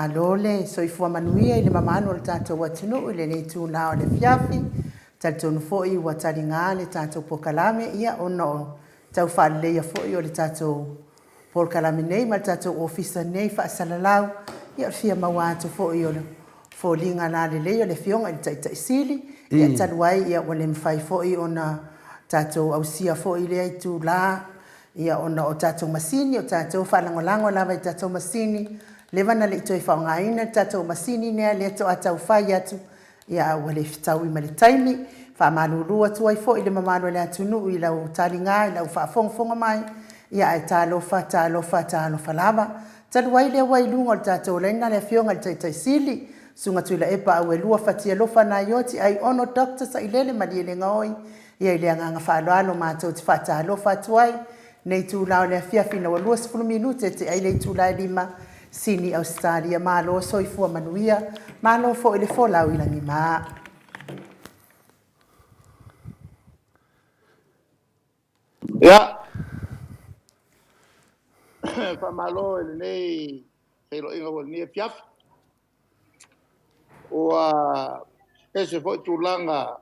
Malo le soifua manuia i le mamanu o le tatou atunuu i lenei tula o le fiafi talitonu foʻi ua taligā le tatou pokalame ia ona o taufaaleleia foʻi o le tatou pokalame nei ma le tatou ofisa nei faasalalau ia o le fia maua atu foʻi o le foliga la lelei o le fioga i le taʻitaʻisili ia talu ai ia ua le mafai foʻi ona tatou ausia foʻi lea i tulā ia ona o tatou masini o tatou faalagolago lava i tatou masini leva na le itoe whaongaina tatou masini nea le ato atau whai atu ia ua le fitau i ma le taimi whamalulu atu ai fo i le mamalo le atunu i lau talinga i lau whaafonga mai ia e talofa lava talu ai le wailunga o le tatou leina le fionga le taitaisili sunga tuila epa au e lua fatia lofa na ioti ai ono doctor sa ilele maliele ngaoi ia i le anganga whaaloalo mātou te whaatalofa atu ai nei tu lao le fiafi na walua 10 minute te ai le tu la lima sini Australia malo soifua manuia malo fo ile fo lau ila ngima ya fa malo ile nei pero inga wal ni fiaf o ese fo tu langa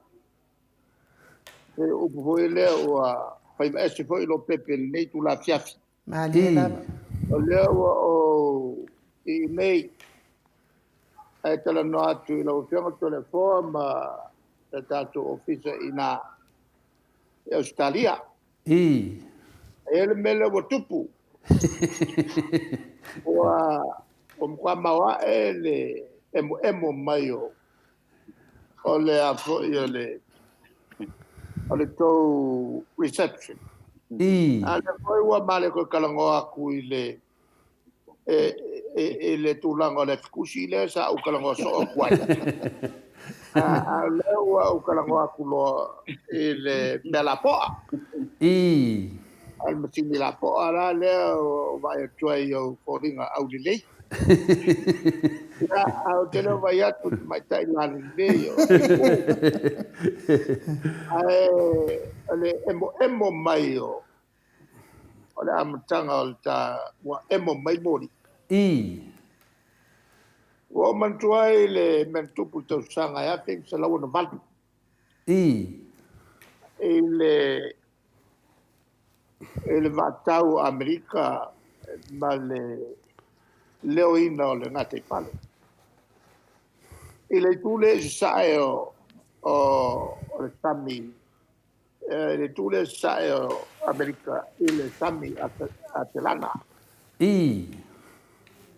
e o fo ile o fa ese fo ilo pepe nei tu la fiaf malena o le o i nei e tala no atu i lau whianga telefona e tātou ofisa ina e Australia. E le mele wa tupu. O mkwa mawa e le emo mayo o le afo i o le tau reception. A le koi wa male ko kalangoa ku i le e le tūlanga le kusi le sa o kalangoa so o kwai. A le o kalangoa kulo e le bela poa. Al masini la poa la le o vai tuai o koringa au di lei. Au te lo vai atu mai tai la le yo. Ale emo mai o. O le amatanga o ta wa emo mai mori. O mantuai le mentupu tau sanga ya ting sa lawa na valdu. Ele vatau Amerika ma le leo ina o le ngate pale. Ele tule sae o le sami le tule sae o Amerika ele sami a te lana.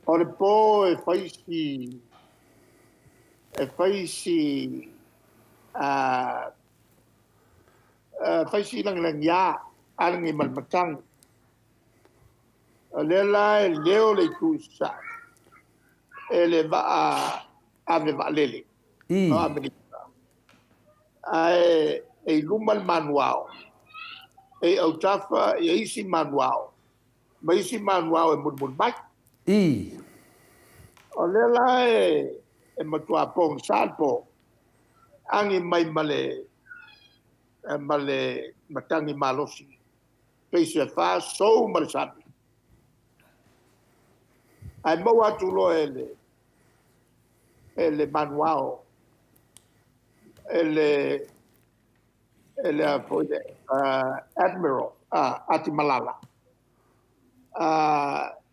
O le po e faisi lang ya alangi malmatang. O le la e leo le tu sa ele va ave va lele. No Amerika. E lumal manuao. E au tafa e isi manuao. Ma isi manuao e mun bai. O le la e matua pong salpo angi mai male matangi malosi peise fa so mal sapi ai mo atu lo ele manuao ele foi admiral atimalala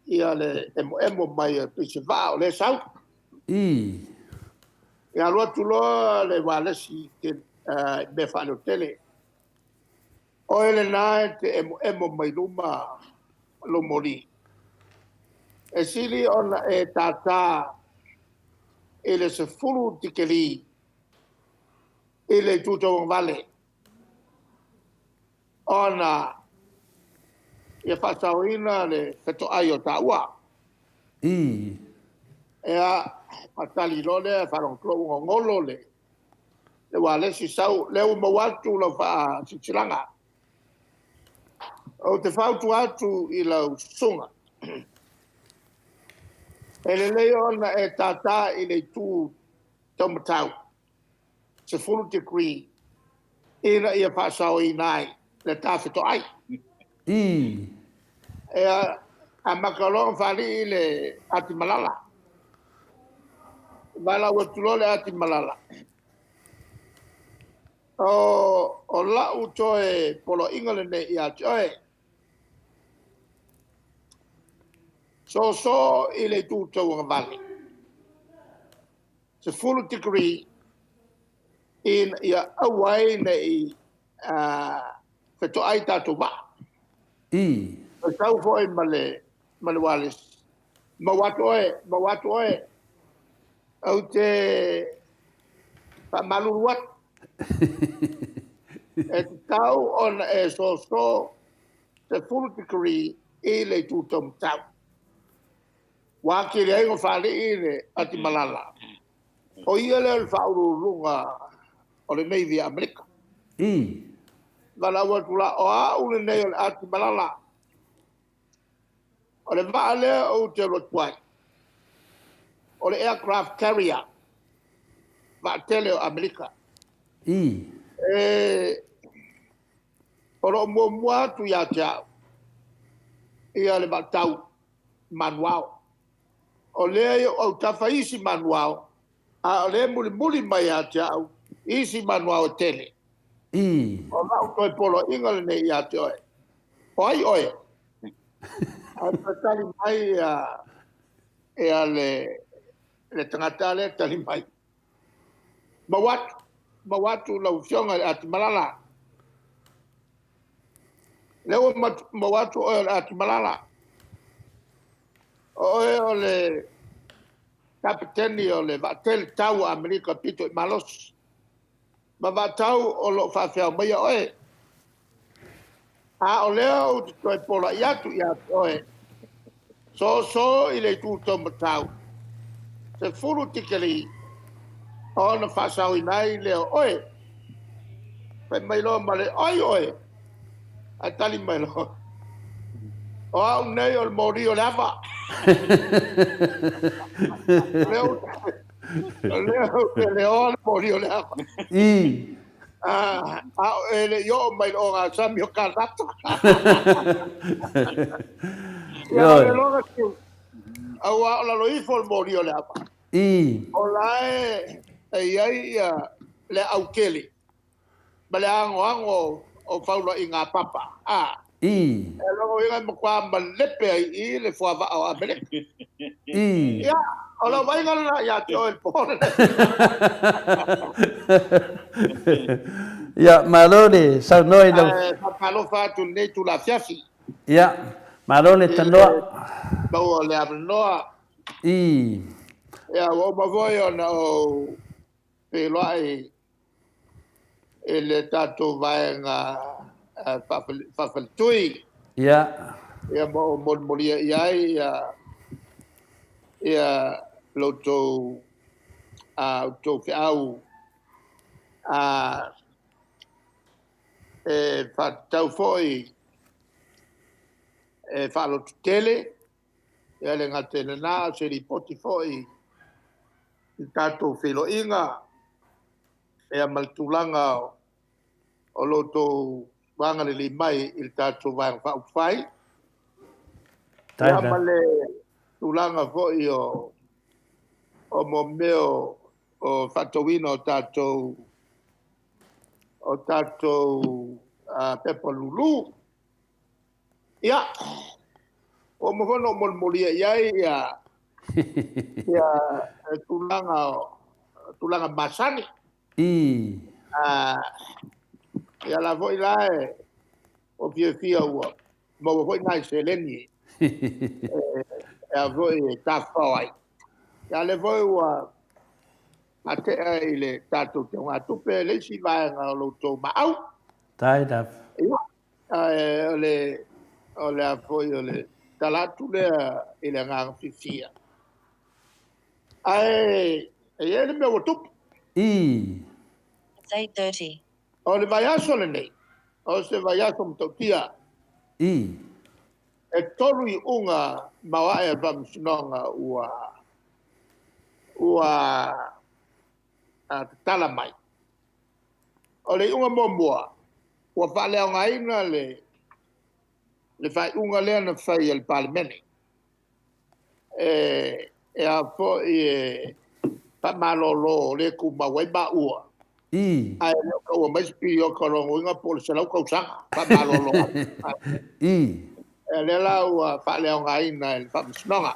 ia le emo mai peise va le sau ia lo atu lo le wale si ke me fa no tele o ele na te emo mai luma lo mori e sili ona e tata ele se fulu tikeli ele tuto vale ona e pasauina le feto ayo taua patali lole farong klo ngolo le wale si sau le mo watu lo fa sichilanga o te fautu atu i lau sunga ele leona e tata i le tu tomatau se full degree ina ia pasau i nai le tafito ai a makalong fali le ati malala Vala wa tulole ati malala. O la utoe polo ingale ne ia joe. So ile tu tau vale. It's a full degree in ia awai nei feto ai tatu ba. Tau fo e male walis. Mawatu oe. Au te maluruat. E tau on e so the full degree i le tu tom tau. Wa ki le ingo whale i le ati malala. O ia le whauru runga o le Navy Amerika. Wala watula o a ule nei o le ati malala. O le vaa le o te rotuai. O le aircraft carrier. Va tele o Amerika. O lo mua tu ya chao. Ia le matau manuao. O le o tafaisi manuao. A le muli mai ya chao. Isi manuao tele. O lau toi polo inga le nei ya chao. Oi. A tali mai ia le tangata le tali mai. Mawatu lau fionga ati malala. Leo mawatu o ati malala. O le kapiteni o le vatel tau Amerika pito malos. Ma vatau o lo fafia mai oe. A o leo o toi pola iatu oe. So ile tu tomatau. Se furu tikeli. Ona fasau inai leo oe. Pai mai lo male oe. Atali mai lo. O au nei o mori o lava. Leo mori o lava. Ele yo mai o nga sami o karata. Au la lo ifo mori o lava. O lae ia le aukeli. Bale ango o faula inga papa. E logo inga mkwa malepe i le fuava o abele. Ya, o lo vai ngala ya to el pole. Ya, malole sa noi lo. Palo fa tu ne tu la fiafi. Ya, malole tanoa. Bo le abnoa. Ya, o ma voi ona o pe loai ele tato vai nga fafaltui. Ya. Ya mo molia iai ya loto to fiau fa tau foi fa lo tele ya le ngatele na se ripoti foi tato filo inga e maltulanga o loto wanga le mai il tato vai fa fai ya male tulanga foi o momeo o fatowino tato Pepa Lulu ya o mo no molia ya tulanga masani ya la voi la o fia mo voi nai seleni ya voi tafai ya le voi ate ile tatu te wa tupe le si va nga lo to mau Tai da. ole foi ole talatu le ile nga fifia ele me tup 8:30. ole vai asole nei o se vai aso mtotia e tolu i unga mawa e vam sinonga ua tala mai. O le unga momoa, ua whalea ngai na le whai unga lea na whai al palimene. E a fo malolo le ku mawai ba ua. I. Ai ka ua mai pi o ka rongo inga po le selau kau sanga. Malolo. I. Le la ua fa leo ngai na le fa msnonga.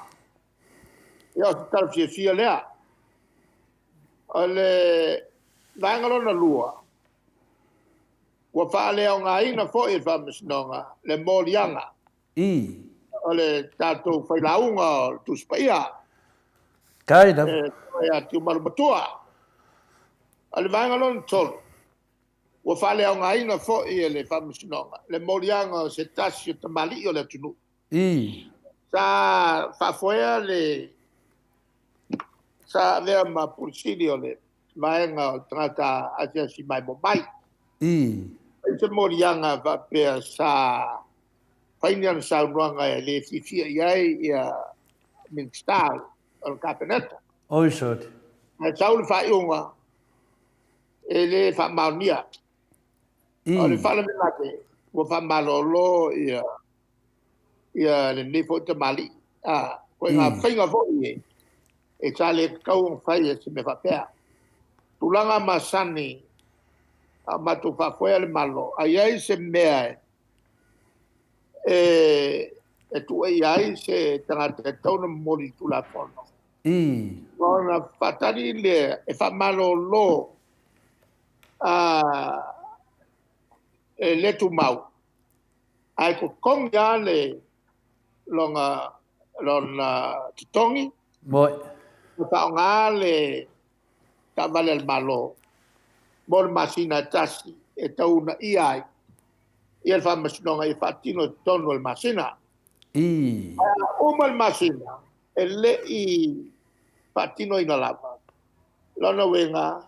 Ia tal fia lea. Ale nangalo na lua. Ua fa leo ngai na fo e fa msnonga le molianga. I. Ale tatou whailaunga tu spaia. Kai da. Ia tiu marumatua. Ale vanga lon tolu. Ua whale au ngā ina fo i le whamusinonga. Le morianga se tasi o tamali o le tunu. I. Sa whafoea le sa lea ma purisini o le maenga o tangata asia si mai mo mai. I. Se morianga whapea sa whainian sa unuanga e le fifia iai ia Minstar o le kapeneta. Oi sot. Mai saule whaiunga e le whamaunia. O le I. whala menate, ua whamalolo ia le nefo te mali. Koe ngā whainga fo i e tale kau whai e se me whapea. Tulanga masani a matu whafoea le malo. A iai se mea e tu e iai se tangata tauna mori tula whono. I. Ngona whatari le e whamalolo e letu mau. Ai ko konga le longa titongi. Moi. Ka nga le ta vale el malo. Mor masina tasi e tauna iai. Ia fa masnonga i fatino tono el masina. I. Uma el masina e le i fatino ina lava. Lona wenga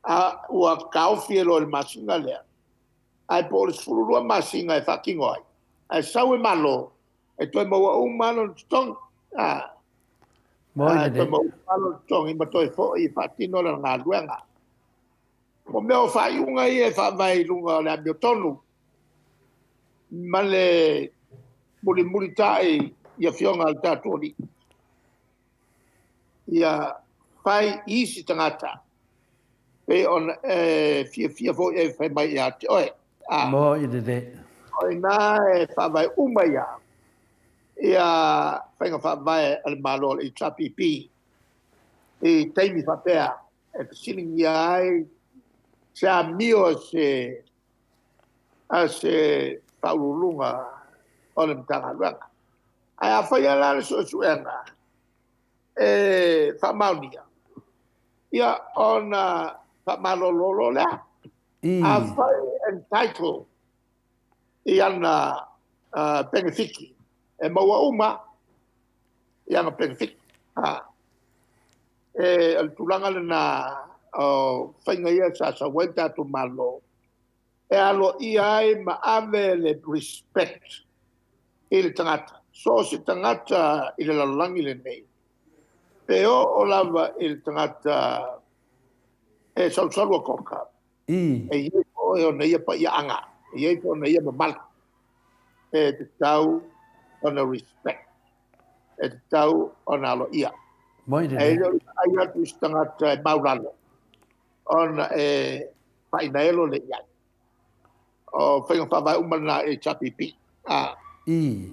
a ua kaufielo el masina lea. Ai por surua masinga e fakingo ai. Ai sau e malo. E toi maua umano tong. Moi Toi de. maua umano tong. Ima toi fo i fatino la ngā luenga. Mo meo whai unga i e whawai lunga le amio tonu. Ma le muri tae i a fionga al tātori. Ia whai isi tangata. Pe on fia fo e whai mai i ate. Oe. Moi de. Oi nā e whawai umaya. Ia whainga whawai al malo i tapipi. I teimi whapea. E siningi ai. Se a mio se whaurulunga o le mtanga luanga. Ai a whai ala le suenga. E whamaunia. Ia ona whamalololo lea. A I. whai entitled. I ana benefiki. E maua uma, i ana benefiki. E al tulanga le na whainga ia sa waita tu malo. E alo i ai ma ave le respect i le tangata. So si tangata i le lalangi le nei. Pe o lava i le tangata e salsalua koka. I. E ie po e o na ia pa ia anga. E ie po na ia mamala. E te tau ona respect. E te tau ona alo ia. Moi de. E ai atu istangata e mauralo. Ona e painaelo le iai. O whainga whawai umana e chapipi. I.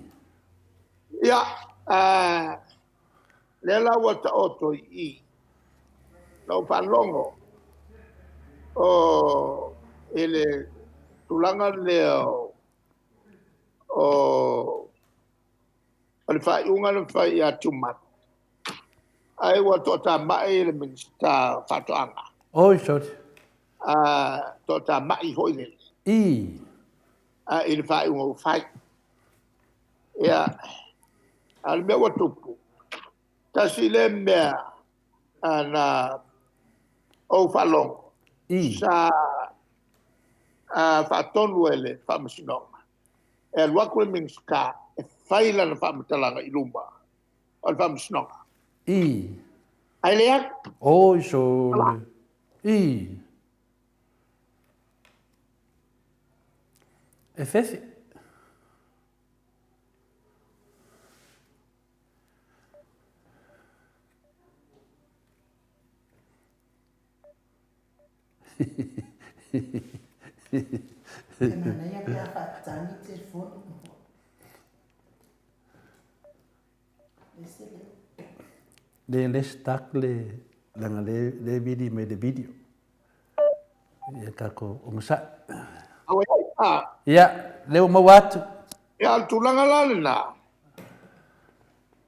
Ia, le laua ta oto i. Lau whanongo. O ele tulanga leo o le whai unga le whai a tumat. Ai wa tota mai le minsta whatoanga. Oi sot. Tota mai hoi le. I. I le whai unga o whai. Ia, al mea wa tupu. Tasi le mea na o whalongo. I. Sa whatonu ele whamasinonga. E aluaku le minska e whaila na whamatalanga i lumba. O le whamasinonga. I. Ai lea, Oi sot. I. E fefe. Ke mana ia kia whaatani te whonu. Le stak le langa le vidi me de video. Ia kako o masa. Awe, Ia, leo mawatu. al tulanga lale na.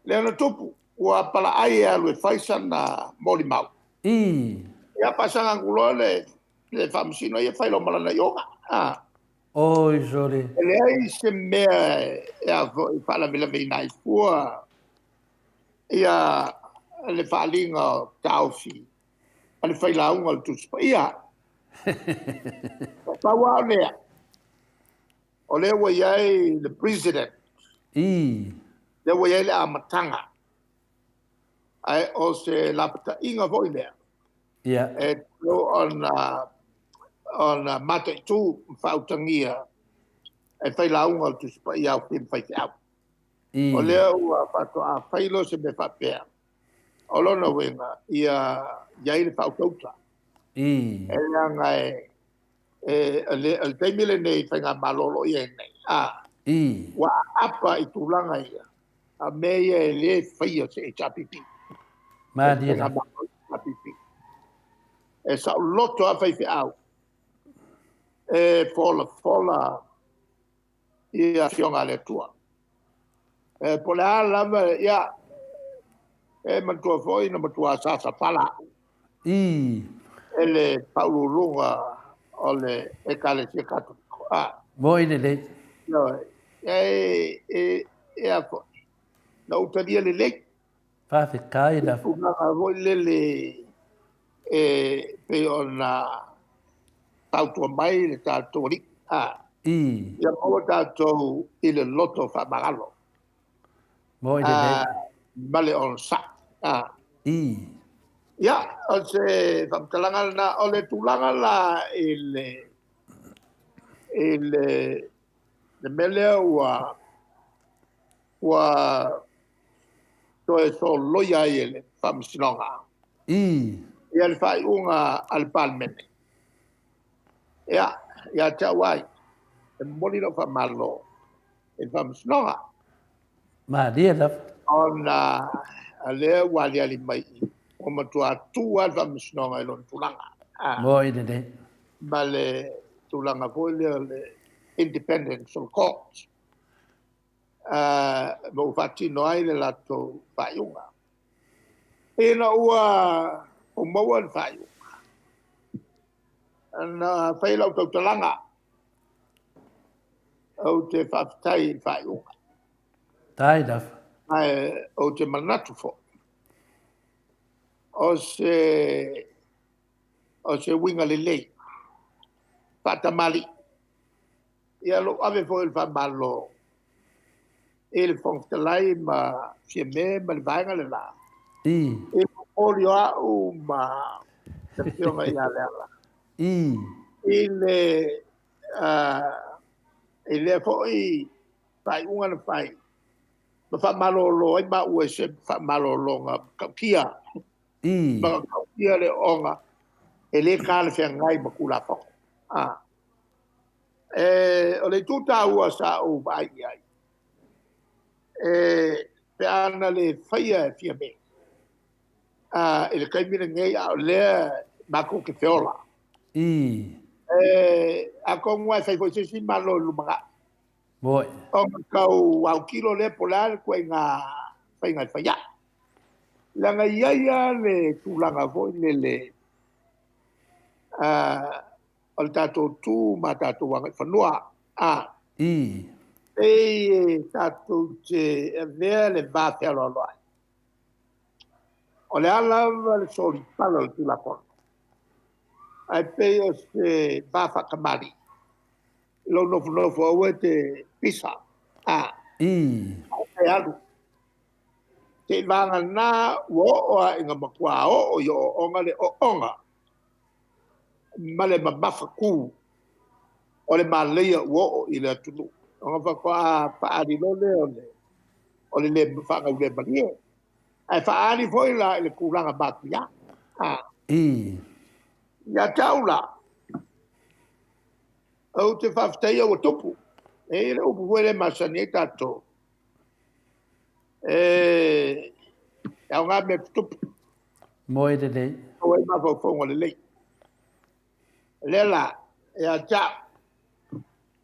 Lena tupu, ua pala ai alwe faisan na moli mau. I. Ia pasanga ngulo le whamsino ia whailo malana yoga. Oi, jore. Ele ai se mea ia i pala mila mei nai fua. Ia le whalinga tausi. Ale whailaunga le tuspa. Ia. Tawa lea. O lea wa iai le president. I. Le wa iai le amatanga. Ai o se lapata inga voi lea. Ia. E tlo on mate tu whautangia. E whailaunga le tuspa ia o pim whaiteau. I. O lea ua whatoa whailo se me whapea. O lona wenga ia iai le whautauta. I. E ngai le teimile nei whainga malolo ia nei. I. Wa apa i tūlanga ia. A mea e le whaia se e chapipi. Ma dia. Chapipi. E sa loto a whaifi au. E fola ia fionga le tua. E pole a lama ia e matua foi na matua sasa pala. I. Ele Paulo Lunga o le e kale se katoliko. Moi le le. No, e a fo. Na utaria le le. Fa fe kai la. Una voi le pe ona tautua mai le tātori. I. Ia mo tātou i le loto fa magalo. Moi le le. Male on sa. I. Ia, o se whamtalanga na o le tūlanga la le mele ua toe so loia i le whamsinonga. I. Ia le whai unga al palmene. Ia te awai. E moni no whamalo. E whamsinonga. Ma dia la. Ona a lea wali ali mai i. O matua tua whamsinonga i lon tūlanga. Moi le le. Ma le tūlanga foi le independence of court. Mo whatino ai le lato whaiunga. Ena ua o maua le whaiunga. Ana whailau tau talanga. Au te whaftai le whaiunga. Tai la. O te manatu fo. O se winga le lei. Patamali. Ia lo ave fo il famalo. Il fontalai ma fiemme ma le vainga le la. I. E olio au ma te pionga ia le ala. I. Ele fo i fai unga na fai. Ma fa malolo ai ma ue se fa malolo nga kia. I. Ma kia le onga. Ele kale fia ngai ma kula fo. O le tuta ua sa o vai ai. Pe ana le faia fia me. Ele kaimina ngai a lea mako ke feola. I. A kongwa fai fo sisi malo lumanga. Moi. O kau au kilo le polar ko nga fai nga faia. Langa ia le tulanga fo le o tatou tu ma tatou wanga whanua. I. Tatou te vea le vāwhero aloa. O le alawa le sori pala le tula kono. Ai pei o se vāwhakamari. Lo nofo au te pisa. I. Ai alu. Te vanga nā uoa inga makua o yo onga le o onga. Ma le mamafa ku. O le maleia uo i le atunu. Onga whakua whaari lole o le whanga ule malie. Ai whaari foi la i le kuranga matu ya. I. Ia taula. au te whaftai au tupu. E le upu wele masani e tato. Au ngā me tupu. Mo i te nei. Au e mawhauwhaunga le lei. Lela, e a tā.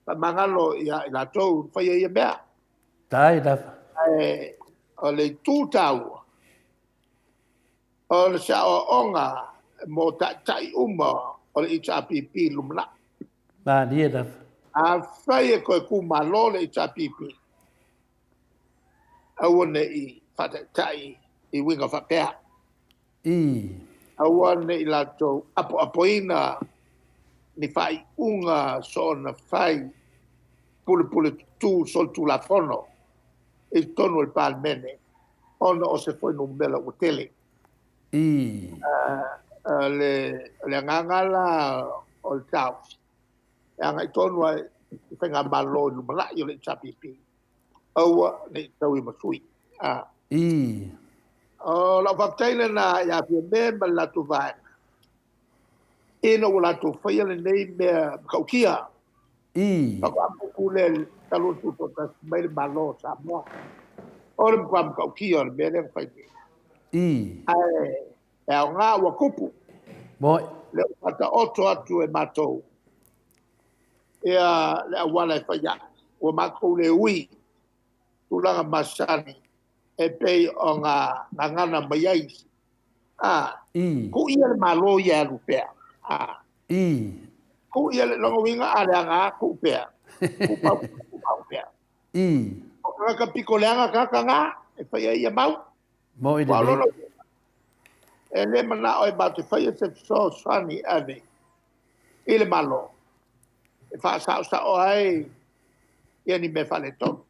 Pa mangalo i la tau whaia i a mea. Tai dafa. O le tūtau. O le sa o onga mo tai uma o le HRPP lumna. Ma ni e dafa. A whaia koe ku malo le HRPP. Awane i whatai i winga whapea. Awane i lato apoina ni whai unga so na whai pule tu sol tu la fono. I tonu il palmene. Ono o se foi numbela o tele. Le ngangala o le tau. Anga i tonu ai whenga malo i lumana i o le HRPP. Aua ni tau i masui. O la whaktaina na ia pia me ma latu vai. Ina o latu whaia le nei mea kaukia. Whakamuku le taluntu to tas mai le malo sa moa. Ora kwa kaukia o le mea le whaiti. E au ngā ua kupu. Moi. Le pata oto atu e matou. Ia le awana e whaia. Ua makou le ui. Tulanga masani. E pei o ngā ngana mai ai. Ku ia le malo ia e rupea. Ku ia le longa winga ale anga ku pea. Ku pau pea. O ka piko leanga kaka ngā. E whaia ia mau. Mo i te nei. E le mana o e batu whaia se so sani ave. I le malo. E wha sa o ai. Ia ni me whale tonu.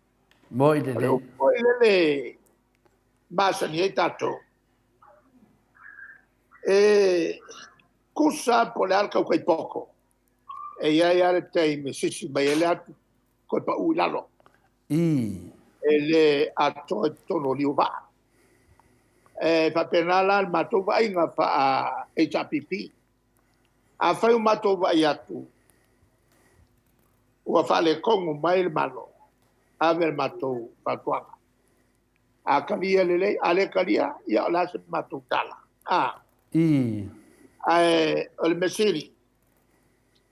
Mo i te nei. O i le masani e tato. E kusa po le alka koe poko. E iai are tei me sisi mai e le atu koe pa ui lalo. E le ato e tono liu waa. E whapenala al matou vai ngā wha HRPP. A whai matou vai atu. Ua whale kongu mai le malo. Ave le matou whatuanga. A kalia lelei, ale kalia, ia o lase matou tala. O le mesiri.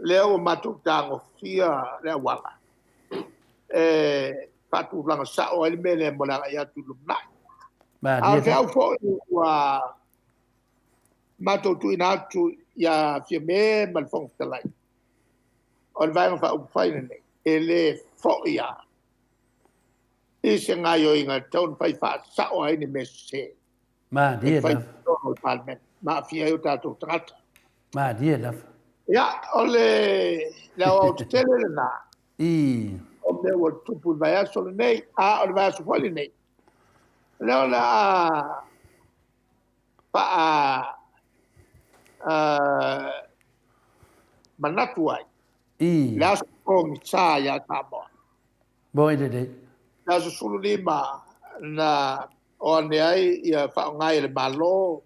Leo o matou tango fia le wala. Patu langa sao ele mele mo langa ia tu lumnai. Au te au fo ua matou tu inatu ia fia me malfong talai. O le vai ngā upaina nei. Ele fo ia. I se ngai o inga taun whai wha sao ai ni me se. Ma dia Whai daf. tono palmen. Ma fia eu tātou tangata. Ma dia daf. Ia, o le au te tele le nā. O me ua tupu vai aso le nei. O le vai aso whali nei. Leo le manatu ai. Le aso kongi sā ia tā moa. Mo i te nei. Na so sulu lima na o ane ai ia whaongai le malo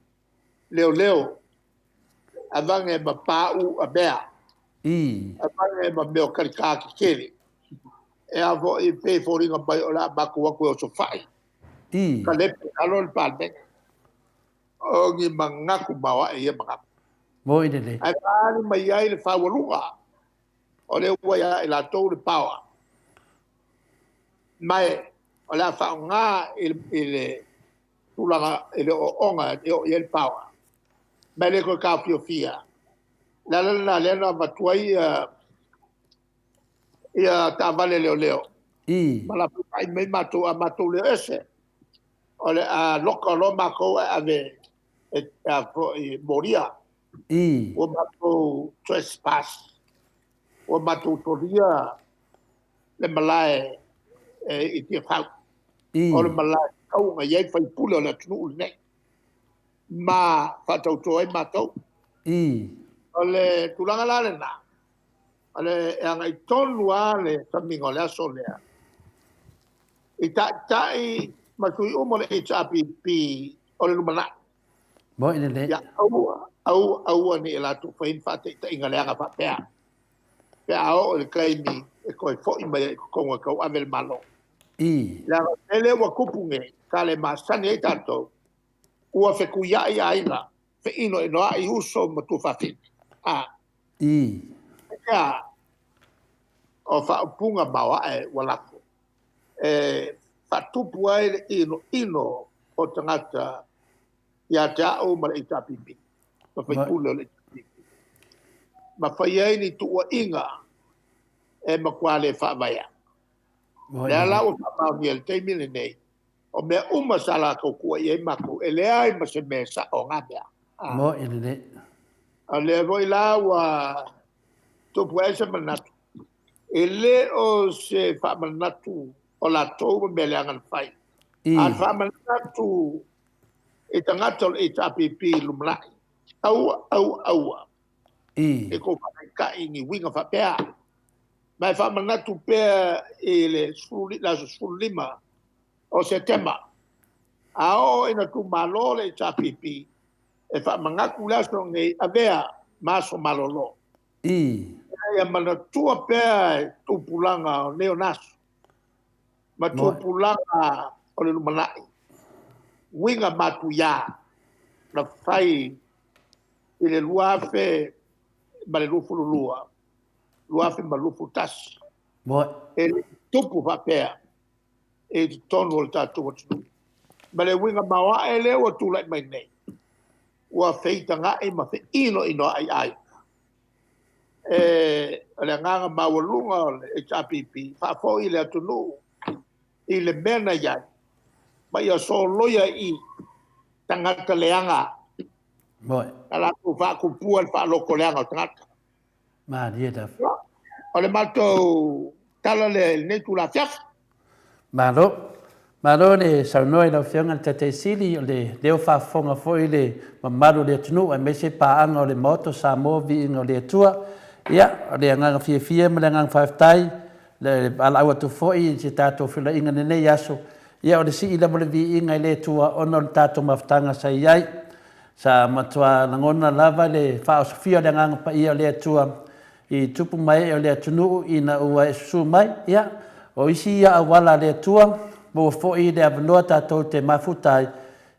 leo avange ma pāu a mea avange ma meo karikaki kere e avo i pe foringa bai o la maku waku o so whai ka lepe alon palmene o ngi mangaku mawa e ia mangaku mo i te nei. ai pāni mai ai le whawalunga o le ua ia i la tau le pawa mai o la whaonga i le tulanga i le o onga i o el pawa. Mai le koe ka fia. La lena matuai ia ta vale leo. Ma la putai mai matou a matou leo ese. O le a loka lo mako ave e moria. O matou trespass. O matou toria le malae i te whau. O le malai kau nga iei whai pule o le tunu uli nei. Ma whatau tō e matou. O le tulanga la le nā. O le e anga i tonu a le tamingo le aso lea. I tai matui umo le HRPP o le lumana. Mo i nei. Ia aua ni e la tu whain whate ta inga leanga whapea. pe ao le kaimi e koe fo'i mai e konga kau amel malo. La ele wa kupunge ka le masani e tatou ua fe kuia i aina fe ino e noa i uso ma tu whawhini. Ea o whaupunga maua e walako. Whatupu ai le ino o tangata ia te au ma le itapipi. Ma whaipule o le itapipi. Ma whaiai ni tua inga e makuale whaamaya. Lea lau whamau ni el teimile nei. O mea uma sala ko kua i e maku. E lea ai ma se me sa o ngā mea. Mo ili ne. A lea voi la wa tupu e se manatu. E le o se whamanatu o la tau me le angan whai. A whamanatu e tangata o le tapipi lumlai. Aua. E ko whaka ingi winga whapea. Mai whamanatu pea e le sulima o September. Ao ina tu malo le tapipi. E whamangaku laso ngai avea maso malolo. Ia manatua pea tupulanga o neonaso. Ma tupulanga o le lumanai. Winga matu ya. Na whai i le luafe ma le lufu lulua. Luafe ma lufu tasi. E le tupu whapea. E tonu o le tātou atu. Ma le winga mawa e leo atu lai mai nei. Ua feita ngā e ma fe ino ai. Le nganga mawalunga o le HRPP. Whafo i le atunu. I le mena iai. Ma ia so loia i tangata leanga. Ala tu whakupua le whaloko leanga o tangata. O le matou tala le netu la fiafa. Maro le saunoi la whianga te te sili o le leo whafonga foi le mamaru le tunu a mese paanga o le moto sa movi ingo le tua. Ia, o le anganga fia ma le anganga whaftai, le ala awa tu foi se tātou whila inga nene yaso. Ia, o le si ila mo le vi inga le tua ono le tātou maftanga sa iai. Sa matua langona lava le whaosofia le anganga pa ia o le tua i tupu mai o le tunu ina ua e susu mai. Ia, o isi ia awala le tua, mo foi le avanoa tātou te mafutai.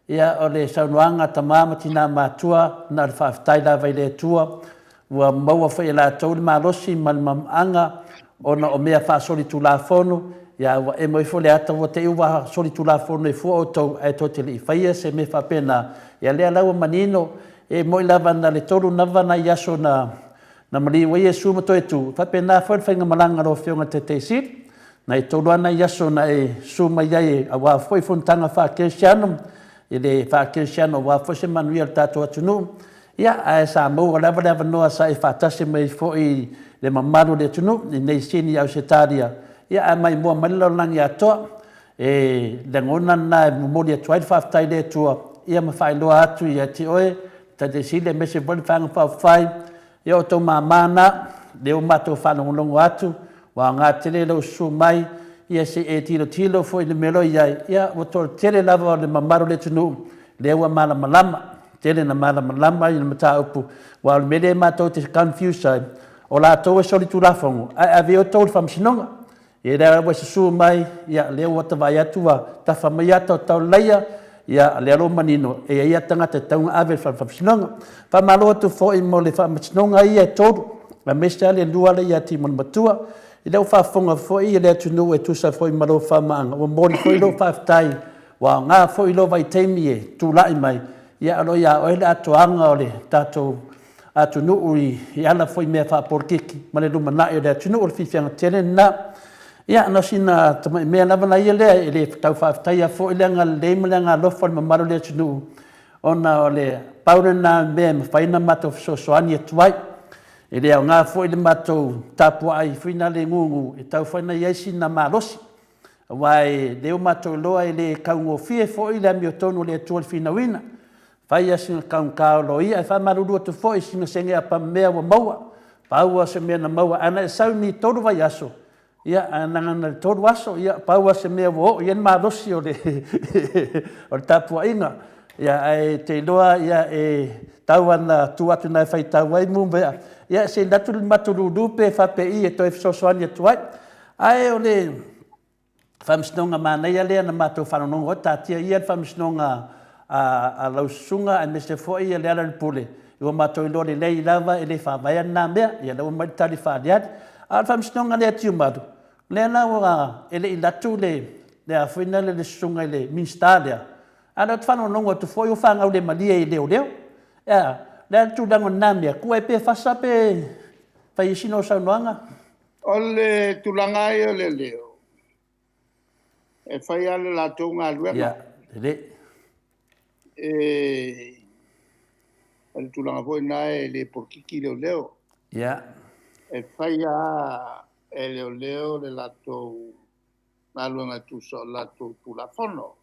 Ia, o le saunuanga ta mamatina matua na le whaftai lava i le tua. Ua maua whai la tau le malosi ma le mamanga ona o mea wha soli tu la fonu. Ia ua e moi fole ata ua te iwa soli tu la fonu e fua o tau e tau te li whaia se me wha pena. Ia lea laua manino e moi lava na le tolu nava na yaso na mali wa Yesu ma toi tu. Wha pena whainga malanga ro whionga te te siri. Na e tolu ana yaso na e suma iai a wa foi fontanga wha kersianum. I le wha kersiano wa foi se manuia tātou atunu. Ia, a sa mou lava noa sa e whatase mai foi le mamaru le tunu, i nei sini au se tāria. Ia, a mai mua malilolangi atoa, e le ngona na mumori atuai le whaftai le tua. Ia ma whailoa atu i ati oe, ta te sile me se boli whanga whawhai. Ia o tau mamana, leo mato whanongolongo atu, wa ngā tele lau su mai, ia se e tilo foi le melo iai. Ia, o tō tele lava o le mamaru le tunu, leo a malama. Tele na malama i na mata upu. Wa le mele mātou te confuse ai. O la tau e soli tu lafongo. A veo tau le whamsinonga. E rea wa se sua mai. Ia leo wata vai atu wa. Ta whamai ata o tau leia. Ia lea lo manino. E ia tangata taunga ave whamsinonga. Whamalo atu fo i mo le whamsinonga ia e tolu. Ma mesta le lua le ia ti mon matua. I leo whafonga fo i lea tunu e tusa fo i malo whamaanga. Wa mori fo i lo whaftai. Wa ngā fo i lo vai teimi e tu lai mai. Ia alo ia o ele atoanga o le tātou atunuu i ala foi mea whaporkiki. Ma le lumanai o le atunuu o le whiwhianga tele na. Ia ana sina mea lavana ia lea e le tau whaftaia fo i leanga leima leanga lofa le mamaru le atunuu. Ona o le paure na mea mawhaina matou fisosoani atuai. E lea o ngā fo i le matou tapua ai whina le ngungu e tau whaina iaisi na malosi. Wai leo matou loa e le kaungofie fo i le amiotonu le atua le whina. Fai a singa kaungkao lo ia, e wha maruru atu fo i singa senge a pa mea wa maua. Paua se mea na maua, ana e sau ni toru vai aso. Ia, anangana le toru aso, ia, paua se mea wa o, ia ma rosi o le tapua inga. Ia, e te loa, ia, e tau ana tu atu nai fai tau ai mu vea ia se datu matululu pe fa pe i to so so ani tuai ai ole famsnonga mana ia le na mato fanongo tatia ia famsnonga a lausunga a mese fo ia le ala pule o mato i lore le lava e le fa vai na mea ia le mai tali fa dia a famsnonga le tiu madu le na wa ele i latu le a fina le sunga le minstalia ana fanongo tu fo yo fanga o le malia i leo ya le tu dango na mea ku e pe fasa pe fai sino sa noanga ole tulanga i le leo e fai ale la tonga luenga ya le el tulanga foi nai le porkiki leo ya e fai a leo le lato na luenga tu so lato tu la fono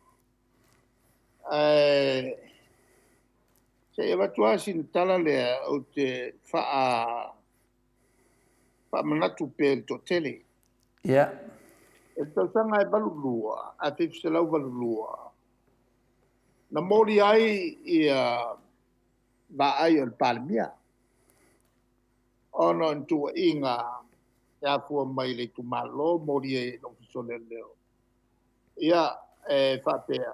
se eva tua sin tala le o te fa manatu pe to tele ya e tau sanga e balulua a te fiselau balulua na mori ai ia ba ai al palmia ono tu inga ya fu mai le tu malo mori e no fisole leo ia fa pea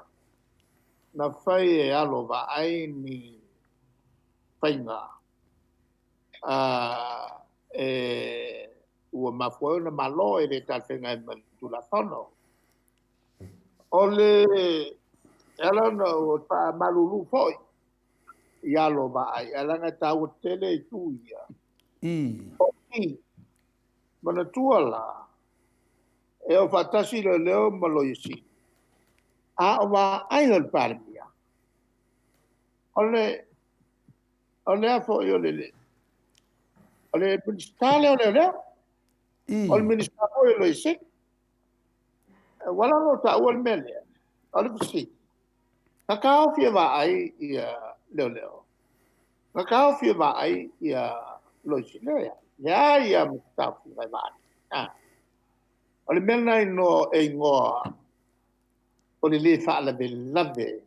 na fai e alo ba ai ni fainga ua mafua na malo e le tafenga e tu la fono ole ela no pa malulu foi ia lo ba ai ela na tau tele tu ia mana tuala e o fatasi le leo malo isi a wa ai hol parmia ole a fo yo le ministale ole ol ministale lo isi wala no ta ol mele ole fisi kakao fia va ai ia leo kakao fia va ai ia lo isi le ya ia mustafu vai va ole mele no e ngoa ole le fa la belave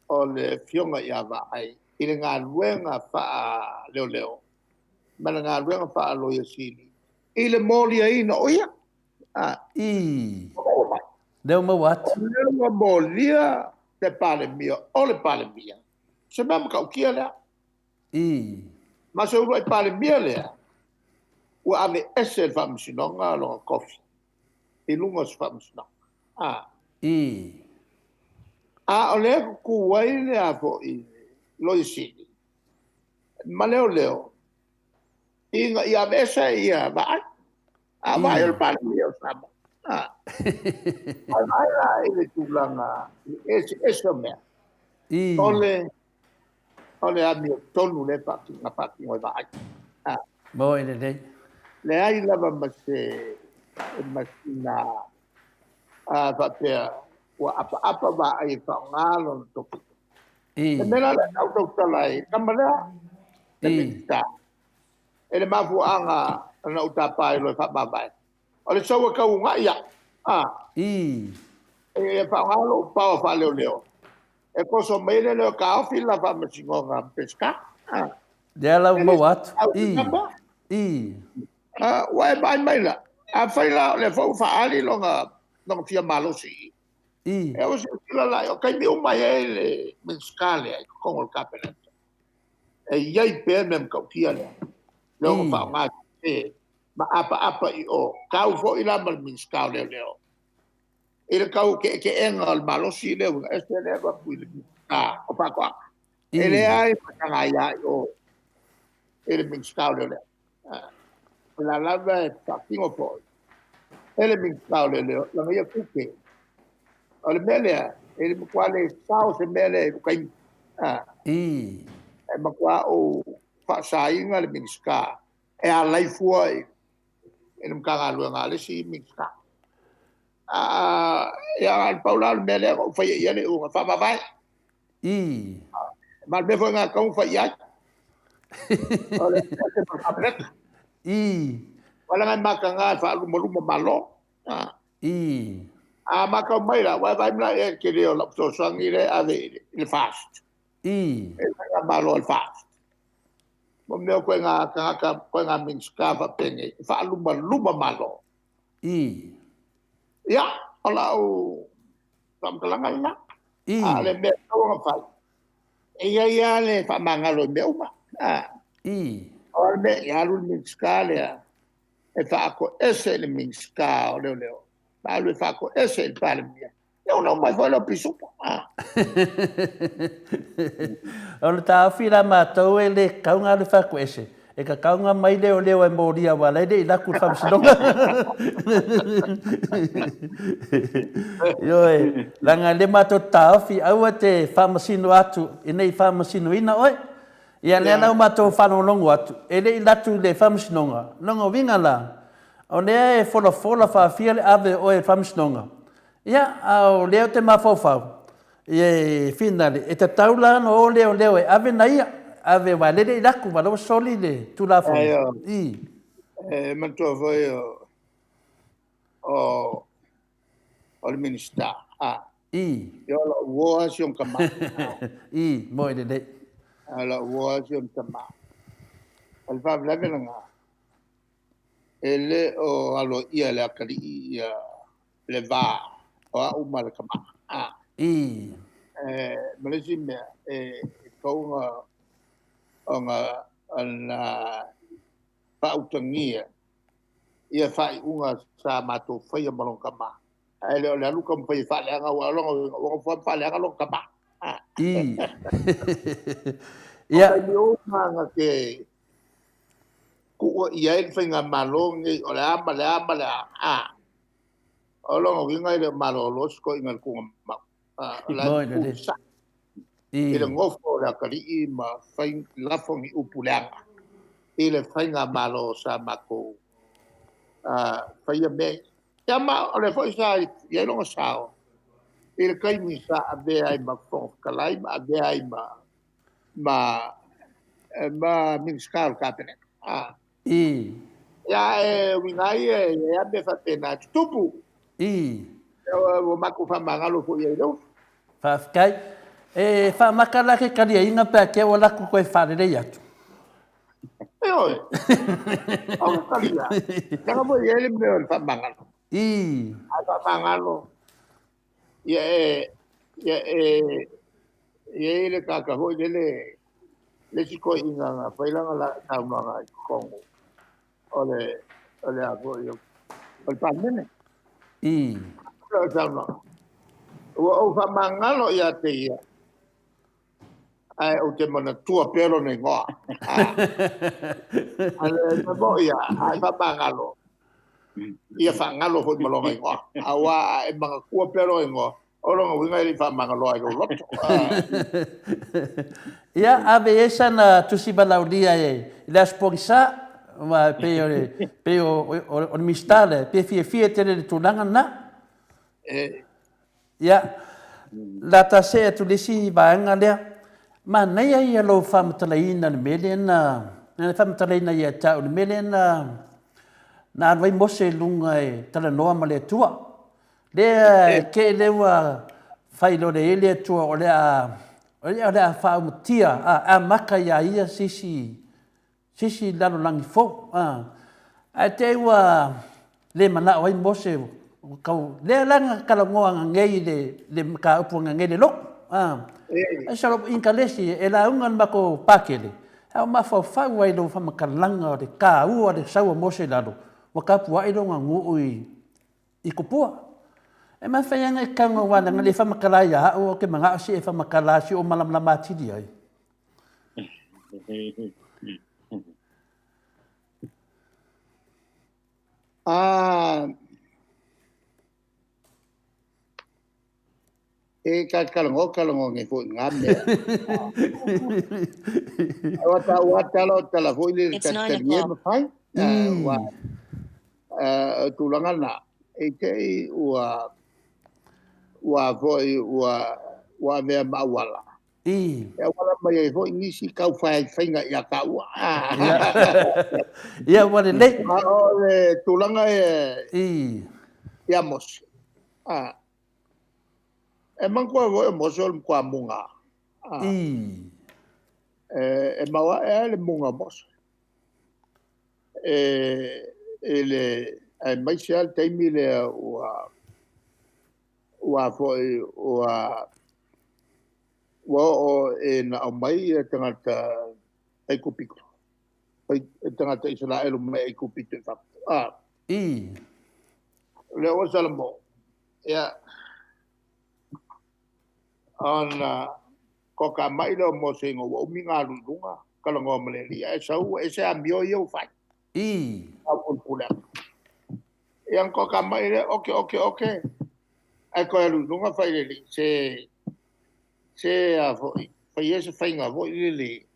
ole fionga ia va ai ile ngā luenga wha leo. Mana ngā luenga wha lo yasili. Ile mōlia ina oia. Leo mau atu. Leo mōlia te pale mia, ole pale mia. Se mama kau kia lea. Ma se uru ai pale mia lea. Ua ave ese el whamusinonga longa kofi. I lunga se whamusinonga. O lea kuwai lea po i loi sini. Ma leo. Inga ia mesa ia vai. Vai el pale mia sama. Vai la ele tulanga. Ese mea. Ole a mio tonu le pati ngoi vai. Mo ele dei. Le ai lava masina fatea wa apa ba ai fa ngalo toki. Mena le auto talai kamala. Ele mafu anga na utapa lo fa babai. Ole sawa ka unga ia. E fa ngalo pa fa leo. E koso mele le ka fila fa masingonga pesca. Dela mo wat. Wai bai mai la. A fai la le fo fa ali longa non fia malo si. E o se la la o kai mi un mai ele menscale con il capelletto. E iai per mem ka fia le. Lo fa ma ma apa i o kau fo ila mal menscale leo. Ele kau ke enga al malo si le este le ba pu o pa kwa. Ele ai pa ya o ele menscale le. La lava è fucking poi. Ele menscale le la mia cucche. Ole mele ele quale sao se mele kai ma qua o fa sai ngale minska e a lai fuai ele mkanga lu ngale si minska ya al paula mele o fa ele o fa ma vai ma be fo nga ka fa ya ole wala nga makanga fa lu mo malo ma ka mai la wa vai mla e ke leo la so sangi le ave il fast I. E nga malo al fa. Mo me ko nga ko nga min skava penge. Fa luma malo. I. Ya, ala o tam kalanga ina. I. Ale me ko nga fa. E ia le fa mangalo me uma. I. Or me ya lu min skala. E fa ko ese le min ska o leo. Pa lu fa ko ese il pale mia. Eu não mais vou lá piso. O le tāwhira mātou e le kaunga le whaku ese. E ka kaunga mai leo leo e mōria wa leide i laku whamsinonga. Ioe, langa le mātou tāwhi aua te whamasino atu, e nei whamasino ina oi. Ia lea nau mātou whanonongo atu, e le i latu le whamsinonga. Nongo winga la, o lea e whola whawhia le ave o e whamsinonga. Ia, au leo te mawhauwhau. Ie finale, e te taula no o leo e ave na ia, ave wa lele i laku, wa loa soli le tulafu. I. Mantua foi o le minista. I. Yo la ua si on kama. I, mo i le. La ua si on kama. Al fa blame nga. Ele o alo ia le akali ia le va. O a uma le kama. I. Malesi mea kaunga nga ana pautangia ia fai unga sa mato fai malong kama. Ele ole alu kam fai fa le nga wa long fa le nga long kama. I. Ia. Yo nga ke ku ia el fai nga malong ole ama Olong winga ile malolos ko ingal ko ma. La sa. Ile ngofo la kali ma fai la fongi upulanga. Ile fai nga malo sa mako. Fai me. Yama ole foi sa ye long sao. Ile kai mi sa ave ai ma fon kalai ma ave ai ma min skal kapene. I. Ya winga ye ya be fa pena tupu. I. O mako fa mangalo fo ye do. Fa kai. E fa makala ke kali inga pe ke wala ku ko fa le yatu. Oi. O kali ya. Nga mo ye le me fa mangalo. I. Fa mangalo. Ye le ka ho le siko inga fa ila la ta ma kongo. Ole a go yo. O pa mene. I. O fa mangalo ia te ia. Ai o te mana tua pero nei ngoa. Ale te mo ia, ai fa mangalo. Ia fa ngalo ho malonga ngoa. Awa e manga kua pero ngoa. O longa winga i fa mangalo ai lo loto. Ia ave esa na tusi balaudia e la spongsa ma pe o mistale pe fie tele tunanga na ya la tase tu lisi baanga le ma nei ai lo fam talaina melena na fam talaina ia ta o melena na vai mose lunga e tala noa male tua le ke le wa fai lo le ele tua o le a fa mutia a maka ia sisi lalo langi fo a te wa le mana wai mose kau le langa kala ngoa ngei le ka upu ngei le lo a salo inkalesi e la ungan mako pakele a ma fa wai lo fa makalanga de ka u de sawa mose lalo wa ka pu ai lo ngu i kupua e ma fa yanga ka ngoa na le fa makala ya o ke manga si e fa makala si o malam la mati di ai E kalango nge fo ngame. Wata lo tala fo ile kastalie ma fai. Tulanga na e ke wa me mawala. E wala mai fo ngisi kau fai nga ya ka wa. Ya wale le. Tulanga ya mos. E man ko vo mo sol ko amunga. I. E maua e le munga mos. Le ai mai se al taimi le ua foi ua o e na o mai e tangata ai kupiko. Ai tangata Israel mai ai kupito fa. I. Le o salamo. Ya. Ana ko ka mai lo mo se ngo o minga lunga kala ngo mele ya sau e se ambio yo fa. I. Apun pula. Yang ko ka mai le okay. Ai ko lunga fa le se a fa yes fa nga vo le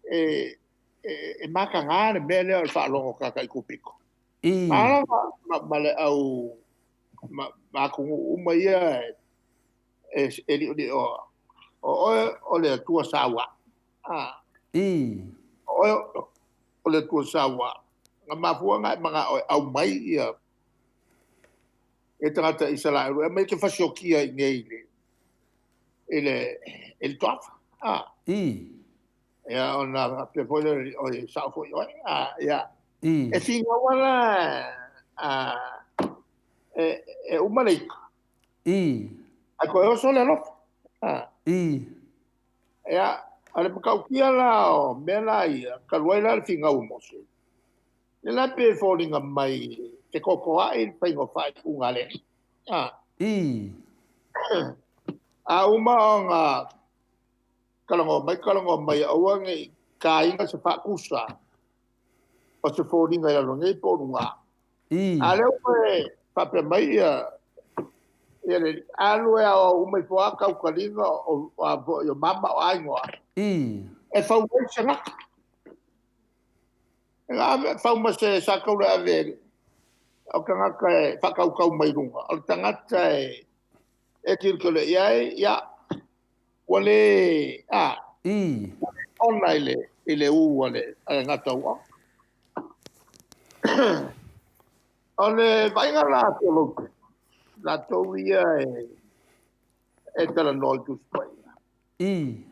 e maka ngare mele al fa lo ka ka kupiko. I. Ala ma le au ma ku uma ia e o le tua sawa. I. O le tua sawa. Nga mafuanga mga au mai ia. E tangata Israel. E mai ke fasiokia i ngei le. Ele toafa. I. Ia o na pe pole o e saufo i oi. Ia. I. E finga wala e umaleika. I. Ai ko e o sole alofa. I. Ia. Ale pakaukia la o mela ia. Kaluai la le finga umose. Le la pe fōringa mai te koko ai whaingo whai unga le. I. A uma o ngā kalango mai aua ngai ka inga se whakusa o se fōringa ia rongai pōrunga. I. A leo koe whape mai ia alu e o umai poa kaukaringa o mama o aingoa. I. E whauwai se ngaka. Ngā whauma se sakaura a veri. O ka ngaka e whakaukau mai runga. O tangata e kirikole iai, ia. Wale, I. ona ile wale, ngata ua. Ole, vainga la tolo. La tolo ia e tala noi tu spai. I.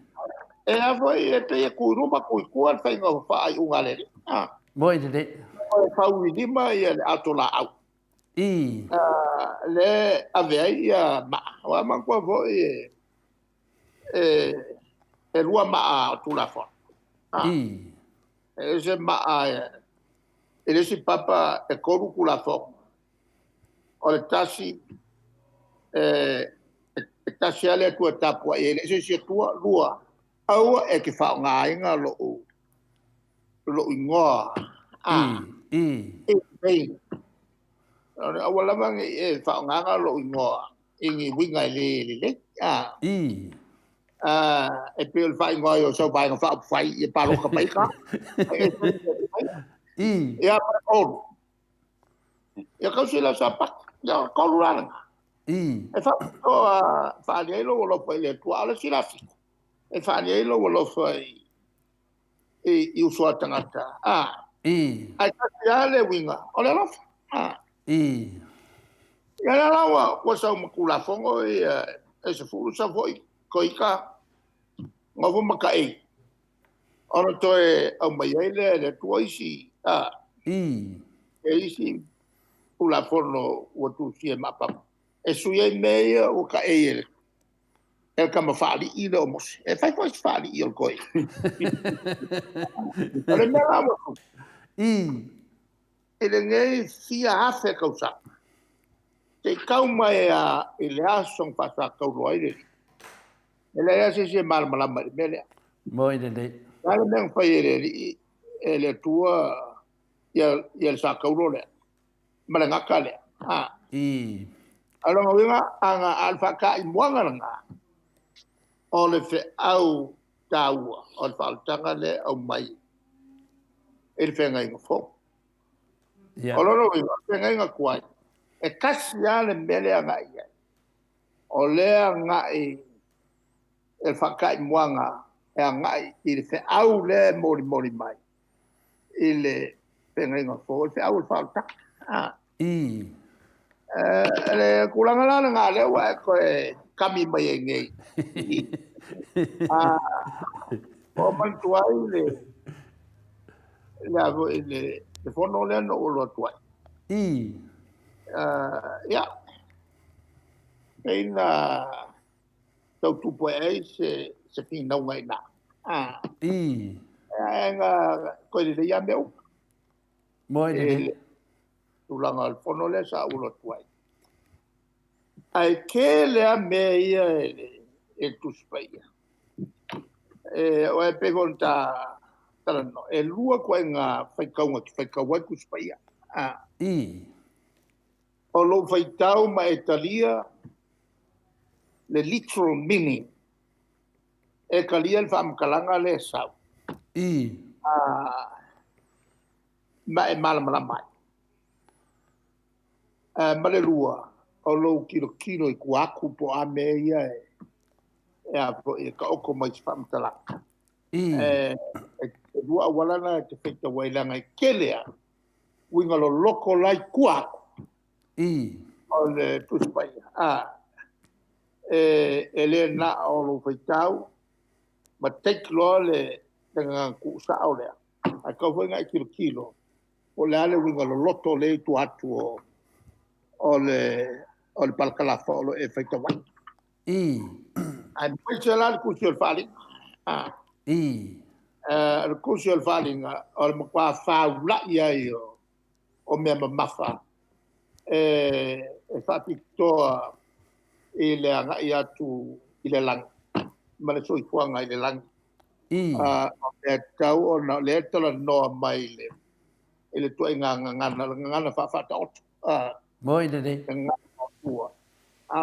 E awa e te e kuiruma kuikuan whainga whaai unga le. Moi de de. O whau i lima ia le ato la au. I. Le avea ia maa. Wa mangkua voi e lua maa tu la fon. I. E se maa e le si papa e koru ku la fon. O le tasi e tasi ale tua tapua e le se si tua lua. Aua e ki whao ngā inga lo ingoa. I. Ei. Awa lama e whao ngā lo ingoa. Ingi winga le. I. E pēl whai ngoi o sau bai ngā whao whai e paro ka paika. I. Ia pa olu. Ia kausila sa pak. Ia kaulu raranga. I. E whao whaani eilo o lopo ele tua ala sirafi. E whaani eilo o lopo i usua tangata. I. Ai kasi ale winga. O le lopo. I. Ia la lawa wa sau makula fongo e se fulu sa foi ko ika ngofu makai. Ono to e au mai ele le tua isi. I. E isi ula fono o tu si e mapa. E sui e meia o ka e ele. E kama whaali i le omos. E whai koe whaali i o koe. Ale mea lawa. I. E le ngei fia hafe kausa. Te kauma e le asong pasa kauroa i le. E le ase se malmalama le melea. Moi de de. Kale mea whai e le tua i le sa kauro le. Male ngaka le. I. Alonga winga anga alfaka i muanga nga. O le fe au taua. O le whaaltanga le au mai. E le whenga inga fo. Yeah. O loro winga, whenga inga kuai. E kasi ale mele a ngai ai. O lea ngai e whakai muanga e a ngai i le whe au le mori mai. I le whenga inga fo. Le whe au le whautaka. I. Le kulanga lana ngā lewa e koe kami mai e ngei. O man tuai le fono le no o lo tuai. I. Ya. Eina tau tupu e se fina ngai na. I. Nga koe le ia meu. Moi le. Tulanga al fono le sa ulo tuai. Ai ke lea mea ia e tuspaia. O e pegon no. E lua koe ngā whaikaunga kuspaia. I. O lo whaitau ma e talia le literal meaning. E kalia le whaamakalanga le sau. I. Ma e malamala mai. Ma le lua. O lo kilo i kuaku po a mea ia e a po e ka oko mai si whaamakalanga. E lua walana te whaita wailanga i kelea. Winga lo loko lai kuaku. I. O le tuspaia. E le na o lo whaitau. Ma take loa le ngā kuusa au lea. A kau whainga i kilo. O le ale winga lo loto le tu atu o le palakalafa o lo e whaitawai. I. Ai mai se la le kusi o le whalinga. I. Le kusi o le whalinga o le makua whaula ia i o mea mamafa. E whapitoa i le anga i atu i le langi. Ma le soi kuanga i le langi. I. E tau o na le tala noa mai le tua i ngana whawhata otu. Moi le. Ngana tua.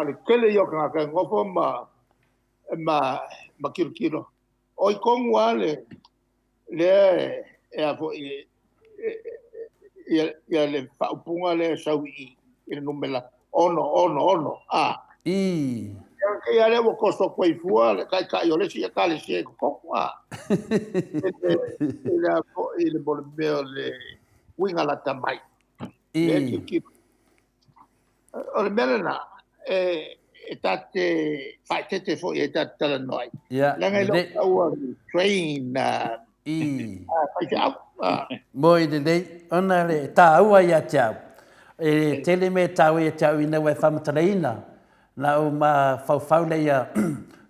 Le kele i o ka ngofo ma kiro. O i kongu ale le e a fo i le whaupunga le sau i le numela ono. I. Ke ale wo koso koe fua le kai o le si ka le si ko le bol meo le winga la tamai. I. O le melena e tate faitete fo e tate tala noi. Ya. Langa lo au train I. Moi le ona le ta ua ia tau. E tele me tau ia tau ina wai whamataraina. Na o ma fau le ia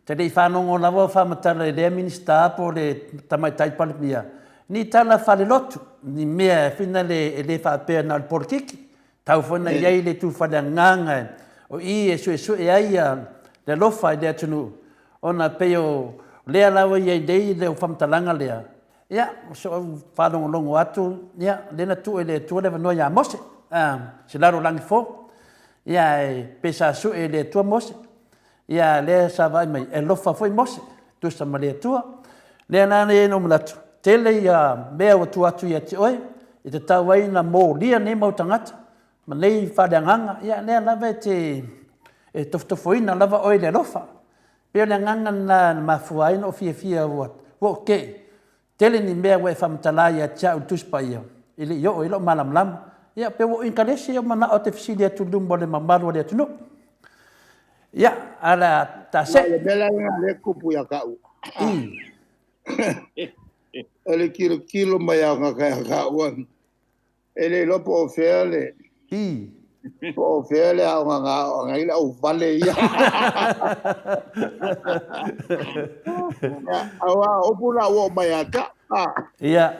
te dei whanongo na wa whamatara le minista po le tamai taipalipia. Ni tala whale lotu, ni mea whina le whapea na le porkiki. Tau whana iei le tu whale nganga. O i e sue aia le lofa i le atunu. Ona peo lea lawa iei dei le o whamatalanga lea. Ia, so whanongo longo atu, ia, lena tu e le tualewa noa ia mose. Se laro langi fo. Ia pesa su e le tua mose. Ia le sa vai mai e lofa foi mose. Tu sa ma le tua. Le nana e no mlatu. Tele ia mea o tu atu ia te oe. I te tau ai na mō lia ne mau tangata. Ma nei whareanganga. Ia nea lava te toftofoina lava oe le lofa. Peo le nganga na mafuaina o fia uat. Wo ke. Tele ni mea wai whamatala ia tia u tuspa ia. Ili yo ilo malam. Ia pe wo inkalesi ia mana o te fisilia tu lumbo le mamaru le tunu. Ia ala ta se. Le bela le kupu ya kau. Ele kilo mai nga ka wan. Ele lopo o fele. O fele a nga ila o vale ia. Awa o pula o mai ata. Ia.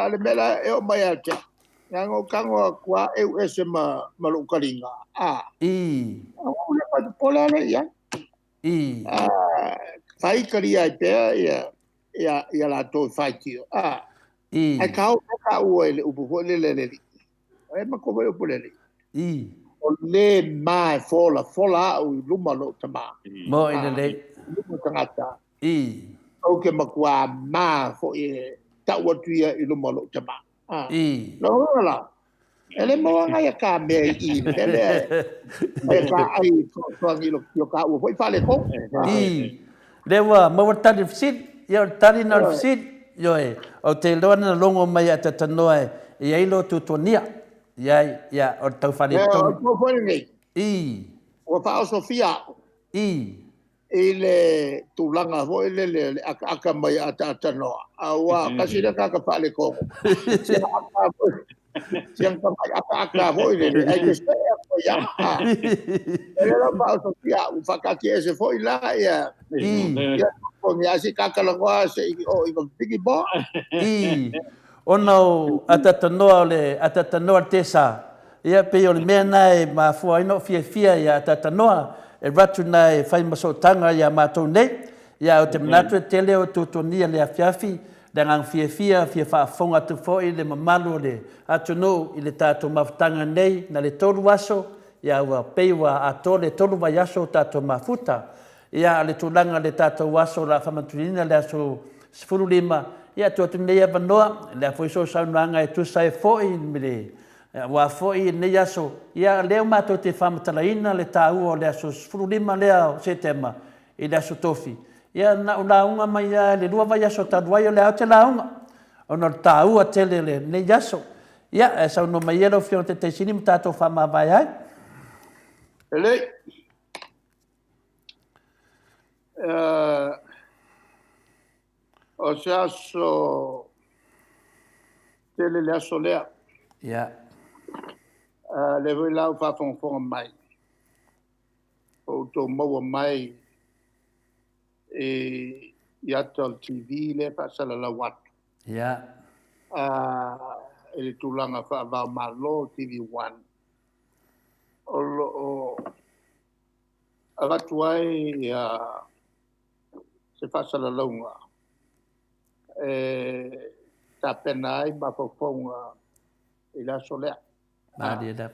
Le bela e o mai ata. Nango kango kwa ese malukaringa. O le pa pola le ya. Fai karia pe ia la to fai tio. Ai ka o ele upo le. E ma ko o le. O le mai fola o luma lo tama. Mo ina le. Luma tangata. O ke makua ma fo e ta watuia i luma lo tama. No la. Ele mo nga ya ka me I. Ele ka ai to lo ka o foi fale ko. Le wa mo tali fit, yo tali na fit, yo o te lona longo mai ata tanoe, e lo tu tonia. Ya o tau fale to. O foi nei. O fa Sofia. ile tulanga ho ile le aka mai ata no awa kasi le ka pale ko siang ka mai aka ho ile ai ke se ya ele la pa so ya u fakati ese fo ila ya ya ko mi asi ka la wa se o i bigi bo ono atatanoa tesa ia pe o le mea nai ma fua ino fia ia atatanoa e ratu nai fai masotanga ia mātou nei ia o te manatu e tele o tutonia le afiafi le ngang fia whaafonga tu foi le mamalu le atunu i le tātou mawhtanga nei na le tolu aso ia ua peiwa ato le tolu vai aso tātou mafuta ia le tūlanga le tātou aso la whamaturina le aso 15 ia tuatu nei avanoa le afoiso saunanga e tusa e foi mele wa foi nei aso ia leo mato te whamatalaina le tāua o le aso 15 lea o setema i le aso tofi ia na ulaunga mai le lua vai aso taduai o le au te launga ona le tāua tele le nei aso ia e sauno mai elo fiona te teisini ma tātou whamawai ai ele o se aso tele le aso lea ia le voi lau whafonga mai o tō maua mai e iata TV le pasala la watu ia e le tūlanga whaavau malo TV1 o agatu ai se pasala launga ta pena ai ma fofonga i la solea Maria da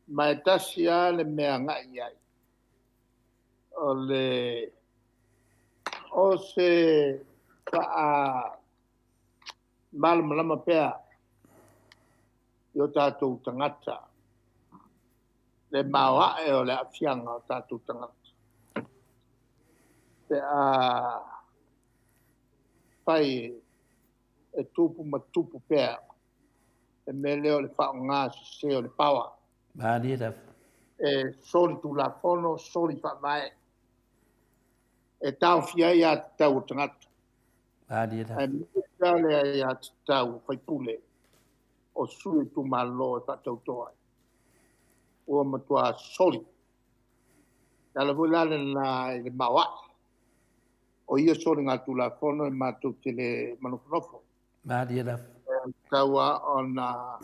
mai tasia le mea ngai ai o se malama pea i o tātou tangata le maua e o le afianga o tātou tangata te pai e tupu ma tupu pea e me leo le whaonga se o le pawa Maria da e sori tu la fono sori fa mai e tau fia ia tau tangata Maria da e mele ia tau fai pule o sui tu malo e patau toa o matua sori la volare na le mawa o ia sori ngā tu la fono e matu te le manufnofo Maria da taua ona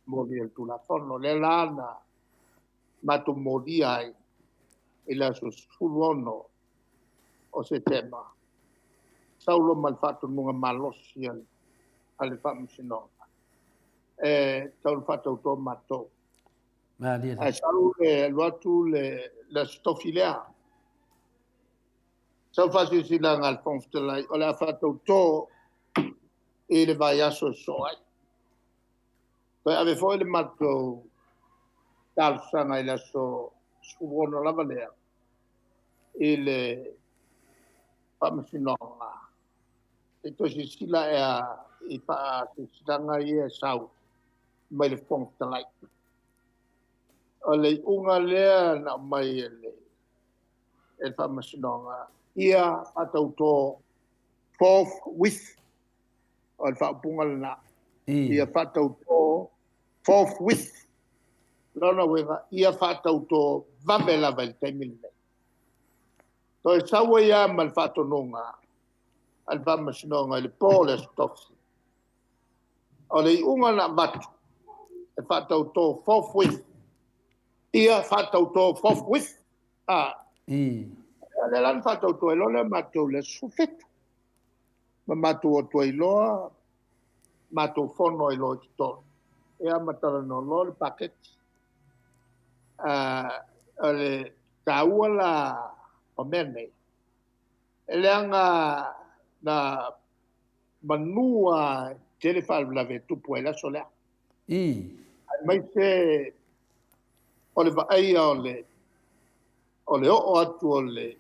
mori tu la fono le lana matu mori ai e la suluono o se tema saulo malfatto nunga malosi ale famusino saulo fatto to mato Maria da saulo luatu le stofilea sau fasi sila ngal fonstela o la fatto to e le vai aso soai poi ave foi le mato talsanga il so suono la valea il famusino e to si sila e pa si stanga ia sau mai le fonstela o le unga lea na mai el famusino ia atauto forthwith o fa pungal na ia fatauto forthwith lona wega ia fatauto vamela vel temile to sawa ia mal fatononga al famusnonga le pole stof o le unga na matu e fatauto forthwith ia fatauto forthwith le lan fatauto e lona matu le sufetu ma matu o tua iloa, matu fono iloa ki tonu. Ea matara no lo le paketi. Le taua la o mene. Ele anga na manua telefal la ve tupu e la solea. Mai se o le vaeia o le o atu o le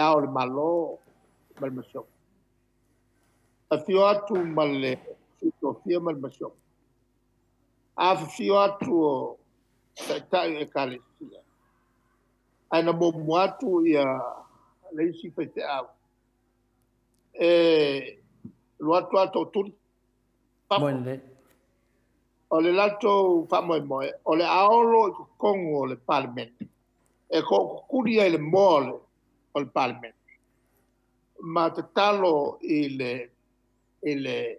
ao le malo mal masoko. A fio atu male fio mal masok. A fio atu o tai e kalesia. ai na mo muatu ia leisi pe te au lo atu ato tuli Moe le. o le lato fa moe moe o le aolo i kongo o le parlamento e ko kuri ai le mole o le parlamento ma te talo i le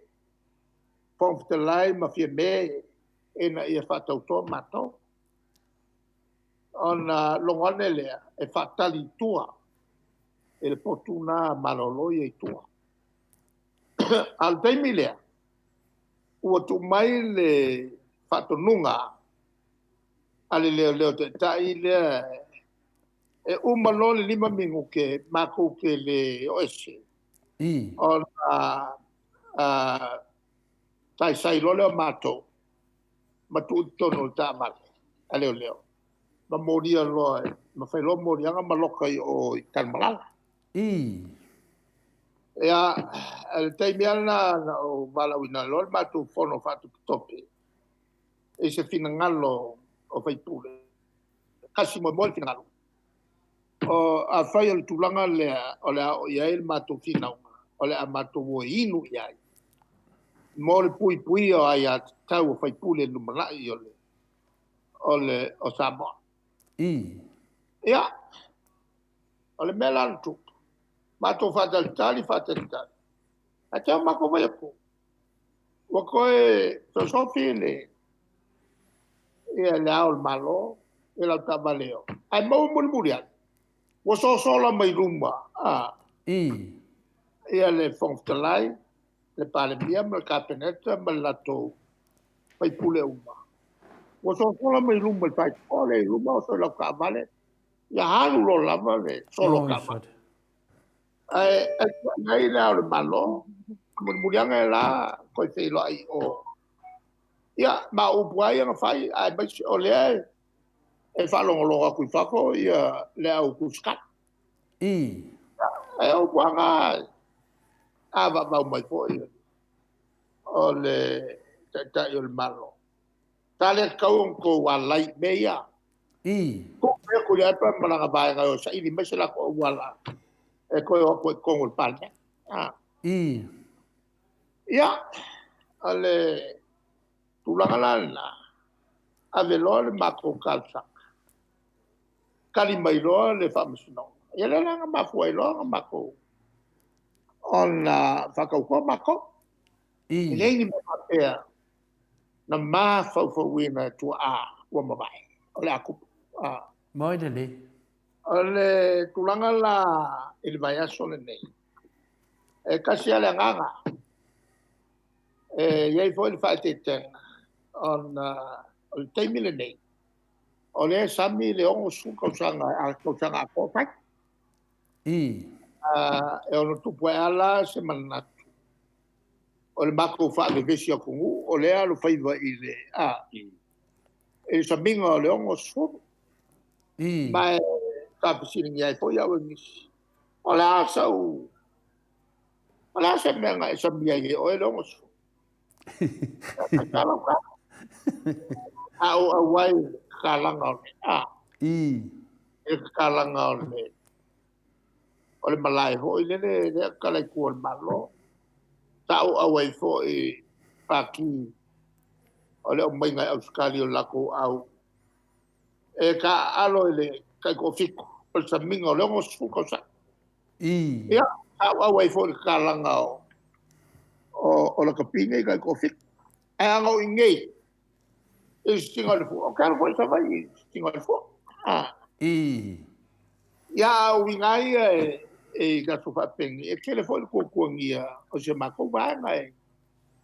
pomftelai ma fia me ena ia fatautoa matou ona longone lea e fatali tua e le potuna maloloi e tua al taimi lea ua tu mai le fatonunga ale leo te tai lea e umalo le 5 mingu ke mako ke le oese I. ona tai sai lole o matou ma tu tono ta ma ale leo ma moria lo ma fai lo moria nga maloka i o Kalmalala I. ya el taimiana na o balawina lo ma tu fono fatu topi e se finangalo o fai pule kasi mo mo finangalo o a fai el tulanga le o le o ia el ma tu finau o le a ma tu o inu ia mo le pui pui o ia tau fai pule no mala i o Samoa I. ia o le mela tu ma tu fatal tali a te ma ko vai ko o ko e to sofi le ia le au malo e la tabaleo ai mo murmuria o so la mai rumba I. ia le fonftalai le pale bia me kapeneta me lato pai pule uma o so la mai rumba pai o le rumba o so la kavale ia halu lo lava le solo Oh, kava shit. ai la le malo murmuria la ko te lo ai o ia ma o buai nga fai ai ba o le e fa lo ku fa ko ia le au ku skat I. e o buanga ava va mai po ia o le ta yo le malo tale kau ko walai meia I. ko e ko ya pa mala ga ba ga o sa ili mesela ko wala e ko ko ngol palme I. ia ale tulagalana ave lo le mako kalsa kali mai lo le famasino ia le langa mafu ai lo mako ona fakau mako I. ile ni mapea na ma fau wina tu wa mabai ole aku Moe le. ole tulanga la il vai aso le nei e kasi ale nganga ye foi il fate ten on o taimi le nei ole sami le ongo su ko sanga ko fa I. e ono tu puai ala se manatu o le mako fa le vesi o kungu o le alo faiva i le e sa minga o le ongo su I. mai ka pisini ngai po ya wengi o le asau o le asa menga e sa mia i o le ongo su au wai kalanga o le I. e kalanga o le malai ho i le kalai kuol malo tau awai fo i paki o le o mai ngai auskali o lako au e ka alo le kai ko fiko o sa minga o le ongo su ko sa I. ia tau awai fo i kalanga o la kapinga i kai ko fiko e ango i ngei e stinga le fu o karo fo i sa vai stinga le fu I. ia au i ngai e ka so fa pengi e kele fo i kuangia o se mako vai ngai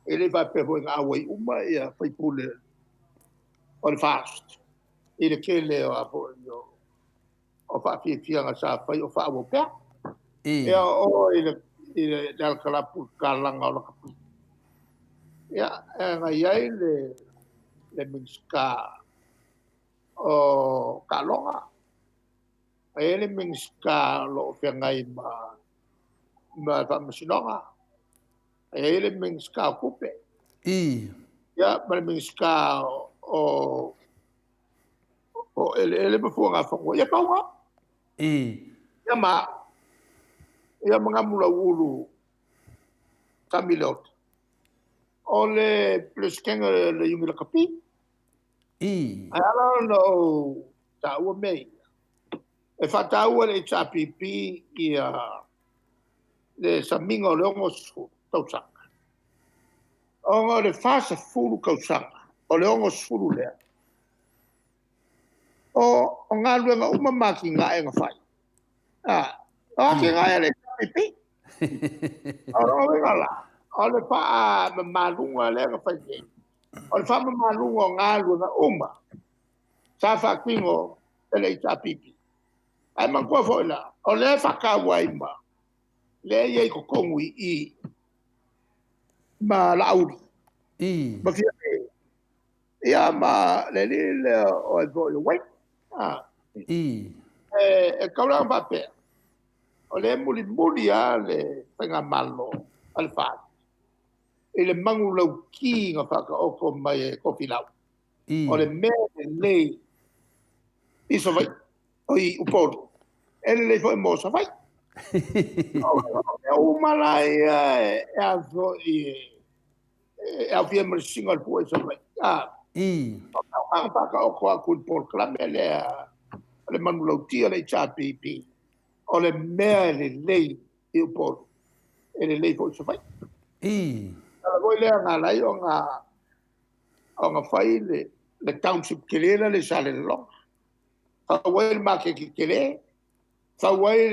e le va pe ho nga wai uma ia fai pule on fast e le kele o apo o fa fia nga sa fai o fa o pe I. ia o ile dal kala pu kalanga o ka ia nga ia le minska o kalonga e le minska lo fe ngai ma fa masinonga e le minska kupe I. ya ma minska o ele me fu nga fo ya pa wa Ia mga mula ulu tamilot. Ole plus kenga le yungi la kapi. Ala no ta ua mei. E whata ua le tapipi ia le saminga o le ongo su tausanga. Ongo le fasa furu kausanga. O le ongo suru lea. O ngā luenga umamaki ngā e ngā whai. O ake ngā e le tapipi. O ngala. O le wha mamalunga le ngā whai ke. O le wha mamalunga o ngā luenga uma. Sa whakingo e le tapipi. Ai mangkua fo ila. O le whakawa ima. Le iei ko kongui I. Ma lauri. Ma fia e. Ia ma le le o e vo le wai. E kauranga papea. O le muli a le whainga malo al whaat. E le mangu lau ki ngā whaka oko mai e kofi lau. O le mea le lei iso vai. O I uporo. E le lei fo e mosa vai. E umala e a zo I e a fia mresinga al pua iso vai. Ang paka oko a kun por klame le manu lau tia le chapipi. O le mea le lei I uporo. E le lei fo iso vai. Ala voi lea ngā lai o ngā whai le township kelera le sale le longa. Whawai le make ki kele. Whawai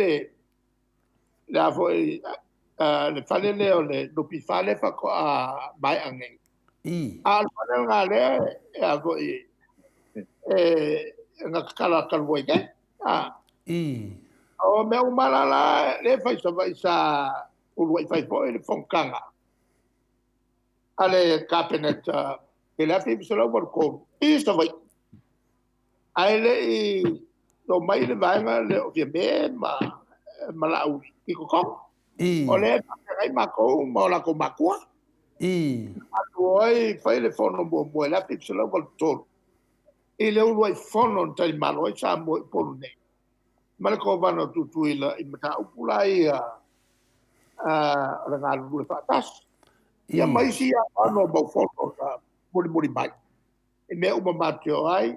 le afo le whale leo le lupi whale whako a mai angeng. A le whale ngā lea e afo ngā kakala kalwai ke. O mea umalala le whaisa waisa uruai whaipo le whonkanga. Ale cabinet ke la fi so lo ko isto vai ale I lo mai le vanga le ovviamente ma la u ki ko o le ai ma ko mo la ko ma ko oi fai le fono mo la fi so lo to e le u fono tai malo sa mo por ne ma ko vanno tu il mata upulai la lu fatas. Ia mai si ano ba foto ka mori mai. E me uma matio ai,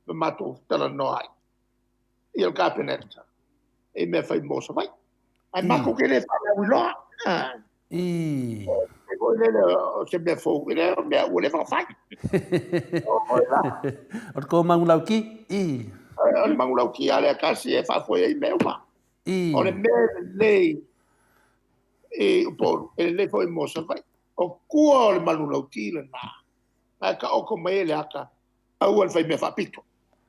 me mato tala no ai. Ia el capeneta. E me fai mosa vai. Ai mako ke le fa u lo. E ko le se me fo le me u le fa fai. O ko mangulau ki? O mangulau ki ale kasi e fa foi e me uma. O le me lei e por ele foi mosa vai. O kua o le manu lau tila nā. Nā ka oko mai le aka. Au al fai me whapito.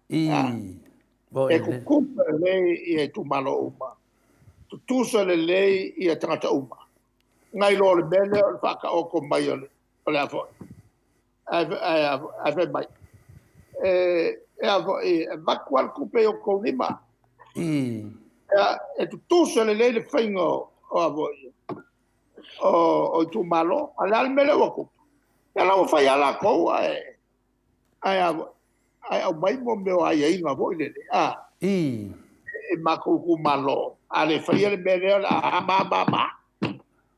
E kukupa lei I e tu malo uma. Tu tusa le lei I e tangata uma. Ngai lo le mele o le whaka oko mai o le afo. A fai mai. E afo e makua al kupe o kounima. E tu tusa le lei le whaingo o afo o tu malo ala mele wako ya la fa ya la ko ai au mai mo me ai nga vo le e mako ku malo ale fa ya mele la ma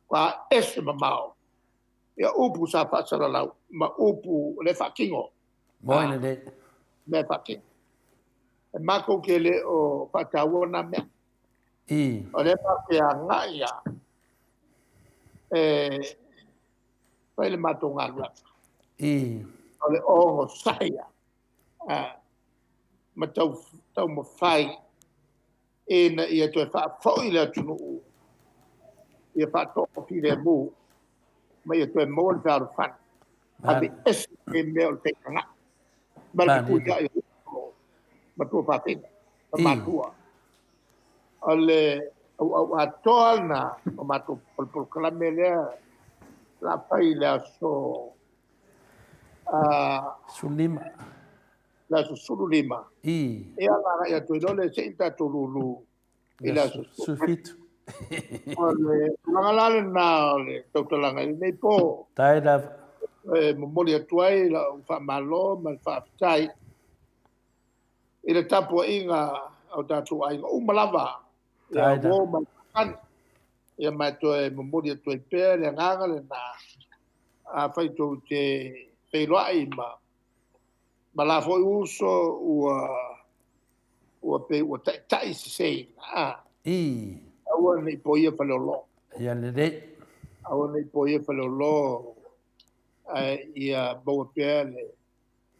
wa es ma ya upu sa fa sa la ma upu le fa kingo moi le me fa king mako ke le o fa ta wona me o le pa ya nga ya fai le matonga lua. O le ongo saia. Ma tau ma fai. Na ia tu e wha fai le atunu u. Ia wha toki le mu. Ma ia tu e mo le wharu whan. Abi esi e mea o le teikanga. Ma le kuia i ma tua whapena. Ma matua. O le au atoa na o mato por kalame lea la pai la so sulima la so sulima e ala ya to le senta to lulu e la so sufitu ole ngala na le to langa nei po tai da mo moli atuai la fa malo mal fa tai e le tapo inga au tātou ai umalava. Ia Taida. wō mai kan. Ia mai toi mamuri toi pēr le nganga le nā. A whai tō te whairoai ma la foi uso ua pe ua tai se sei. I. Aua nei po ia whalolo. Ia le rei. Aua nei po ia whalolo. Ia baua pēr le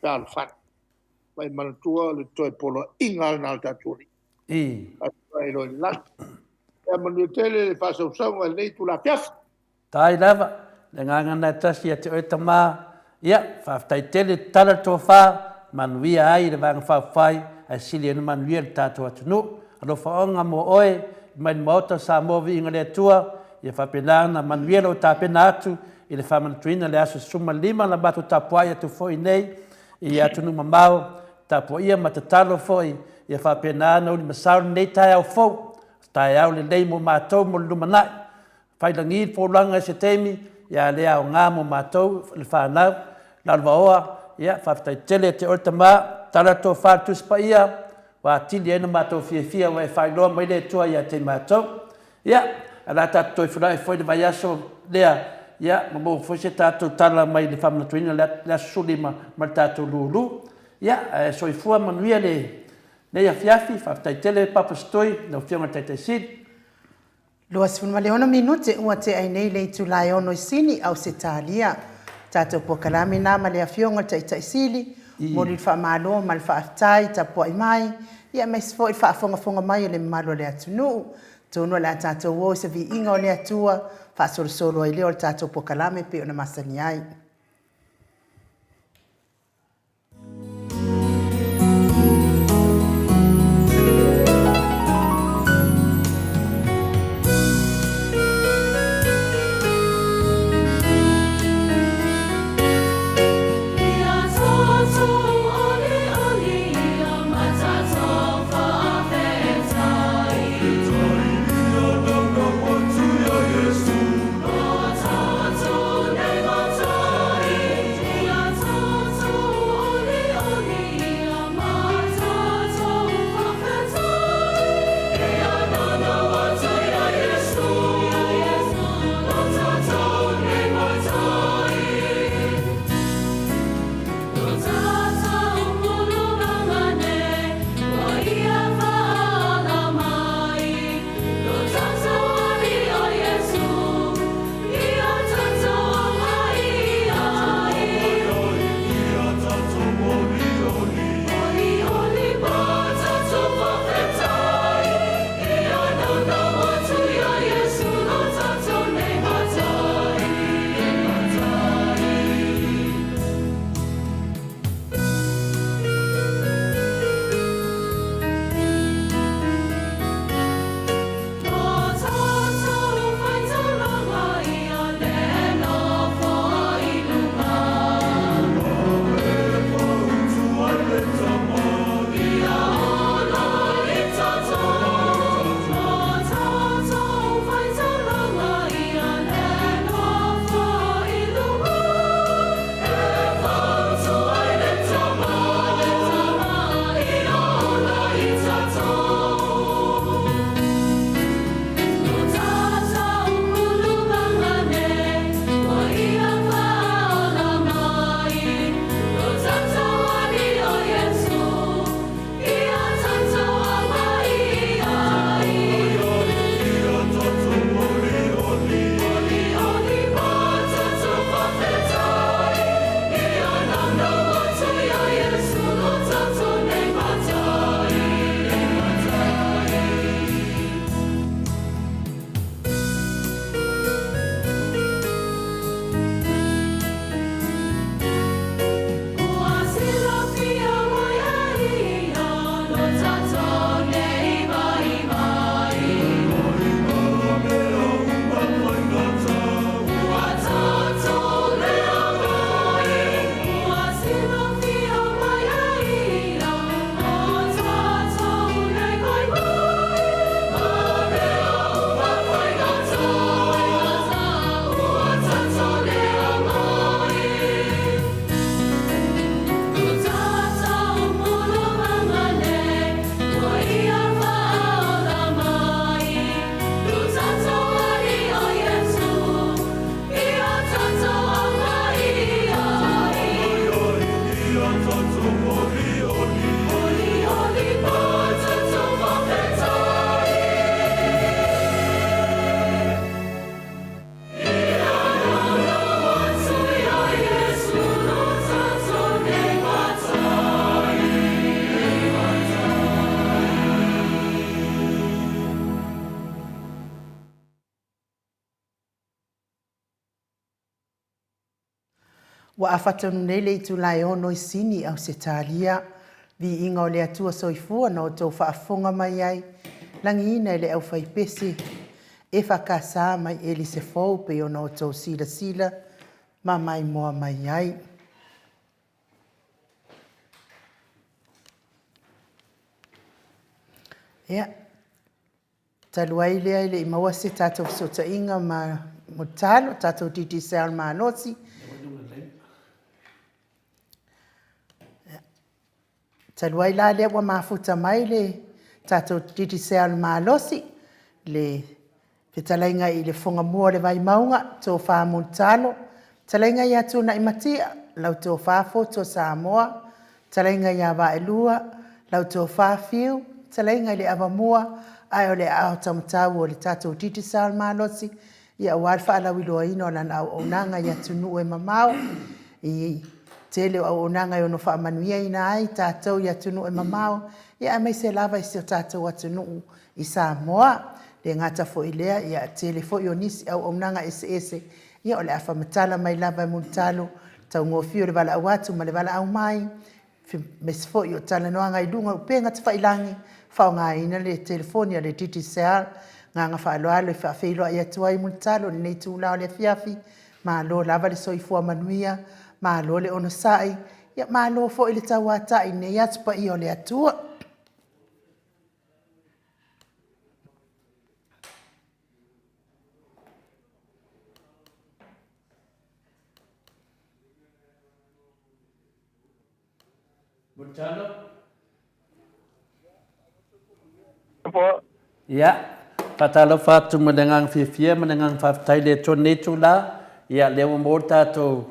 tālu whan. Mai manatua le toi polo ingal nā tāturi. I. Ai roi lan. Ia manu tele le whasausau nei tu la piaf. Tai lava, le nganga na tasi a te oe tamā. Ia, whaftai tele tala tō whā, manuia ai le vanga whawhai, ai sili anu manuia le tātou atunu. Alo whaonga mo oe, mai mauta sa movi inga le atua, ia whapena manuia lo tāpena atu, i le whamanatuina le aso suma 5 la batu tapuai atu foi nei, i atunu mamau, tapuia matatalo foi, ia whapena na uli masauri nei tai au fau, tai au le nei mo mātou mo lumanai, whailangi pōlanga se temi, ia le au ngā mo mātou, le whanau, la waoa, ia whaftai tele te ortama, tala tō whātus pa ia, wa tili ena mātou fia wa e whailoa mai le tua ia te mātou. Ia, ala tātou i whanau e whoi le vai aso lea, ia, mamo fwese tātou tala mai le whamanatuina le suli ma tātou lulu. Ia, so i fua manuia le Nei fiafi, whaftai tele papastoi, no whionga teitai siri. Lua sifunu male ona minute ua te ai nei le tu lai ono i sini au se tālia. Tātou po kalami nā male a whionga teitai siri, mori wha māloa mal whaftai, ta po i mai, ia mai sifo i whaafonga mai le malo le atunu. Tōnua le a tātou wō se vi inga o le atua, whaasoro ai leo le tātou po kalami pe ona masani ai. Yes. Ua awhatanu nei le itu lai ono I sini au se talia. Vi inga o le atua soifua na o tau whaafonga mai ai. Langi ina le au whaipesi. E whakasa mai eli se fau pe o na o tau sila sila. Ma mai moa mai ai. Ia. Taluai lea ile I maua se tātou sota inga ma mutalo, tātou titi se alma anosi. Taluai la lea wa mafuta mai le tātou titi se alma alosi. Le te talainga I le fonga mua le vai maunga, tō wha mutalo. Talainga ia tūna I matia, lau tō wha foto Samoa. Talainga ia wa elua, lau tō wha fiu. Talainga le awa mua, ai o le ao tamutau o le tātou titi sa alma alosi. Ia o alfa ala wiloa ino lana au onanga ia tunu e mamau. I tele au onanga i ono wha manuia ina ai, tātou ia tunu e mamau. Ia mai se lava I se o tātou atunu I Samoa. Le ngata fo ilea, ia tele fo I onisi au onanga ese. Ia o le afa matala mai lava I mutalo. Tau ngofio le wala awatu ma le wala au mai. Mes fo I o tala noanga I lunga upenga te whailangi. Whao ngā ina le telefonia le titi sear. Ngā ngā whaaloalo I whaafeiloa I atua I mutalo ni nei tūlao le fiafi. Mā lo lava le soifua manuia. Mā lo le ono sai. Ia mā lo fo I le tau atai nei atupa I o le atua. Mutalo? Ia, patalo fatu mendengang fifia, mendengang faftai le tonetu la, ia leo morta to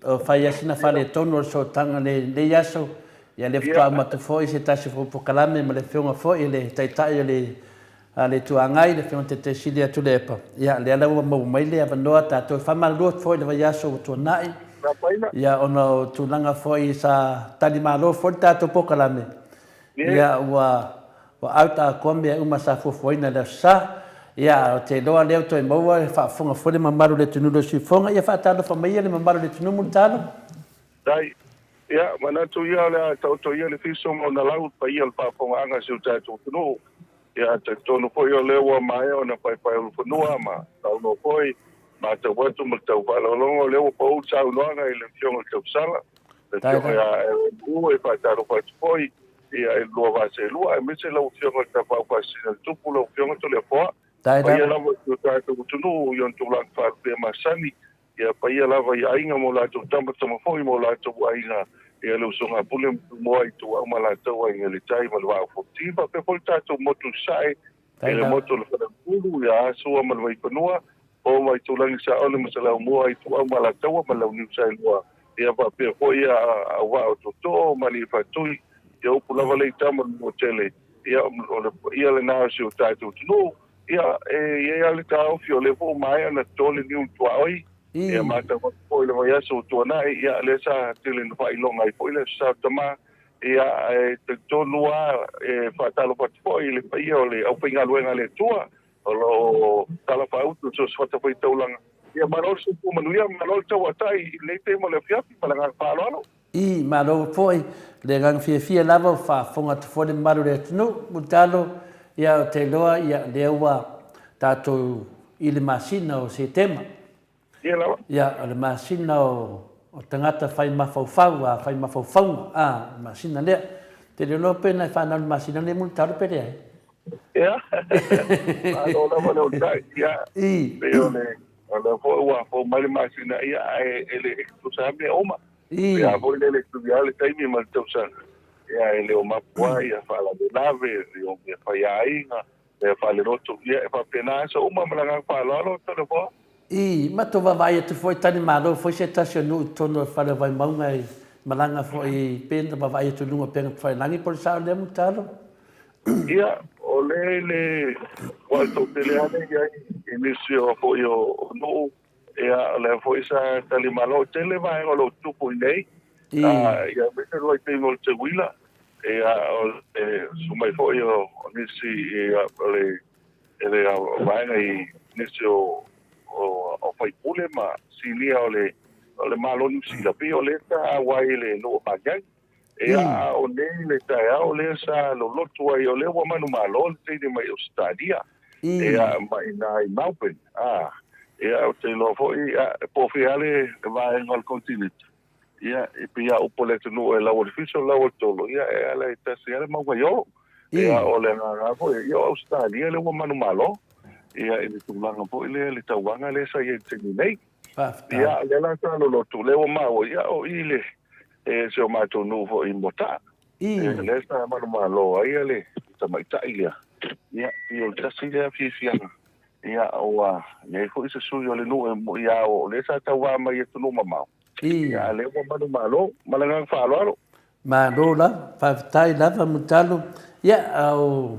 fayasina fale tono so tanga le yaso, ia le ftua matu foi se tasi fo pokalame ma le fiunga foi le taitai le tuangai le fiunga te silia tu lepa. Ia le ala mo mai le avanoa tato famalua foi le yaso tuanai. Ia ono tulanga foi sa talimalo foi tato pokalame. Ia wa auta kombe uma sa fofoina le sa ia te loa leo to moa fa fonga fole mamaru le tunu si fonga ia fa talo fa mai le mamaru le tunu mutalo dai ia mana tu ia le to ia le fiso mo na lau pa ia fa fonga anga si uta tu tunu ia te tonu po ia le wa mai ona pai o funua ma tau no poi ma te watu mo tau pa lo le po u sa no anga le fiona te sala te ia e pa talo pa poi ia e lua vase lua e mese lau fionga ta pau pasina tupu lau fionga to le poa ia lava tu tātou tunu ion tu lang whape masani ia pa ia lava ia inga mo lātou tamatama foi mo lātou ainga ia lau songa pule moa I tu au ma lātou ainga le tai ma lua fotiva pe pol tātou motu sae e le motu le whanakuru ia asua ma lua ipanua o mai tu langi sa ole ma sa lau moa I tu au ma lātou ma lau niu sae lua ia pa pe foi ia awa o toto ma li fatui ia upu lava le tama mo tele ia le nao si o tātou tunu ia ia le tau fio le vo mai ana tole ni un tuai ia mata ko le vai aso tuana ia le sa tele no vai longa I poile sa tama ia te tonua fa talo pa foi le pai ole au pinga luenga le tua o tala pa utu so fata foi taulanga ia manol su manuia manol tau atai le te mo le fiapi malanga pa lo I malo foi le gang fia lava fa fonga te fode maru le tunu mutalo ia te loa ia lewa tato ile masina o se tema ia le masina o tangata fai mafaufau masina le te lo pena fa na masina le mutalo pere ai ia alo la vale o dai ia pero le fo mal masina ia ele tu sabe oma ia voi le studiale taimi mal tausan ia ele o mapua ia fala de nave o me faiainga e fale roto ia fa pena so uma malanga fala lo to fo ma to vai tu foi tani malo foi se tasionu tono fala vai maunga malanga foi pena vai tu lunga pena foi langi por sa le mutalo ia o le quanto teleane ia inicio foi o no ia le foi sa tali malo tele vai o lo tupu nei ia me lo te mo te wila ia sumai foi o nisi ia le vai nei nisi o fai pule ma sinia o le o le maloni sila pi o le ta wai le no pagai ia o le tae o le sa lo lotu ai o le wa manu malo te de mai Australia ia mai nai Melbourne ia o te lo fo ia po fiale vai ngol continent ia e pia o pole no e la official la o tolo ia e la ta se ale mau yo ia o le nga fo ia Australia le wa manu malo ia e tu langa po le tawanga le sa ye te nei ia le la ta lo lotu le o mau ia o ile e se o mato no fo imota le sa manu malo ia le ta mai ta ia ia io ta si le fi ia o ia fo se su yo le no ia o le sa ta wa mai tu no mamau ia le o manu malo malanga fa lo malo la fa tai la fa mutalo ia au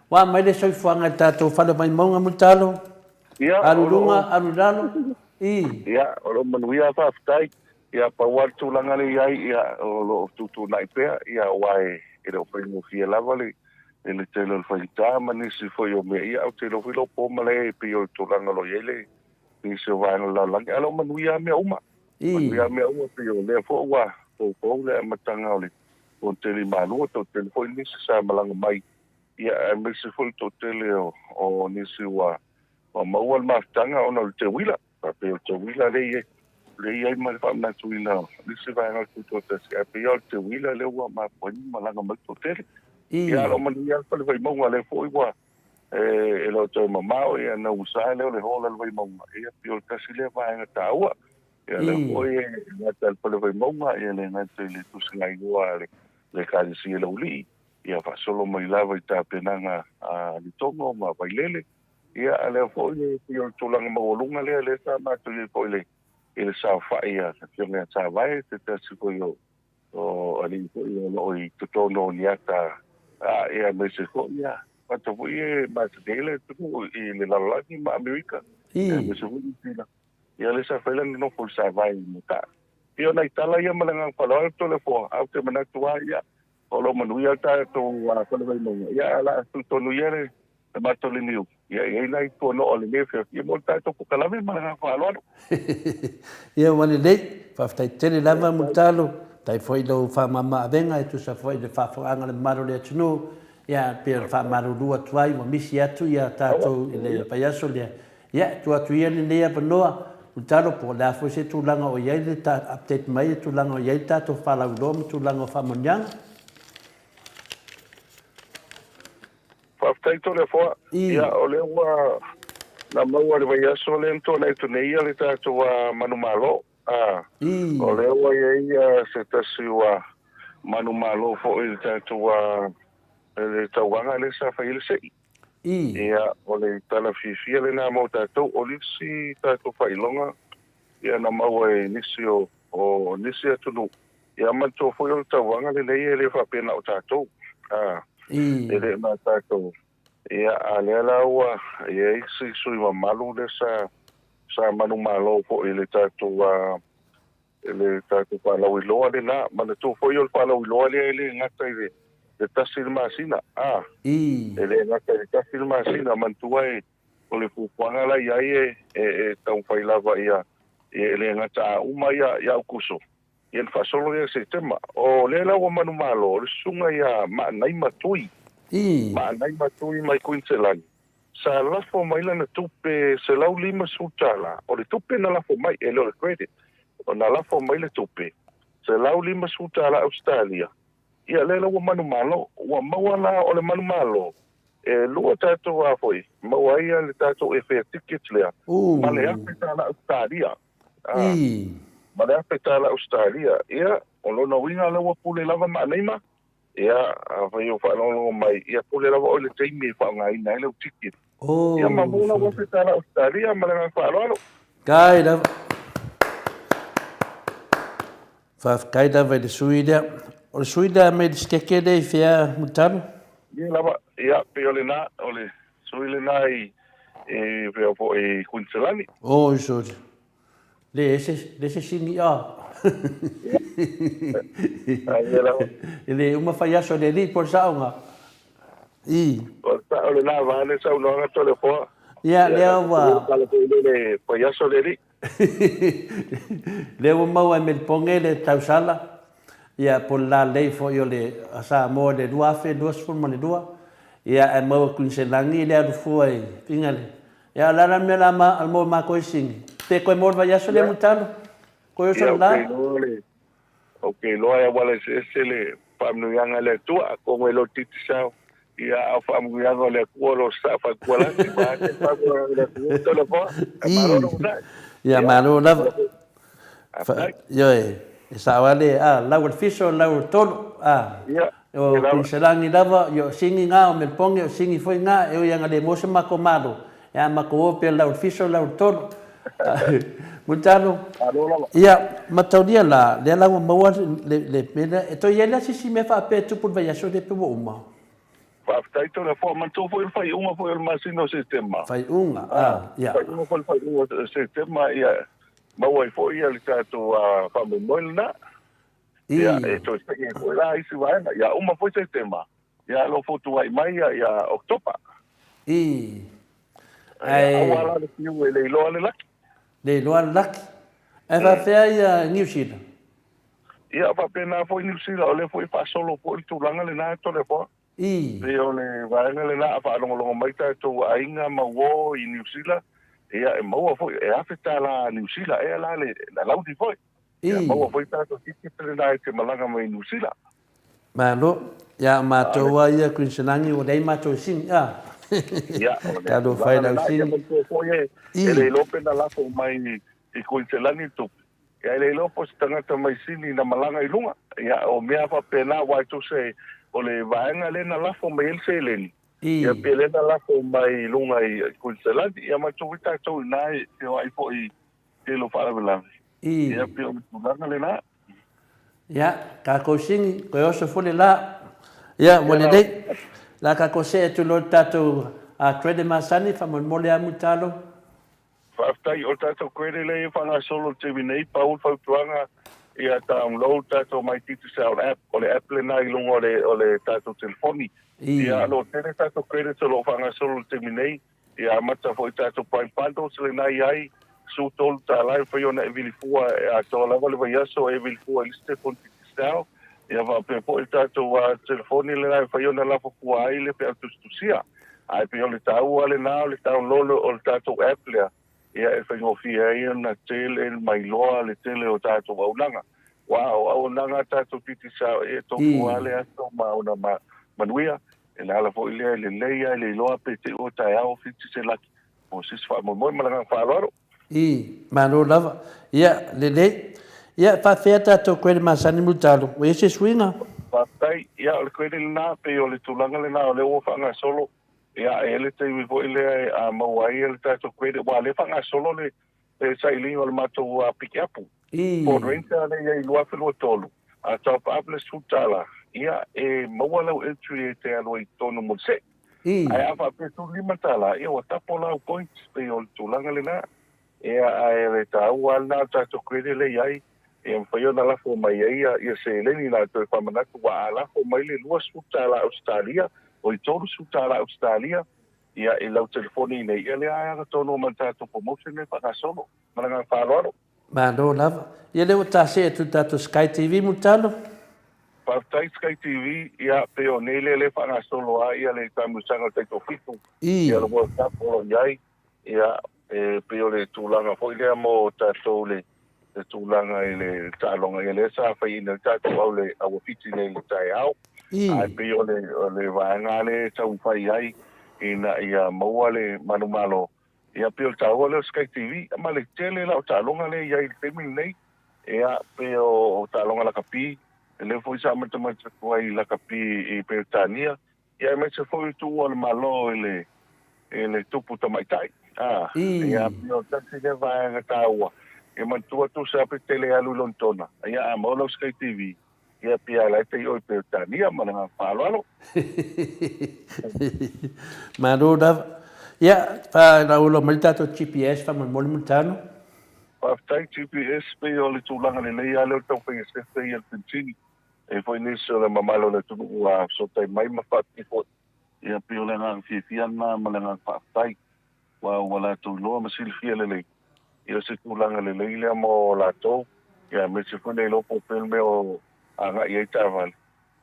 wa mai le soi fuanga tato fa le mai monga mutalo ia alunga aludalo ia o manu ia fa tai ia pa wa tu langa le ia o lo tu nai pe ia wai e lo pe mo fia lava le ele te lo fa ita mani si fo yo me ia o te lo filo po male pe o tu langa lo yele ni se va la langa alo manu ia me uma ia me uma pe o le fo wa po le matanga le o te li manu to te fo ni se sa malanga mai ia me se fo to te le o ni se wa o mau al mastanga o no te wila pe o te wila le ia mai fa na tu ina ni se va na tu to te pe o te wila le wa ma po ni malanga mai to te ia lo mani ia pa le vai mo le fo wa e lo to mamao ia na usa le hola le vai mo ia pe o ka si le va na taua ia le foi na tal pa le vai mo ia le na te le tu singa ua le ka si le uli ia fa solo mai lava ta penanga a li tongo ma vai lele ia le foi pe o tu langa mo lunga le sa ma tu le foi le ele sa fa ia ke me sa vai te si foi o ali foi o i tu tono ni ata ia me se ko ia pato foi ma te dele tu i le la ni ma America me se foi tina ia le sa fela no por sa vai muta io na itala ia malanga palo to le fo au te mana tua ia o lo manu ia ta to ko le no ia la tu to no ia le ma to le niu ia ia to no o le me fe ia mo ta to ko kala me malanga palo ia wale le fa sta tele lava mutalo tai foi do fa mama venga e tu sa foi de fa anga le maro le tunu ia per fa maro dua tuai mo misi atu ia tato le payaso le ia tu atu ia le ia panoa utalo po la foi se tu langa o ia le ta update mai tu langa o ia tato fa la dom tu langa fa monyang fa tai to le fo ia o le wa na mau le payaso le to na tu nei le tato wa manu malo o le wa ia se tasiwa manu malo fo il tato wa le tawanga le sa fa il se ia o le tala fifia le na mo tato o le si tato fa ilonga ia na mau e nisio o nisia tunu ia man to fo il tawanga le fa pena o tato ele ma tato ia ale la wa ia si sui malu le sa manu malo fo ele tato wa ele tato pa la wiloa le na mana to fo yo pa la wiloa le ngata ile le tasil masina ele ngata le tasil masina mantuai o le puanga la ia e tau fai lava ia ele ngata uma ia ukuso ien fa solo ia se tema o le la wa manu malo le sunga ia ma nai matui mai Queensland sa la fo mai la na tupe se lau lima sutala o le tupe na la fo mai ele o le credit o na la fo mai le tupe se lau lima sutala Australia ia le la wa manu malo wa mawala o le manu malo e lua tato a foi maua ia le tato e fair tickets lea ma le apeta la Australia ma le apeta la Australia ia o lona winga le wa pule lava ma neima ia vai o fa no mai ia pule lava o le teimi fa ngai nai le ticket ia ma mona wa apeta la Australia ma le fa lo kai da fa kai da vai de suida o suida me diskeke de fia mutano ia lava ia pe ole na ole suile nai e pe o e Queensland o so le ese singi ele uma faiaso de li por saunga o sa ole na va le sa no ga telefo Ia lea wa Kala ko le payaso le ri. lea wa mau ai me ponge le tausala. Ia po la lei fo yo le asa mo le dua fe dua sfur mo le dua. Ia e mau kunselangi le adu fu ai pingale. Ia la me la ma al mo ma ko singi. Te ko mo va yaso le mutalo. Ko yo so la. Okay, lo ya wala se le pamnu yanga le tua ko ngelo titi sao. Ia a pamnu yanga le kuolo sa fa kuala ti ba te pamnu le kuolo po. Maro no na. Ia maro la. Yo sa wale la wal fiso la tolo Ia. o kunselangi lava yo singi nga o me ponge o singi foi nga e o yanga le mo se makomado. Ya mako pe la wal fiso la tolo. Mutalo. Ia mataudia la le la mo le pena e to yela si me fa pe tu por vaya so de pe uma. Fa taito le fo man to foi fai uma foi el masino sistema. Fai unga ia. Fai uma foi un sistema ia mau ai foi ia le tato a fa mo molna. Ia e to se foi la isi vai ia uma foi sistema. Ia lo foto ai mai ia oktoba. Ai wala le fiu le lo le laki. Le loa laki. E fa fea ia New Zealand. Ia fa pena foi New Zealand o le foi fa solo po i tulanga le na to le po. Pe o le vaenga le na fa longo mai ta to ainga ma wo i New Zealand. Ia e mau foi e afeta la New Zealand e la le la lauti foi. Ia mau foi ta to tiki le na ke malanga mai New Zealand. Ma lo ia ma to wa ia Queensland o dei ma to sing Ia, ka do fai la sing. Ele lope na la fo mai i Queensland tu. Ia le lopo tangata mai sini na malanga i lunga. Ia o mea fa pena wa to se o le vaenga le na la fo mai el se le. Ia pele na la fo mai lunga i Queensland. Ia ma tu ta to na i o ai fo i te lo fara vela. Ia pe o tulanga le na. Ia ka ko sing ko so fo le la. Ia mo le dei. La ka ko se tu lo tato a credit masani fa mo le amutalo. Faftai o tato credit le fa solo te vinei pa u fa tuanga ia download tato mai titi sound app o le Apple na i lungo o le tato telefoni. Ia lo tere tato credit lo fa solo te vinei ia mata fo tato prime bundles le nai ai su tol ta live fa yona evili fua a to la vale va so evili fua liste con titi sound. Ia va pe po tato wa telefoni le nai fa yona la fua ai le pe tusia. Ai pe le tau ale na le download o tato Apple. Ia e whaingofia ia na tele mai loa le tele o tātou aunanga. Wow, aunanga tātou titi sao e tofu ale ato mauna manuia. E la ala fo ilea le leia le loa pe te o tai au fiti se laki. O sis wha mo malanga whaararo. Mano lava. Ia le lei. Ia whawhea tātou koere masani mutalo. O ese swinga? Whawhai, ia o le koere le nā pe o le tulanga le nā o le o whanga solo. Ia ele te vivo ile a mawai ele tato kwede wa le fanga solo le sailing o le mato a pick up. Por renta le ia lua felo tolu. A top up le sutala. Ia e mawala entry te alo i tonu mo se. Ai ava pe tu limatala ia o tapola points pe o tulanga le na. Ia ai le tau ala tato kwede le ia e mfaio na la fo mai ia se le ni na to fa manatu wa ala fo mai le lua sutala Australia. O i tolu sutara Australia, ia i lau telefoni nei, ia le aia tono man tātou promotion ne whakasolo, maranga whāroaro. Mano lava. Ia leo tāse e tu tātou Sky TV mutalo? Whaftai Sky TV, ia peo nei le whakasolo a, ia le tamusanga teito fitu, ia le World Cup o iai, ia peo le tūlanga fo ilea mo tātou le tūlanga i le tālonga, ia le sa whai ina tātou au le awafiti nei le tai au. Ai pe o le vaenga le tau whai ai ina ia maua le manumalo. Ia pe o tau le Sky TV, ma le tele la o talonga le ia i temi nei. Ia pe o talonga la kapi, le foi sa matamata kuai la kapi i pe o tania. Ia me se foi tu o le malo ele tupu tamaitai. Ia pe o tasi le vaenga taua. Ia mantua tu sa pe tele alu lontona. Ia amolo Sky TV. Ia pia la te oi pe tania mana falo. Mano da. Ia pa la ulo malta to GPS fa mo multano. Pa tai GPS pe o le tulanga le ia le to pe se fe ia tini. E foi niso le mamalo le tu wa so tai mai ma fa tipo. Ia pe o le nga fi fiana mana nga pa tai. wala tu loa masilfia lele ia se tulanga lele ile mo la to ia me se fune lo po filme o anga ia taval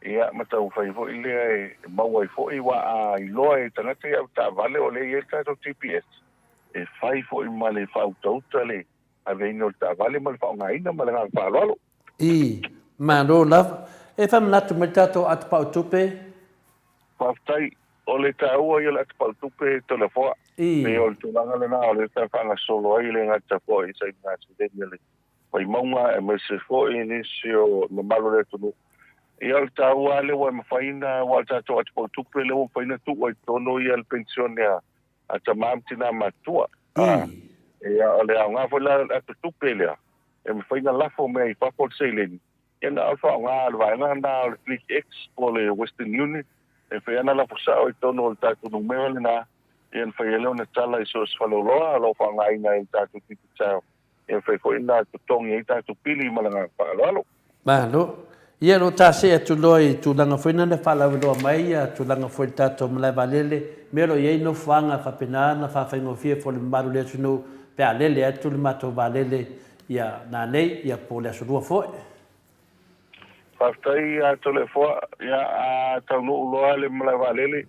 ia mata u fai fo ile mau ai fo i wa a i loa e tanga te au tavale o le ia ta TPS e fai fo i male fa auto tale ave no tavale mal fa nga ina mal nga fa lo I ma ro la e fam natu me tato at pa tupe fa tai o le taua ia le atapau tupe telefona me o le tulaga lena o le tafaagasolo ai le gata foʻi sai gasileni le pai mauga e mese foʻi nisi o mamalo le atunuu ia le taua le ua mafaina ua le tatou atapau tupe le ua mafaina tuu ai tono ia le pensione a tamam tina matua ia o le aoga foi la atutupe lea e mafaina lafo mea i fapo le seileni ia na o le faaogā le vaega na o le click x po le Western Union e fai ana la pusao i tono o le tātou numero le na e an fai eleo na tala i so sfaloloa alo wha ngaina i tātou tipi tau e fai fo ina tutongi i tātou pili i malanga whaaloalo. Malo, ia lo ta se atu loi tu langa foi na whalauloa mai a tu langa foi tātou malai valele mero iei no whanga whapena na whawhaingo fia fo le maru le atunu pe a lele atu le matou valele ia nā nei ia po le asurua foi. Whaftai a tole fua, ia a tau no uloa le malai valele,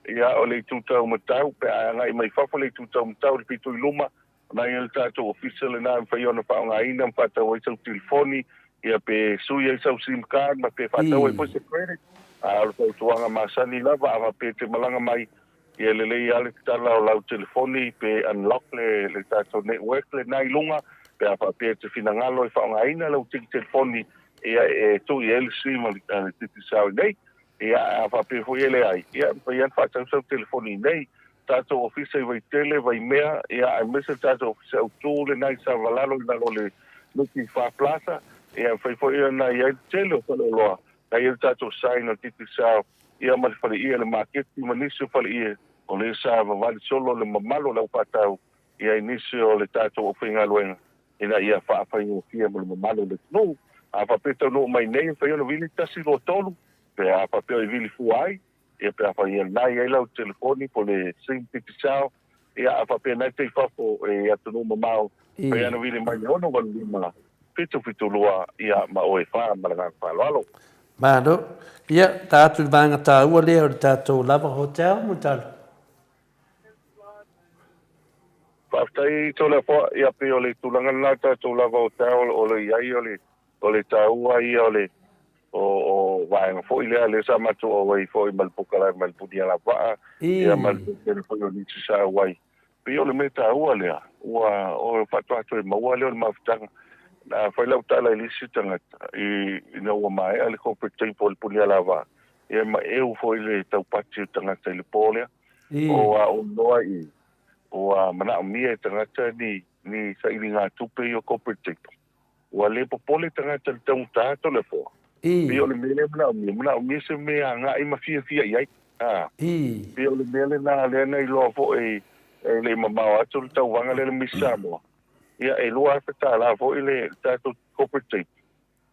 ia o le tūtau matau, pe a ngai mai whafo le tūtau matau, le pitu i luma, na ia le tātou official na mwhai ona whaonga ina, mwhatau ai sau telefoni, ia pe sui ai sau SIM card, ma pe whatau ai poise credit, a le tau tuanga masani lava, a pe te malanga mai, ia le lei ale tala o lau telefoni, pe unlock le tātou network le nai lunga, pe a pe te finangalo i whaonga ina, lau tiki telefoni, ia e tu i LC ma le titi sao nei ia a whape hui ele ai ia pa ian whatau sau telefoni nei tātou ofisa i vai tele vai mea ia a mesa tātou ofisa au tū le nai sa valalo i nalo le luki wha plaza ia whai fo ia na ia tele o whalo loa na ia tātou sain o titi sao ia ma whale ia le marketi ma nisi whale ia o le sa vavali solo le mamalo lau patau ia nisi o le tātou o whinga luenga ina ia whaafai o fia mo le mamalo le tunu a papeta no mai nei fa yo no vili tasi lo tolu pe a papel i vili fuai e pe a fa ia nai ai lau telefoni po le sim pitisao e a papel nai te fafo e a tonu mamau pe a no vili mai ono wal lima fitu lua ia ma oe fa malanga fa lalo Mano ia tātou vanga tā ua lea o le tātou lava hotel mutalo Whaftai tō le fo ia pe o le tulanga na tātou lava hotel o le iai o le taua ia o vaenga fo ilea le sa matu o wai fo i malpukala malpunia la vaa ia malpukala fo i o nisi sa wai pe o le me taua lea ua o fatu atu e maua leo le mafutanga na fai lau tala i lisi tangata i na ua mai ale corporate team po le punia la vaa ia ma eu fo i le taupati tangata i le polea o noa i o mana o mia tangata ni sa ili ngā tupe i o corporate team ua le popole tangata le taun tātou le fo. Pio le mele mna o mi se me anga i mafia iai. Pio le mele na le na i loa fo e le mamau atu le tau wanga le misamo. Ia e loa feta la fo i le tātou corporate.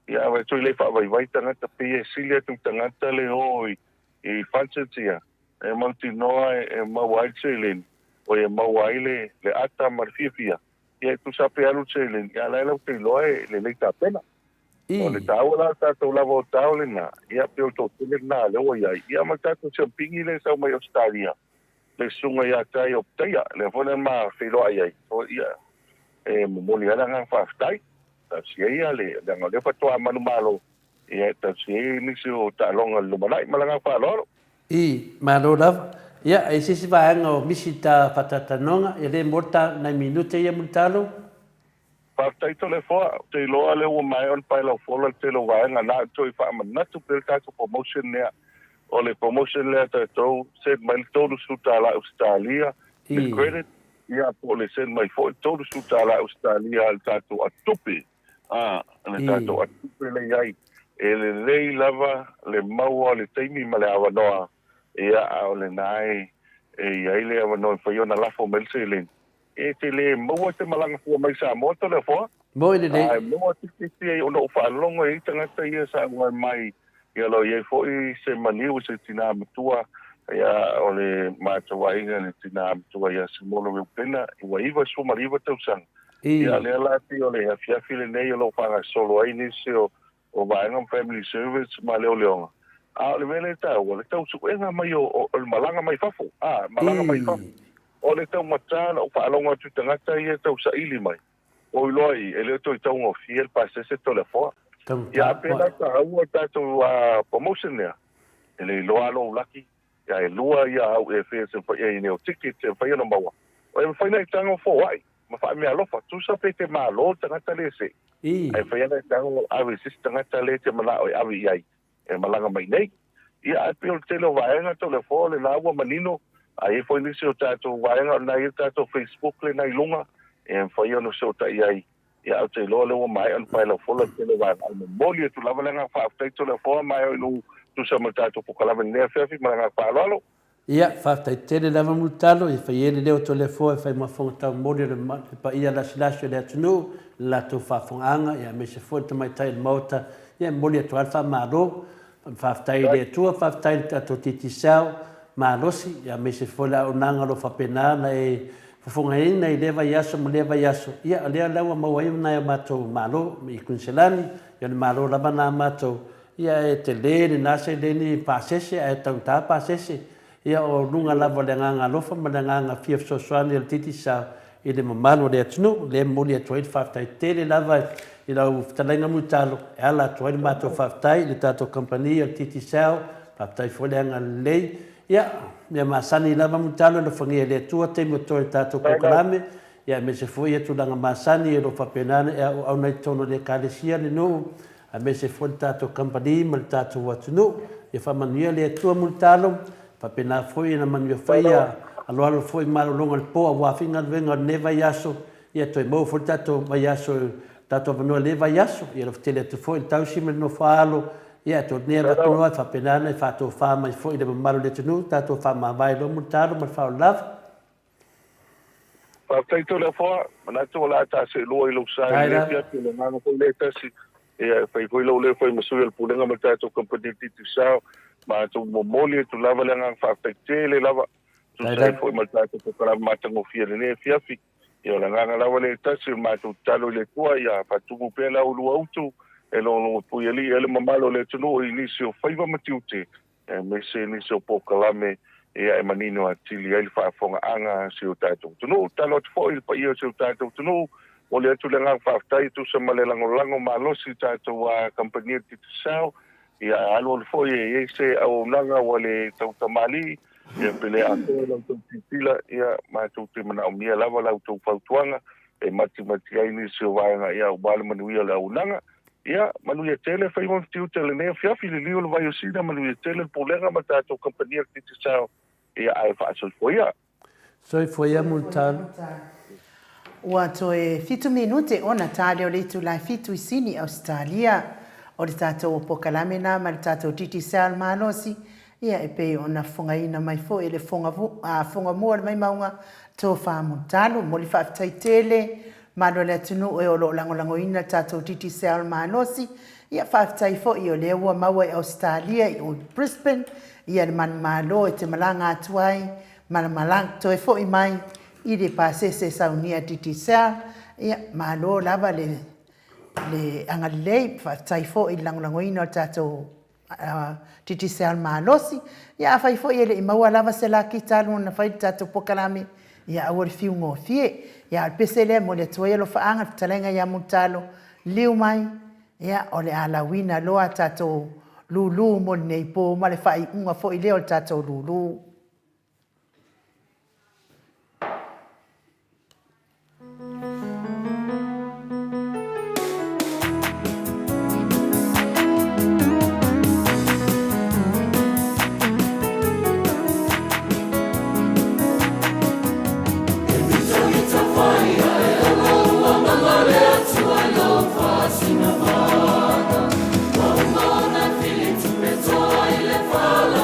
Ia wa tui le whawai tangata pia silia tu tangata le hoi i whansatia. E mauti noa e mawai tseleni. O e mawai le ata marfia. Ia tu sape alu tselen ia la te loe le le ta pena o le tau la tātou lava o tau le na ia pe o tō tele na le o ia ma tātou champingi le sau mai Australia le sunga ia tai o pteia le fona ma whilo ai o ia e momoni ala ngā whaftai ta ia le ngā le whatoa manu malo ia ta nisi o ta longa lumanai malanga whaloro malo lava ia e sisi vaenga o misi ta whatatanonga e le morta nai minute ia mutalo Whaftai to le fua, te loa le ua mai on pai lau fola te lo vaenga na toi whaamanatu pel tātou promotion nea o le promotion lea tātou set mai tōru suta la Australia le credit ia po le set mai fo tōru suta la Australia al tātou atupi le tātou atupi le iai e le lei lava le maua le teimi ma le awanoa ia o le nai e iai le awanoa whaiona lafo melse le e te le maua te malanga fua mai sa moto le fua mo le nei maua tiki ai ono whalongo i tangata ia sa ngai mai ia lo iai fo i se maniu se tina matua ia o le mātuainga le tina amtua ia simolo me upena ua iwa sumariwa tausanga. Ia le alati o le afiafi le nei o lo whanga solo ai nisi o Vaenga Family Service ma leo leonga. A le mele tau, o le tau suenga mai o le malanga mai fafo. Malanga mai fafo. O le tau matana o whaalonga tu tangata ia tau sa ili mai. O iloi, e leo tau i tau ngofia le pasese to le foa. Ia pena ta aua tātou promotion nea. E le loa lo laki. Ia e lua ia au e whea se whaia i neo ticket se whaia no maua. O e whaina i tango fo ai. Ma wha mea lofa. Tu sa pe te malo tangata le se. Ai whaia i tango awe sis tangata le te mala o e awe iai. E malanga mai nei. Ia ai peo te lo vaenga to le fo le laua manino. Ai e whai nisi o tātou vaenga o nai tātou Facebook le nai lunga. E whaia no se o ta iai. Ia au te loa lewa mai an pai la fola te le vaenga. Al moli e tu lava lenga whaaftai to le fo mai o inu tu sa ma tātou pukalama nea whiawhi malanga whaalalo. Ia, whaaftai tele lava multalo, i whaiere leo to le fo, e whai mafonga tau mori le pa ia lasilasio le atunu, la tu whaafonga, ia me se fo te mai tai mauta, ia mori atu alfa maro, whaaftai le atua, whaaftai le tato titi sao, marosi, ia me se fo la unanga lo whapena na e whafonga ina i lewa yaso, ma lewa yaso, ia alea laua mawai na e matou maro, i kunselani, ia le maro lava na matou, ia e te le nase le ni pasese, e tau ta pasese, ia o lunga lava le nganga lofa ma le nganga fiaf sosoani le titi sa i le mamalo le atunu le moli atuai le whaftai tele lava i lau talainga mutalo e ala atuai le mato whaftai le tato kompani le titi sao whaftai fweleanga lei ia mea masani lava mutalo le whangia le atua te moto le tato kokalame ia me se fwoi atu langa masani e lo whapenana e au nei tono le kalesia le no a me se fwoi tato kompani ma le tato watunu ia whamanuia le atua mutalo Papena foi na manu faia alo foi malolonga le po wa finga venga neva yaso ia toi mo foi tato vai yaso tato no leva yaso ia lo tele te foi tau sima no falo ia to neva to no fa penana fa to fa mai foi de malo de tenu tato fa ma vai lo mutaro ma fa love pa taito le fo na to la ta se lo i lo sa le pia ke le mano ko le tasi e foi lo le foi masu el pulenga ma tato competitive sao ma tu momoli tu lava le ngang fa tele lava tu sai foi malta tu para mata mo fia le fia fi e la ngang lava le tasi ma tu talo le tua ia fa tu pe la u auto e lo pu ali ele mamalo le tunu inicio faiva matiute e me se inicio pokalame e manino atili ele fa fonga anga se o tato tunu talo foi pa io se o tato tunu o le tu le ngang fa tai tu se male lango malo si tato wa compagnia ti sao ia alo foi e se au nanga wale tau tamali ia pele ato la tau titila ia ma tu te mana o mia lava la tau fautuanga e mati ai ni se vaenga ia o bale manuia la unanga ia manuia tele fai mo tiu tele ne fia fili liu vai o sina manuia tele polega ma tato kompania titi sao ia ai fa so foi a multalo ua toe fitu minute ona tale o le tu la fitu isini Australia o le tātou o pokalame nā ma le tātou titi sal manosi ia e pe ona whangaina mai fo e le whanga mua le mai maunga tō whaamutalo mo le whaafitai tele malo le atunu e o lo langolango ina tātou titi sal manosi ia whaafitai fo i o le ua maua e Australia i o Brisbane ia le man malo e te malanga atuai malang to e fo i mai i le pasese saunia titi sal ia malo lava le angalei tai fo i langolangoina o tātou titi se almalosi ia fai fo i ele i maua lava se la ki talu na fai tātou pokalame ia aua le fiu ngofie ia al pese le mo le tuai alo faanga talenga ia mutalo liu mai ia o le alawina loa tātou lulu mo nei po ma le fai unga fo i leo tātou lulu Fala,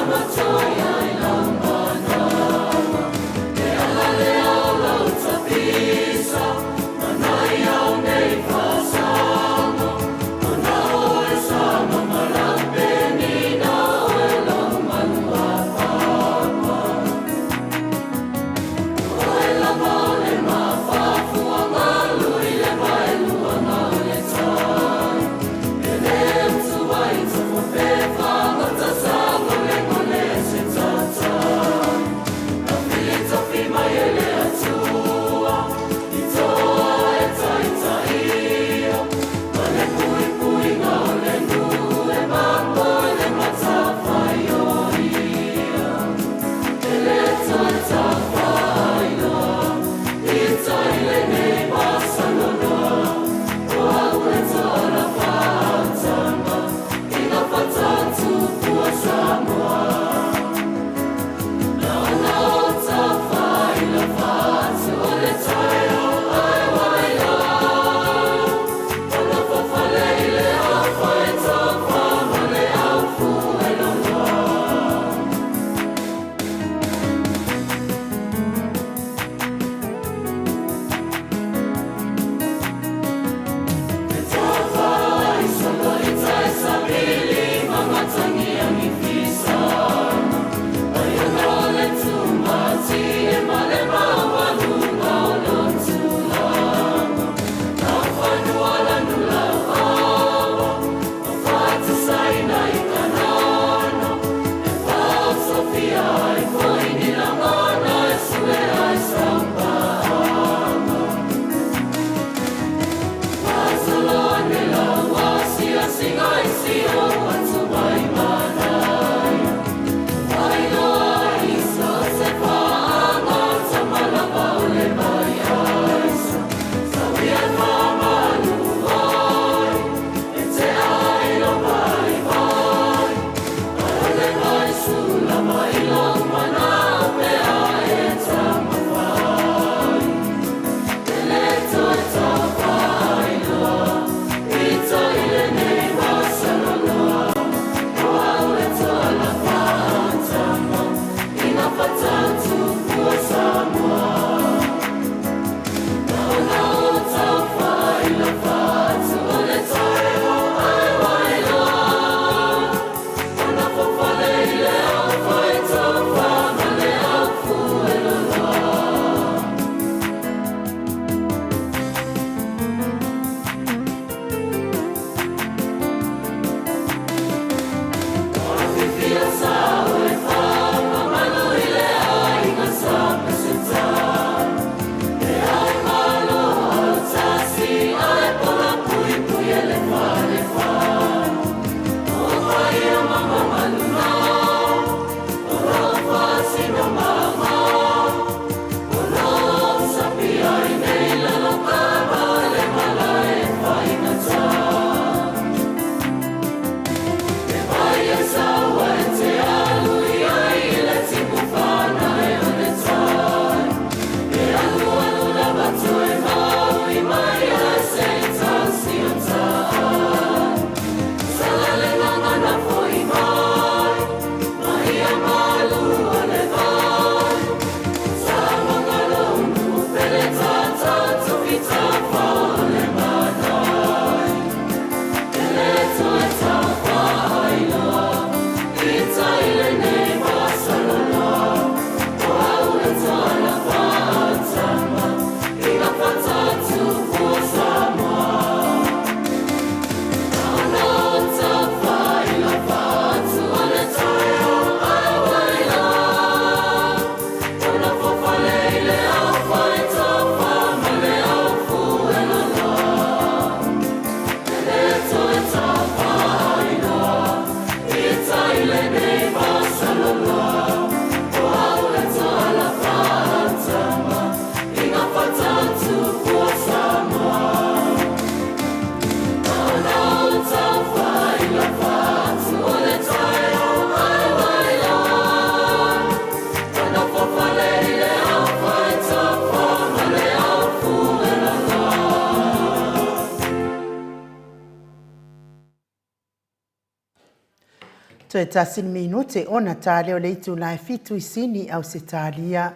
So e tasini minute ona tale o leitu na fitu isini au se talia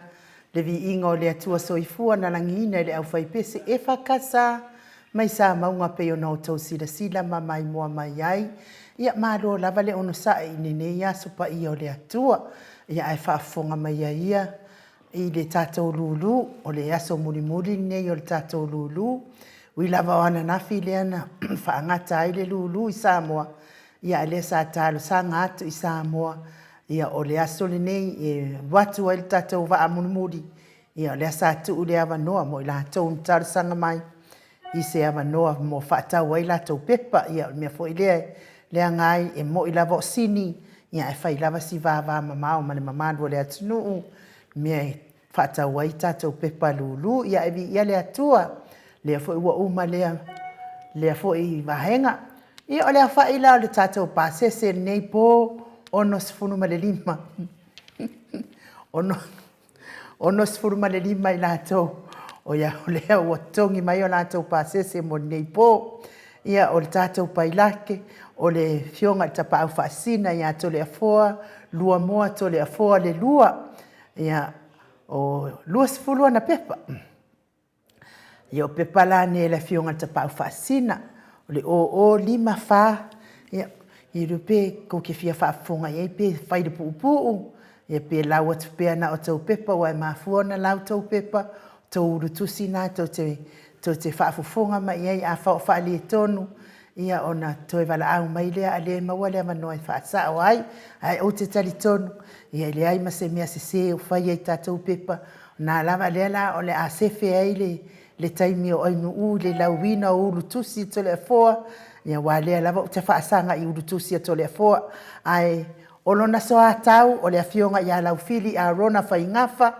le vi ingo le atua soifua na langina le au faipese e fakasa mai sa maunga pe ona o tau sila ma mai mua mai ai ia malo lava le ono sa i nene ia sopa i o le atua ia e whaafonga mai ai ia i le tātou lulu o le aso muri nei o le tātou lulu ui lava o ana nafi le ana whaangata ai le lulu i Samoa ia le sa talo sa ngatu i Samoa ia o le aso le nei e watu ai le tātou wa amunumuri ia le sa tu le ava noa mo i la tau mtaro sanga mai i se ava noa mo whaatau ai la tau pepa ia mea fo i le ngai e mo i lava o sini ia e whai lava si vava mamao ma le mamadu le atunuu mea e whaatau ai tātou pepa lulu ia e vi ia le atua lea fo i wa uma lea fo i vahenga ia o lea whai la le tātou pasese nei po ono sifunu ma le lima ono sifunu ma le lima i lātou o ia o lea ua tongi mai o lātou pasese mo nei po ia o le tātou pailake o le fionga i tapa au whaasina ia to le afoa lua moa to le afoa le lua ia o lua sifulua na pepa ia o pepa la ne le fionga i tapa au whaasina o le o lima wha ia i rupe ko ke fia whaafonga ia pe whaide puu ia pe lau atu pea na o tau pepa wa e mafua na lau tau pepa tau urutusi na tau te whaafofonga ma ia i a whaali e tonu ia ona toe wala au mai lea a le maua lea manoa i whaasa o ai o te tali tonu ia le ai ma se mea se o whai ai tātou pepa na lava lea la o le a sefe ai le taimi o ainu u le lauina o ulu tusi to le foa ia wa le lava te faasanga i ulu tusi to le foa ai olona soa tau o le afionga ia lau fili a rona faingafa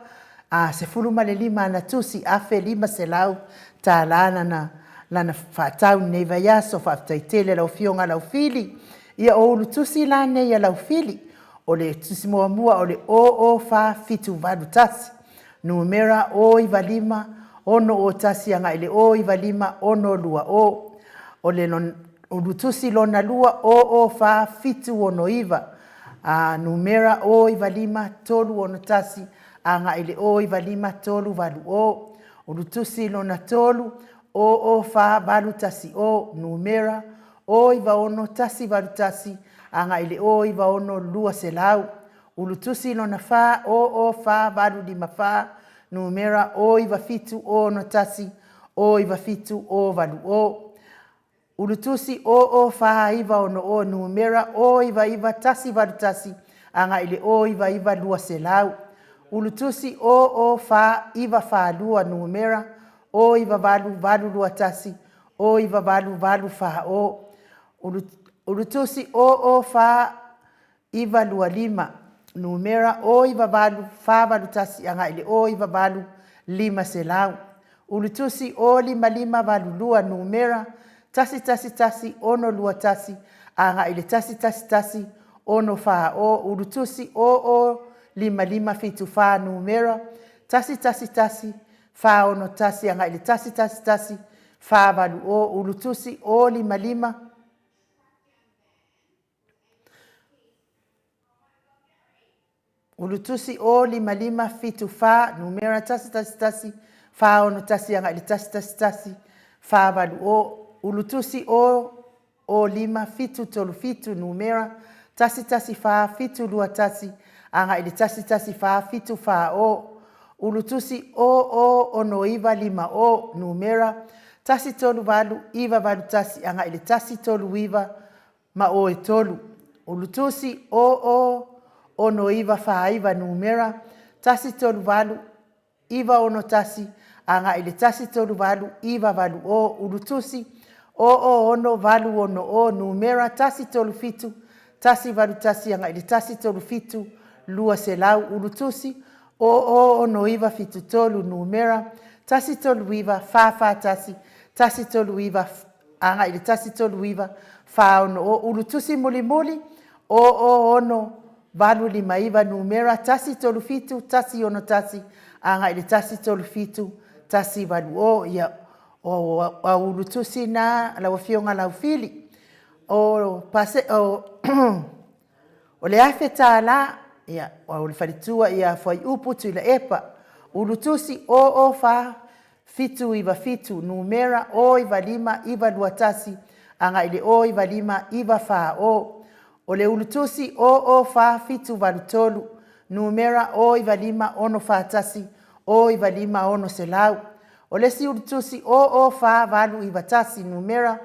a se fuluma le lima na tusi afe lima se lau ta lana fatau nei vai aso faaftaitele lau fionga lau fili ia o ulu tusi la nei ia lau fili o le tusi mua o le o fa fitu vadu tasi numera o iva lima ono o tasi anga ile o iva lima ono lua o le non ulu tusi lona lua o fa fitu ono iva numera o iva lima tolu ono tasi anga ile o iva lima tolu valu o ulu tusi lona tolu o fa valu tasi o numera o iva ono tasi valu tasi anga ile o iva ono lua se lau ulu tusi lona fa o fa valu lima fa numera o iva fitu o no tasi o iva fitu o valu o ulu tusi o fa iva ono o numera o iva tasi valu tasi anga ile o iva lua se lau ulu tusi o fa iva lua numera o iva valu lua tasi o iva valu fa o ulu tusi o fa iva lua lima numera o iva valu fa valu tasi anga ile o iva valu lima se lau ulu tusi o lima valu lua numera tasi ono lua tasi anga ile tasi ono fa o ulu tusi o lima fitu fa numera tasi fa ono tasi anga ile tasi fa valu o ulu tusi o lima ulu tusi o lima fitu fa numera tasi fa ono tasi anga ile tasi fa valu o ulu tusi o lima fitu tolu fitu numera tasi fa fitu lua tasi anga ile tasi fa fitu fa o ulu tusi o ono iva lima o numera tasi tolu valu iva valu tasi anga ile tasi tolu iva ma o e tolu ulu tusi o ono iva fa iva numera tasi tolu valu iva ono tasi anga ile tasi tolu valu iva valu o ulu tusi o ono valu ono o numera tasi tolu fitu tasi valu tasi anga ile tasi tolu fitu lua se lau ulu tusi o ono iva fitu tolu numera tasi tolu iva fa tasi tolu iva anga ile tasi tolu iva fa ono o ulu tusi muli o ono valu lima iva numera tasi tolu fitu tasi ono tasi anga ile tasi tolu fitu tasi valu o ia o ulu tusi na la wafionga la ufili o pase o le afeta la ia o le falitua ia foi upu tu la epa ulu tusi o fa fitu iva fitu numera o iva lima iva lua tasi anga ile o iva lima iva fa o le ulu tusi o fa fitu valu tolu numera o iva lima ono fa tasi o iva lima ono se lau o le si ulu tusi o fa valu iva tasi numera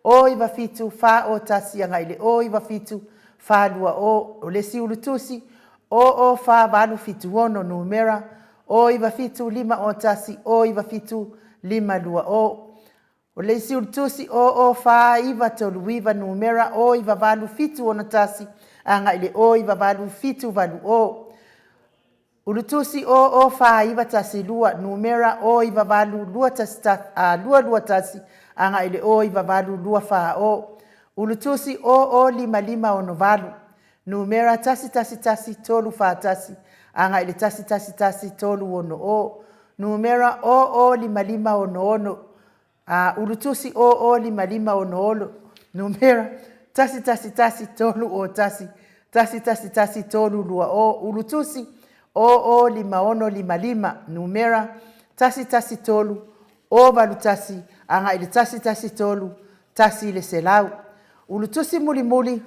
o iva fitu fa o tasi anga ile o iva fitu fa lua o le si ulu tusi o fa valu fitu ono numera o iva fitu lima o tasi o iva fitu lima lua o le si ulu tusi o fa iva tolu iva numera o iva valu fitu ono tasi anga ile o iva valu fitu valu o ulu tusi o fa iva tasi lua numera o iva valu lua tasi lua tasi anga ile o iva valu lua fa o ulu tusi o lima ono valu numera tasi tolu fa tasi anga ile tasi tolu ono o numera o lima ono ulu tusi o lima ono numera tasi tolu o tasi tolu lua o ulu tusi o lima ono lima numera tasi tolu o valu tasi anga ile tasi tolu tasi le selau ulu tusi muli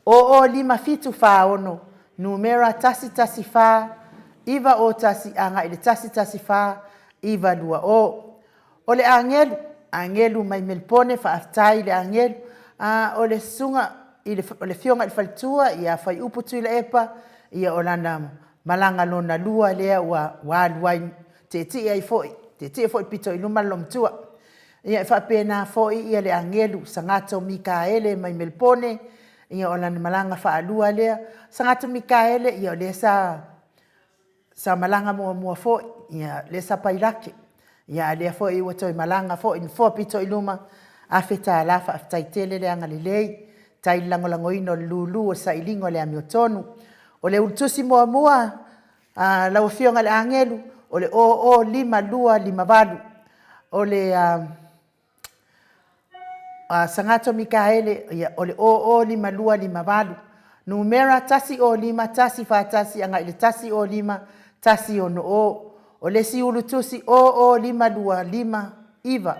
o lima fitu fa ono numera tasi fa iva o tasi anga ile tasi fa iva lua o le angelu mai melpone fa aftai le angelu o le sunga o le fionga le falitua ia fai upu tu le epa ia olana malanga lona lua lea wa luai te ai foi te fo pito iluma lomtua ia fa pena fo ia le angelu sangato Mikaele mai Melpone ia ona malanga fa alua le sangato Mikaele ia le sa malanga mo fo ia le sa pailake ia le fo i wato malanga fo in fo pito iluma afeta la fa taitele le anga lei tai langolango ino lulu o sa ilingo le amiotonu o le ultusi mua la ofionga le angelu o le o lima lua lima valu o le sangato Mikaele ia o le o lima lua lima valu numera tasi o lima tasi fa tasi anga ile tasi o lima tasi ono o le si ulutusi o lima lua lima iva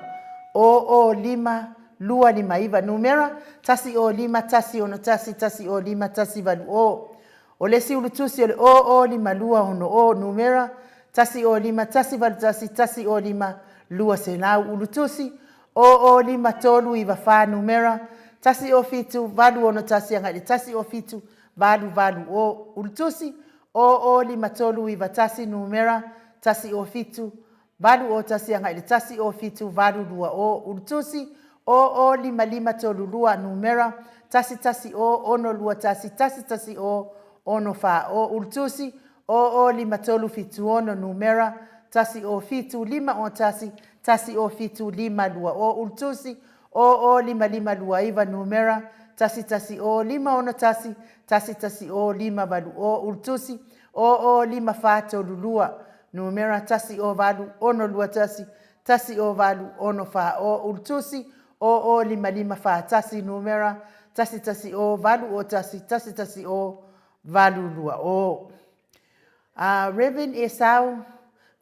o lima lua lima iva numera tasi o lima tasi ono tasi o lima tasi valu o le si ulutusi o lima lua ono numera tasi o lima tasi valu tasi o lima lua se lau ulutusi o lima tolu iva fa numera tasi o fitu valu ono tasi anga le tasi o fitu valu o ulutusi o lima tolu iva tasi numera tasi o fitu valu o tasi anga le tasi o fitu valu lua o ulutusi o lima tolu lua numera tasi o ono lua tasi o ono fa o ulutusi o lima tolu fitu ono numera tasi o fitu lima o tasi o fitu lima lua o ulutusi o lima lua iva numera tasi o lima ono tasi o lima valu o ulutusi o lima fa tolu lua numera tasi o valu ono lua tasi o valu ono fa o ulutusi o lima fa tasi numera tasi o valu o tasi o valu lua o Reverend Esau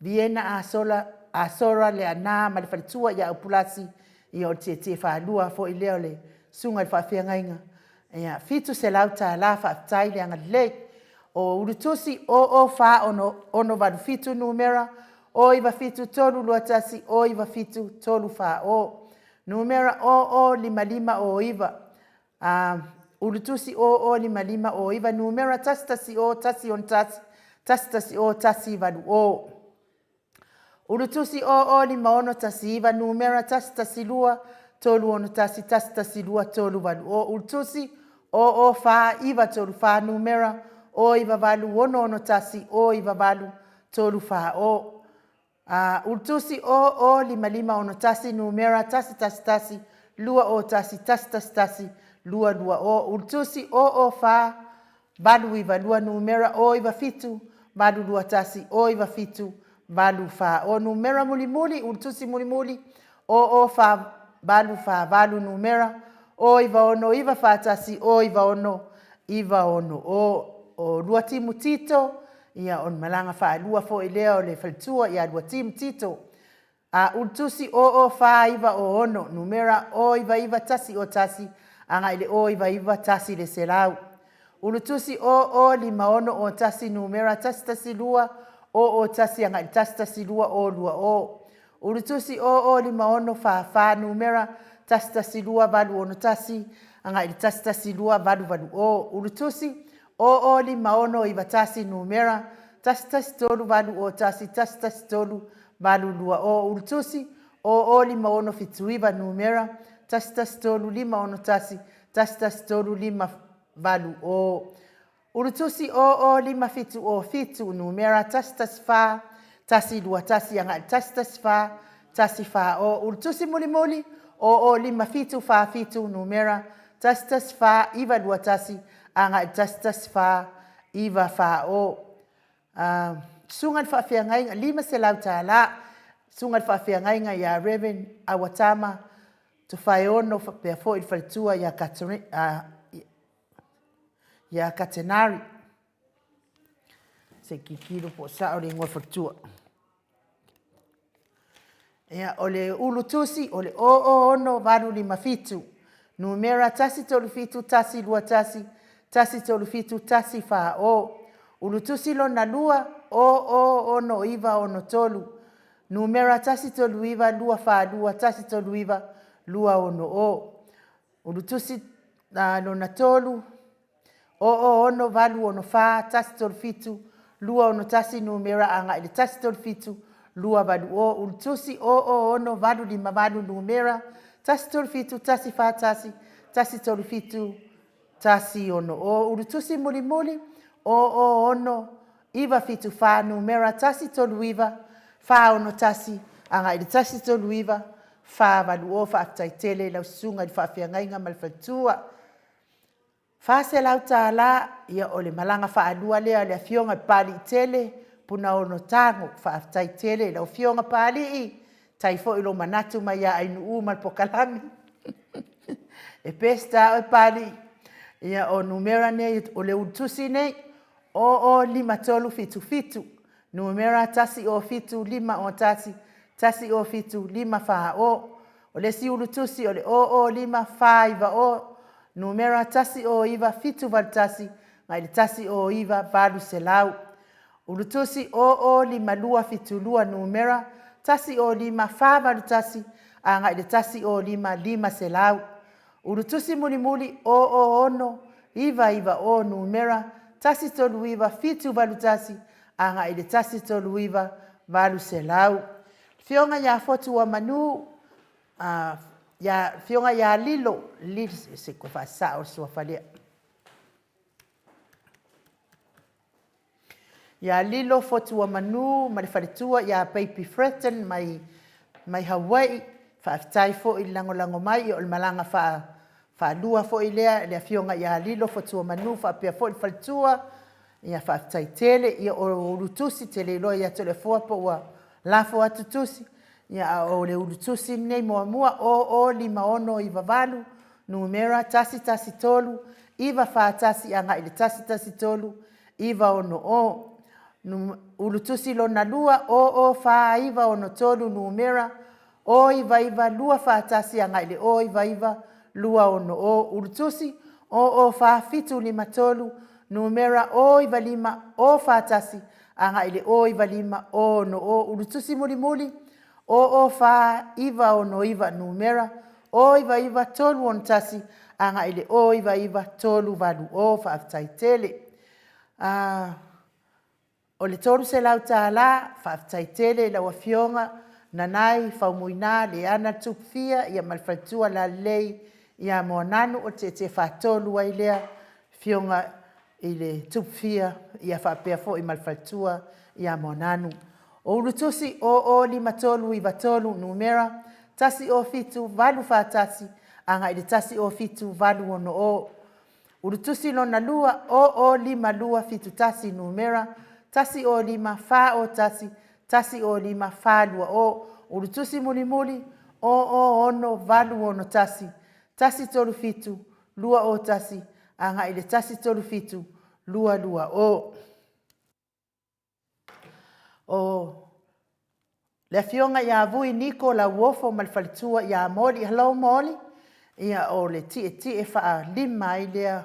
Viena a sora le ana ma le falitua ia upulasi ia o te whalua fo i leo le sunga le whawhiangainga. Ia fitu se lauta la whaatai le anga le o urutusi o wha ono varu fitu numera o iwa fitu tolu luatasi o iwa fitu tolu wha o numera o lima o iwa urutusi o lima o iwa numera tasi o tasi on tasi o tasi varu o urutusi o lima ono tasi iwa numera tasi lua tolu ono tasi lua tolu valu o urutusi o fa iwa tolu fa numera o iwa valu ono tasi o iwa valu tolu fa o urutusi o lima ono tasi numera tasi lua o tasi lua o urutusi o fa valu iwa lua numera o iwa fitu valu lua tasi o iwa fitu valu fa o numera mulimuli urutusi mulimuli o fa valu numera o iwa ono iwa fa tasi o iwa ono o lua timu tito ia on malanga fa lua fo ileo le faltua ia lua timu tito urutusi o fa iwa o ono numera o iwa tasi o tasi anga ile o iwa tasi le selau urutusi o lima ono o tasi numera tasi lua o tasi anga tasi lua o lua o urutusi o lima ono fa numera tasi lua valu ono tasi anga ile tasi lua valu o urutusi o lima ono iwa tasi numera tasi tolu valu o tasi tolu valu lua o urutusi o lima ono fitu iwa numera tasi tolu lima ono tasi tolu lima valu o urutusi o lima fitu o fitu numera tasi fa tasi lua tasi anga tasi fa tasi fa o urutusi mulimuli o lima fitu fa fitu numera tasi fa iwa lua tasi anga tasi fa iwa fa o sunga fa fiangainga lima se lauta la sunga fa fiangainga ya Reverend Awatama to faiono pe fo il faltua ya katenari se kikiro po sa o le ngua faltua ia ole ulutusi ole ono valu lima fitu numera tasi tolu fitu tasi lua tasi tolu fitu tasi fa o ulutusi lo na lua ono iwa ono tolu numera tasi tolu iwa lua fa lua tasi tolu iwa lua ono o ulutusi lo na tolu ono valu ono fa tasi tolu fitu lua ono tasi numera anga ile tasi tolu fitu lua valu o ulutusi o ono valu lima valu numera tasi tolu fitu tasi fatasi tasi tolu fitu tasi ono o ulutusi muli muli o ono iva fitu fa numera tasi tolu iva fa ono tasi anga ili tasi tolu iva fa valu o fa aftaitele lau sunga di fa afiangainga malfatua fa se lau tala ia ole malanga fa alua lea le afionga pali tele puna ono tango fa aftaitele lau fionga pali i taifo ilo manatu mai ya ainu mal pokalami e pesta o pali ia o numera ne o le utusi ne o lima tolu fitu fitu numera tasi o fitu lima o tasi o fitu lima fa o le si ulutusi o le o lima fa iva o numera tasi o iva fitu val tasi ngai le tasi o iva valu selau ulutusi o lima lua fitu lua numera tasi o lima fa valu tasi ngai le tasi o lima selau ulutusi muli muli o ono iva o numera tasi tolu iva fitu valu tasi ngai le tasi tolu iva valu selau fionga ya fotu wa manu ya fionga ya lilo se ko fa sa o so falia ya lilo fotu wa manu ma le faletua ya baby threaten mai Hawaii fa tai fo ilango mai o malanga fa lua fo ilea le fionga ya lilo fotu wa manu fa pe fo faletua ya fa tai tele ya o lutusi tele lo ya telefo po wa la fo atutusi ya o le ulutusi nei mua o lima ono iva valu numera tasi tolu iva fa tasi anga ile tasi tolu iva ono o ulutusi lo na lua o fa iva ono tolu numera o iva lua fa tasi anga ile o iva lua ono o ulutusi o fa fitu lima tolu numera o iva lima o fa tasi anga ile o iva lima ono o ulutusi muli o fa iva ono iva numera o iva tolu on tasi anga ile o iva tolu valu o fa aftaitele o le tolu se lau tala fa aftaitele la wafionga nanai fa muina le ana tupfia ia malfatua la lei ia monanu o te fa tolu wa ilea fionga ile tupfia ia fa pefo i malfatua ia monanu o ulutusi o lima tolu iva tolu numera tasi o fitu valu fa tasi anga ile tasi o fitu valu ono o ulutusi lo na lua o lima lua fitu tasi numera tasi o lima fa o tasi o lima fa lua o ulutusi muli o ono valu ono tasi tolu fitu lua o tasi anga ile tasi tolu fitu lua o le fionga ya vui niko la wofo malfalitua ya moli hello moli ia o le ti fa lima ile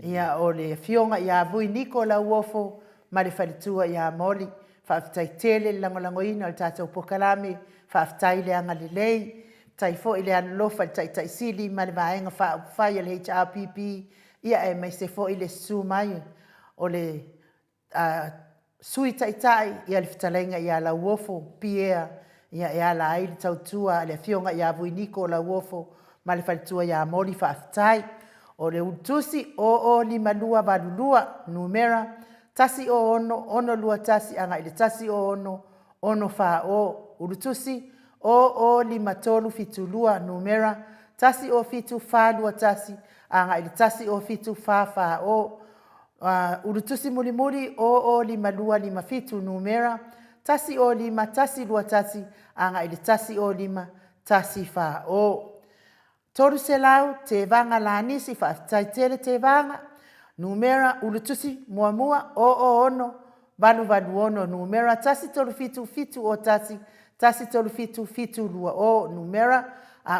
ia o le fionga ya vui niko la wofo malfalitua ya moli fa taitele lango ina al tata pokalami fa taile anga lei taifo ile an lofa taisili malvaenga fa ile HRPP ia e mai se fo ile sumai o le sui taitai ia le fitalenga ia la wofo pia ia la ai tautua le fionga ia vuiniko la wofo ma le falitua ia moli fa aftai o le utusi o lima lua valulua numera tasi o ono lua tasi anga ile tasi o ono fa o utusi o lima tolu fitulua numera tasi o fitu fa lua tasi anga ile tasi o fitu fa o urutusi muli o lima lua lima fitu numera tasi o lima tasi lua tasi anga ile tasi o lima tasi fa o toru selau te vanga la nisi fa taitele te vanga numera urutusi mua o ono valu ono numera tasi toru fitu o tasi toru fitu lua o numera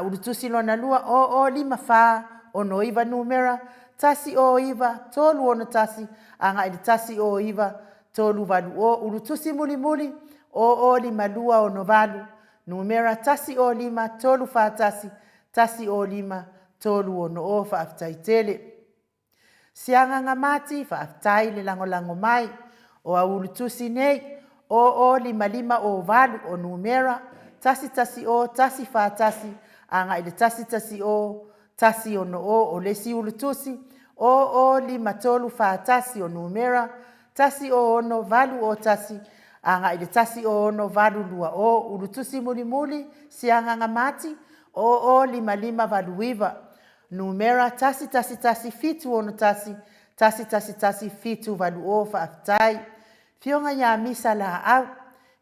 urutusi lona lua o lima fa ono iva numera tasi o iva tolu ono tasi anga ile tasi o iva tolu valu o urutusi muli o lima lua ono valu numera tasi o lima tolu fa tasi o lima tolu ono o fa aftaitele sianga ngamati fa aftaile lango mai o urutusi nei o lima lima o valu o numera tasi tasi o tasi fa tasi anga ile tasi tasi o tasi ono o lesi ulutusi o lima tolu fa tasi o numera tasi o ono valu o tasi anga ile tasi o ono valu lua o ulutusi muli muli sianga ngamati o lima lima valu wiva numera tasi tasi tasi fitu ono tasi tasi tasi tasi fitu valu o fa aftai fionga ya misa la au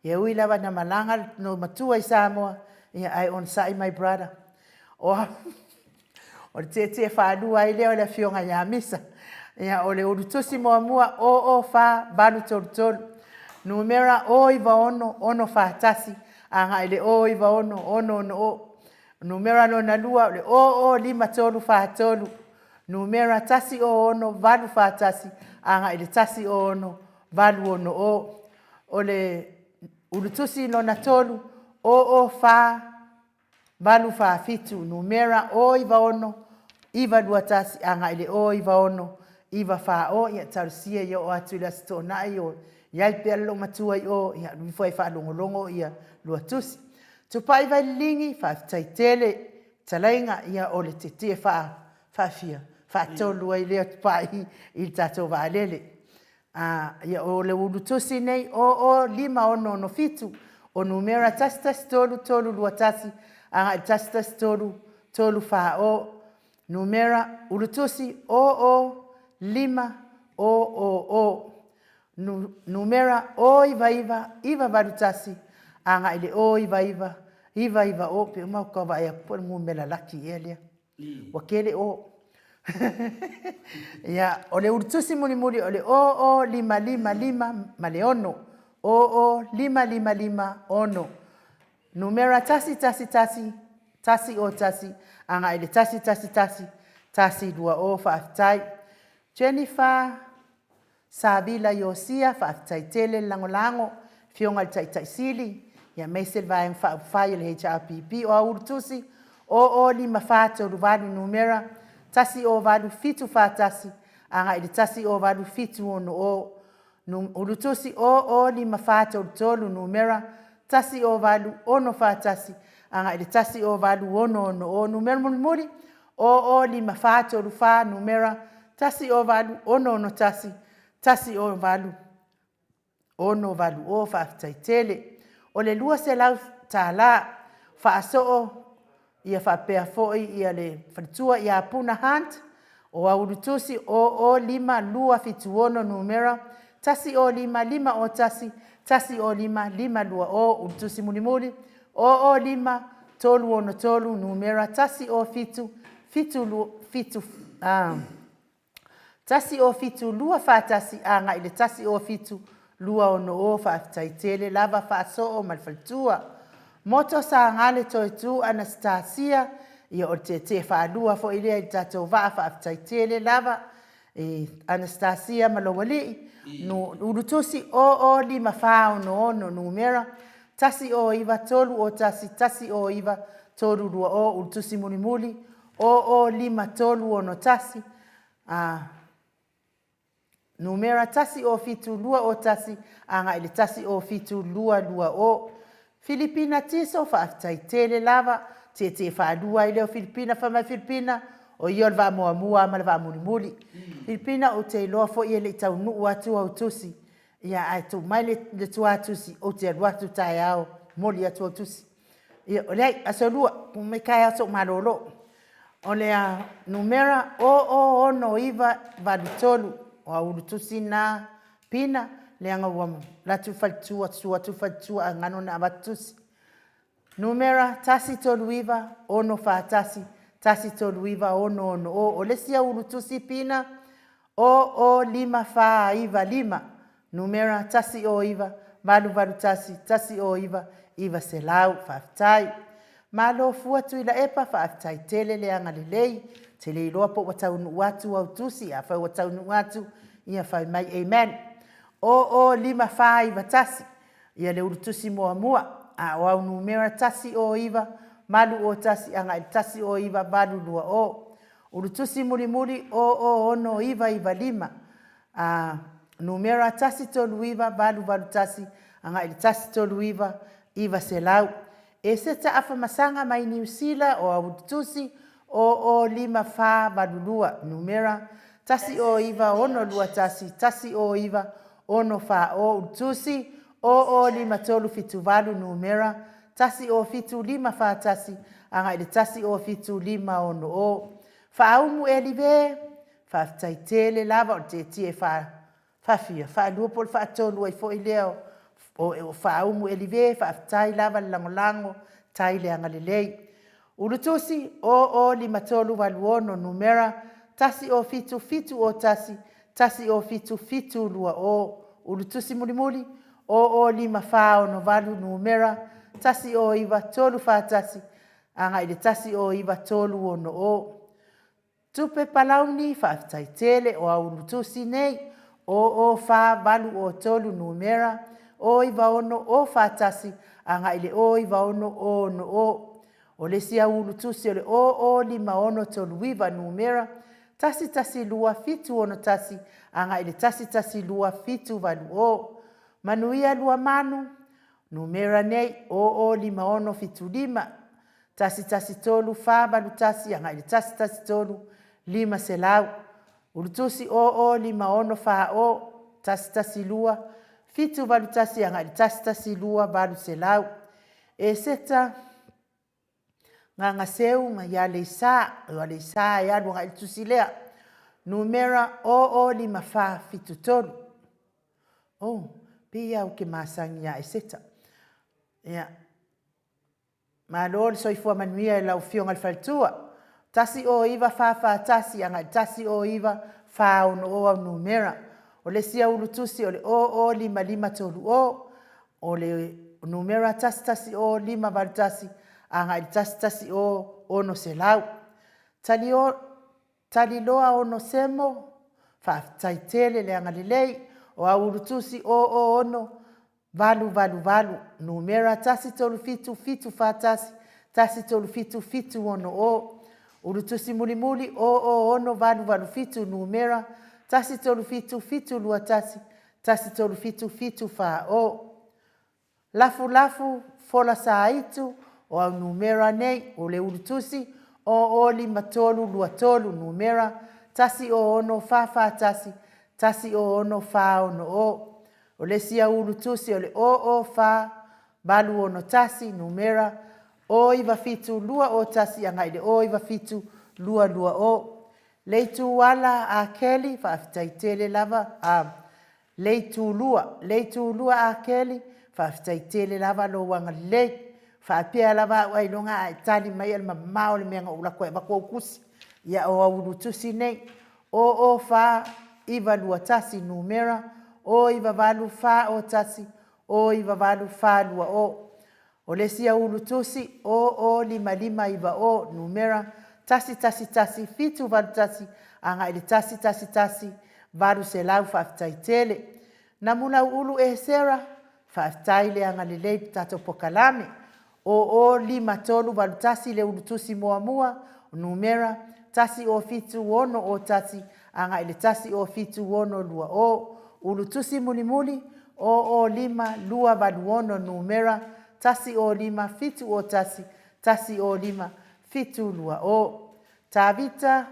ye wila wana malanga no matua i Samoa ia ai on sai my brother o te whanua i leo le fionga ya misa ia o le urutusi mua o fa balu tolu numera o iwa ono fa tasi anga ile o iwa ono o numera no na lua le o lima tolu fa tolu numera tasi o ono valu fa tasi anga ile tasi o ono valu ono o le urutusi no na tolu o fa valu fa fitu numera o iwa ono iwa lua tasi anga ile o iwa ono iwa fa o ia tarusia ia o atu ila stona i o iai pelo matua i o ia luifo e fa longolongo ia lua tusi tupai vai lingi fa taitele talainga ia o le tete fa fia fa tolu ai le tupai i tato valele ia o le ulutusi nei o lima ono no fitu o numera tastas tolu lua tasi anga tastas tolu fa o numera ulutusi o lima o numera o iva valutasi anga ile o iva o pe ma ko va ya por mu mela laki elia wakele o ya ole ulutusi muli ole o lima male ono o lima ono numera tasi o tasi anga ile tasi dua o fa aftai Jennifer Sabila Yosia fa aftai tele lango fionga taitaisili ya mesel vai fa file HRPP o urtusi o lima fato ruvalu numera tasi o valu fitu fa tasi anga ile tasi o valu fitu ono o urtusi o lima fato tolu numera tasi o valu ono fa tasi anga ile tasi o valu ono o numera mulmuli o lima fato rufa numera tasi o valu ono tasi o valu ono valu o fa taitele o le lua se lau tala fa so ia fa pe foi ia le fatua ia puna hunt o aurutusi o lima lua fitu ono numera tasi o lima o tasi o lima lua o urutusi mulimuli o lima tolu ono tolu numera tasi o fitu tasi o fitu lua fa tasi anga ile tasi o fitu lua ono o fa taitele lava fa so o malfaltua moto sa ngale toitu Anastasia ia o te fa lua fo ile tato va fa taitele lava Anastasia malowali no urutusi o lima fa ono numera tasi o iva tolu o tasi o iva tolu lua o urutusi mulimuli o lima tolu ono tasi numera tasi o fitu lua o tasi anga ile tasi o fitu lua o Filipina tiso fa taitele lava te fa lua ile Filipina o iol va mo ma va muli Filipina o te lo fo ile tau nu watu au tusi ia ai tu mai le tu atusi o te watu tai ao moli atu tusi ia ole asolua me kai aso malolo ole numera o no iva vadutolu o urutusi na pina leanga wamo la tu faltua ngano na batusi numera tasi tolu iva ono fa tasi tolu iva ono o lesia urutusi pina o lima fa iva lima numera tasi o iva malu tasi o iva selau fa tai malo fuatu ila epa fa tai tele leanga lelei tele lopo watau watu au tusi afa watau watu ia fa mai amen o lima fa iva tasi ia le urutusi mua o numera tasi o iva malu o tasi anga tasi o iva malu lua o urutusi muri o ono iva lima numera tasi tolu iva malu tasi anga i le tasi tolu iwa se lau. E se ta afa masanga mai New Zealand o autusi o lima fa badulua numera tasi o iwa ono lua tasi o iwa ono fa o utusi o lima tolu fitu valu numera tasi o fitu lima fa tasi anga i le tasi o fitu lima ono o fa aumu elive fa taitele lava o te tie fa fia fa luopol fa tolu ai fo ileo o fa aumu elive fa tai lava lango tai le anga lelei ulutusi o lima tolu valuono numera tasi o fitu o tasi o fitu lua o ulutusi mulimuli o lima fa ono valu numera tasi o iwa tolu fa tasi anga i le tasi o iwa tolu ono o tupe palauni fa taitele o ulutusi nei o fa valu o tolu numera o iwa ono o fa tasi anga i le o iwa ono o le sia ulutusi o lima ono tolu iwa numera tasi lua fitu ono tasi anga i le tasi lua fitu valu o manuia lua manu numera nei o lima ono fitu lima tasi tolu fa valu tasi anga i le tasi tolu lima se lau ulutusi o lima ono fa o tasi lua fitu valu tasi anga i le tasi lua valu se lau e seta nganga seu ma ya le isa ya lu ngai tusilea numera o lima fa fitu tolu pia o ke masangi ya eseta ya malol soifua manuia la ufionga alfaltua tasi o iwa fa tasi anga tasi o iwa fa o numera o le sia ulutusi o lima tolu o le numera tasi o lima valtasi anga tasi o ono se lau tali loa ono semo fa taitele le anga lelei o ulutusi o ono valu numera tasi tolu fitu fa tasi tolu fitu ono o ulutusi mulimuli o ono valu fitu numera tasi tolu fitu lua tasi tolu fitu fa o lafu fola sa itu o numera nei o le ulutusi o lima tolu lua tolu numera tasi o ono fa tasi o ono fa ono o le sia ulutusi o fa balu ono tasi numera o iwa fitu lua o tasi anga ile o iwa fitu lua o leitu wala a keli fa aftaitele lava leitu lua a keli fa aftaitele lava lo wanga lei fa pia lava wai longa tali mai el mamao le menga ula ko ba ko kusi ya o ulutusi nei o fa iwa lua tasi numera o iwa valu fa o tasi o iwa valu fa lua o le sia ulutusi o lima iwa o numera tasi fitu valu tasi anga ile tasi valu se lau fa aftaitele na mula ulu e sera fa aftaile anga le lei tato pokalame o lima tolu valu tasi le ulutusi mua numera tasi o fitu ono o tasi anga ile tasi o fitu ono lua o ulutusi mulimuli o lima lua valu ono numera tasi o lima fitu o tasi o lima fitu lua o tavita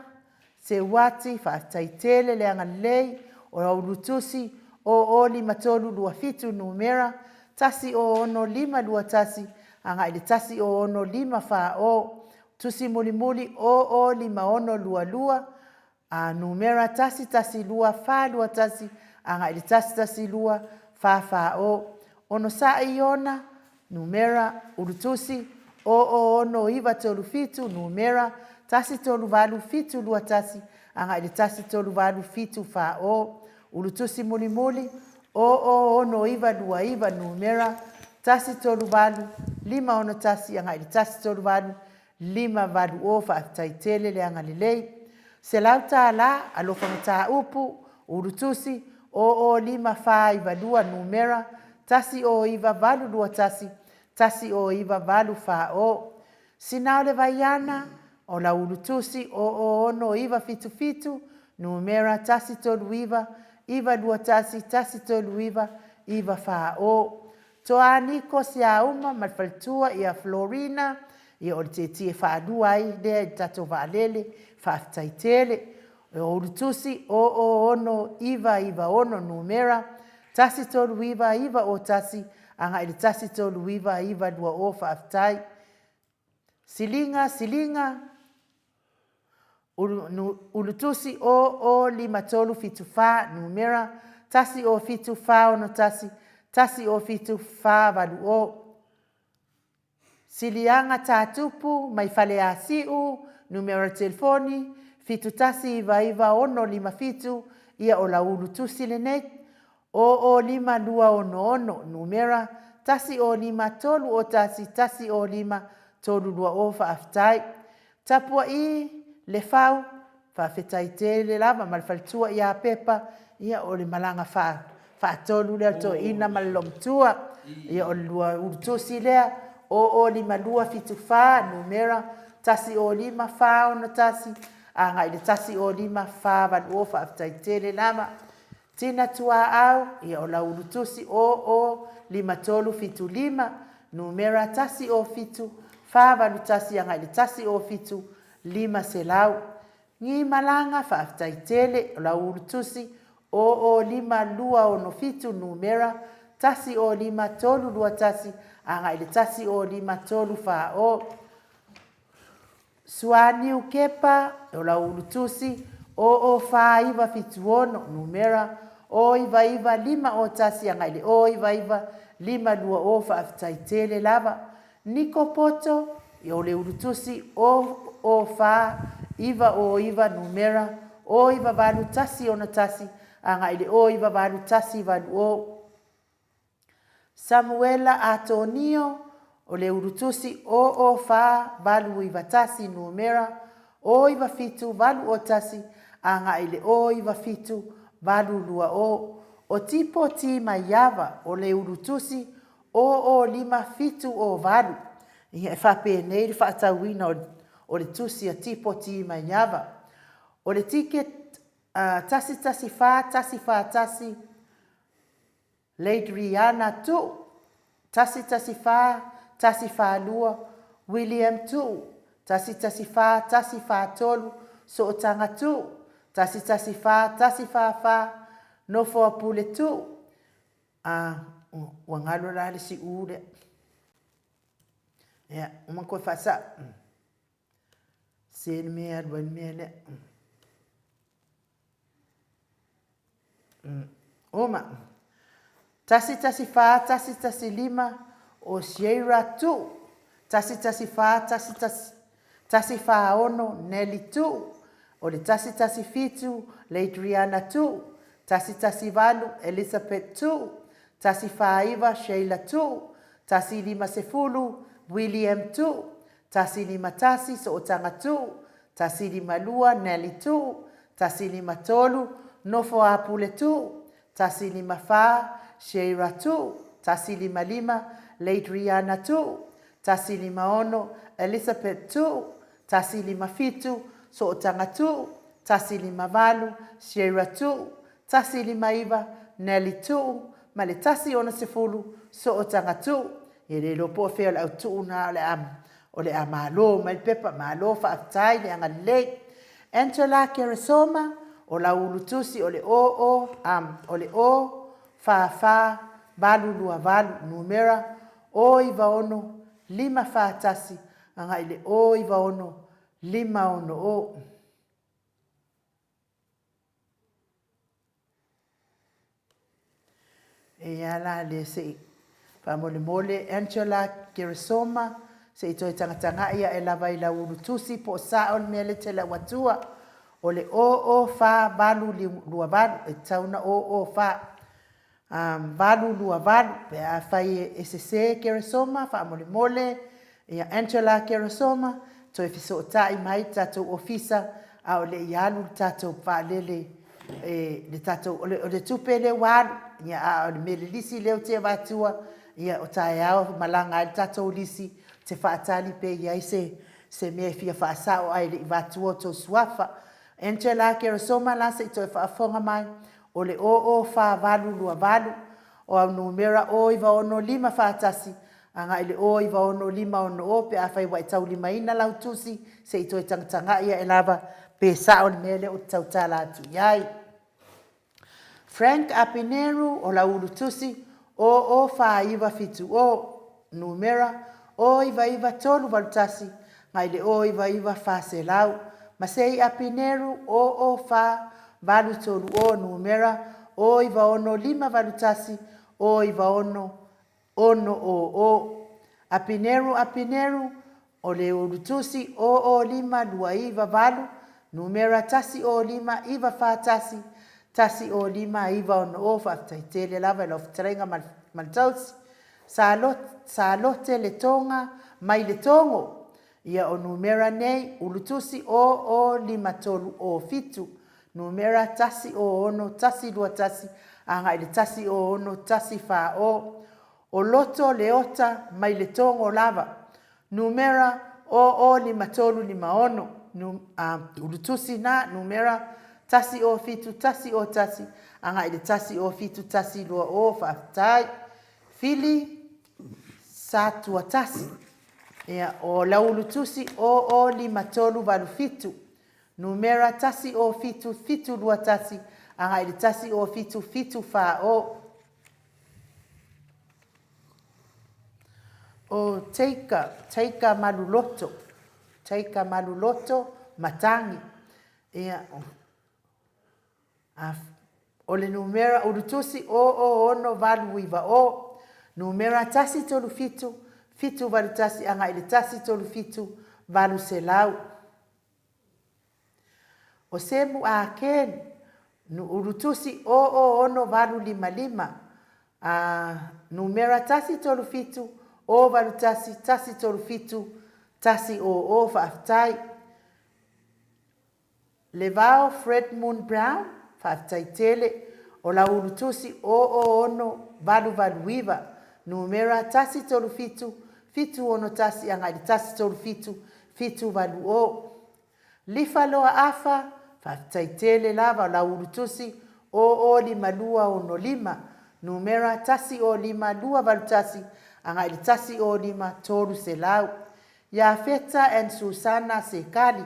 se wati fa taitele le anga lei o ulutusi o lima tolu lua fitu numera tasi o ono lima lua tasi anga ile tasi o ono lima fa o tusi mulimuli o lima ono lua numera tasi lua fa lua tasi anga ile tasi lua fa o ono sa iona numera ulutusi o ono iwa tolu fitu numera tasi tolu valu fitu lua tasi anga ile tasi tolu valu fitu fa o ulutusi mulimuli o ono iwa lua iwa numera tasi tolu valu lima ono tasi anga ile tasi tolu valu lima valu o fa taitele le anga lelei se lauta la alofa mata upu ulutusi o lima fa iwa lua numera tasi o iwa valu lua tasi o iwa valu fa o sinao le vaiana o la ulutusi o ono iwa fitu numera tasi tolu iwa lua tasi tolu iwa fa o toa niko sia uma ma faltua ia Florina ia o te tie whaadua ai lea i tato waalele whaaftaitele o urutusi o ono iva ono numera tasi tolu iva o tasi anga ili tasi tolu iva dua o whaaftai silinga urutusi o lima tolu fitu wha numera tasi o fitu wha ono tasi o fitu wha valu o silianga tatupu mai fale asiu numero telefoni fitu tasi iva ono lima fitu ia o la urutusi lenet o lima lua ono numera tasi o lima tolu o tasi o lima tolu lua o whaaftai tapua i le fau whaafetai te le lava malfaltua ia pepa ia o le malanga whaatolu lea to ina malomtua ia o lua urutusi lea o lima lua fitu wha numera tasi o lima wha ono tasi anga ile tasi o lima wha vanu o whaafetai te le lava tina tua au ia o la urutusi o lima tolu fitu lima numera tasi o fitu wha vanu tasi anga ile tasi o fitu lima selau ngi malanga whaafetai tele o la urutusi o lima lua ono fitu numera tasi o lima tolu lua tasi anga ile tasi o lima tolu wha o suani ukepa o la urutusi o wha iva fitu ono numera o iva lima o tasi anga ile o iva lima lua o whaafetai tele lava niko poto o le urutusi o wha iva numera o iva valu tasi ona tasi anga ile o iva valu tasi valu o Samuela Antonio o le urutusi o wha valu iva tasi numera o iva fitu valu o tasi anga ile o iva fitu valu lua o tipo ti maiava o le urutusi o lima fitu o valu ia e whape nei le whaatauina o le tusi a tipo ti maiava o le ticket tasi tasi Lady Rihanna tu tasi fa lua William tu tasi fa tolu so tanga tu tasi fa no fo pule tu wangalo la le si ule ya uma ko fasa sen me adwan me le oma tasi fa tasi lima o Sierra tu tasi fa ono Nelly tu o le tasi fitu Lady Rihanna tu tasi valu Elizabeth tu tasi fa iva Sheila tu tasi lima sefulu William tu tasi lima tasi so otanga tu tasi lima lua Nelly tu tasi lima tolu nofo apule tu tasi lima fa Sheila tu tasi lima Lady Rihanna tu tasi lima ono Elizabeth tu tasi lima fitu so otanga tu tasi lima valu Sheila tu tasi lima iva Nelly tu male tasi ona sefulu so otanga tu ele lo po fe la tu na o le amalo mai pepa malo fa tai le anga le Angela Keresoma o la ulutusi o le o le fa balu lua valu numera o iva ono lima fa tasi anga ile o iva ono lima ono o e ala le se fa mole Angela Keresoma se ito tanga ia e lava i la urutusi po sa on mele te la watua o le o fa balu lua valu e tauna o fa valu lua valu pe a fai SC Keresoma fa mole ia Angela Keresoma to e fiso tai mai tato ofisa a o le ialu tato pa lele le tato o le tupele walu ia a o le mele lisi leo te vatua ia o tai au malanga i tato lisi te whaatali pe ia se mea fia whaasao ai le vatua to suafa Angela Keresoma la se to whaafonga mai o le o fa valu lua valu o au numera o iwa ono lima whaatasi, anga ile o iwa ono lima ono o pe awhai wa tau lima ina lau tusi, se i toi tangatanga ia e lava pe sao ni mele o tau tala atu iai. Frank Apineru o la ulu tusi o wha iwa fitu o numera o iwa tolu valutasi, ngai le o iwa wha se lau. Masei Apineru o wha valu tolu o numera o iwa ono lima valutasi o iwa ono o. Apineru o le ulu tusi o lima lua iwa valu, numera tasi o lima iwa wha tasi o lima iwa ono o whaaftaitele lava ilo whatarenga maltausi. Sa lote le tonga mai le tongo. Ia o numera nei ulutusi o lima tolu o fitu. Numera tasi o ono tasi lua tasi. Anga ile tasi o ono tasi wha o. O loto le ota mai le tongo lava. Numera o lima tolu lima ono. Ulutusi na numera tasi o fitu, tasi o tasi, anga ile tasi o fitu, tasi lua o whaatai. Fili satua tasi. Ia o laulu tusi o lima tolu valu fitu. Numera tasi o fitu, fitu lua tasi, anga ile tasi o fitu, fitu wha o. O teika maluloto. Teika maluloto matangi. Ia o le numera ulutusi o ono valu iwa o. Numera tasi tolu fitu, fitu valu tasi, anga ile tasi tolu fitu valu se lau. O semu a ken, ulutusi o ono valu lima lima. Numera tasi tolu fitu, o valu tasi, tasi tolu fitu, tasi o whaaftai. Levao Fred Moon Brown, whaaftai tele, o la ulutusi o ono valu iwa. Numera tasi tolu fitu, fitu ono tasi, anga ili tasi tolu fitu, fitu valu o. Lifa loa afa, whaaftai tele lava, la ulutusi o lima lua ono lima. Numera tasi o lima lua valu tasi, anga ili tasi o lima tolu se lau. Ya Feta and Susana Sekali.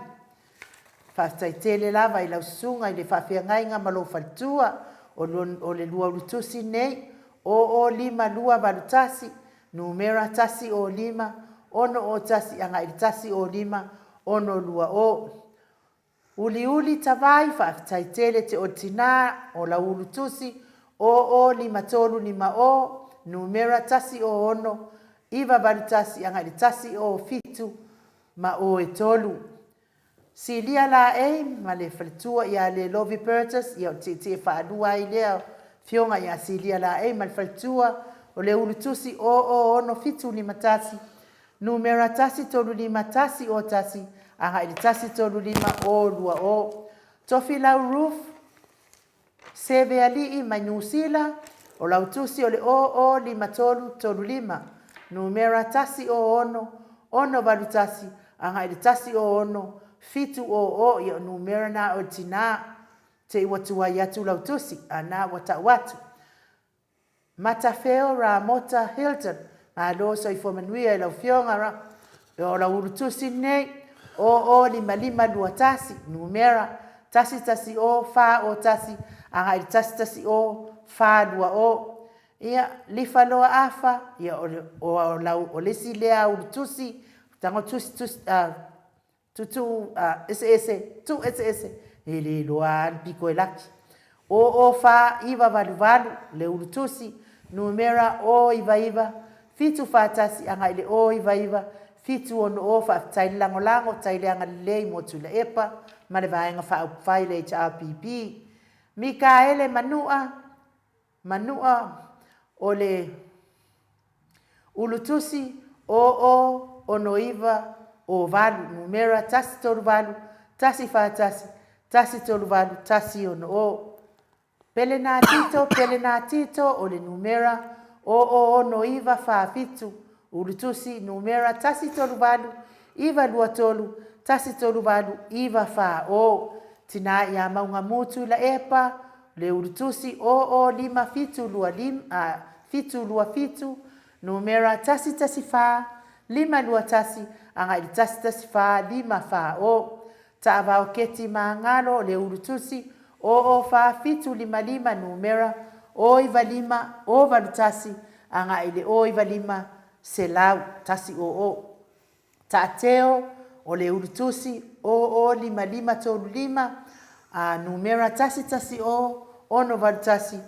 Whaaftai tele lava i lau sunga i le whawhiangainga malo faltua o le lua ulutusi nei. O lima lua valutasi, numera tasi o lima, ono o tasi, anga ili tasi o lima, ono lua o. Uli tawai whaaftai tele te o tina o la ulutusi, o lima tolu lima o, numera tasi o ono, iwa valutasi, anga ili tasi o fitu, ma o e tolu. Silia la ma le falitua ia le Lovi Purtis, ia te whaadua i leo, fionga ia silia la mal faltua o le ulutusi o ono fitu lima tasi. Numera tasi tolu lima tasi o tasi, anga ili tasi tolu lima o lua o. Tofi lau roof, seve alii mai nusila, o lau tusi o le o lima tolu lima. Numera tasi o ono valu tasi, anga ili tasi o ono, fitu o ia numera na o tina. Te watua yatu lau tusi, ana watu. Matafeo Ramota Hilton, ma lo so i fomanuia i lau fionga o lau urutusi nei, o lima lua tasi, numera, tasi o, fa o tasi, anga ili tasi o, fa lua o. Ia lifa loa afa, ia o lesi lea urutusi, tango tusi, ese, ele loa piko elaki. O fa iwa valu, le ulutusi, numera o iwa, fitu fatasi, anga ile o iwa, fitu ono o fa tai lango, tai leanga lei motu le epa, ma le vaenga fa upfai le HRPP. Mikaele manua o le ulutusi, o ono iwa, o valu, numera tasi tolu valu, tasi fatasi, tasi tolu valu, tasi ono o. Pelena tito, o le numera, o ono iwa fa fitu, ulutusi, numera, tasi tolu valu, iwa lua tolu, tasi tolu valu, iwa fa o. Tina ia maunga mutu la epa, le urutusi o lima fitu lua lima fitu lua fitu numera tasi tasi fa lima lua tasi anga i tasi tasi fa lima fa o taavao keti mangalo le urutusi o fa fitu lima lima numera o iva lima o valutasi anga i le o iva lima selau tasi o tateo o le urutusi o lima lima tolu lima numera tasi tasi o ono valutasi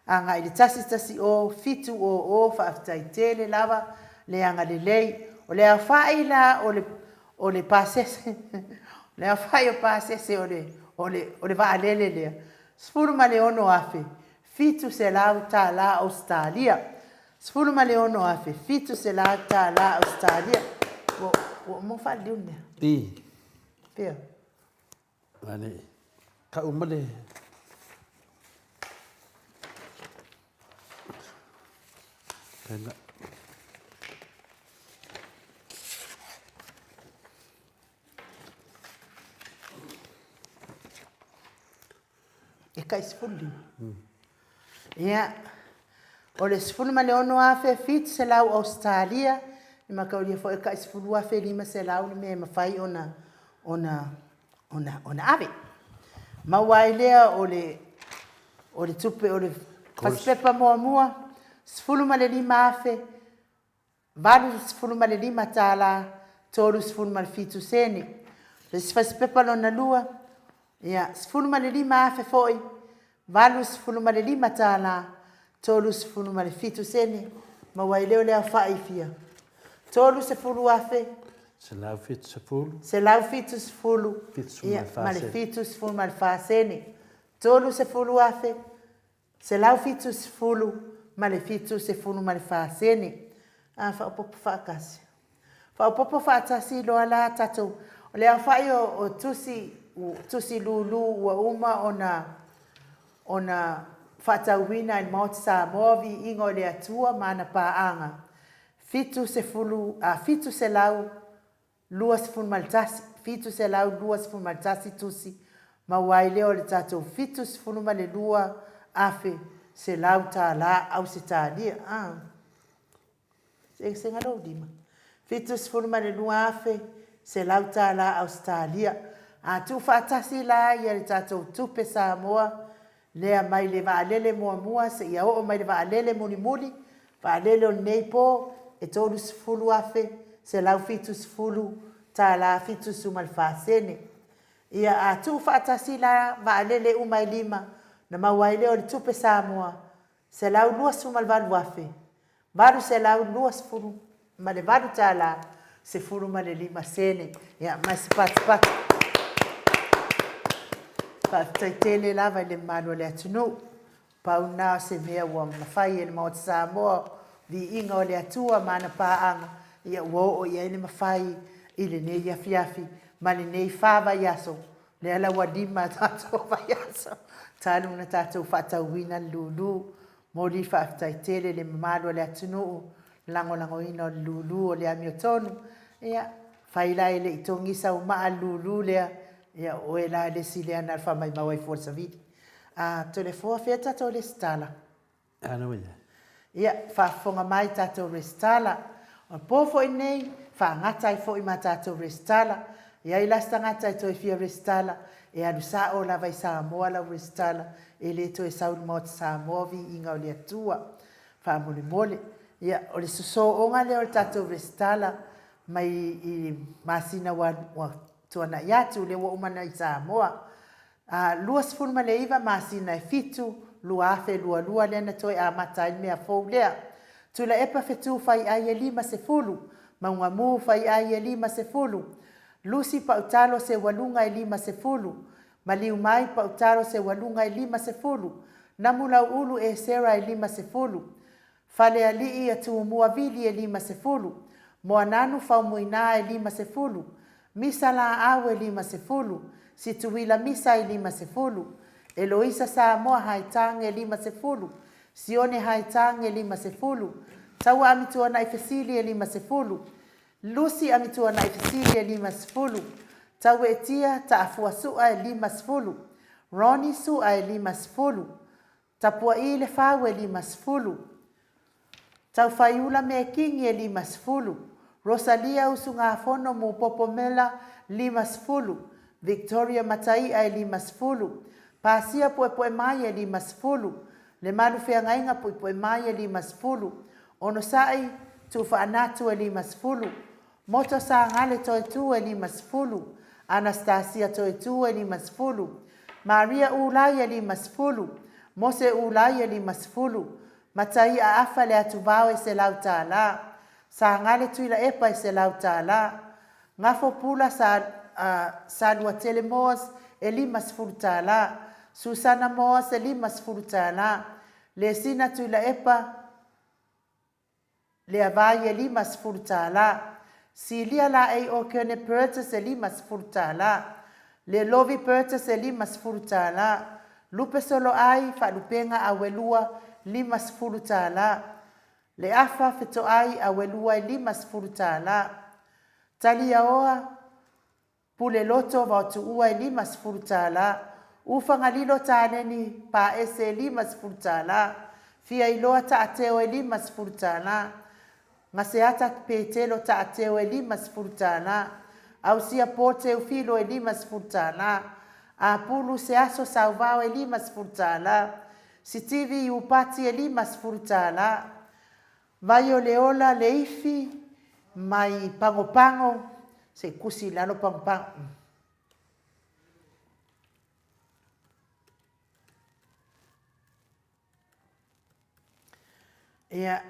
anga i le tasi tasi o fitu o faafetaitele lava le anga lelei o le afai la o le pasese le afai o pasese o le vaalele lea sefulu ma le ono afe fitu se lau tālā Australia sefulu ma le ono afe fitu se lau tālā Australia mo faaliu lea I. pea Ane. Ka umale. Kena. e kai sefulu ia o le sefulu ma le ono afe fitu se lau Australia i makaulia foʻi kai sefulu afe lima se lau le mea mafai ona ave mauai lea o le tupe o le fasipepa muamua sefulu ma le lima afe valu sefulu ma le lima tālā tolu sefulu ma le fitu sene le fasipepa lona lua ia sefulu ma le lima afe foʻi valu sefulu ma le lima tālā tolu sefulu ma le fitu sene mauai lea o le afaʻifia tolu sefulu afe Se lau fitu se fulu. se lau fitu sefulu Fitu sefulu ia ma le ma le fasene. fitu sefulu ma le fasene tolu sefulu afe se lau fitu sefulu ma le fitu sefulu ma le fasene faaupopo faakasi faaupopo faatasi loa la tatou o le afaʻi o tusi lulu ua uma ona faatauina i maoti Samoa viiga o le atua ma ana paanga fitu sefulu fitu se lau lua sefulu ma le tasi fitu se lau lua sefulu ma le tasi tusi mauai lea o le tatou fitu sefulu ma le lua afe se lau tālā ausitalia segalou lima fitu sefulu ma le lua afe se lau tālā ausitalia tu faatasi la ia le tatou tupe Samoa lea mai le vaalele muamua seʻia oo mai le vaalele mulimuli vaalele o lenei po e tolu sefulu afe se lau fitu sefulu tālā fitu su ma le fasene ia tu faatasi la vaalele uma i lima na mauai lea o le tupe Samoa se lau lua sefulu ma le valu afe valu se lau lua sefulu ma le valu tālā sefulu ma le lima sene ia mai se patipati faafetaitele lava i le mamalu o le atunuu pauna se mea ua mafai e le maoti Samoa viiga o le atua ma ana paanga ia ua oo ia i le mafai i lenei afiafi ma lenei favaiaso le ala ua lima tatou vaiaso talu na tatou faatauina le lulu mo li faafetaitele le mamalu o le atunuu lagolagoina o le lulu o le amiotonu ia faila e leʻi togisa umaa lulu lea ia oe la lesi lea na faamaimau ai fualasavili tolefoa fea tatou le sitala Ana wia. ia faafofoga mai tatou resitala o po foʻi nei faagata ai foʻi ma tatou resitala ia i lasi tagata e toe fia resitala e alusao lava i Samoa lau resitala e lē toe sauli maoti Samoa viiga o le atua faamolemole ia o le sosooga lea o le tatou resitala mai i masina ua tuanaʻi atu le ua umana i Samoa lua sefulu ma le iva masina e fitu lua afe lualua lea na toe amata ai mea fou lea tula epa fetu faiai e lima sefulu maugamu faiai e lima sefulu lusi paʻutalo se ualuga e lima sefulu ma liu mai paʻutalo se ualuga e lima sefulu namu lauulu e sera e lima sefulu fale alii atuumua vili e lima sefulu moananu faumuinā e lima sefulu misa laau e lima sefulu situila misa e lima sefulu Eloisa Samoa haitanga e lima sefulu Sione haitanga e lima sefulu taua amituana i fesili e lima sefulu Lucy amituana i fesili e lima sefulu taua etia taafua suʻa e lima sefulu Ronnie suʻa e lima sefulu Tapua i le whau e 5. Tau whaiula me kingi e 5. Rosalia usunga fono mu popomela 5. Victoria Matai e 5. Pasia poe mai e 5. Le malu whiangainga poe mai e 5. Ono sai tu whaanatu e 5. Moto sa ngale toi tu e 5. Anastasia toi tu e 5. Maria ulai e 5. Mose ulai e 5. Matai a afa le atu vau e se lau tāla. Sa ngale tuila epa e se lau tāla. Ngafo pula sa lua tele moas e 5 tāla. Susana moas e 5 tāla. Le sina tuila epa le avai e 5 tāla. Silia la e o kene Pertus e 5 tāla. Le lovi Pertus e 5 tāla. Lupe solo ai fa lupenga a welua 5 tāla. Le afa feto ai a welua e 5 tāla. Tali aoa pule loto va tu ua e 5 tāla. Ufa ngalilo tāneni pa ese 5 tāla. Fia iloa taateo e 5 tāla. Ngaseata petelo taateo e 5 tāla. Au sia pote ufilo e 5 tāla. A pulu se aso sauvao e 5 tāla. Si TV upati e 5 tāla. Vai o leola leifi mai pango se kusi lalo pango. Ia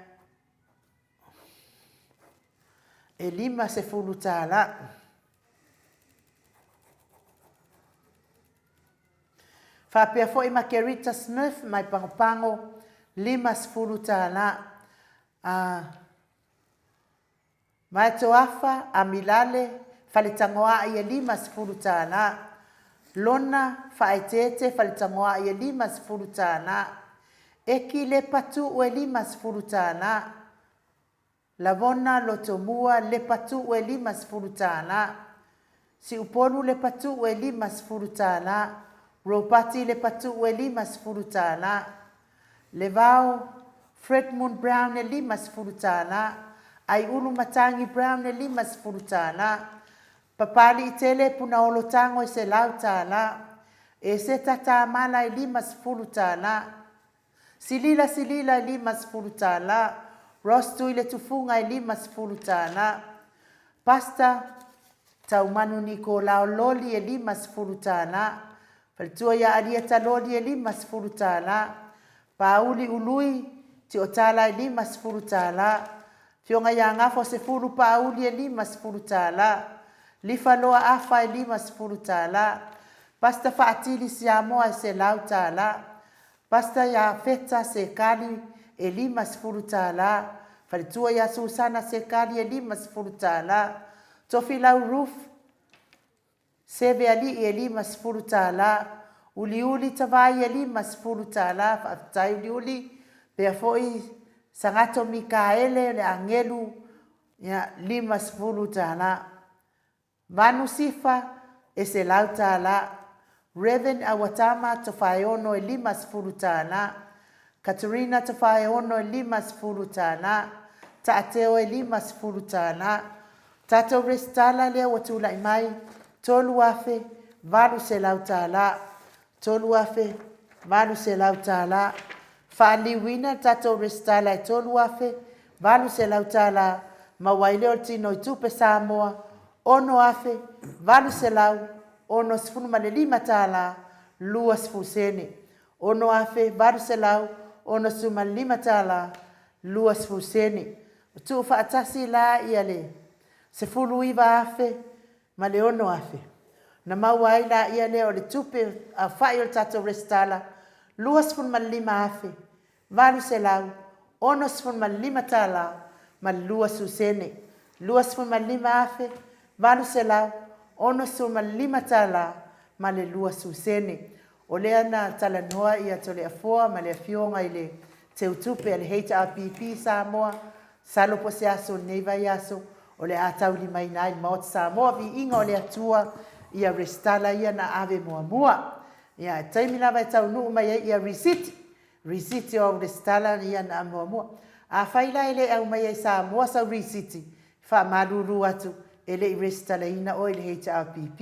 e 5 tāla. Whapea fo i Makerita Smith mai pango 5 tāla. Mai to afa a milale faletangoa i 5 tāla. Lona faetete faletangoa i 5 tāla. Eki le patu o 5 tāla. Lavona lotomua le patu o 5 tāla. Si uponu le patu o 5 tāla. Ropati le patu o 5 tāla. Levao Fredmund Brown e 5 tāla. Ai ulu matangi Brown e 5 tāla. Papali i tele puna olotango e se lau tāla. E se tata mala e 5 tāla. Silila e 5 tāla. Rostu ile tufunga e 5 tāla. Pasta taumanu niko lao loli e 5 tāla. Faltua ya alieta loli e 5 tāla. Pauli ului ti o tāla e 5 tāla. Fionga ya ngafo se furu pauli e 5 tāla. Lifa loa afa e 5 tāla. Pasta faatili si amoa e se lau tāla. Pasta ya feta se kali e 5 tāla. Falitua ya Susana se kali e 5 tāla. Tofi lau roof seve ali e 5 tāla. Uli tawai e 5 tāla. Faatai uli pea foi sangato Mikaele le angelu ya 5 tāla. Vanu sifa e se lau tāla. Reverend Awatama tofaeono e 5 tāla. Katerina tofaeono e 5 tāla. Taateo e 5 tāla. Tato restala lea watula imai. Tolu afe valu se lau tāla. Tolu afe valu se lau tāla. Faaliwina tato restala e tolu afe valu se lau tāla. Mawaile o tino i tupe Samoa. Ono afe valu se lau. Ono sifunu male 5 tāla. Lua sifusene. Ono afe valu se lau. Ono sifunu male 5 tāla. Lua sifusene. Tu faatasi la iale. Sifulu iwa afe male ono afe. Na mawai la iale o le tupe a fai o tato restala. Lua sifunu male 5 afe. Valu se lau. Ono sifunu male 5 tāla. Male lua susene. Lua sifunu male 5 afe. Valu se lau. Ono sifunu male 5 tāla. Male lua susene. O lea na tala noa ia tole afoa male afionga ile te utupe ale heita APP Samoa. Salo po se aso neiva yaso. O le atau li mai nai maot Samoa vi inga o le atua ia restala ia na ave mua mua. Ia taimi lava e tau nuu mai ia risiti. risiti o le stala ia na mua a faila ele au mai ai sa mua sa risiti fa malulu atu ele i restala ina o ele HRPP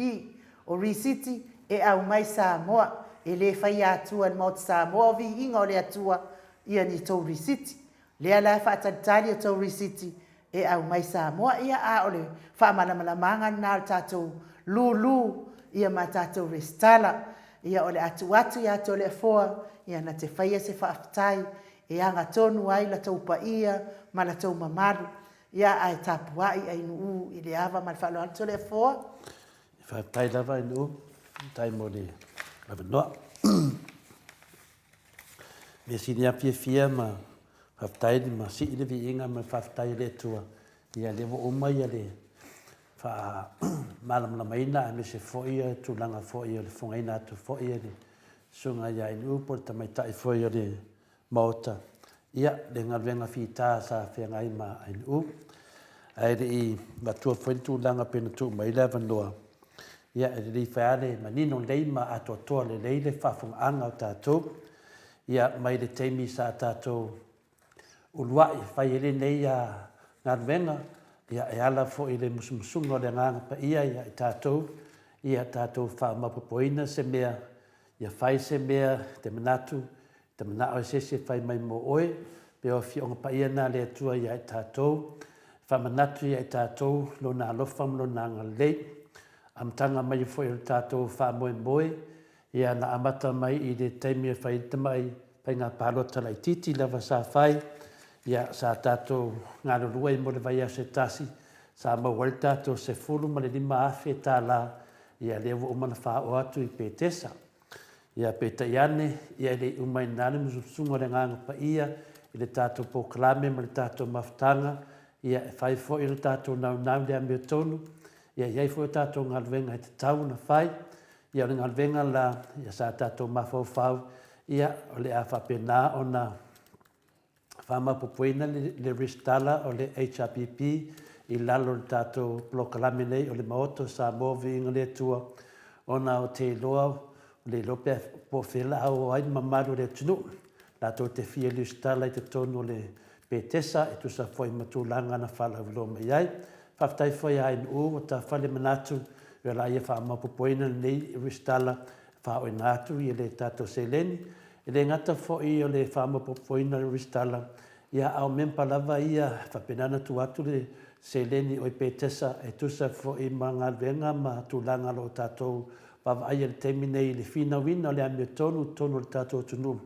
o risiti e au mai sa mua ele fai atua mo sa mua vi inga o le atua ia ni tau risiti le ala fa tatali o tau risiti e au mai sa mua ia a ole fa manga na tatou lulu ia matatou restala ia ole atu ia to le foa ia na te faia se whaafitai e anga tonu ai la tau pa ia ma la tau mamaru ia ai tapuai ai nuu i le ava ma le whaalo atu le foa whaafitai lava i nuu tai mo le lava noa me sini a fia ma whaafitai ni ma si ile vi inga ma whaafitai le tua ia le wo uma ia le fa malam maina me se foi tu langa foi le fongaina tu foi le sunga ia in upo tamai tai foi le mota ia le ngavenga fita sa fenga i ma in u ai le batu foi tu langa pena tu mai la vandoa ia le fale manino le ma atoto le fa fonga tato ia mai le temi sa tato ulwa fai le nei ya ngavenga ia e ala fo i le musumusunga le nganga pa ia i tātou whaamapopoina se mea, ia whai se mea te manatu, te manao e se whai mai mo oe, pe o fionga pa ia nā le atua ia i tātou, whamanatu ia i tātou, lo nā lofam lo nā ngalei, amtanga mai fo i le tātou whaamoe moe, ia na amata mai i le teimia whai tamai, pai ngā pālota lai titi lava sa whai, ia sa tātou ngā rurua i mole vai a se tasi, sa mawari tātou se fulu ma le lima awhi tā la, ia lewa umana wha o atu i pētesa. Ia pēta iane, ia le umai nāne mususunga le nganga pa ia, i le tātou pōklame ma le tātou maftanga, ia e whai fo i le tātou nau le amio tonu, ia iai fo i tātou ngalwenga i te tau na whai, ia le ngalwenga la, ia sa tātou mafau whau, ia o le a whapena o na whamapopoina le ristala o le HRPP i lalo le tātou plokalame nei o le maoto sa movi inga le tua ona o te loa le lope po whila au ai mamaru le tunu tātou te fia le ristala i te tonu le pētesa e tu sa foi matulanga na whala vilo mai ai whaftai foi ai nu o ta whale manatu e la ia whamapopoina nei ristala whao i nātu i le tātou seleni e le ngata fo i o le whamapopoina le ristala, ia au mempa lava ia whapenana tu atu le seleni o i pētesa e tusa fo i mga venga ma tūlanga lo tātou wawa aia le teimi nei le whina wina le amia tonu le tātou tunu.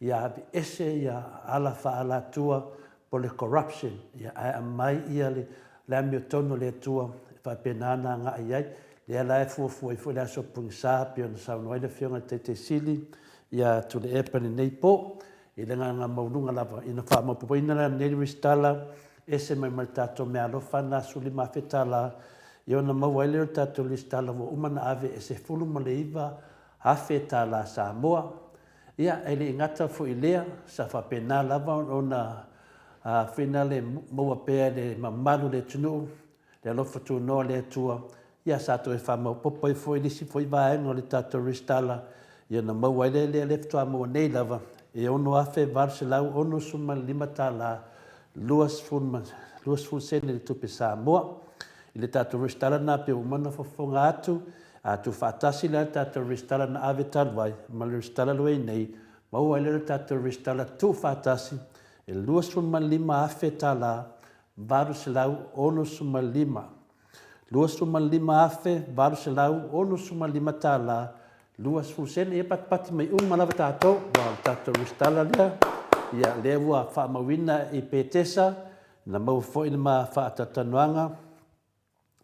Ia habi ese ia ala whaala tua po le corruption, ia ai mai ia le amia tonu le tua whapenana ngā iai, le ala e fuafua i fu le aso pungsa pio na saunoaina whionga te sili, ia tu le epani nei po, i le ngā maununga lava, ina wha mapupoina la neri ristala, ese mai mai tātou mea alofa nā suli mawhetala, i ona mauaile o tātou ristala wo umana ave e se fulu ma le iwa hawhetala Samoa. Ia, ele ingata fu i lea, sa whapena lava ona whina le mua pēa le mamaru le tunu, le alofa tu noa le tua, ia sato e wha maupopo i fu i lisi fu i vaenga o le tātou ristala, ia na mau ai le lefto a mo nei lava e ono afe varselau ono suma lima tala luas fun sene le tupe Samoa i le tātou ristala na pe umana fofonga atu a tu whaatasi le tātou ristala na ave talwai ma le ristala lue nei mau ai le tātou ristala tu whaatasi e luas suma lima afe tala varselau ono suma lima luas suma lima afe varselau ono suma lima tala luas fulsene e pati mai malava tātou, wa tātou ristala lea, ia lewa whaamawina i pētesa, na mau fo ina ma whaatatanuanga,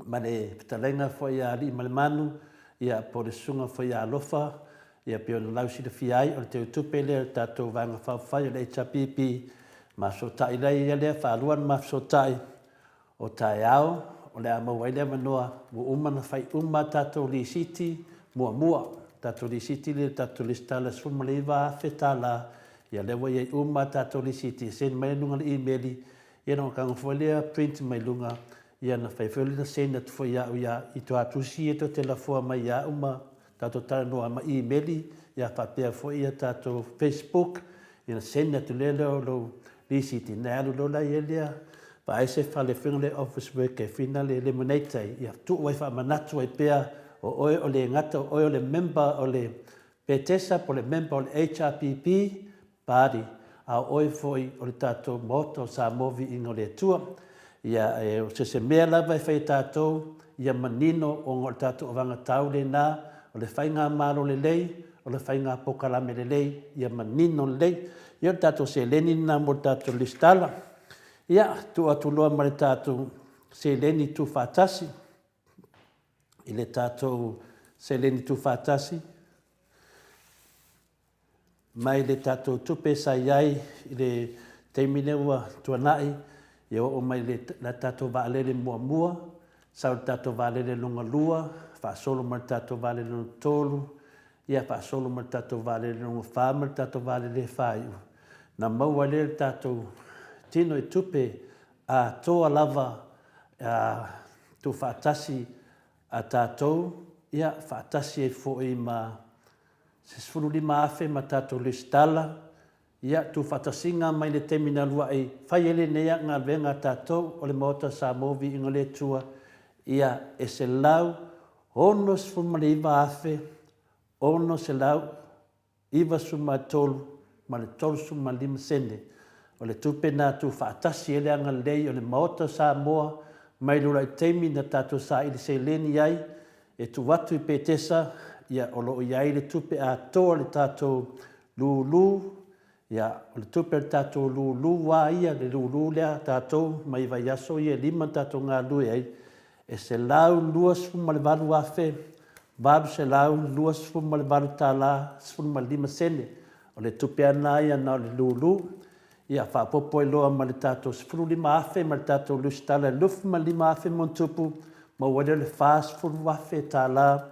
ma le pitalenga fo ia li malemanu, ia po le sunga fo ia alofa, ia pio na lausi le fiai, o le te utupe lea tātou vanga whawhai o le HRPP, ma so tai lea ia lea whaaluan ma so tai, o tai au, o le amawai lea manoa, wo umana whai tātou li siti, mua. Tātou li siti le tātou li stala suma le iwa whetala ia lewa iai tātou li siti sen mai lunga le e-maili ia na kanga fwalea print mai lunga ia na whaifwele na sen atu fwa ia i tu atusi e to te la fua mai ia tātou tala noa ma e-maili ia whapea fwa ia tātou Facebook ina sena tu le lo lisi ti na lo la yelia pa ese fa le finga le office work e fina le eliminate ia tu wai fa manatu e pea o le ngata o le member o le petesa po le member o le HRPP party a oi foi o le tato moto sa movi ingo le tua ia o se mea lava e fai tato ia manino o ngol tato o vanga tau le na o le whainga maro le lei o le whainga pokalame le lei ia manino le lei ia tato se leni na mo tato listala ia tu atu loa ma le tato se leni tu fatasi i le tato se leni tu fatasi mai le tato tupe sa iai i le teimineua tuanai ia o mai le tato vaalele mua sa le tato vaalele lunga lua faasolo ma le tato vaalele lunga tolu ia faasolo ma le tato vaalele lunga fa ma le tato vaalele faiu na maua le tato tino e tupe a toa lava tu faatasi a tatou ia faatasi e foʻi ma se 15 afe ma tatou listala ia tu fatasiga mai le teminalua ai fai ele nei anga venga tatou o le mota sa movi ingo le tua ia e se lau ono sfuma le iwa afe ono se lau iwa suma tolu ma le tolu suma lima sene o le tupe na tu fatasi ele anga lei o le mota sa moa mai lula i teimi na tatou sa ili se leni ai e tu watu i petesa ia o loo iai le tupe a toa le tatou lulu ia o le tupe le tatou lulu wa ia le lulu lea tatou mai vai aso ia 5 tatou galue ai e se lau 2.8 afe valu se lau 2.8 tala 15 sene o le tupe ana ia na o le lulu ia faapopo e loa ma le tatou 15 afe ma le tatou lusitala 5 afe mo tupu ma ua le fas 10 afe tala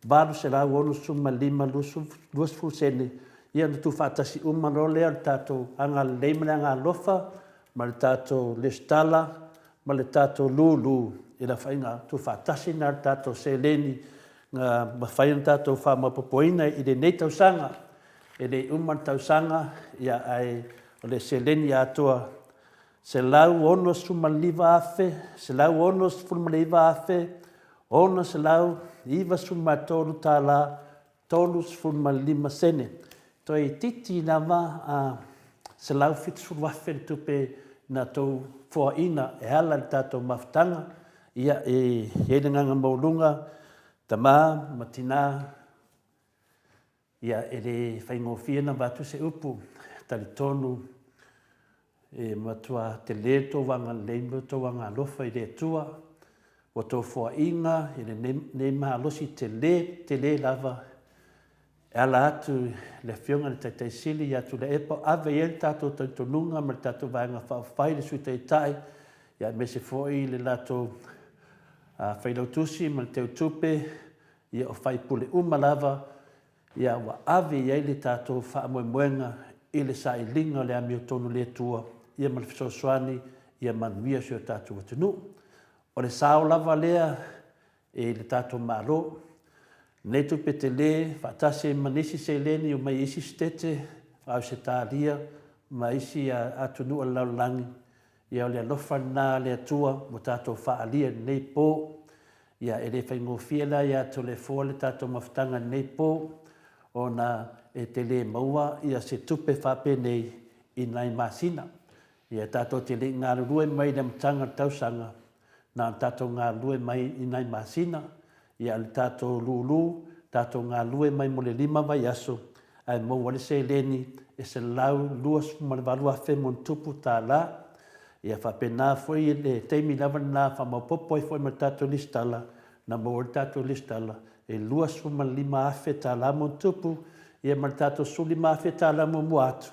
valu se lau 1.5 2 sene ia le tu faatasi uma lo lea le tatou anga lei ma le agalofa ma le tatou lusitala ma le tatou lulu i la whainga tu faatasi na le tatou seleni nga mawhai na tatou whamapopoina i le nei tausanga e le uma tausanga ia ai o le seleni atua se lau ono sumaliva afe se lau ono sumaliva afe ono se lau iwa sumatolu tala tolu sumalima sene toi titi nama se lau fitsulu afe tupe na tau foaina e hala le tatou mafutanga ia e le nganga maulunga tama matina ia e le whaingofia na watu se upu tali tonu e matua te le tō wanga leimbo tō wanga alofa i le tua o tō foaina i le ne mahalosi te le lava e ala atu le fionga le taitaisili i atu le epo ave i el tatou tautonunga ma le tatou vaenga whaafai le sui taitai ia me se foi le lato whailautusi ma le teo tupe ia o whaipule lava ia wa ave i le tatou whaamoemoenga i le sa i linga le ami o tonu le tua ia ma le fisosoani ia manuia si o tatou atunu o le sao lava lea e le tatou malo nei tupe te le faatasi manisi se leni o mai isi stete au se tālia ma isi atunu o laulangi ia o le alofa na le atua mo tatou whaalia nei pō ia e le whaingofia la ia to le fōa le tatou mafutanga nei pō o na e te le maua ia se tupe whape nei i nai masina ia tatou te le ngā rue mai le matanga tausanga na tatou ngā rue mai i nai masina ia le tatou lulu tatou ngā rue mai mo le 5 vai aso ai mo wale se leni e se lau 2.8 afe mon tupu tā la ia whapena foi le teimi lava na whamapopo i foi ma tatou listala na mo le tatou listala e 2.5 afe tā la mon tupu ia ma tatou suli ma afe tā la mo muatu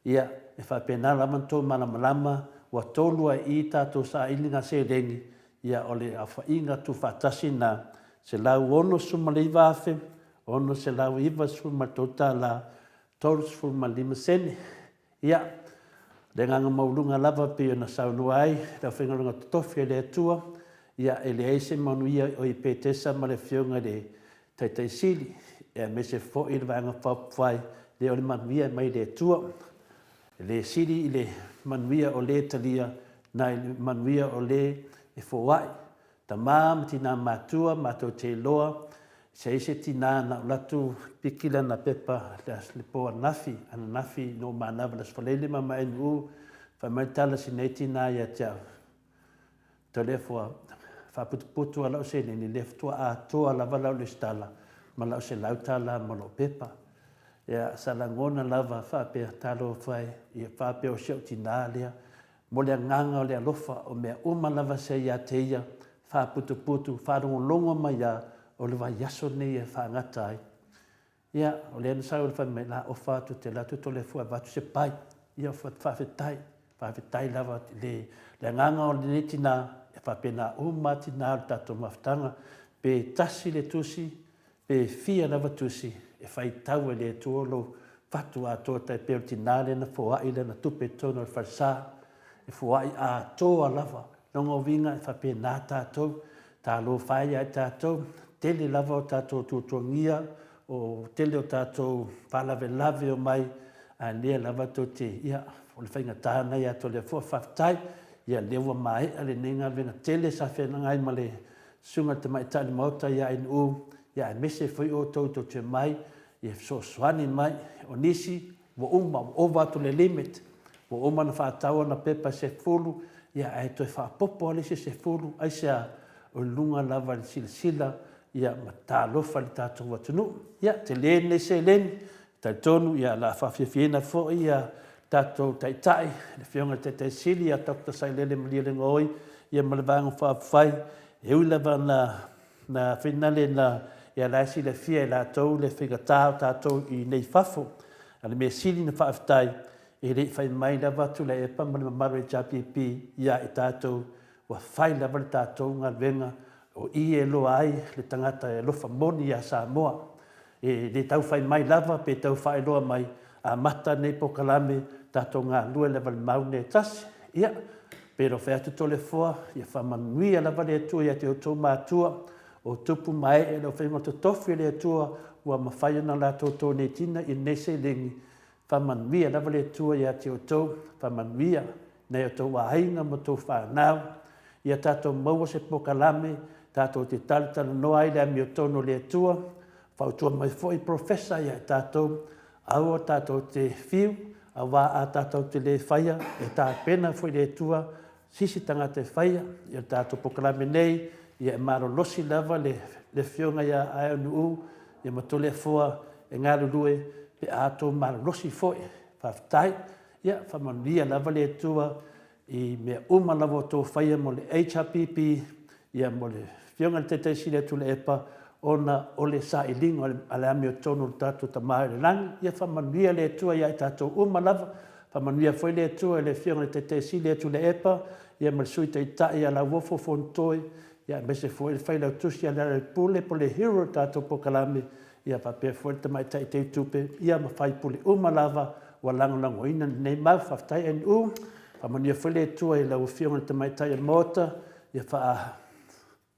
ia e whapena lama tō malamalama wa tōlua i tatou sa ilinga se lengi ia ole a whainga tu whatasi na se lau ono sumaliva afe ono se lau iwa sumatota la tolu sumalima sene ia le nganga maulunga lava pe na saunua ai la whaingalunga totofi le atua ia e le eise manuia o i petesa ma le fionga le taitaisili e me se fo i le vanga whapwhai le ole manuia mai le atua le siri i le manuia o le talia na i le manuia o le e fōai. Ta mā tina mātua, mātou te loa, se ise tina na ulatu pikila na pepa le poa nafi, ana nafi no mānawa la sfalele mama enu whamaitala si nei tina ia tia. Ta lefua, whaputuputu ala o se ni leftua a toa lava lau le stala, ma lau se lautala ma lo pepa. Ia salangona lava whapea talo whai, ia whapea o siau tina lea, mo le nganga o le alofa o mea uma lava se ia te ia, whaputuputu, wharongo mai ia, o le vai yaso nei e whaangata ai. Ia, o le anasau le whamei la o whatu te la tuto le fua watu se pai, ia o whawhetai lava le nganga o le netina, e whapena umatina o tato maftanga, pe tasi le tusi, pe fia lava tusi, e whai tau e le tuolo, whatu a toa tai peo tinale na fōai le na tupe tono le wharsa, e fōai a toa lava, nongo vinga e whapena tātou, tā lo whai ai tātou, tele lava o tātou tutuangia, o tele o tātou whalawe lawe o mai, a lea lava tō te ia, o le whainga tāna ia tō le fua whaftai, ia lewa mai, a le nenga venga tele sa whena ngai ma le sunga te mai tali mauta ia in u, ia e mese whai o tō te mai, ia so swani mai, o nisi, wo uma, o watu le limit, wo uma na whaataua na pepa se fulu, ia e toi whaapopo alise se fulu, aisea o lunga lava le sila, ia matalofa le tātou watunu. Ia, te lene se lene, tai tonu, ia la whawhiawhiena fo, ia tātou taitai, le whionga te sili, ia Dr. Sailele Malia ngoi, ia malawanga whawhai, e ui lava na whenale na ia laisi le fia la tau, le whigatao tātou i nei whafo, ale me sili na whawhtai, e rei whai mai lava tu le epa, malama maro e JPP, ia e tātou, wa whai lava le tātou ngā venga, o i e loa ai le tangata e lofa moni a Samoa. E le tau whai mai lava, pe tau whai loa mai a mata nei pokalame tātou ngā lua leva le maune e tasi. Ia, pero whai atu tole fua, ia whamanuia lava le atua, ia te o tō mātua, o tupu mai e lo whainga to tofi le atua, ua mawhai ana la tō nei tina i nese lengi. Whamanuia lava le atua, ia te o tō, whamanuia nei o tō wahinga mo tō whanau, ia tātou maua se pokalame, tātou te talitala noa ai le ami o tono le atua, whautua mai foi profesa ia tātou, aua tātou te whiu, awa a tātou te le whaia, e tā pena foi le atua, sisi tanga te whaia, ia tātou pokalame nei, ia e maro losi lava le whionga ia ai anu u, ia matole fua e ngā lulue, pe ātou maro losi foi, whaftai, ia whamanuia lava le atua, i mea uma lava o tō whaia mo le HRPP, ia mo le whionga te te sile tu le epa, ona o le sa i lingo ale ami o tonu tātou ta mahi le langi, ia whamanuia le atua ia i tātou uma lava, whamanuia foi le atua le whionga te te sile tu le epa, ia mo le sui te ita ia la wofo fontoi, ia me se foi le whaila utusi ia le pule po le hero tātou pokalame, ia papea foi te mai tai te tupe, ia ma whai pule uma lava, wa lango ina nei mau whaftai en whamania whele atua i lau whionga te mai tai mota, ia wha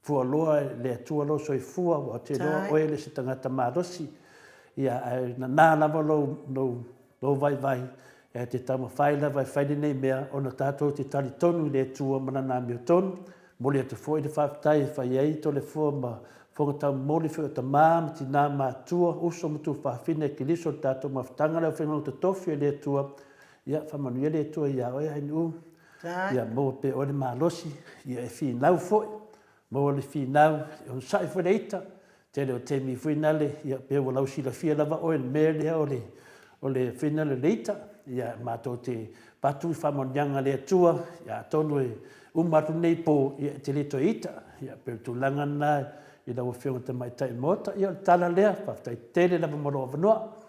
fua loa le atua lo soi fua, wa te loa oele se tangata marosi, ia na nā lava lo vai, ia te tama whaila vai whaile nei mea, ona tātou te tali tonu le atua mana nā meo tonu, mole atu fua i le whaftai, whai ei to le fua ma whonga tau mole whio ta māma ti nā mātua, uso matu whawhine ki liso tātou mawhtanga lau whenga ta tofi le atua, ia whamanuia le atua ia oe hainu, ia mo pe o le malosi, ia e whi nau foi, mo le whi nau, on sai foi leita, te leo te mi whi nale, ia pe o lau sila whia lava oe le mea lea o le whi nale leita, ia mātou te patu whamanianga le atua, ia tonu e umatu nei po, ia te leto ita, ia pe tu langa nai, i lau whionga te mai tai mota, ia tala lea, whaftai tele lava moro avanua,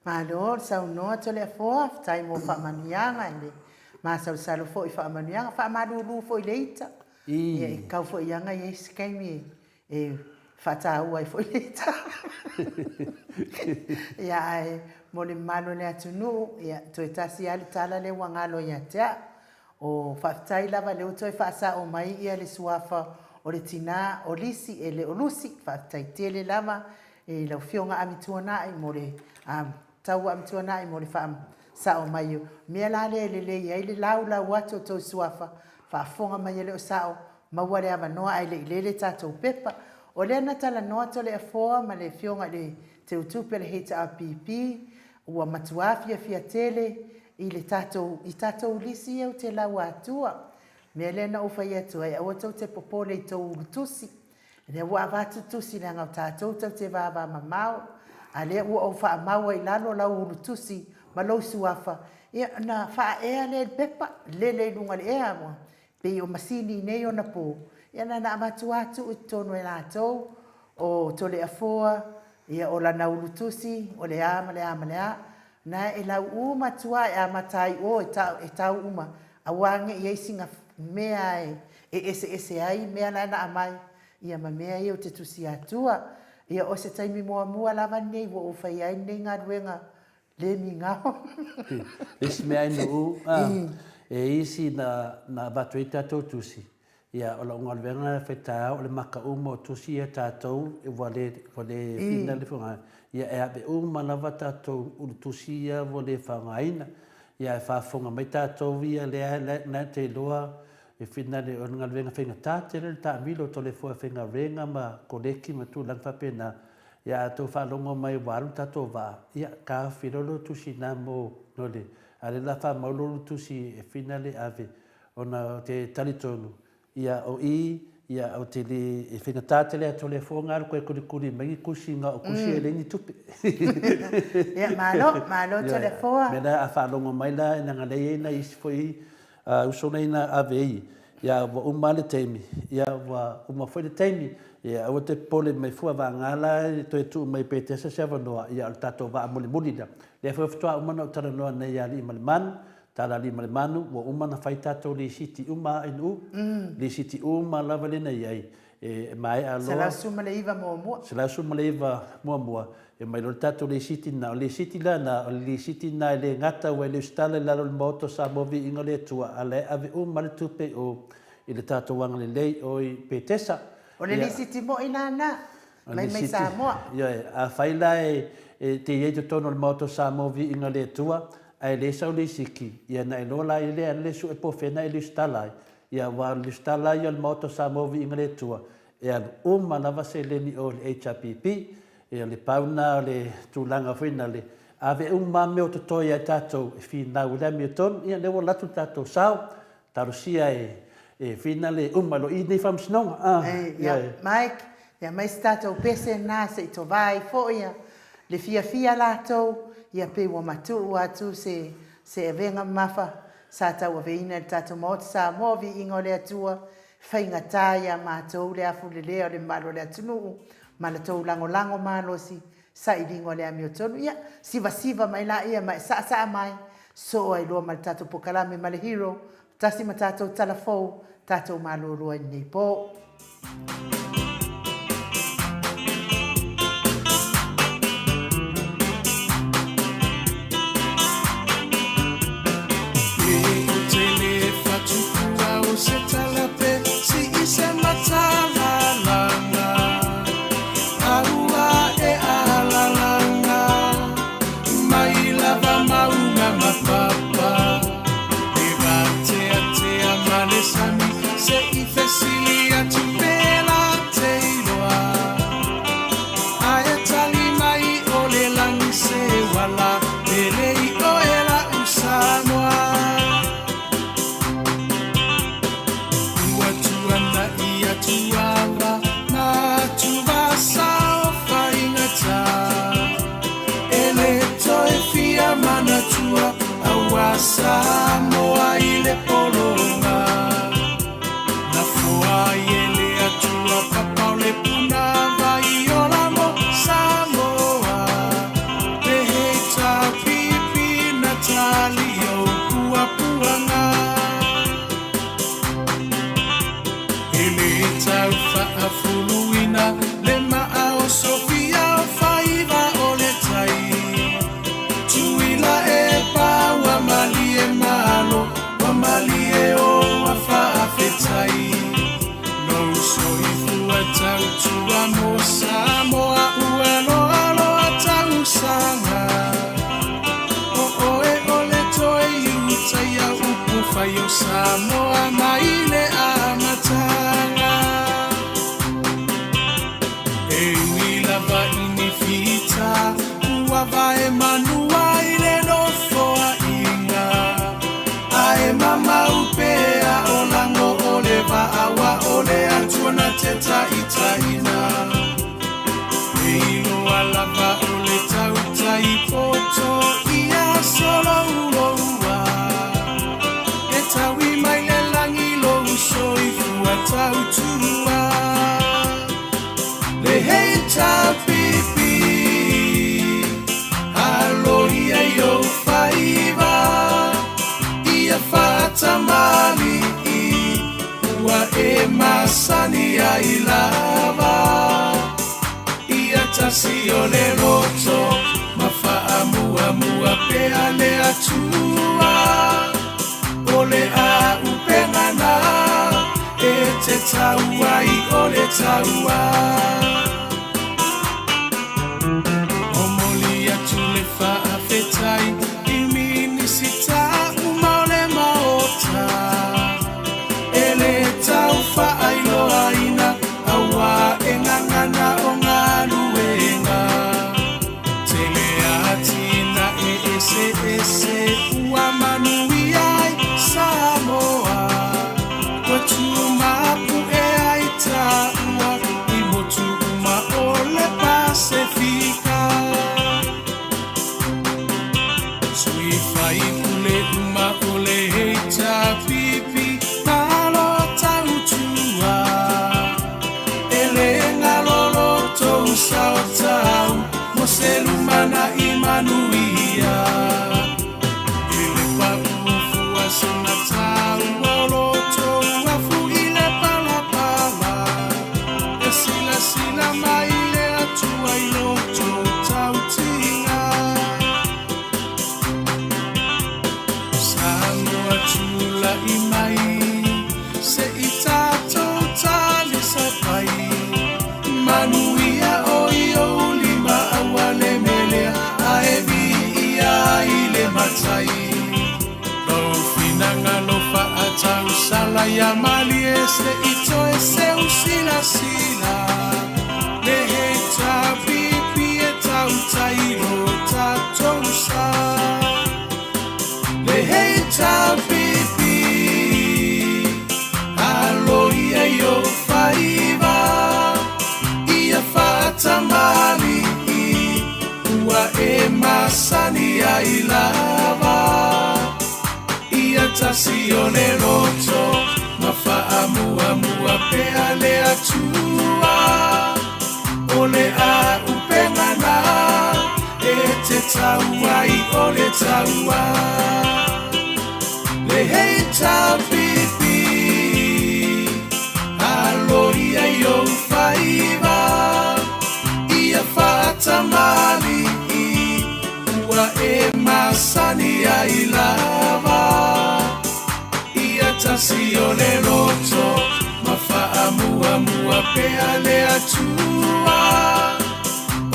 Malo, sau noa to le foa, tai mo whamanianga le. Ma sau salo fo i whamanianga, whamaruru fo i leita. Ia i kau fo i anga i eskaimi e whataua i fo i leita. Ia ai, mo le malo le atunu, ia to e tasi ali tala le wangalo ia tea. O whaftai lava le uto e whaasa o mai ia le suafa o le tina o lisi e le o lusi. Whaftai tele lava e lau whionga amituana i mo le tau am tuana i mo le sa o mai mea la le ai le lau atu tau suafa whaafonga mai le o sao maua le avanoa ai le tātou pepa o le ana tala noa to le afoa ma le fionga le te utupe le HRPP ua matuafia fia tele i tātou lisi au te lau atua mea le na ufa i atua e awa tau te popole i tau utusi le ua avatu tusi le ngau tātou tau te vava mamau a le ua o wha maua i lalo lau utusi ma lau suafa ia na wha ea le pepa le lunga le ea mua pe o masini nei o na po ia na amatu atu i tonu e lātou o tole afoa ia o lana ulutusi o le ama na e lau uma tua e amatai o e tau uma a wange i eisinga mea e ese ai mea lana amai ia ma mea i o te tusi atua ia o se taimi mua lava nei wo o fai ai nei ngā ruenga le mi ngao isi mea ino u e isi na batu i tātou tusi ia o la unga luenga whetā o le maka uma o tusi e tātou e wale whina le whunga ia e ape uma lava tātou ulu tusi ia wale whangaina ia e whafonga mai tātou ia lea na te loa e whina le o ngā luenga whenga tātere le tā milo tole fua whenga renga ma koleki ma tū lang whapena ia tō whalongo mai waru tātou wā ia ka whirolo tusi nā mō nole a le la wha maulolo tusi e whina le ave ona te talitonu ia o ia o te le e whenga tātele a tole fua ngāru koe kuri mai kusi ngā o kusi e lengi tupe. Ia malo tole fua. Mena a whalongo mai la e nanga lei eina isi fwoi usona ina ave ei. Ia wa umale teimi, ia wa umafoi le teimi, ia o te pole mai fua wa ngala e toi tu mai pe te sa wanoa, ia o tato wa muli da. Le fua fitua umana o tara noa nei a li malimanu, tala li malimanu, wa umana fai tato li siti uma inu, li siti uma lava le nei ai. E mai a loa. Se la suma le iwa mua. Se la suma le iwa mua. E mai lo tato le siti na, o le siti la na, o le siti na le ngata wa le ustale lalo le moto sa movi inga le tua, a le ave le tupe o i le tato wanga le lei o i pe tesa. O le siti mo inana, mai sa moa. Ia, a whaila te iei tono le moto sa movi inga le tua, ai le sau le siki, ia na e lola i le su e pofena i le ustalai, ia wa le ustalai o le moto sa movi inga le tua, ia lava se leni o le HRPP, ia le pauna le tūlanga whina le ave me o totoi ai tātou e whinau le mi o tonu, ia lewa latu tātou sao, tarusia e whina le lo i nei whamsinonga. Ia, Mike, ia mai tātou pese nā se i to vai fo ia, le fia lātou, ia pe wa matu atu se venga mafa, sa tau aveina le tātou maota sa movi ingo le atua, whainga tāia mātou le afu le leo le malo le atunu, ma le tau lango malosi, sa i ringo le ami o tonu. Ia, siva mai la ia, mai sa mai, so ai loa ma le tātou pokalame ma le hero, tasi ma tātou talafou, tātou malo roa i nei po. Se i fesilia tu pela masani ai lava ia tasi o le roto mafa'amuamua pea le atua o le a upengana e te taua i o le taua o moli atu le fa'afetai i minisita uma o le maota e le tau fa'ailoaina aua e ngangana o ngā luenga tele atina e ese ua manui ai Samoa kwa tumapu e ai taua i motu uma o le Pasifika sui fai ule uma o le heita pipi malo tautua ele ngalolo tou sao tau mo se lumana i manuia ele paufu asuna tau olo tou afu i le palapala e sila mai le atua i loto tau tinga Samoa tula i mai se i tātou tali sa pai manuia o i o lima aua le melea a e vi ia i le matai Lau finanga lo whaatau sala ia mali e se i toe se usila le he tā pipi e tau tairo tātou sa le hei tā pipi alo ia yo whaiva ia whaatamali ua e masani ai lava ia tasi o le roto ma whaamuamua pea le atua o le a upengana e te taua i o le taua le hei tā pipi alo ia yo whaiva ia whaatamali ua e masani ai lava ia tasi o le roto ma whaamuamua pea le atua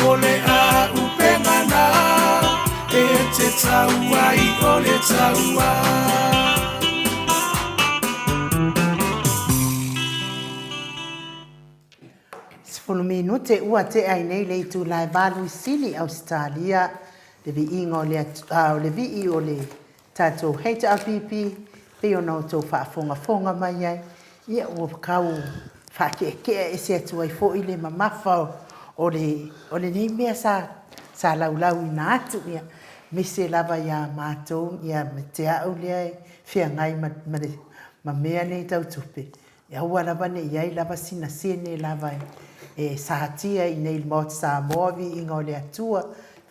o le a upengana e te taua i o le taua Sefulu minute ua te ai nei le tu lai valu i sili Australia le vi ingo le le vi o le tato HRPP pe ona o tō whaafonga mai ai ia ua kau whakekea e se atu ai fo i le mamafa o le nei mea sa laulau i nā atu ia me se lava ia mātou ia me te au lea e whia ngai ma mea nei tau tupe ia ua lava ne iai lava sina sene lava e sahatia i nei mot Samoa vi ingo le atua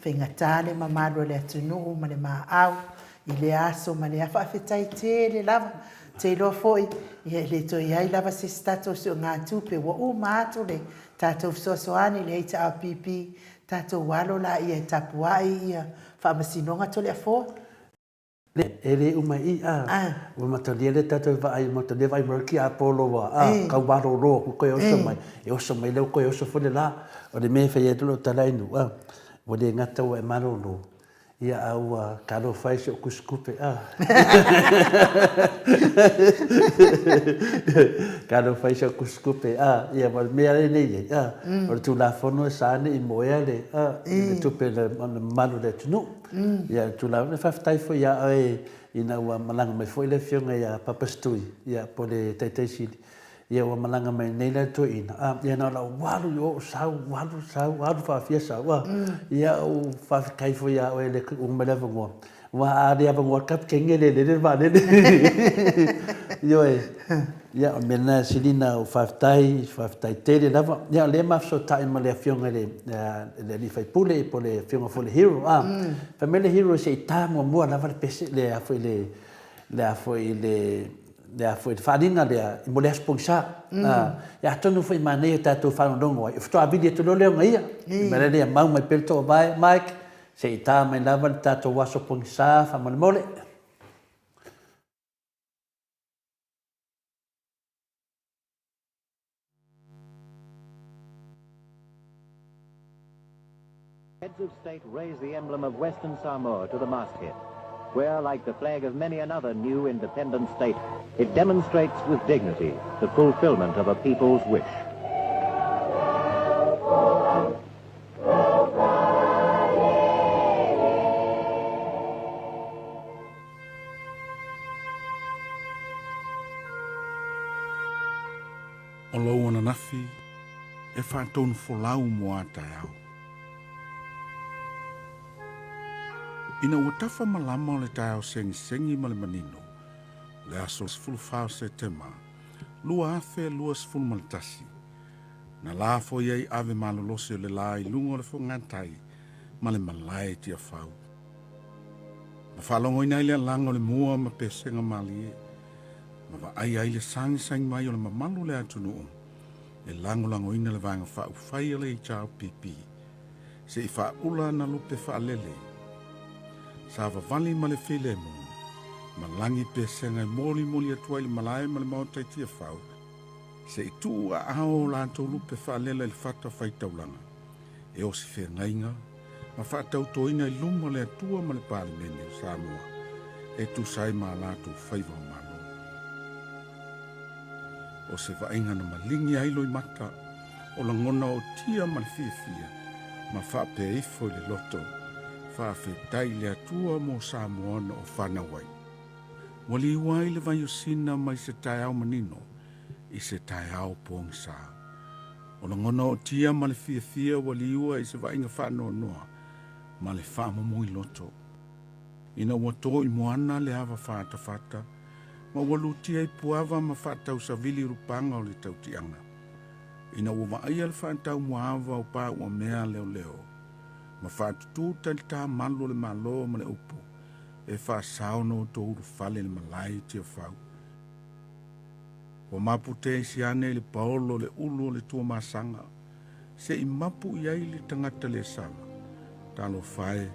whengatale ma maro le atunuu ma le maau i le aso ma le afa awhetai te le lava te loa foi ia le to iai lava se stato so ngā tupe wa o mātou le tātou sosoani le heita a pipi tātou walo la ia tapuai ia whaamasinonga tole a fo ele uma i o matalia le tātou vai matalia vai marki a polo wa kau waro ro ko o so mai e o so mai le ko o so fo le la o le me fe e tolo talainu o le ngata o e maro ro ia au karo fai se o kuskupe karo fai se o kuskupe ia ma me ale nei o tu la fono sa ne i moia le tu pe le mano le tunu ia tu la fa tai fo ia ina ua malanga mai foi le fionga ia papastui ia po le taitei sili ia ua malanga mai nei le to ina ia na la walu yo sau fa fia sau ia o fa kai fo ia o le o mele vango wa aria vango kap kengele le va le yo ia mena silina o fa tai te le va ia le ma so tai ma le fionga le li fai pule po le fionga fo le hero family hero se ta mo la va pese le a foi le ya foi faringa le mo le sponsor ya tonu foi mane ta to fa ndongo e fto abidi to le ngai me le mau mai pelto vai Mike se ta mai lava ta to waso sponsor fa mole Heads of state raise the emblem of Western Samoa to the masthead, where, like the flag of many another new independent state, it demonstrates with dignity the fulfillment of a people's wish. O lau ana nafi, e whātonu wholau mo ātai au. Ina ua tafa malama o le tai au sengi ma le manino, le aso sfulu whao se tema, lua afe lua sfulu ma le tasi. Na la fo iei ave malolosi o le la i lungo o le whangatai, ma le malai tia whao. Ma whalongo ina ile lango le mua ma pesenga malie, ma wa ai le sangi mai o le mamalu le atunu o, le lango ina le vanga whao whai le i chao pipi, se i wha ula na lupe wha lele, sa vavali ma le file mo, ma langi pesenga i moli atua i le malai ma le maotai tia whao, se i tu a ao la to lupe wha lele le whata whai taulanga, e o si whea ngainga, ma wha tautoina i luma le atua ma le pāle mene o Samoa, e tu sai ma la tu whaiva malo. O se vainga na malingi ailo i mata, o la ngona o tia ma le fia, ma wha pe ifo le loto, wha whetai le atua mo Samoana o whanawai. Wali wai le vai o sina mai se tai au manino, i se tai au pōng sa. O la ngona o tia ma le fia wali ua i se vainga whanoa noa, ma le whamamui loto. Ina ua tō i moana le hawa whata, ma walu tia i puava ma whatau sa vili rupanga o le tautianga. Ina ua maai al whatau moava o pā ua mea leo. Ma whatutu tali tā malo le malo ma le upo, e whasauno o tō uru whale le malai tia whau. Wa mapu te siane le paolo le ulu le tua masanga, se i mapu iai le tangata le sanga. Talo whae,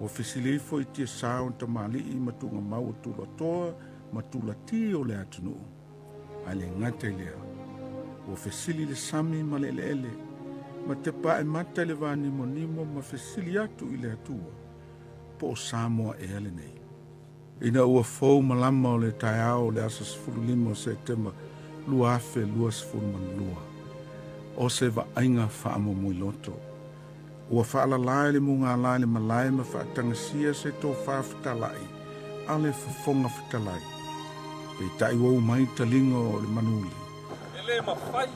o fisilifo i tia sao ta mali i matunga mau tula toa, matula ti o le atunu. Ale ngata i lea, o fisili le sami ma le ele, ma te pae mata le vani monimo ma fisili atu i le atua, po o Samoa e ale nei. Ina ua fau malama o le tai ao le asas fulu lima o Septemba, lua afe lua sfulu man lua. O se va ainga whaamo mui loto. Ua whaala lai le munga lai le malai ma whaatangasia se tō whaafitalai, ale whafonga fitalai. Pei tai wau mai talinga o le manuli. Ele ma whai.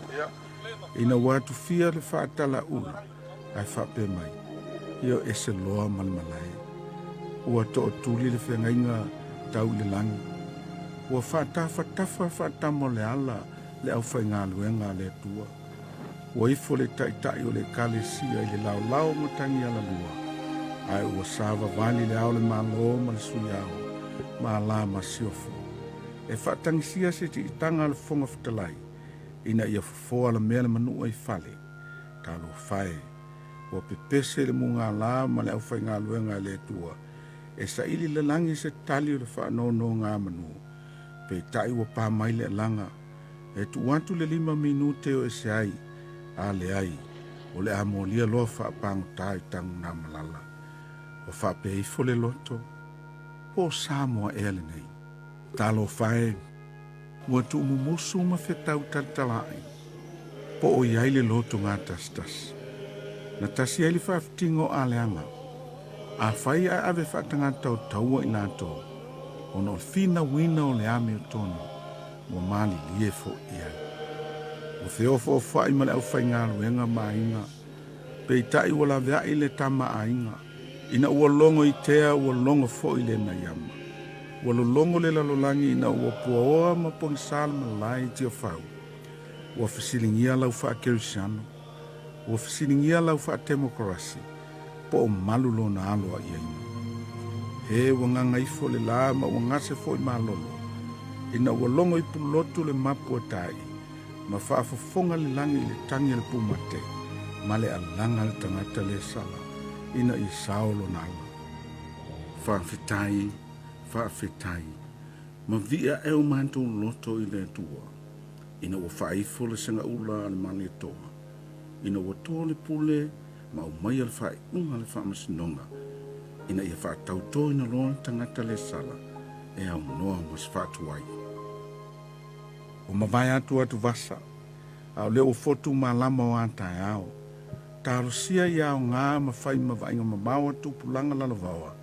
Ina watu fia le whaatala ula, ai whape mai. Io ese loa malmalai. Ua to tuli le whengainga tau le langi. Ua whaatafa whaatamo le ala le au whainga luenga le tua. Ua ifo le tai o le kale sia i le lau matangi ala lua. Ai ua sava vali le au le malo ma le sui au, ma la ma siofo. E whaatangisia se ti itanga le fonga fitalai, ina ia fofoa la mea le manua i fale. Talo whae, ua pepese le munga la ma le au whainga luenga le tua. E sa ili le langi se tali o le whaanono ngā manu. Pe tai ua pā mai le langa. E tu wantu le 5 minute o ese ai. A le ai. O le amolia loa whaapango tai tangu nā malala. O whape ifo le loto. Po Samoa e ale nei. Talo whae. Ua tu umumusu ma whetau taltalai. Po o iai le loto ngā tas. Na tasi ai le whaafitingo a le anga. A whai a ave whaatanga taua i nātō, ono o whina wina o le ame o tono, mo mali liefo i ai. O theofo o whai ma le au whai ngā luenga ma inga, pe i tai wala vea i le tama a inga, ina ua longo i tea ua longo fo i le na yama. Ua longo le lalolangi ina ua puaoa ma poni salma lai tio whau. Ua fisilingia lau wha kerisiano, ua fisilingia lau wha demokrasi, po o malulo na aloa i aina. He wanganga ifo le la ma wangase fo i malolo. ina ua longo I pulotu le mapu atai, ma whaafafonga le langi le tangi le pumate, ma le alanga le tangata le sala, ina I saolo nala. Whaafetai, ma via eo manto loto I le tua, ina ua whaifo le senga ula le mani toa, ina ua toa le pule, ma o mai al whai unga le whaamasinonga, ina ia whaatauto ina loa tangata le sala, e au noa mas whaatuai. O mawai atu vasa, au leo fotu ma lama o antai au, taro sia iau ngā ma whai ma vainga ma maua tu pulanga lalawawa,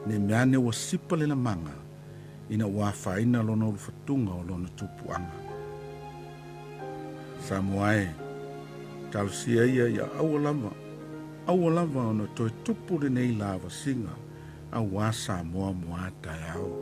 ne meane ua sipa le la manga, ina ua whaina lona urufatunga o lona tupuanga. Samoae, taro sia ia aua lava ona toi tupu le nei lava singa, a wā Samoa mo antai au.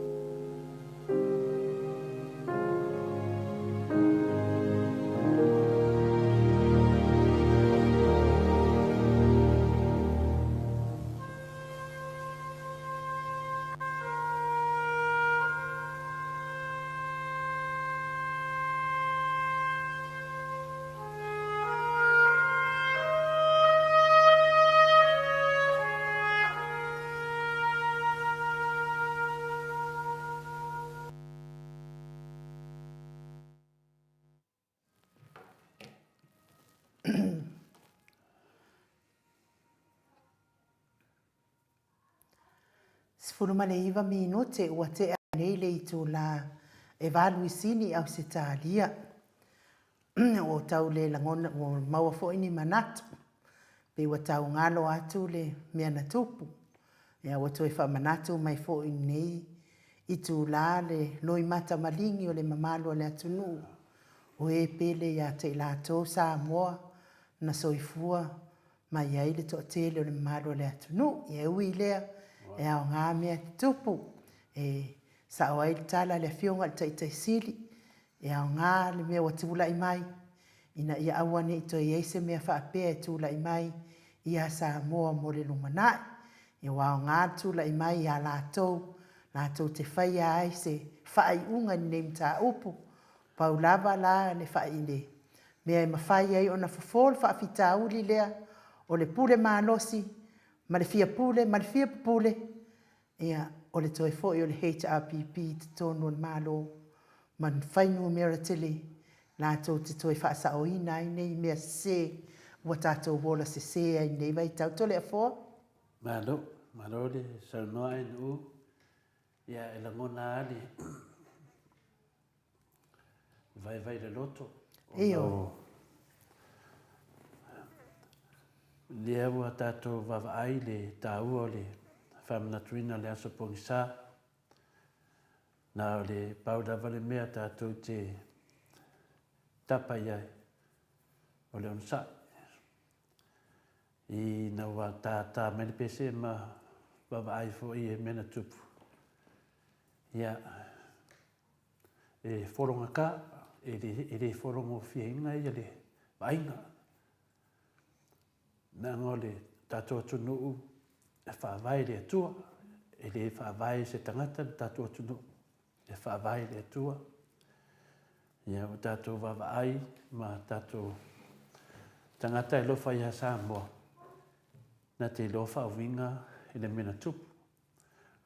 Sifuruma le iwa minute ua te nei le itu la e valu isini au se talia. O tau le langona o maua foini manatu. Pe ua tau ngalo atu le meana tupu. Ia ua toi wha manatu mai foini nei. Itu la le loi mata malingi o le mamalu o le atunu. O e pele ia te la tō Samoa na soifua mai ai le to tele o le mamalu o le atunu. Ia ui lea. E au ngā mea tupu, e sa o ai tala le fionga le taitaisili, e au ngā le mea watula I mai, ina ia awane ito i eise mea whaapea e tula I mai, ia Samoa mo le lumanai, e wao ngā tula I mai ia lātou te whaia ai se whaai unga ni mta upu, pau lava la le whaai le, mea e mawhai ai o na fafol whaafita uli lea, o le pule mālosi, ma le fia pule, ia o le toi foi o le HRPP te tonu le malo, man whainu mera tele, lātou te toi whaasa o ina ai nei mea se, ua tātou wola se ai nei vai tau tole a fōa. Malo le saunoa e nu, ia e langona ali, vai le loto. Eo. Lea ua tātou vavaai le tāua o le whamanatuina le aso pongisa. Nā o le paudawa le mea tātou te tapa iai o le onsa. I nā ua tā mele pese ma vavaai fo I e mena tupu. Ia e whoronga ka, e le whorongo fia inga I le vainga. Nā ngole tātou atunuu e whaavai le atua, e le whaavai se tangata le tātou atunuu, e whaavai le atua. Ia o tātou wavaai, ma tātou tangata e lofa I ha Samoa, na te lofa o winga I le mena tupu.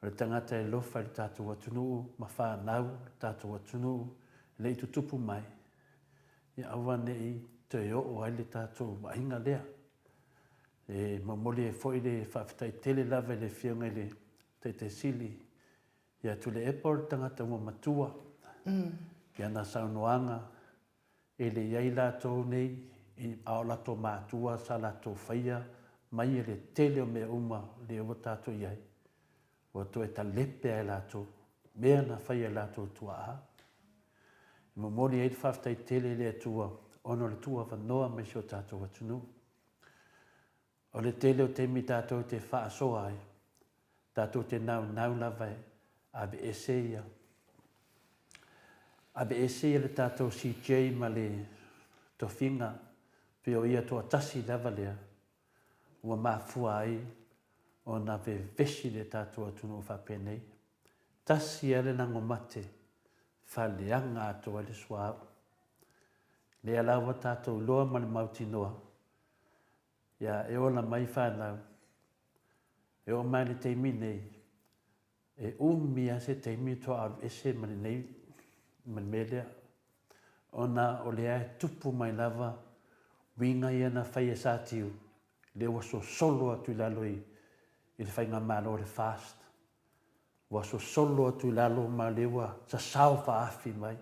O le tangata e lofa le tātou atunuu, ma whanau tātou atunuu, le itu tupu mai. Ia awane I te o ai le tātou wainga lea. E mamoli e foi le whawhitai tele lava le whionga le taitaisili. Ia tu le epor tangata ua matua. Ia na saunoanga. E le iai lātou nei, I ao lato mātua sa lato whaia, mai e le tele o mea uma le o tātou iai. Ua to e ta lepe ai lātou, mea na whaia lātou tua aha. Mamoli e le whawhitai tele le atua, ono le tua whanoa me sio tātou atunu. O le tele o te mi tātou te whaasoa ai, tātou te nau lawai, abe eseia. Abe eseia le tātou CJ ma le tofinga, pe o ia toa tasi lava lea, ua mafua ai, o na ve vesi le tātou atunu o whapenei. Tasi ale nango mate, whaleanga atoa le suau. Le alawa tātou loa ma le mautinoa. Ia e ona mai whanau. E o mai le teimi nei. E umia se teimi toa au ese ma le nei ma le melea. Ona o le ae tupu mai lava winga ia na whai e sātiu. Le waso solo atu lalo i le whainga malo le fast. Waso solo atu lalo ma lewa sa sao whaafi mai.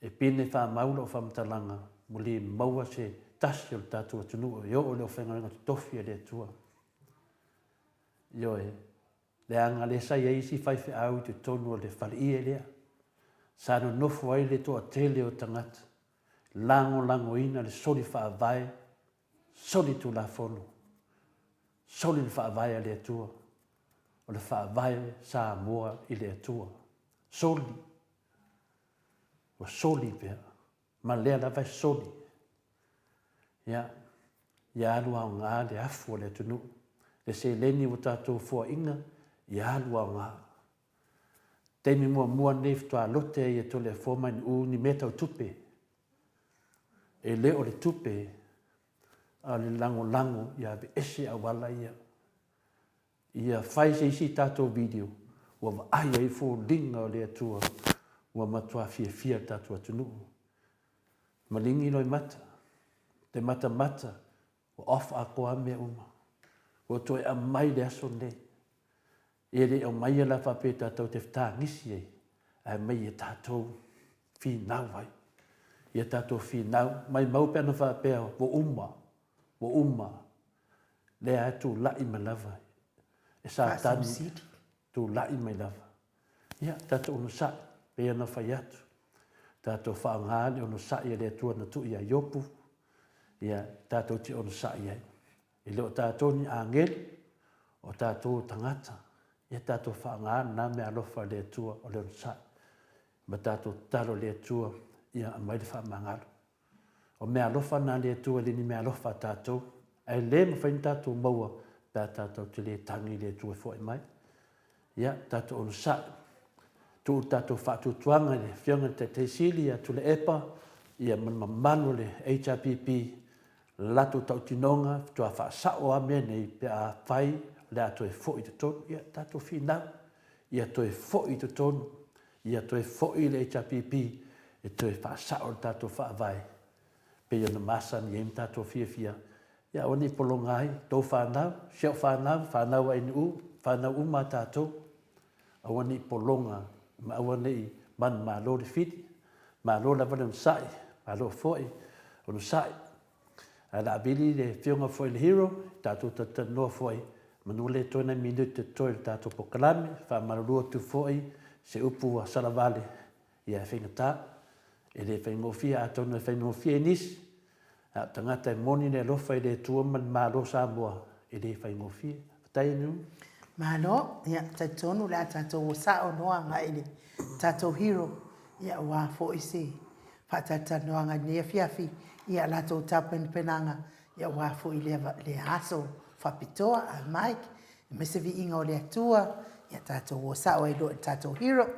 E pine wha maula o whamatalanga mo le maua se tasi o le tātua tunua. Io o leo whainga tofi e le atua. Io e le anga le sa isi whaiwhi au te tonu o le whali i e lea. Sa no nofu ai le toa tele o tangata. Lango ina le soli whaavai. Soli tu la fono. Soli le whaavai a le atua. O le whaavai sa moa i le atua. Soli. O soli pia. Ma lea la vai soli. Ia. Ia alu au ngā le afu o le tunu. Le se leni o tātou fua inga. Ia alu au ngā. Teimi mua nef toa lote ia to le fomain u ni meta o tupe. E le o le tupe a le lango ia be ese a wala ia. Ia fai se isi tātou video. Ua ai ai fo dinga o le atua. Ua matua fia tātou atunu. Malingi loi mata. Te mata. Ua off a koa mea uma. Ua toi a mai le aso nei. E le o mai la whape tātou te whtā ngisi ei. A mai e tātou whinau ai. E tātou whinau. Mai maupena whapea wo uma. Le a tū lai mai lava. E sā tani tū lai mai lava. Ia tātou ono sai. Pea na whai atu. Tātou whaangāne ono sai e le atua na tu ia iopu. Ia tātou te ono sai ei. E leo tātou ni angeli. O tātou tangata. Ia tātou whaangāne nā mea alofa le atua o le ono sai. Ma tātou talo le atua ia a mai le whaamangalo. O mea alofa nā le atua le ni mea alofa tātou. Ai le mawhain tātou maua pēr tātou te le tangi le atua fo e mai. Ia tātou ono sai. Tu tātou whaatutuanga le whionga te sili a tule epa. Ia manu le HRPP. Lato tau tinonga. Tua whaasao a mea nei pe a whai. Le ato e fo i te tonu. Ia tātou whinau. Ia to e fo i te tonu. Ia to e fo i le HRPP. E to e whaasao le tātou whaavai. Pe ia na masa ni em tātou fia. Ia oni polongai. Tau whanau. Siau whanau. Whanau ai ni u. Whanau uma tātou. Awani polonga. Ma awane i man malo le fiti. Malo la vana sai. Malo foi. Ono sai. Ala abili le whionga foi le hero. Tātou tatanoa foi. Manu le toina minute toi tātou pokalame. Wha marurua tu foi. Se upu a salavale. Ia e whengata. E le whengofia atona whengofia nis. A tangata e moni le lofa i le tuaman malo Samoa. E le whengofia. Whatai anu? Malo, ia taitonu la tātou o sao noa ngā ele. Tātou hero, ia wā fo isi. Whatata noa ngā nea fiafi. Ia lato tapen penanga. Ia wā fo i le aso. Whapitoa a Mike. Mesevi inga o le atua. Ia tātou o sao e lo tātou hero.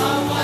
Now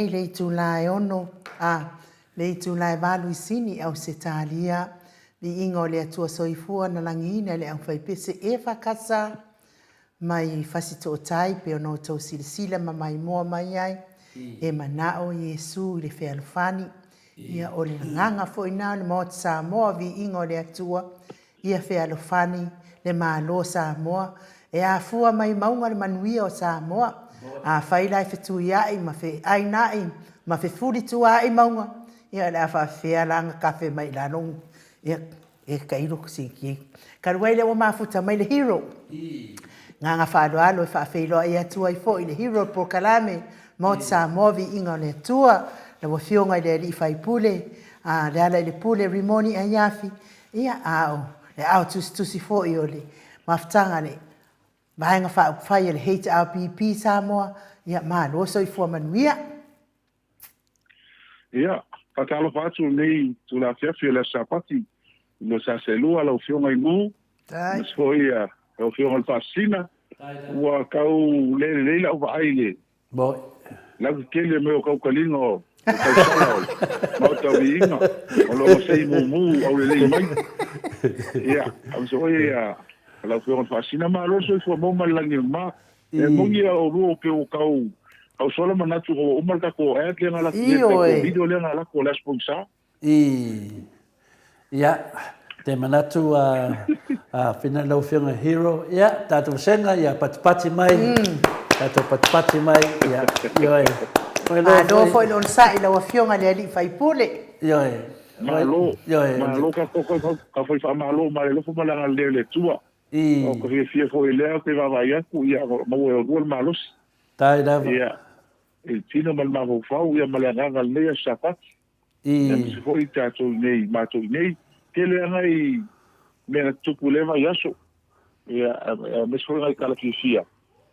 nei le tūlai ono, le tūlai walu isini au se tālia, li ingo le atua soifua na langina le au whaipese e whakasa, mai fasito o tai pe ono tau silisila ma mai moa mai ai, e manao Yesu i le whea alfani, ia o le nganga fo ina le maot sa moa vi ingo le atua, ia whea alfani le malo sa moa, e a fua mai maunga le manuia o sa moa, a whaila e whetu iai, ma whe ainai, ma whe furi tu ai maunga, ia le a whawhea langa kafe mai la nong, ia e kairo kusi ki. Karuai wa mafuta mai le hero. Ngā ngā whaaloalo e whawheiloa e atua i fo i le hero po kalame, maot sa movi inga le atua, na wafionga i le li whaipule, le ala i le pule rimoni a iafi, ia au, le au tusi fo i o le maftanga le, vahenga whai le HRPP sa moa, ia maa loso i fua manuia. Ia, patalo patu nei tu la fiafi le sapati, no sa se lua la fionga i mu, mas foi o fionga al fascina, ua kau le la uva aile. Bo. La kele me o kau kalingo, kau salao, mau tau inga, o lo sei mu au le mai. Ia, am so ia, la fionga al fascina ma lo so fo mo malangi ma, e mongi o ruo pe o kau au solo manatu o umalta ko e ke ngala ko video le ngala ko la sponsor. Ia, te manatu fina lau whiunga hero. Ia, tātou senga, ia patipati mai. Tātou patipati mai, ia, ioi. Ado foi lon sa i lau whiunga le ali whai pule. Ioi. Malo ka foi wha malo, ma le lofo malanga le tua. O ka fia foi lea, ke wawai aku, ia, mau e rua malos. Tai dawa. Ia, il tino mal mavo fau, ia malanga lea sapati. Ia, misi foi tātou nei, mātou nei. Kele angai mena tupu leva yaso. Ia, misi foi ngai kala fia.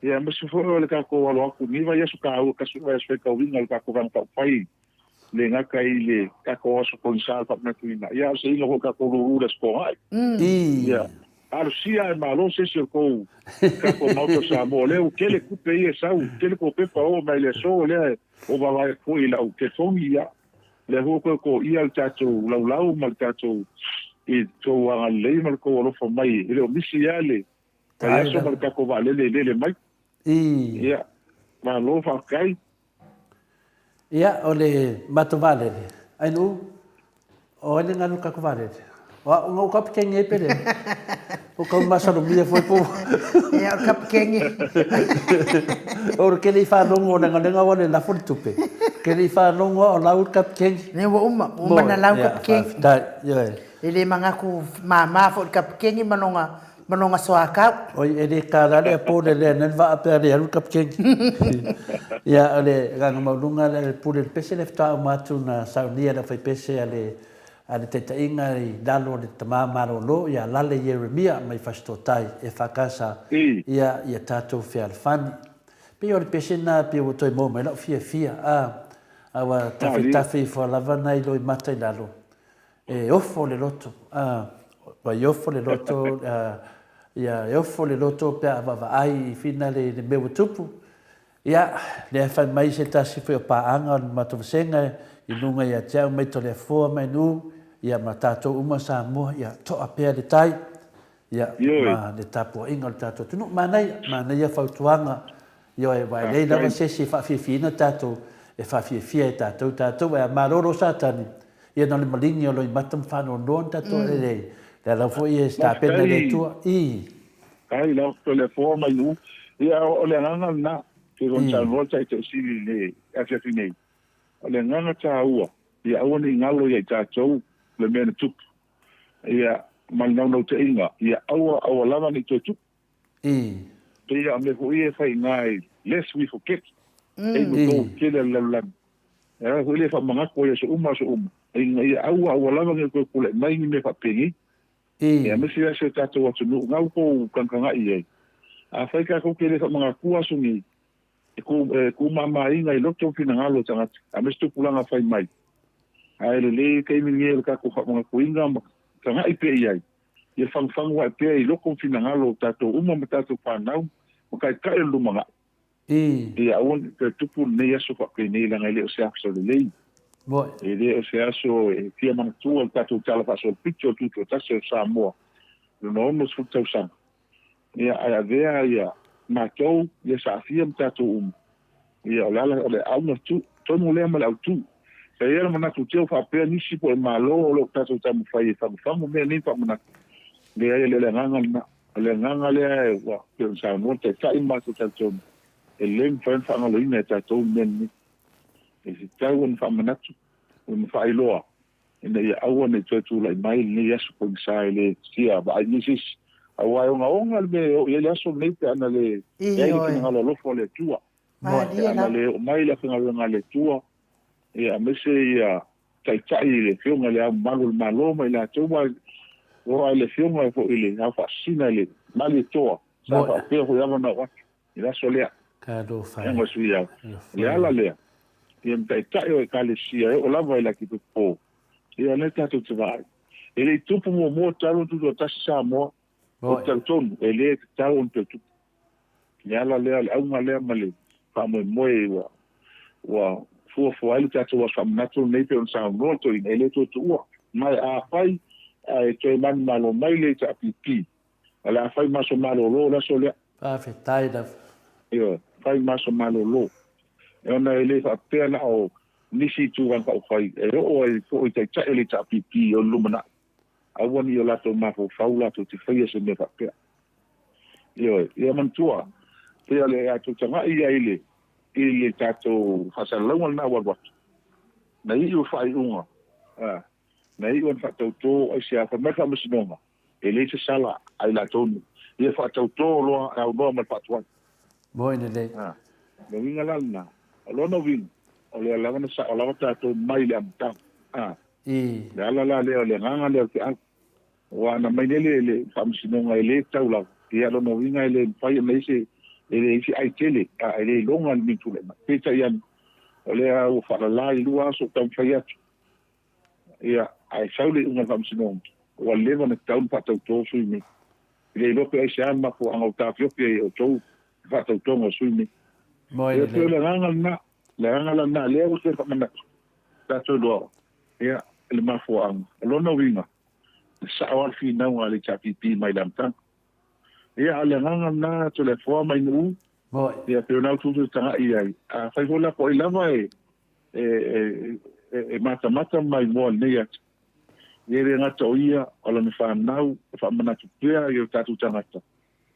Ia, misi foi ole kako walo aku niwa yaso ka au kasu wa yaso ka winga le kako vang tau pai. Le ngaka i le kako aso konsal pa metuina. Ia, se ilo ko kako rurura sko hai. Ia, alusia e malo se se ko kako mauto sa mo leo kele kupe i e sau. Kele ko pepa o mai le so le o wawai koi lau ke fongi ia. Le hoko ko ia al tatou lau mal tatou i tō anga lei mal ko alofa mai ele o misi ale ka yaso mal kako va lele mai ia ma lo fa kai ia o le mato vale ai nu o ele nganu kako vale o ngo kapkengi pele o ka masalo mia foi po ia o kapkengi o ke le fa longo nga wale la fo tupe ke le fa longo o lau kapkengi ne wo uma na lau kapkengi da ia ele mangaku mama fo kapkengi manonga soaka oi ele kala le po le nen va apere al kapkengi ia ale ganga malunga le pule pese le fta matu na saunia da fai pese ale te inga i dalo le tamama lo ia lale Jeremia mai fastotai e fakasa ia tatou fe alfani pe o le pese na pe o toi mo mai la fia awa tafi fo lava nai lo mata i dalo e offo le loto vai offo le loto ia offo le loto pe ava ai finale le meu tupu ia le fa mai se tasi fo pa anga mato senga i nunga ia tau mai to le fo mai nu ia matato uma sa mo ia to apea de tai ia ma de tapo ingal tato tunu manai ia fautuanga io e vai lei da se si fa fina tato e fa fia tato e maroro satani ia non le maligno lo matam fanno non tato le la fo ia sta pena le tua kai la le forma io ia o le nganga na che non c'è volta che si le affinei o le nganga ta ua ia o ni ngalo ia tato le mena tup ia mal no te inga ia au lava ni te tup ia me ho ia fai ngai less we forget e no kele la ia ho le fa manga ko ia so uma ia au lava ni ko kule mai ni me fa pengi ia me sia se tato wa tunu ngau ko kankanga ia a fai ka ko kele fa manga ku asungi ku mama inga i lokto fina ngalo tanga a me stu pulanga fai mai ai le kai mi nge ka ko mga kuinga ka ngai pe ai ye fang wa pe i loko fina ngalo tato uma matato pa nau o kai lu mga ia aun te tupu nei aso ke nei la ngai o se aso le lei Moi. e le o se aso e fia mana tu o tatu tala fa so picture tu tu ta se sa mo no no su tau sa ia a vea ia ma tou ia sa fia tatu ia la le au no tu tonu le ma tu se ia mana tu teu fa pe ni si po malo lo tatu tamu fai fa mo me ni fa mana le ia le nganga le wa pe sa mo te sai ma tu tatu e lem fan fa ngalo ina tatu men ni e se tau on fa manatu on fa iloa ina ia au ne tu lai mai ni ya su sai le sia ba ni sis au ai onga me o ia so nei te ana le e ni ngalo lo fo le tua ana le o mai la finga le tua e a me se ia tai le fiunga le malo mai la tua o ai le fiunga fo ile na fa sina le mali toa sa fa pe ho ya na wa ila so le ka do fa ngo su ya le ala le ia tai o ka le sia o la vai la ki po ia le tatu te vai ele tupu mo talo tu ta sa mo o tanton ele talo on tu ia la le au ma le male fa mo wa fu ele tatu wa sam natu nei pe on sa no to ele to mai a fai e ke man malo mai le ta pipi ala fai ma so malo lo la so le pa fe tai da ia fai ma so malo lo e ona ele fa pena o nisi tu kan ka fai e o e te cha ele ta pipi o lumana a woni o lato ma fo faula to te fai se me fa pe ia man tua te ale a tu tanga ia ile tato fasa longa na wa na i o fai unga na i on fa to ai sia fa me fa musnoma ele se sala ai la tonu ia fa to lo a no ma fa tuan moi ne le no vinga lana lo no vinga o le ala na sa ala ta to mai le amta la le nganga le ke wa na mai le famsino le taula ia lo no vinga le fai mai se ele si ai tele ele longa mi tu le peta ian o le o fa la lua so tam fai ia ai saule unga famsino o le va na taun pa to su mi le lo pe ai ma po ang ta fio pe o to fa to mo su mi moi le nganga na le o se fa mana ta to do ia le ma fo ang lo no vinga sa o fi na wa le chapi pi mai lam tan ia le nganga na to le fo mai nu moi ia pe na tu ta ia a fa vola po ila vai e mata mai mo ne ia ia nga to ia o le fa nau fa mana tu pia ia ta tu tangata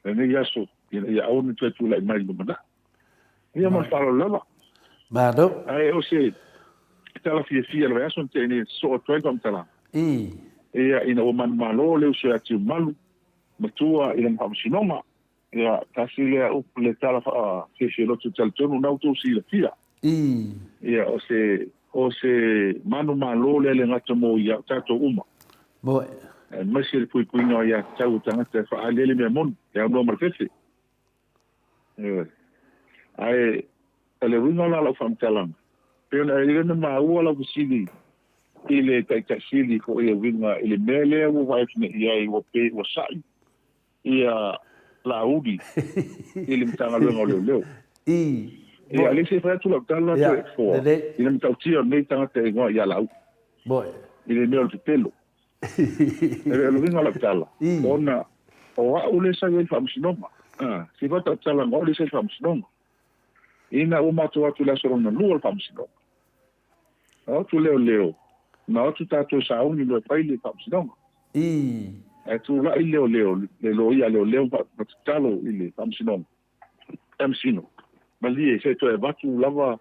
ne ia so ia o ni tu le mai no mana ia mo fa lo lava ba do ai o se tala fia le aso tene so to kom tala ia ina o man malo le se ati malu matua ina pamsinoma ia kasile o le tala fa se lo tu tal tonu na tu si le fia ia o se manu malo le ngata mo ia tato uma moi masi pui no ia tau tanga te fa ale me mon ia no mal fese ai ele winga la fam talang pero ele no ma u la kusili ile kai sili ko ia winga ile mele o vai ne ia i o pe o sai ia la udi ile mtanga lo leo ia ale se fa tu la tala te fo ile mtau tio nei tanga te ngo ia la moi ile me o te pelo ele winga la tala ona o a ule sa ia fam sinoma si va ta tala ngo ile se fam sinoma ina o mato atu la soro na lua fam sinoma o tu leo na tu ta tu sa uni lo pai le fam sinoma e tu la leo le lo ia leo pa talo ile fam sinoma sino mali se to e batu lava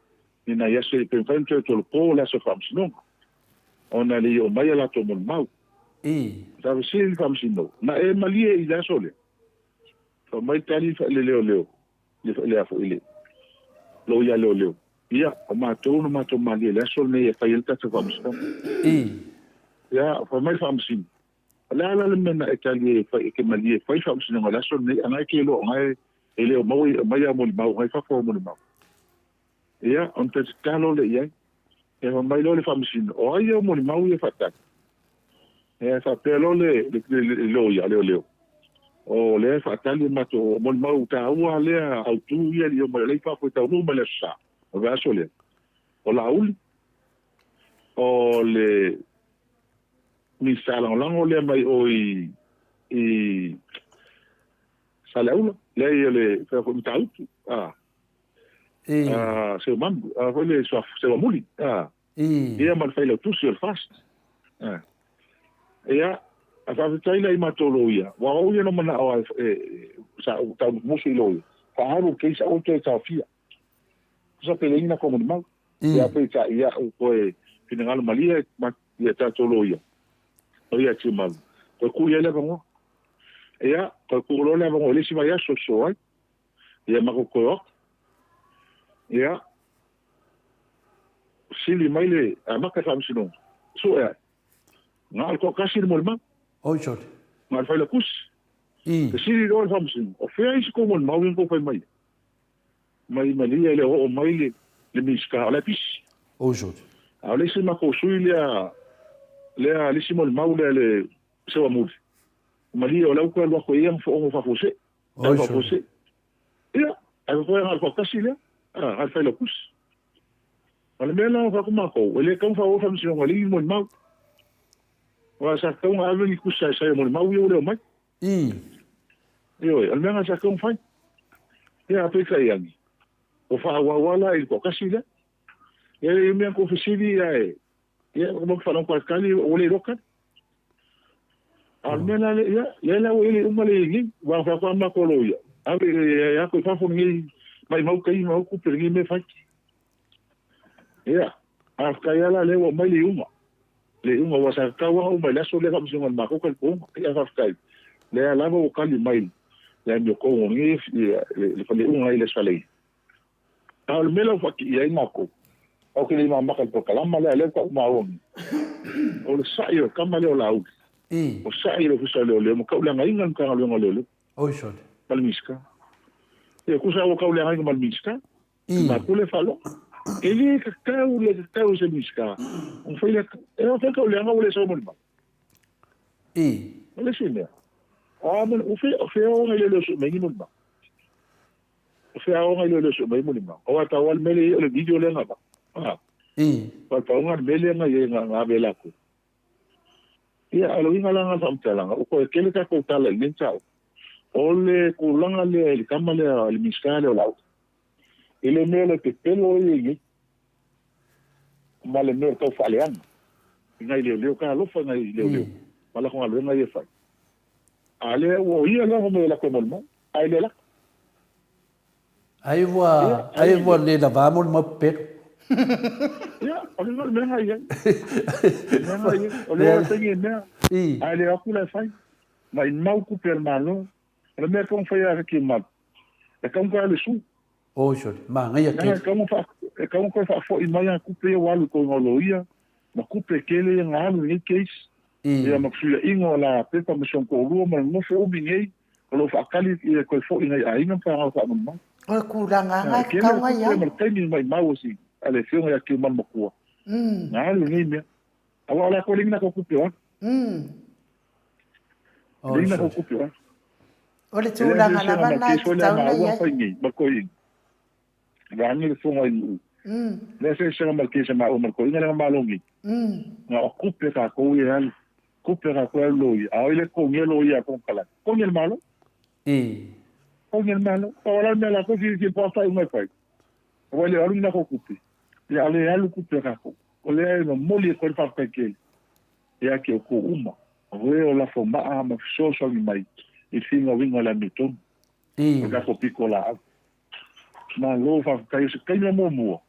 ina yese pe fente to po la so fam sinoma ona le o mai la to mon mau sa se fam sinoma na e mali e la sole to mai tali le leo le afo ile lo ia leo ia o matou no matou mali le so ne e fai el tatu fam sinoma ia fa mai fam sinoma la le mena e tali e fai ke mali e fai fam sinoma la so ne ana ke lo ngai ele o mau mai a mo ngai fa fo mo mau ia on te talo le ia e mai lo le fam sinoma o ai o mo mau e fa ta e fa pelo le lo ia leo o le whaatali mato o mon mau ta ua lea au tu ia li o mai lei whakoe tau numa le sa. O vea so lea. O la uli. O le mi salangolango lea mai o i sale aula. Lea ia le whakoe mi tautu. Se mambu. Foi le se wa muli. Ia man whaile tusi o le fast. Ia a whawhitaila I matolo ia. Wa o ia no mana o sa tau musu I loia. Whaharu keisa o te tau fia. Sa peleina komo ni mau. Ia peita ia o koe pinangalo malia ia tatolo ia. O ia tiu mau. Koe ku ia leva ngoa. Ia, koe ku lo leva ngoa. Lesi mai aso so ai. Ia mako koe o. Ia. Sili mai le a maka whamsino. So ia. Ngā ko kasi ni mo le mau. Oi sot. Ngā whaila kusi. Te siri roa le whamsino. O whea isi ko mo le mau ko whai mai. Mai malia le o mai le miska o le pisi. Oi sot. A le si mako sui lea lisi mo le mau le sewa muli. Malia o lau koe lua koe iang fo ongo whakose. Oi sot. Ia. A koe ngā ko kasi lea. Ngā whaila kusi. Ma le mea lao whakumako. E le kau wha o whamsino ngā ligi mo le mau. Wa sa kau ngā awengi kusa sai mo le mau i o leo mai. Ioi, al mea sa kau whai. Ia ape kai angi. O whaawawala I ko kasi lea. Ia le mea ko whisiri ia e. Ia ko mok whanau kwa kani o le rokan. Al mea le ia. Ia la o ele umale ingi. Wa whakwa mako lo ia. Awe ia ko whafo ngi mai mau kai mau kupe ngi me whai. Ia. A kai ala le o mai le uma. Le unga wasa kawa o mai laso le kamsinga mako kal ko ia fafkai le lava o kali mai le mi ko ngi le fale unga ile sale al mela fa ki ia mako o ke le mama kal ko kalama le ko ma o le saio kamale o lau o saio ko sale le mo ka le ngai ngan ka le ngale oi shot palmiska e ku sa o ka le ngai malmiska ma ku le falo ele kakau se miska. Un feile e o feka o leanga o le so mo. Ole sine. Men o fe o ngai le so me ni mo. O fe o ngai le so me mo. O ata wal mele o le video le nga ba. Pa pa ngar mele nga ye nga bela ko. Ia alo inga langa samtalanga. O ko kele ka ko tala le chao. Ole ko langa le kamale le miska le o lau. Ele mele te pelo ye male me ko falean ngai leo ka lo fa ngai leo mala ko alwe ngai fa ale wo ia la mo la ko mo ai le la ai wa le la vamos mo pe ya ole no me ngai ole te ni me ai le aku la fa mai mau ku per malo le me ko fa ya ki ma e kam ko le su o shot ma ngai ke kamu ko fa fo I mai ku pe walu ko ngoloia ma ku pe kele nga lu ni case ia ma fia ingo la pe pa mission ko lu ma no fo bingai ko fa kali ko fo inga ai nga pa nga ma o ku la nga ka nga ya ma tani mai mau si ale fio ya ki ma ko nga lu ni me awa la ko linga ko ku pe wa linga ko ku pe wa o le tu la nga la bana ta na ya ma ko i Rani le fonga I le se se mal ke se ma o mal ko ina ma longi na o kupe ka ko ia kupe ka ko lo ia a ile ko ngelo ia ko kala ko ngel malo ko ngel malo o la me la ko si po fa un mai o le alu na ko kupe ya le alu kupe ka ko o le no moli ko fa ka ke ya ke ko uma o o la fo ma ma so so mai I finga winga la miton o ka ko pikola na lo fa kai se kai mo mo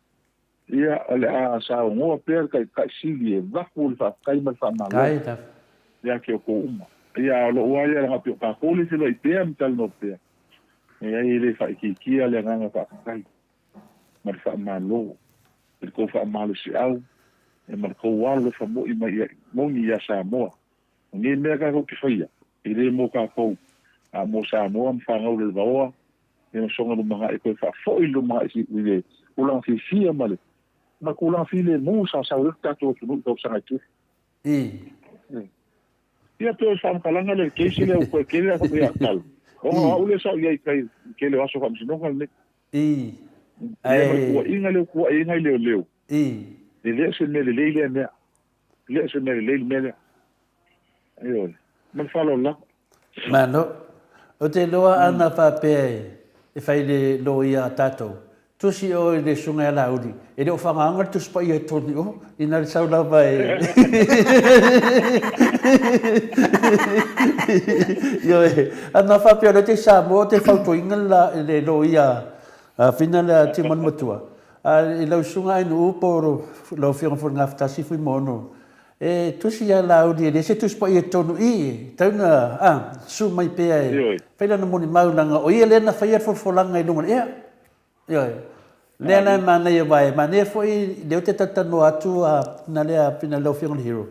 ia ale a sa ngo per kai sili va pul fa kai ma fa ma kai ta ia ke ko uma ia lo wa ia nga pe ka ko le se lo pe am tal no pe ia ile fa ki ale nga fa kai ma fa ma lo ko fa ma lo si au e ma ko wa lo fa mo I mai mo ni ya sa mo ni me ka ko ki fa ia ile mo ka ko a mo sa mo am fa ngo le va e songa no mga ko fa fo I lo mga si ile ulang si fia male ma kulang file mo sa sa ta to no to sa ki ia pe whakalanga le keisi le koe kele a whamea talu. O ule sa ia i kai kele aso whamsinonga le. I. Kua inga le kua inga i leo leo. I. Le lea se me le leile mea. Lea se me le leile mea. Aiole. Man whalo la. Mano. O te loa ana whapea e whai le lo ia tātou. Tusi o i le sunga e lauri. E reo whangaanga tu spa i e toni o. Ina le saula vai. Yo e. Ana whapea le te Samoa te whautoinga le lo ia. Whina le te manmatua. I lau sunga inu uporo. Lau whianga whangaftasi fui mono. E tusi a lauri e se tuspa i e tonu i. Tauna, su mai pea e. Whaila na moni maunanga. O ia lena whaia wholanga i lunga. Ea. Ioi. Lea nai mana ia vai. Mane foi leo te tatano atu na lea pina lau whianga hero.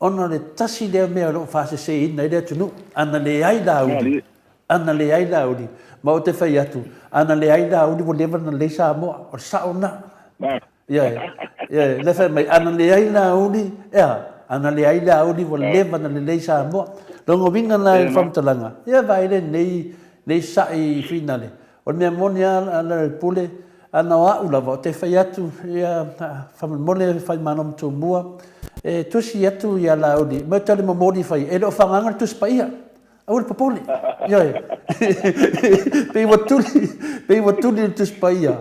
Ono le tasi lea mea lo whase se ina i lea tunu. Ana le ai lauri. Ana le ai lauri. Ma o te whai atu. Ana le ai lauri mo lewa na le Samoa. O saona. Ioi. Ioi. Le whai mai. Ana le ai lauri. Ea. Ana le ai lauri mo lewa na le Samoa. Longo winga na i whamtalanga. Ia vai le nei sai finale. O mea moni ana le pule, ana o au lava, o te whai atu, ia whamone whai manam tō mua, e tusi atu ia laudi, mai tale ma mori whai, e leo whanganga tusi pa ia, au le papole, ioi, pei watuli tusi pa ia,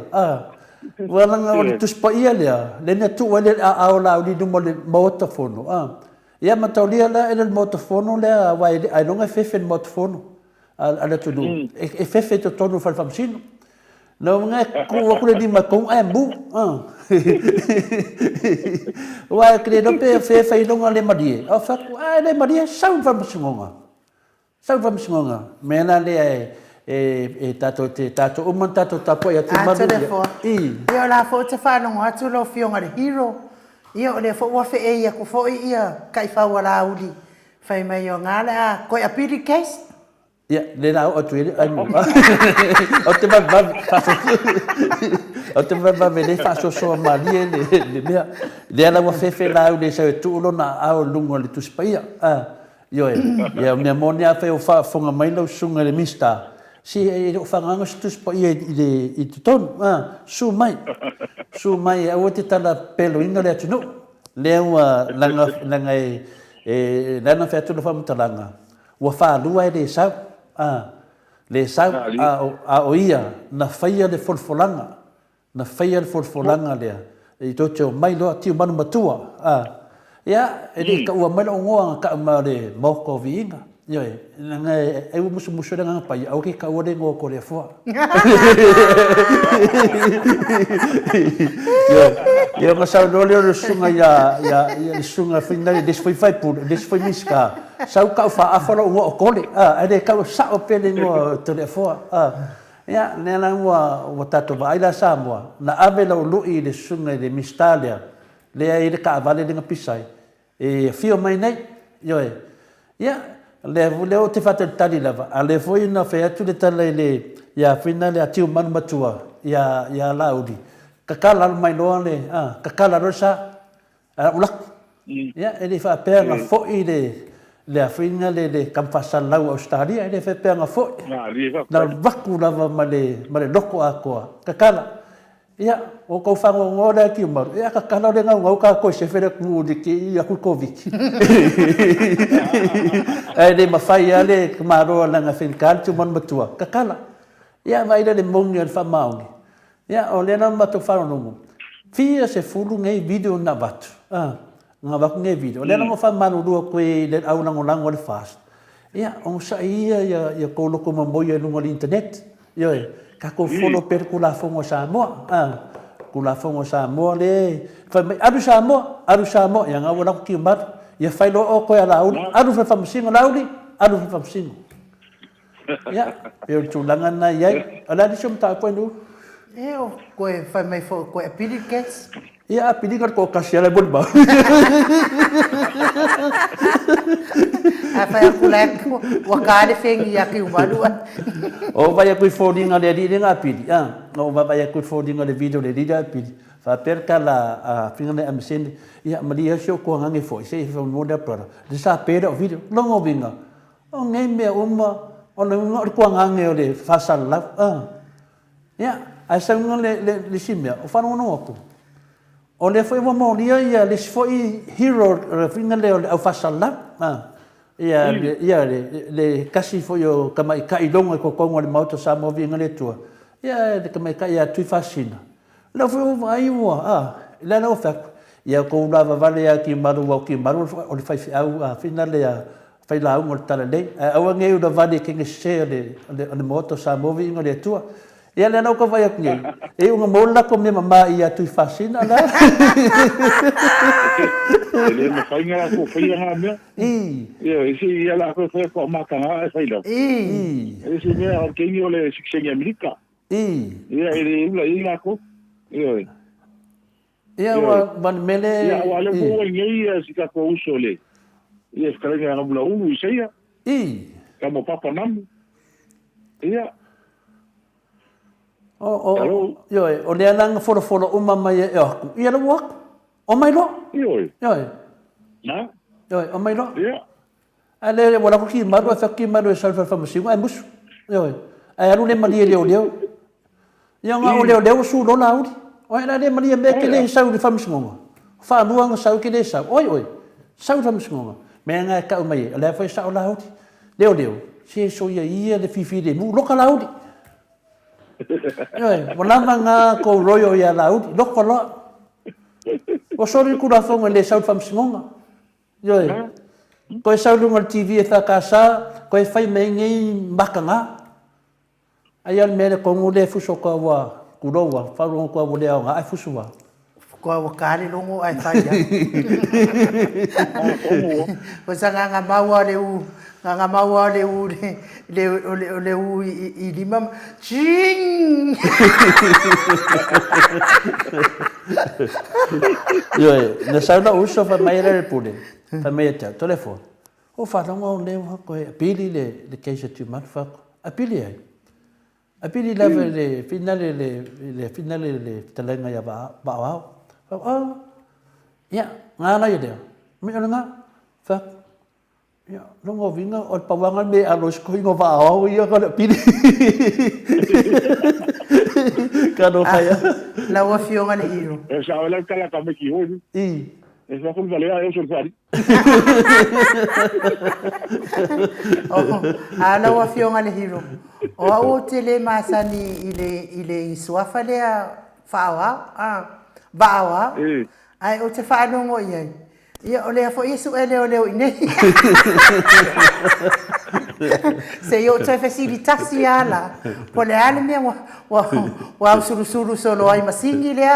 walanga o le tusi pa ia lea, le nea tu wale a au laudi numo le maotafono, ia mataulia la ele le maotafono lea, wai ai longa fefe le maotafono, ala tunu e fefe to tonu fal famsino no nga ku le di makong ai bu wa credo pe fefe no le madie o fa le madie sau famsingonga mena le e tato o man tato tapo ya te manu ia la fo te fa no atu lo fionga de hero ia le fo wa fe ia ku fo ia kai fa wala udi fai mai o ngala ko apiri case. Ya, le na o tu anu. O te va vele fa so mali le mea. Le ala wa fefe la o le sa tu lo na au lungo le tu spaia. Yo ya me monia fe o fa fonga mai lo sunga le mista. Si e o fanga tu spaia i tu ton. Su mai o te tala pelo inga le atu no. Le wa langa e lana fe tu lo fa mutalanga. Wa fa lua le sa le sau a oia na whaia le folfolanga lea i tō te o mai loa tiu manu matua ia e le ka ua mai lo ngoa ka ma le moko viinga ioi nga e musu le nganga pai au ke ka ua le ngoa ko le fua ia nga sau no le sunga ia sunga finale des foi miska sau ka fa afalo ngo kole ade ka sa o pele ngo telefona ya nena ngo tato vai la Samoa na avela o lui le sunga de mistalia le ai ka vale de pisai e fio mai nei yo ya le o te fata tali lava ale foi na fe atu le tale le ya finale atiu man matua ya laudi kakala mai no le kakala rosa ulak ya ele fa pega foi le afinga le kampasa lau Australia ele fe pega foi na vaku lava male loko akoa kakala ia o ko fango ngora ki mar ia kakala le ngau ka ko se fere ku de ki ia ku covid ele mafai ale maro langa fin kaltu mon matua kakala ia vai le mongi fa maungi ia o le na matu fa no fia se fulu ngai video na batu nga ba ngai video le na fa manu do ko le au lango le fast ia on sa ia ko lo ko mo ia no internet yo ka ko folo per kula fongo Samoa kula fongo Samoa le fa aru Samoa yang awala ko kimbar ia fai lo o ko ala aru fa famsingo lauli aru fa famsingo ya per tulangan na ia ala di som ta po no eu ko fa mai fo ko apili case ia apili ko kasiala bon ba apa yang kulek wakade fengi ya ki umaluan o vai ku fodinga le di nga pidi o vai ku fodinga le video le di da pidi fa perka la finga le amseni ia malia sio ko ngange foi se fa mo da para de sa pera o video longo vinga o ngai me uma o no ko ngange o le fa sala ia ai sa le simia o fa no ko o le foi mo lia ia le foi hero finga le o fa sala ia le kasi foi o kamai kai longo ko ko le moto sa mo vinga le tua ia de kamai kai ia tui fascina la foi vai wa la no fa ia ko lava vale aqui maru o le fai au final le fai la un tala le au ngeu da vale que nge se le moto sa mo vinga le tua ia le no ko vai aqui e un mola ko me mama ia tui fascina la ele me fai nga ko fai ha me ia isi ia la ko ko makanga fai la isi me o ke ni ole siksengi amerika ia ele ula ia ko ia wa ban mele ia wa le ko ngai sika ko usole ia skala nga ngabula ia kamo papa nam ia o le alanga folo uma mai e aku ia lo wak o mai lo na o mai lo ia ale wala ko ki maru fa ki maru salfa fa musi ai mus ai alu le mali le oleo ia nga o leo su lo laudi o ela le mali be ke le sau di fa musi ngo fa luanga sau ke le sau oi sau fa musi ngo me nga ka o mai le fa sau laudi leo si so ia le fifi de mu lo ka laudi wala nga ko royo ya laudi lo ko lo o sori ku la fonga le sau fa musi ngo ko sau lunga TV e whakasa, ko e whai mei ngai makanga. Ai al mele ko ngule fuso ko wa kurowa, wharongo ko wa leo nga ai fuso wa. Ko wa kare longo ai whai ya. Ko sa nga maua le u, nga maua le u le u I lima. Ching! Na sau na uso fa mai re pule. Famete telefone o fa no le ko pili le keisa tu mat fa a pili le finale le talenga ya ba ya ngana ya mi nga fa ya no ngo vinga o pawangan me a los ko ngo ba ya ko pili kano fa ya la wa fionga le hiro esa ola kala ka me ki ho es la culpa le a eso el fari ala wa fionga le hiro o o tele masani ile suafa le fawa bawa ai o te fa no ngo ia o le fo isu ele o ine se yo te facilitasi ala po le ale me wa suru solo ai masingi le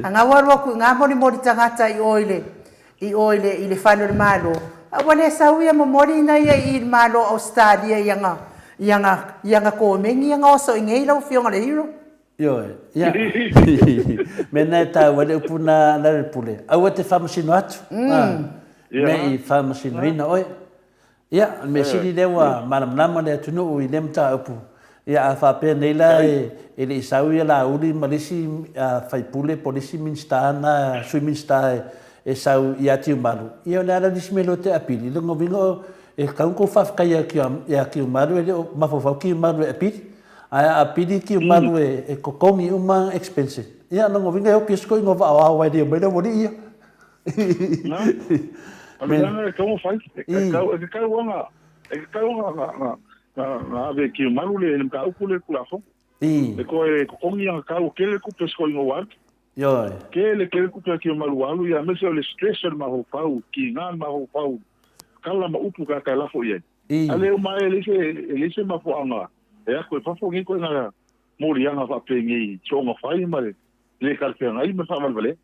anga wa ku nga mori tangata I oile ile falo le malo wale sauia mo mori na ia I malo Australia yanga ko mengi yanga so ngei lo fionga le hiro ya mena ta wale puna la pule au te famasino atu me famasino ina oi ya me sili lewa malam le tunu I lemta upu ya fa pe nela ele sauia la uli malisi fai pule polisi minstana suiminsta e sau ia tiu malu ia na la dismelo te apili lo ngovingo e kaunko fa kaya ki malu ele mafofa ki malu apili a pidi ki malu e kokongi uma expensive ia no ngovinga o pisko ngova awa de bela mori ia Ana como faz? Ka wanga na ve ki malu le ka ukule kula fo e ko kongi nga ka ukele ku pisko ngova ke le ku ki malu alu ya me se le stress ma ho pau ki nga ma ho pau kala ma upu ka la fo ye ale ma ele se ma fo anga e ko fa fo ngi ko nga mori anga fa pe ngi chonga fai male le kalpe nga I me fa mal vale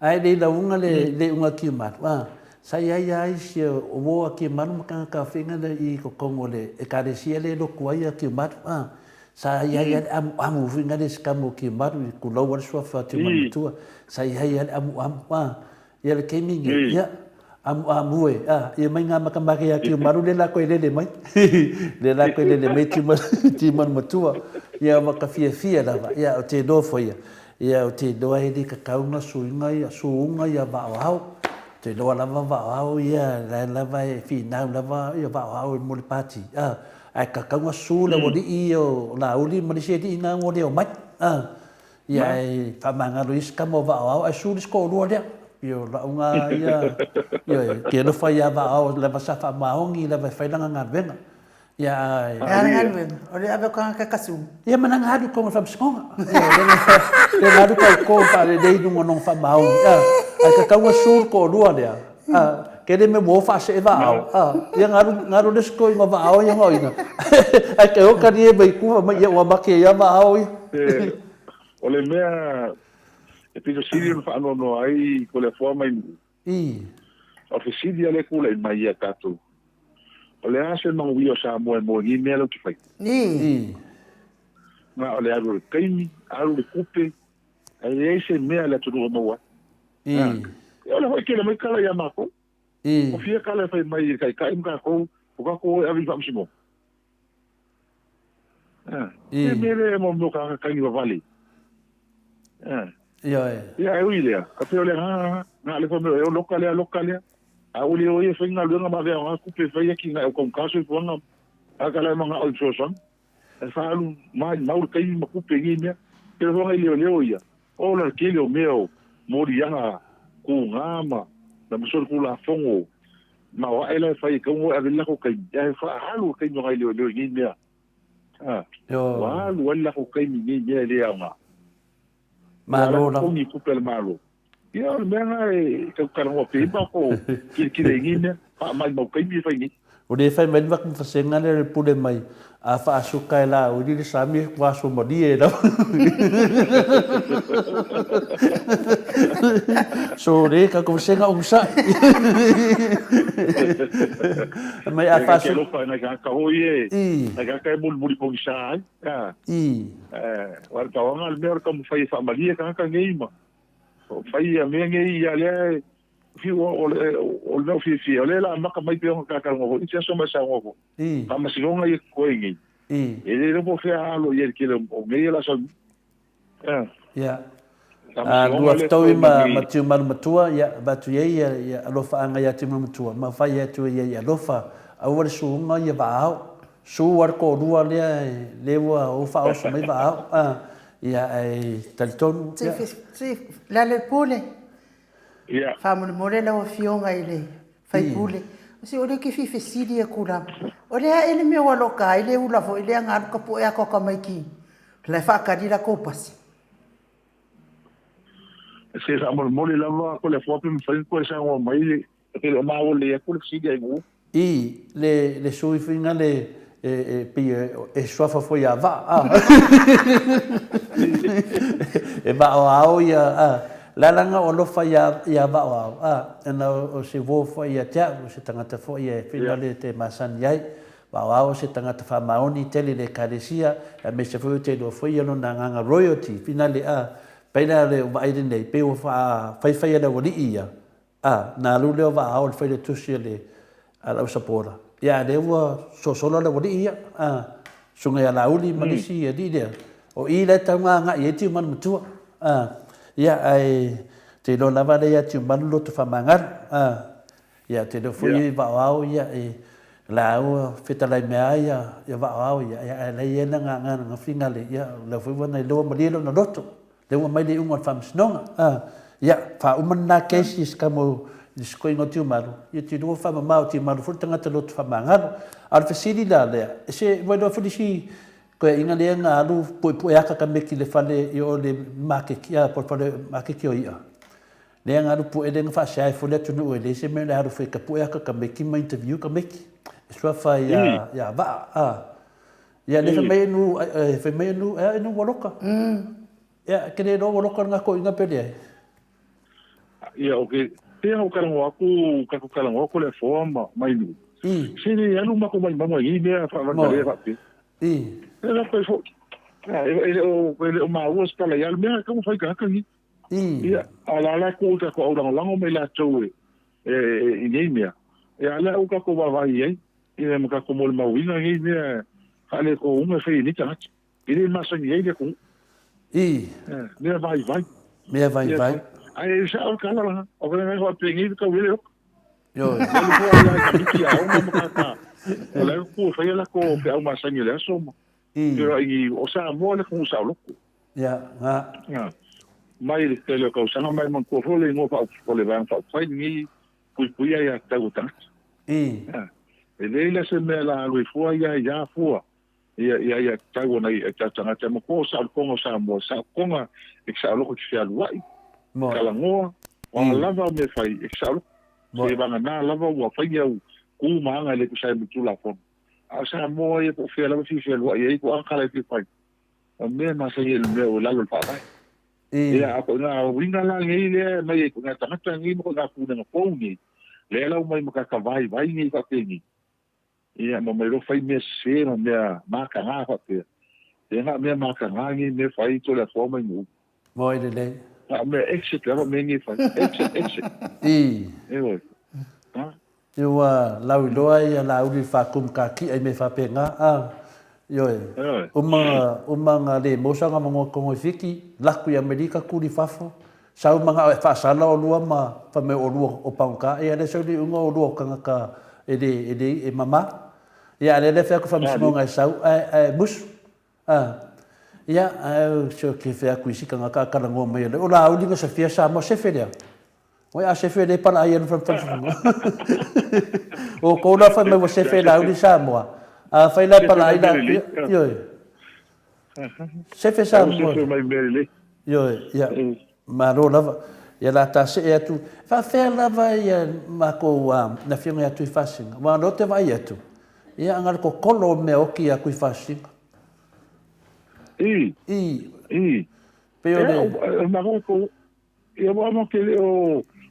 ai le la unga le unga ki mat wa sai ai si o mo ki manu ka finga I ko kongo le e ka de si le lo ko ai ki mat wa sai ai amu finga de skamo ki mat ku lo wa so fa tu man tu sai ai amu wa ya le ke mingi ya amu e mai nga makamaki ya ki maru le la ko le mai le la ko le mai ti man matua ya maka fia la ya o te do fo ya ia o te doa he di kakaunga suunga ia va'ohau te loa lava va'ohau ia lava e finau lava ia va'ohau e mole pati ai kakaunga su le wali i o la uli ma se di nga ngode o mai ia ai whamangaro iska mo va'ohau ai su disko rua lea io la unga ia ke lo fa ia va'ohau lava sa whamaongi lava whailanga ngā venga ia ai Ngalwen, o le ave ka kasu. ia mananga hadu ko fa mskonga le hadu ko fa le dei nunga non fa mau ai ka kaua sur ko lua dia ke le me mo fa se va ia ngaru le sko i va au ia ngoi ai ke o ka ni e ku ma ia wa ma ke ia va au o le mea e piso siri fa no ai ko le forma ofisidia le ku le mai ia tatu o le ase mang wio sa mo ni me lo ki fai na o le aru kaimi aru le kupe ai ese me ala tu no wa o le ke le mai kala ya mako o fia kala fai mai kai mga ko ko avi fam simo me le mo no ka kai wa vali ia ai uile ka pe o le na le fo me o lokale Auli o ia whainga luenga ma vea ngā kupe whaia ki ngā o kong kaso i puanga a ka lai mga o tsosan e whaalu mauru kaimi ma kupe ngi mea ke whanga i leo ia o la ke leo mea o mori anga ku ngāma na masori ku la fongo ma wa e lai whai kaungo e lako kaimi e whaalu kaimi ngā i leo ngi mea waalu e lako kaimi ngi mea lea ngā malo la kongi kupe le malo ia o mea ngai karango pepa ko ki ngi mea mai mau kaimi whaingi o le fai mai wak mfasenga le pule mai a fa asuka e la o li sami waso modi e la so re ka ko senga unsa mai a fa so lo na ka hoye na ka bul ko isa wa ka wanga al mer kam fai fa malia ka ngeima fai a me ngi ya le fi o no fi o le la maka mai pe ka ka ngo i so ma sa ngo pa ma si longa i ko ngi e le po fe alo ye ki le o ngi la so ya lua tau ma tiu matua ya batu ye ya alofa anga ya tiu matua ma fai ya tu ye alofa au wa su nga ya ba su war ko rua le wa o fa o so mai ba ya ai talton La le pule. ia Famu more la o fionga ile. Fai pule. Si o le ki fi sidi e kula. O le ele me wa loka ile ula fo ile nga ko po ya ko ka mai ki. La fa ka di la copas. se sa mo le la ko le fo pe fai ko sa ngo mai le ke le ma o le ko sidi ai ngo le sui finga le e swafa foi a va e va ao ia la langa o lo fa ia va ao na o se vo foi ia tia o se tangata foi ia finale te masan yai va ao se tangata fa maoni tele le karesia a me se foi te do foi ia no nga royalty finale pena le va ide nei pe o fa fai da wali ia na lu le va ao foi le tusi le ala sapora ya de wa solo le wali ia sunga ya lauli malisi ya di dia o i le tanga nga ye ti man mutua ya ai te lo lava le ya ti man lo to famangar ya te do foi va au ya la o feta la mea ya va au ya le ye nga finale ya le foi va nei lo mali lo no loto le wa mai de un fam snonga ya fa umana cases kamo disko ingo tiu maru ye ti do fa mau ti maru fu tanga te lot fa mangar al fasili la le se vai do fudisi ko inga le nga alu po ya ka meki le fale yo le make kia por make ki oia le nga alu po ele nga fa sai fu le tunu ele se me la alu fe ka po ya ka meki ma interview ka meki so fa ya va ya le fe me nu woloka ya kene no woloka nga ko inga pede ya okay te ho karango aku ka karango ko le forma mai nu sini alu ma ko mai mamo i me fa va le fa era pe fo o ma was para ya me como foi ka ka ni ala ko ta ko ora lango me la tau e ni me ala o ka ko va vai e me ka ko mo ma winga ni me ale ko uma fe ni ta ni ma so ni e ko I. Mea vai. Mea vai. Ai sa o kala o venga ko pingi ko wile. Yo. Ele foi lá que tinha uma macata. Ele ko foi lá ko pe uma sangue lá soma. Pero aí o sa mo le com sa lo. Ya, nga. Mai le tele ko sa mai man ko role ngo pa ko le van fa fai ni pui ya ta uta. Ele la se me la lo foi ya foi. Ia tau nei ta tanga te mo ko sa ko sa mo sa ko nga eksa lo ko tia luai. Kala ngoa o lava me fai eksa lo. Se vanga na lava wa fai au ku manga le ku sai mutu la fon. A sa mo e ko fia la fi fia luai e ko akala fi fai. A me ma se ele me o la lo pa vai. Ia ko na winga la ngi le mai ko na tanga ngi mo na ku na ko ngi. Le la mai mo ka vai ngi ka te ngi. Ia mo me lo fai me se no me maka nga fa te. E nga me maka nga ngi me fai to la forma ngu. Mo ile le. Me exit la me ngi fai. Exit. E yo lau loa ia la uli fa kum ka ki ai me fa penga yo umanga le mosanga mo ko fiki la ku ya medica ku di fafo sa umanga fa sala o lua ma fa me o lua o panka e ale so di unga o lua kanga ka e mama ia ale le fa ku fa mo ngai sau bus ia so ke fa ku si kanga ka kala ngo me le o la uli nga sa fia sa mo se felia Oi, a chefe de para aí no front. O cola foi meu chefe lá o Samoa. A foi lá para aí lá. Yo. Chefe Samoa. Yo, ya. Maro lava. Ya lá tá se é tu. Fa fer lá vai ma ko na firma ya tu fashion. Ma no te vai tu. Ya angar ko kolo me o ki a ku fashion. Pero ma ko eu vou que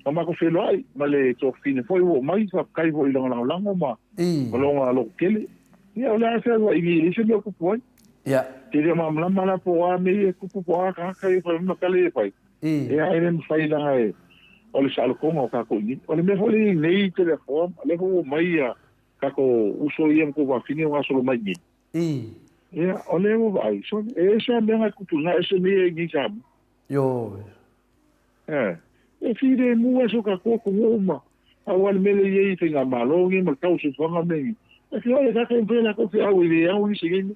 o ma ko felo ai ma le to fine foi o mai fa kai vo ilanga langa ma longa lo kele ia ola se wa i se lo ko foi ya te ma la po a me ku po a ka kai fa ma kale fai ia ai nem fai la ai o le salo ko ka ko ni o le me foi nei telefone le ho mai ya ka ko uso ia ko va fine wa solo mai ni ia o le mo vai so e se me nga ku tu na se me ngi kam yo e fide mua so ka ko uma awal mele ye te nga malongi ma kau se fanga me e fio e ka ke vela ko fia wi le au ni sigin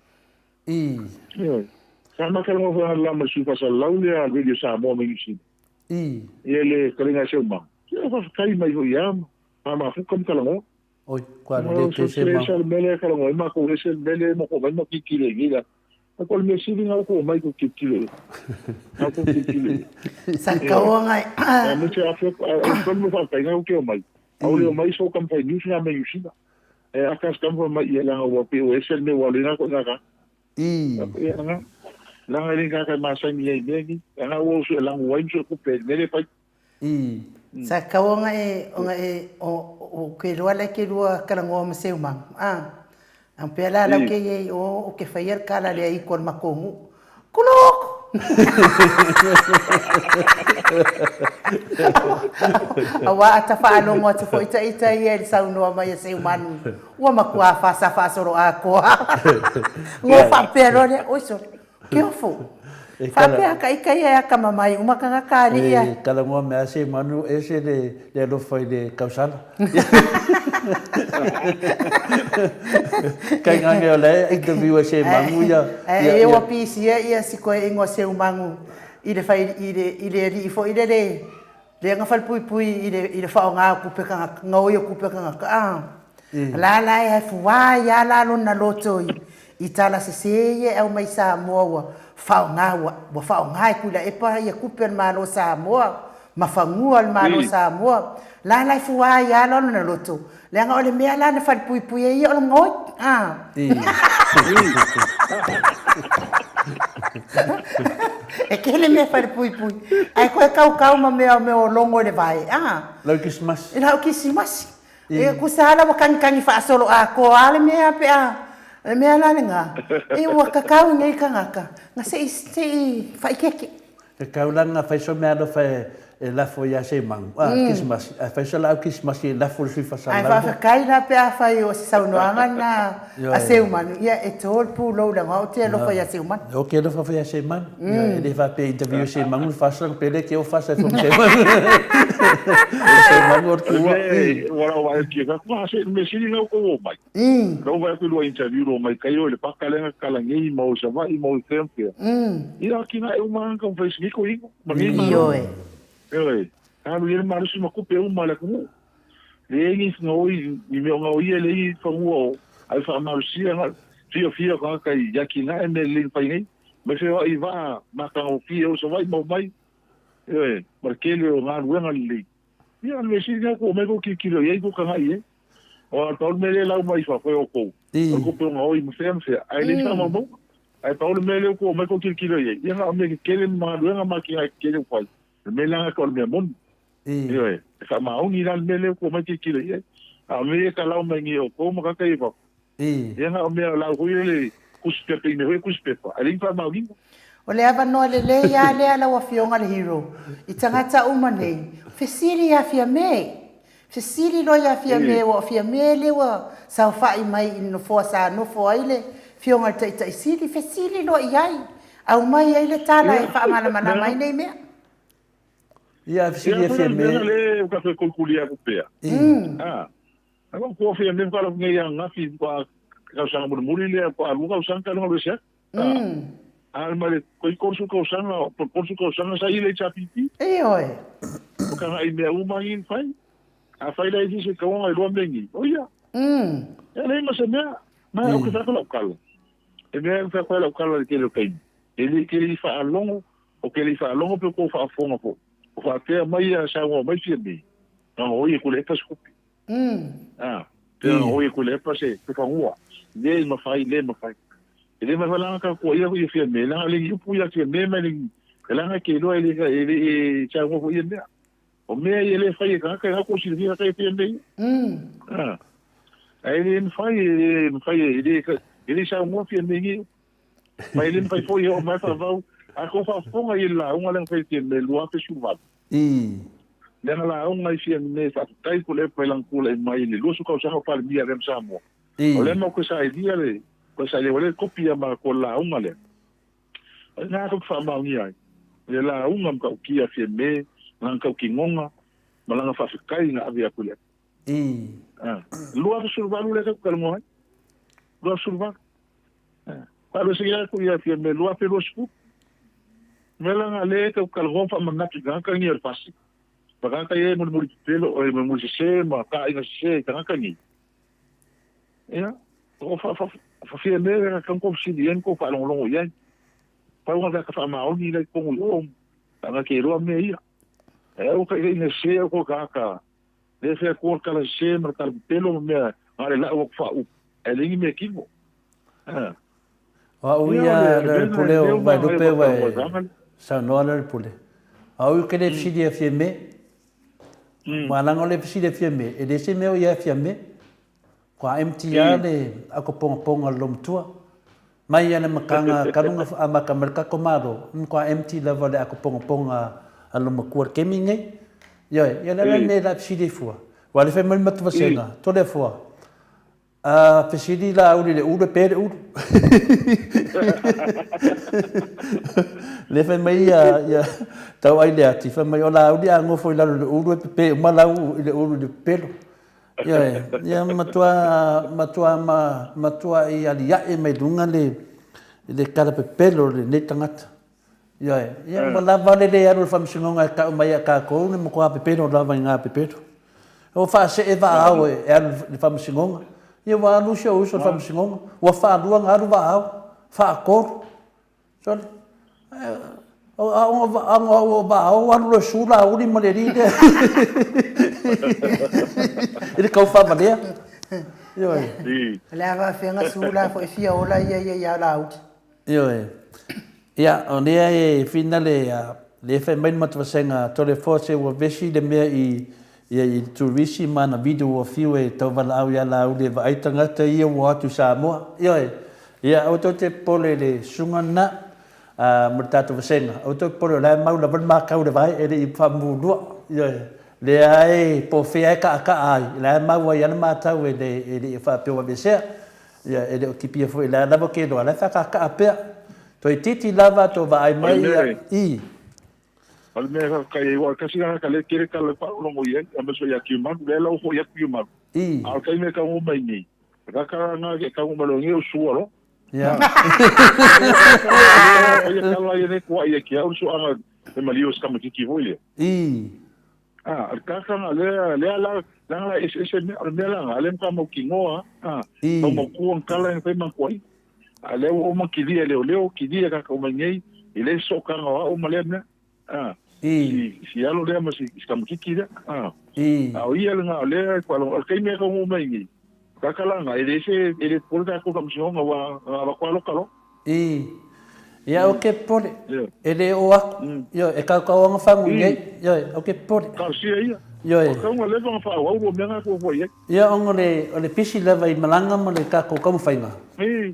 sa ma ka mo fa la ma su fa sa laule a video sa mo me ni ele kalinga se ma e fa kai mai ho yam ma fu kom kala mo oi quando le te se ma mele kala mo ma ko se mele mo ko ma ki ki le gila Ako me sili nga ko mai ko kikile. Ako kikile. Sakawa ngai. Me se afo ko mo fa nga ko mai. Au le mai so kam fa ni nga me yusina. E akas kam fa mai la wa pe o esel me wa le nga ko nga ka. Nga. La nga ringa ka ma sa ni e ngi. Nga wo so la wa so ko pe me le pa. Sakawa ngai o ke roa le ke roa kala ngom se umang. Ang pela lau ke ye o ke faier kala le ai kon makongu. Kulok. Awa atafaalo mo te foi ita ye sa no ma ye se man. Wa makua fa soro a ko. Ngo fa pero le oso. Que fo? Fa pe ka ia ka mamai uma ka kali ia. Kala mo me ase manu ese de lo foi de causal. Kai ngange ole interview se mangu ya. E o pisi ia si ko ingo se mangu. Ile fai ile ri fo ile le nga fal pui ile fa nga ku pe ka ngo yo ku pe ka la e fuwa ya la lo na lotoi. Itala se ye au mai sa moa fa nga ku la e pa ia ku pe ma lo sa moa ma fangua ma lo sa moa la fuwa ya lo na loto. Le nga ole mea la na fal pui e o ngoi e ke le me fal pui ai ko kau ma me o longo le vai lo kismas e ku sala wa kan fa solo a ko ale mea pe le mea la nga e wa kakau ngai kangaka nga se fa ikeke e kaulanga fai so mea lo fai e lafo ia se mang Christmas a fa sala Christmas e lafo le fa Ai sala fa kai la pe a fai o saunoanga na a seu manu ia e tol pu lo la ngau te lo fa ia seu man. o ke lo fa ia se man e le fa pe interview se mang fa sala pe le ke o fa se fo se man se man o ku wala wa ki ka kwa se me si no ko mai no va ku lo interview lo mai kai o le pa kalenga kalangi mo sa va i mo tempo ira kina e uma kan fa si ko i Iyo e. Oi, a mulher mais uma copia uma lá com ele não e meu não ia ele como aí fala Marcia fio com a já que não é nele para ninguém mas eu aí vai marcar o fio só vai mal vai porque ele não é ali e a mulher se com o que quilo e aí com a aí o tal me lá mais foi o co o copia não e você aí ele chama bom aí tal me com o que quilo e aí a mulher que ele não é máquina que ele faz me langa ko me mon e fa ma un ira me le ko ma ki ki le a me ka la me ngi o ko mo ka kai ba e nga me la ko le kuspe pe me kuspe pa ali fa ma ngi O le ava no le ia le ala wa fionga le hero i tangata uma nei fesiri ya fia me fesiri lo ya fia me wa fia me le wa sa fa i mai no fo sa no fo ile fionga tai siri fesiri lo iai au mai ile tala e fa mala mai nei me ia fisi ia me le o ka fe kulkulia ko pe agora ko fe me ko ngai nga fi ko ka sa mo muri le ko alu ka sa ka no le se almale ko kursu ko sa no por kursu ko sa sa ile chapiti oi o ka ai me uma in fai a fai le dice ko ai lo mengi oia ele ma se me ma o que fa ko local e me fa ko local que lo kai ele que ele fa longo o que ele fa longo pe ko fa fonga po fa te mai sa mo mai fi me no oie ko le pas ko te oie ko le pas se fa ngua le ma fai ele ma fala ka ko ia fi me la le yu pu ia fi me me le la ke lo ele sa mo ko ia me o me ele fai ka ko si dia ka fi me ele fai ele sa mo fi me ni mai ele fai foi o ma fa va a ko fa fonga ila un ala fai fi me lo fa su va le la un mai fi me fa tai ko le pa lan ko le mai le lo su ka sa pa mi rem sa mo o le mo ko sa dia le ko sa le wale kopia ma ko la un ale na ko fa ma ni ai le la un am ka ki a fi me nan ka ki ngonga malanga fa kai na avia ko le lo a su va le ka mo lo su va pa lo se ya ko ya fi me lo a pe lo su melanga le ka kalgon fa manati ga ka ni al pasi pa ka ye mo pelo o mo se ma ka ina se ka ni ya o fa fi me ka ko si dien ko fa long ya pa wa ka fa ma o ni le ko mo ka ke ro me ya e o ka ina se ko ka le fe ko ka le se ma ka pelo me ale la o fa o ele ni me kibo o ia le puleo vai do pe vai sa no le pule au que le fisi de fieme malanga le fisi de fieme e de se me o ia fieme kwa MTA le ako ponga lom tua mai ana makanga kanunga ama kamerka komado kwa MT level le ako ponga alom kuar keminge yo ya le ne la fisi de fua wale fe mal matu vasenga to le fua fisi la uli le ude pere ude le fe mai ya tau ai le ati fe mai ola uli ango foi la le ude pe malau le ude pelo ya matua i ali ya e me dunga le kala pe pelo le ne tangata ya ma lava le aru fa msingonga ka mai ka ko ne mo ko pe pelo lava nga pe pelo o fa se eva au e le fa msingonga ia wa lu sho so fa msingonga wa fa lu nga ru va au fa ko so o ba o lu sula uri mo le ri de ele kau fa malia yo leva fenga sula foi fia ola ia laut yo ya onde e finale le fe men mat vasenga to le force o vesi de me i turisi mana video o fiwe to vala au ya la le vai tanga te ia wa tu sa mo yo ya o to te pole le sungana mo tatu vasenga o to poro la mau la ban ma kau de vai e i famu do le ai po fea ka ai la mau wa yana ma tau e le fa pe wa bese ya e le ki pia fo la la ke do la fa ka pe to titi lava to va ai mai i al me ka i wa ka singa ka le kere ka le pa no mo ye a me so ya ki ma le lo ho ya ki ma i al ka me ka mo mai ni ka na ke ka mo lo ngi o su lo ya ya ka la ye ko ya ki o su ana e ma lios ka mo ki ho ye i al ka na le la ese me la ale ka mo ki ngoa mo ku on kala en pe ma ko ale o mo ki dia le ki dia ka ko mai ile so ka o mo le na si alo le ma si kamu kiki da au ia nga le kwalo kai me ko mo mai ka kala nga ile se ile porta ko kamu si nga wa kwalo kalo ya o ke pole ele o yo e ka ka nga fangu ye yo o ke pole ka si ia yo e ka nga le nga fa wa o me nga ko fo ye ya o le pisi lava i malanga mo le ka ko kamu fainga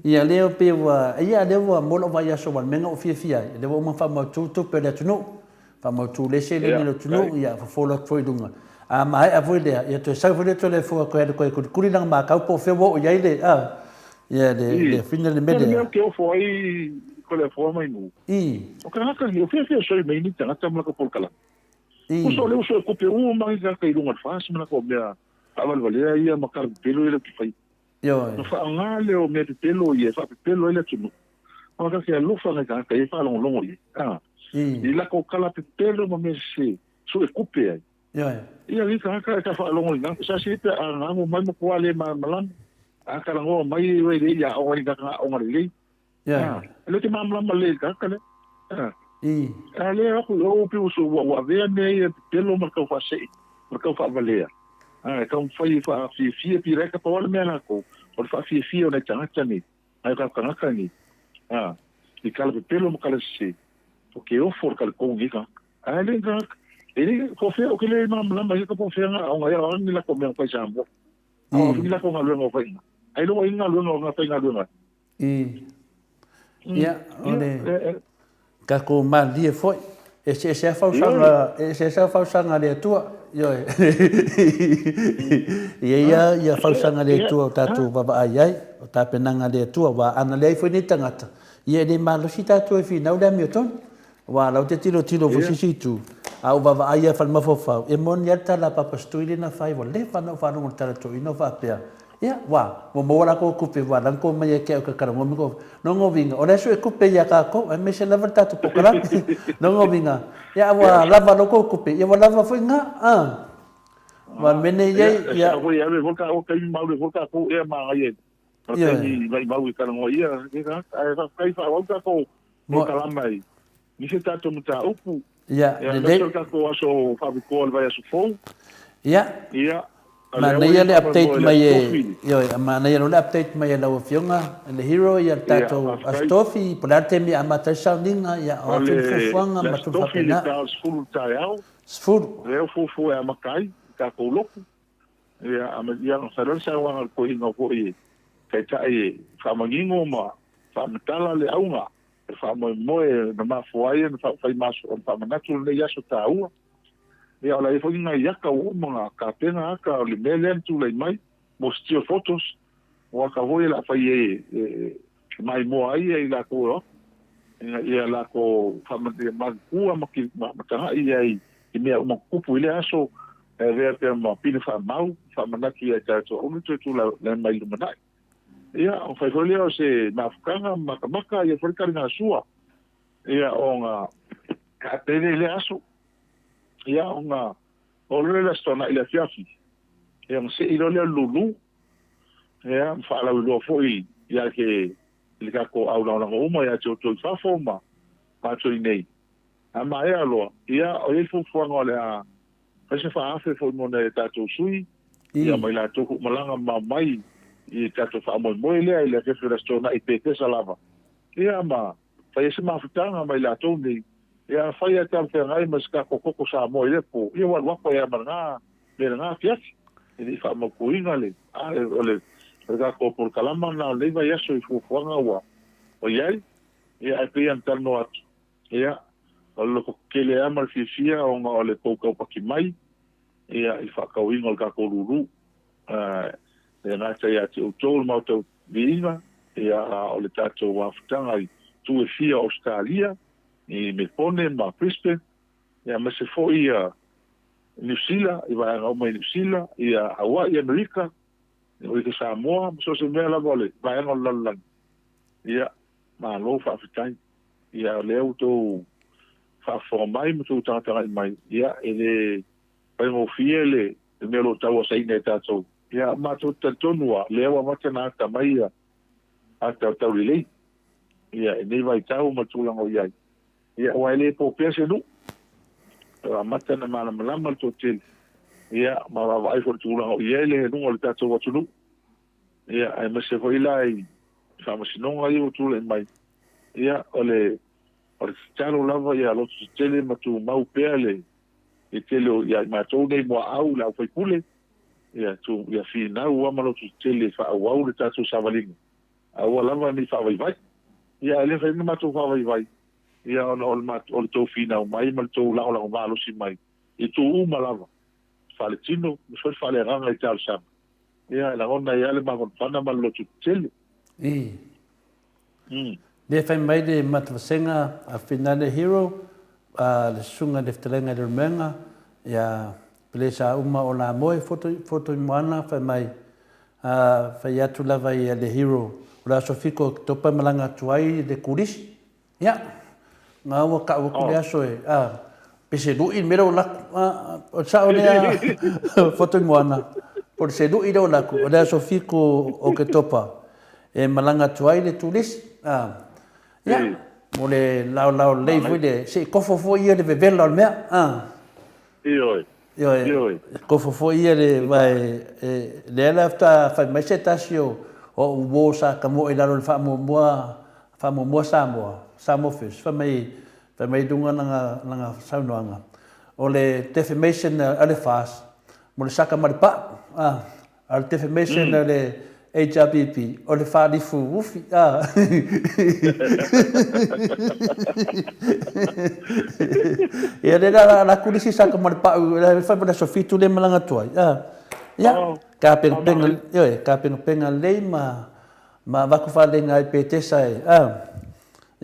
ia le o pe wa ia le wa mo lo va ya so wa menga o fia le wa mo fa mo tu pe le tu no pa mo tu le se le le tu no ia fa fo lo foi dunga a mai a voi le ia to sa voi to le fo ko ko kuri nang ma ka po fe wo ia le ia le fina le mede ia ke o foi ko le fo mai no o ka ka o fe so me ni tanga tama ko por kala o so le so ko pe o mai ka kai dunga fa se na ko me aval vale ia ma kar pelo ile ki fai yo no fa nga le o me pelo ia fa pelo ile tu no o ka ke lu fa ka kai fa long ye i la ko kala pe pelo mo me se so e kupe ai ia ni ka fa longo na sa si pe a nga mo mai mo ko ale ma malan a ka ngo mai we le ya o ni ka o ngale le te mam lam le ka le ale a ko o pe so wa ve ne pelo mo ka fa se mo ka fa vale ka un fa fi pi re ka pa le me na ko o fa fi o na tanga tani ai ka ka ni i kala pe pelo mo kala se porque eu for kal ko ngi ka ale ga ele ko fe o ke le mam la ma ka po fe nga o nga ya ni la ko me pa jambo o ni la ko nga lo nga fa ai lo nga lo nga fa nga lo nga ya ole ka ko ma die foi ese fa sanga le tua yo ya fa sanga le tua tatu baba ai o ta penanga le tua wa ana le foi ni tangata ye de malo sita tu fi na uda mioton wa la te tiro vo sisitu au baba ai fa ma fofa e mon ya ta la papa stuile na fai vo le fa no ta to ino fa pe ya wa mo la ko ku pe wa dan ko me ke ka kara mo ko no ngo vinga ora so e ku pe ya ka ko e me se la verta to pokala no ngo vinga ya wa la va no ko ku pe ya wa la va foi nga wa mene ya ko ya me volka o kai ma le volka ko e ma ai ni vai mau ka ngo ia ka ai fa kai fa volka ko mo kala mai ni se tato muta upu ya le ka ko aso fa ko vai aso fo ya ma nei le update mai yo ma nei le update mai la ofionga le hero ya tato astofi polarte mi amata soundinga ya o fuanga ma tu fa pena school taiao school le fu e makai ka ko loku ya ama ya no sa wa ko ingo ko i kai tai fa mangingo ma fa metala le aunga fa mo na ma fuai na fa mas fa manatu le ya so tau ya la ifo nga ya ka o mga ka pena ka le melen tu le mai mostio fotos o ka voi la fa ye mai mo ai la ko ia la ko fa ma ku ma ki ma ta ai i me mo kupu ile aso ve pe ma pina fa mau fa manaki ya ta to o tu la mai lu manai ia o fa fole o se na fukanga maka ia fole na sua ia onga ka tele le aso ia onga o le la stona ile fiafi ia se ilo le lulu ia fa la lo foi ia ke le ka ko au la o mo ia to fa forma pa to nei ama ia lo ia o le fu ngole a fa se fa afe fo mo ne ta to sui ia mai la to malanga mai i tato fa mo le ile ke restaurant i pe ke salava ia ma fa ese ma futanga mai la to ni ia fa ia ta pe ngai mas ka ko sa mo ile po ia wa wa ia marga le nga fiat i fa mo ko ingale ole ga ko por kalama na le va ia so fu nga wa o ia ia e pe an tano atu ia o lo ko kele ama fia o nga o le pokau pakimai ia i whakauinga o kako ruru e nga tai ati o tōl mau tau viinga ia o le tātou wafutanga i tu e fia Australia i me pone ma Brisbane ia me se fo ia New Zealand i vai ngau mai New Zealand ia Hawaii Amerika o i Samoa so se mea la vole vai ngau lalan ia ma lo whafitai ia leo tō whafo mai mo tō tātanga mai ia ele pai mo fie le me lo tau a saine tātou ia ma tō tātonua leo a matana ata mai ia a tau rilei ia e nei vai tau ma tūlango iai ia wai le po pese nu a matana mana malama tō tele ia ma vai for tūlango iai le nunga le tātou watunu ia ai ma se foi lai whamasinonga i o tūle mai ia ole talo lava ia lo tele ma tu mau pea le e tele ia ma tō nei mua au lau fai pule ia tu ia fina ua ma lo tele wha au le tātou savalinga aua lava ni wha vai ia ele fai ma tō wha vai ia ona o le tō fina o mai ma le tō lao lao malo si mai i tō uma lava whale tino ma soi whale ranga i tālu sama ia la ona ia le ma kon whana ma lo tele Le fai mai de matavasenga a Finale Hero, le sunga de ftelenga de rumenga, ia pelesa uma o la moe, foto i moana, fai mai, fai atu lava i le Hero, ura sofiko topa malanga tuai de kurisi, ia, ngā ua ka ua kule aso e, pese nui mera o laku, o sa o lea, foto i moana, por se nui reo laku, o lea sofiko o ke topa, e malanga tuai le turisi, ia, mo le lau lei fui le, se kofo fo ia le vevela o le mea, Ioi, kofo fo ia le vai, le ala afta fai mai se tasi o uo sa kamo i lalo le wha mua Samoa fish, fai mai dunga nanga saunoanga. O le defamation ale fas, mo le saka maripa, o le defamation le HRBP, o le whārifu ufi. Ia re la kurisi saka maripa, le whaipuna so fitu le malanga tuai. Ia, ka penga lei ma waku whalenga i pētesa e.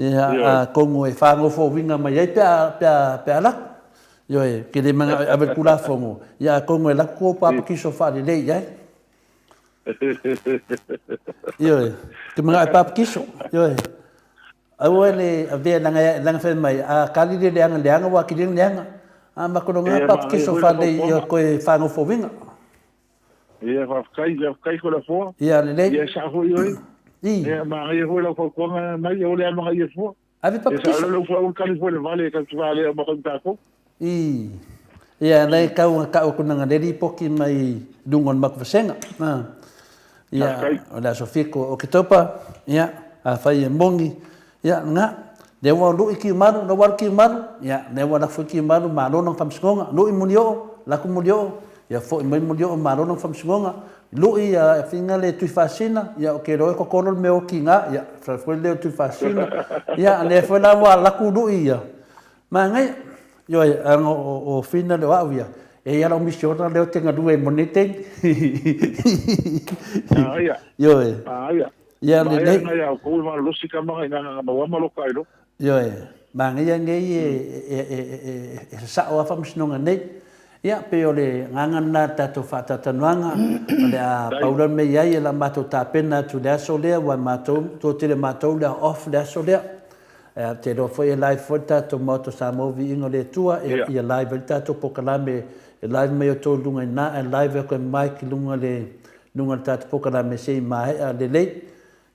Ia, kongo e whangofo winga mai ei pea laku. Ia, ke le manga awe kula fongo. Ia, kongo e laku o papa kiso whare lei, ia. Ia, ke mga e papa kiso. Ia, au ele avea langa whae mai, a kali le anga wa ki leanga. A makoronga papa kiso whare ia koe whangofo winga. Ia whafkai ko la fua. Ia lei. Ia sa ho ioi. Ia ma ia ho la fua mai o le ama ia fua. Ave pa Ia sa lo fua o kali fua le vale ka tu vale o mo ka ko. Ia nei ka o kunanga leri poki mai dungon makvasenga. Ia o la sofiko o kitopa. Ia a fai mongi. Ia nga de wa lu iki maru no war ki maru. Ia ne wa la fu ki maru ma lo no famskonga. Lu imunio la kumulio. Ia fo mai mo dio maro no famsunga lui ia finga le tu fascina ia o ke ro ko kolol me o kinga ia foi le tu fascina ia le foi la wa la ku lui ia ma ngai yo o fina le wa ia e ia lo misiona le tenga due monete ia yo ia le ia ko ma lo sika ma ina ma wa ma lo kairo yo ma ngai e sa o famsunga nei ia pe o le ngangana tatou whaatatanuanga o le a paulan me iai e la mātou tāpena tu le aso lea wa mātou tō te le mātou lea off le aso lea te ro foi e live foi tatou mātou sa movi ingo le tua e ia live le tatou pokalame e live me o tō lunga ina e live e koe mai ki lunga le tatou pokalame se i mahe a le lei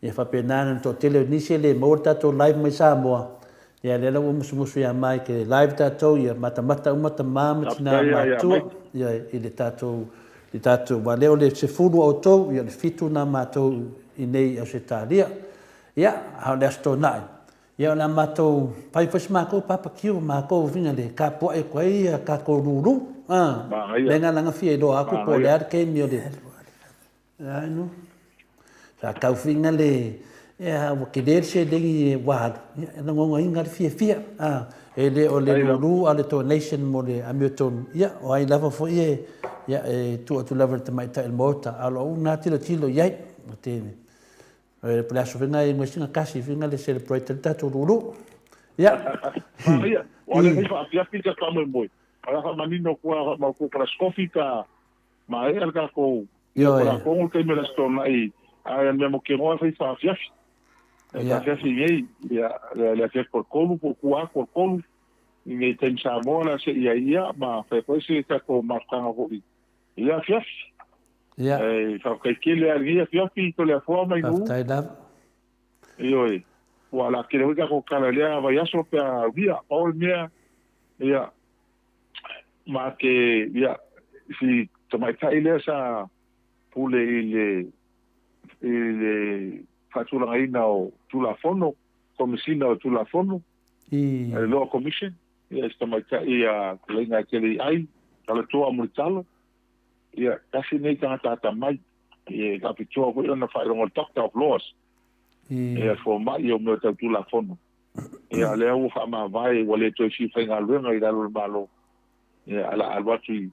e whapenanga tō tele nisi le mo tatou live mai Samoa ia le lau musu ia mai ke live tātou ia mata umata māmatina mātua ia i le tātou wa leo le se furu au tau ia le fitu nā mātou i nei au se tāria ia hao le asto nai ia o le mātou paifas mākou papa kiu mākou vinga le ka poa e koe ia ka koruru le ngā langa fia i doa aku po le ar ke mi o le sa kau vinga le ia wa ke le se le wa na ngo inga fia ele o le lulu ale to nation mo le Hamilton ia o ai lava fo ia tu lava te mai ta mota alo una tilo ia te plaso venga e mo singa kasi venga le celebrate ta to lulu ia ia o le fa pia pita ka mo ala ka manino kwa ma ko para skofika ma e alka ko para ko ke me la stona ai ai me mo ke mo fa fia ja fia ia le fia por kolu por kua por kolu ni ten sa mola se ia ma fa ko se ta ko ma ka ho ia fia ia fa ke le ia fia to le forma nu tai da io wala ke le ka ko kala le va ya so pa via all mia ia ma ke ia si tomai tai le sa pule ile fatura ina o tulafono komisina o tulafono lo commission ia tomai tai ia lenga ke le ai kala toa multalo ia kasi nei ta mai ia ka pitoa ko na fa ro doctor of laws ia fo mai o me tulafono ia le o fa ma vai wale to si fa ngalwenga ida lo malo ia ala alwatu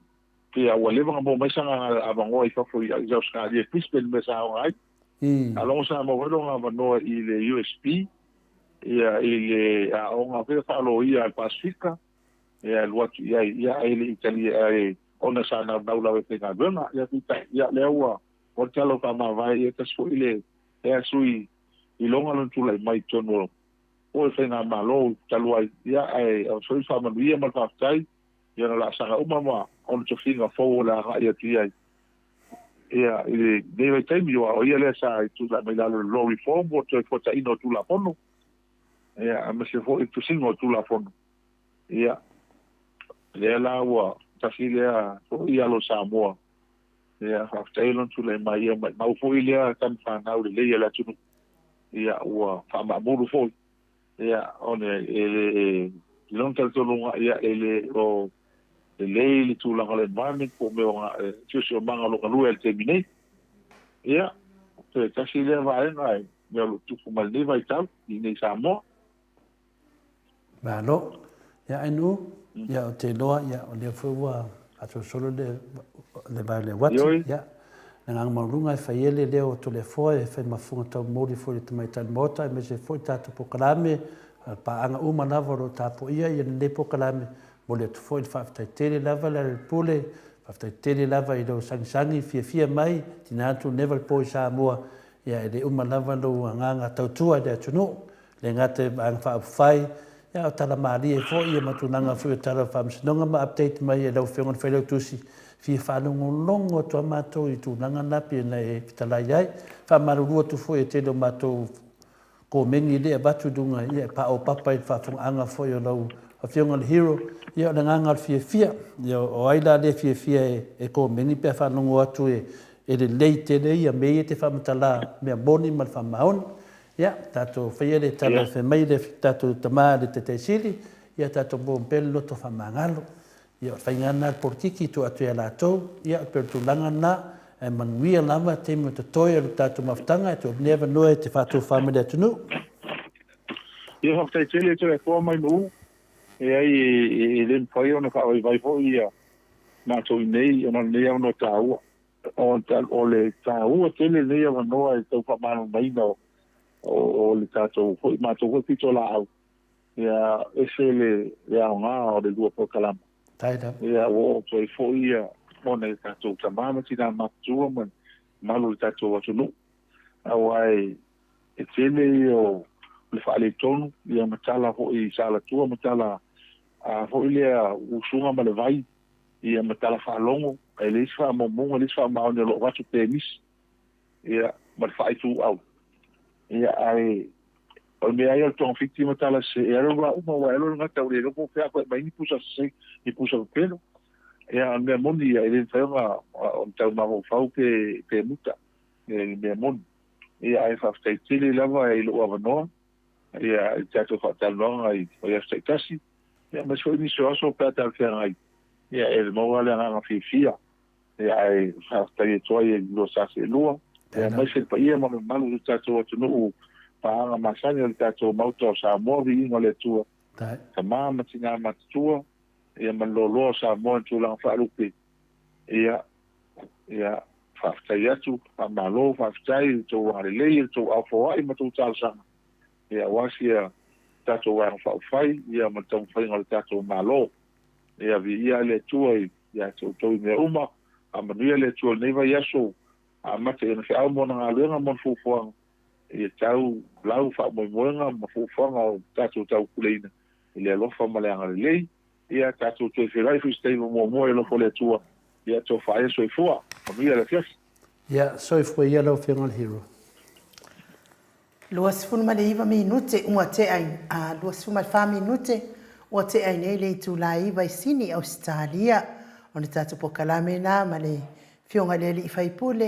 pia wale ba mo mai sanga abango i fa fo ia ska ia pispen me sa ai along sa mo welo nga no i le USP ia ile a onga pe fa lo ia Pacifica ia alwatu ia ile Italia ona sa na daula we pe ngalwenga ia pita ia le o talo pa ma vai ia tas fo ile ia sui ilonga lo tulai mai tono o se na malo talua ia ai so fa ma ia ma fa tai ia la sa uma on to finga fo la ia tia ia ile deve tai mi o ia le sa tu la mai la lo reform o to fo tai no tu la fono ia a me se fo tu singo tu la fono ia le la wa ta filia o ia lo sa mo ia fa tai lo tu le mai ia ma fo ia tan fa na o le ia la tu ia wa fa ma buru fo ia on long taltolunga ia ele o le tu la le environment ko me nga tso manga lo kalu el terminate ia te kasi le va ngai me lo tu mal ni vai tal ni sa mo ba lo ia enu ia te loa ia o le fo wa ato solo le ba le wat ia nga marunga fa ele le o to le fo e fa mafunga to modi fo te mai tal mota me se fo ta to pokalame pa anga uma lava ro tapo ia le pokalame mo le fo il fa tele lava le pule fa tele lava i do sangi fia mai tina tu never po sa mo ia le uma lava lo anga tautua de tuno le ngate ang fa fai ia tala mali e fo ia matunanga fo tala fa msnonga ma update mai e lo fengon fa le tusi fi fa longo to mato i tu nanga na pe na e tala ia fa maru tu fo e te do mato ko mengi le batu dunga ia pa o papa i fa fong anga fo yo lo a fionga le hero ia na nganga fia ia o aila le fia e ko mengi pe fa longo atu e le leite le ia me te fa matala me boni mal fa maon ia tato fia le tala fe mai le tato tama le te sili ia tato bon bello to fa mangalo ia fa ngana portiki to atu ia lato ia per tu langa na e manuia lava te mo te toia le tato maftanga to never know te fa tu family atunu ia fa te tele te fo mai no e ai le foi ona ka vai fo ia na to nei ona nei ona tau on tal o le tau tele nei ona no e to fa mano mai no o le tato foi ma to foi to la au ia ese le nga o le dua po kalama taida ia o to fo ia ona le tato tamama tina matua man malu le tato atunu au ai e tele o le fa le tonu ia matala ho i sala tua matala a ho ile usunga ma le vai ia matala fa longo e le fa mo mo le fa ma o le watu tenis ia ma fa tu au ia ai o me ai o ton fiti matala se era wa uma wa elo nga tau le ko fa ko mai ni pusa se ni pusa pelo ia me moni ia le fa nga o tau ma mo fa ke muta me mon ia ai fa stai tili lava i lo wa no ia tato fatal longa i o ia stai kasi ia ma so ni so pa tal fer ai ia el mo wala nga fia ia ai fa stai toi lo sa se lo ia ma se pa ia ma malu tato no paanga masani o le tātou mauta o Samoa vi ingo le tua. Tai. Ka māma tina matatua, ia maloloa Samoa tu lang whaarupe. Ia whaftai atu, whamalo, whaftai, tō warelei, tō awhawai ma tō tāusanga. Ia wasi ia tātou wang whaufai, ia matau whainga le tātou malo. Ia vi ia le tua ia tō mea uma, a manuia le tua neiva iaso, a mata ia na whiau mona ngā luenga mon fufuanga. Ia tau lau whaamoimoenga ma fufuanga o tātou tau kuleina. Ia lofa maleanga le lei, ia tātou tō whirai whisteiva mua e lofo le tua. Ia tō whae soifua, manuia le fiasi. Ia soifua ia lau whianga le hero. Lua sifunu ma le iwa minute ua te ai, lua sifunu ma le wha minute ua te ai nei le tu la iwa i sini Australia. O le tātou po kalame nā ma le fionga le li i whaipule,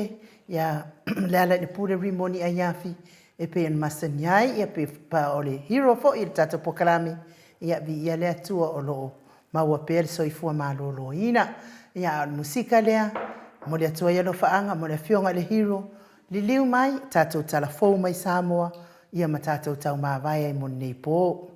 ia le ala le pule rimoni a iafi e pe en masani ai, ia pe pa o le hero fo i le tātou po kalame, ia vi ia le atua o lo maua pe le soifua ma lo ina, ia o musika lea, mo le atua ia lo faanga, mo le fionga le hero, li liu mai, tātou tala fau mai Samoa, ia ma tātou tau mawai ai mo nei po.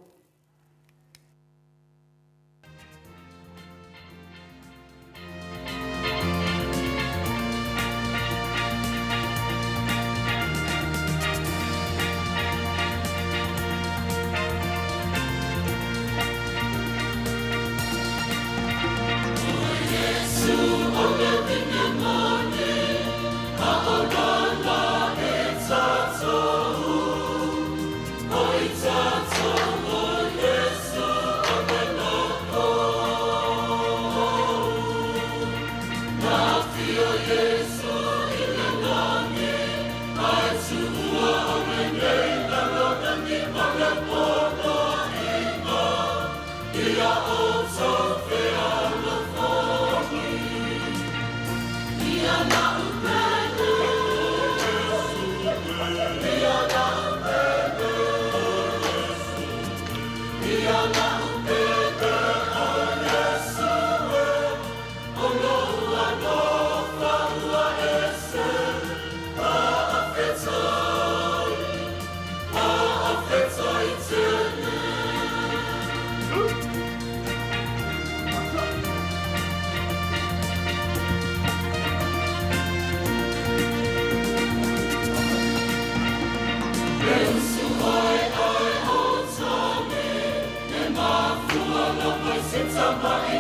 Safari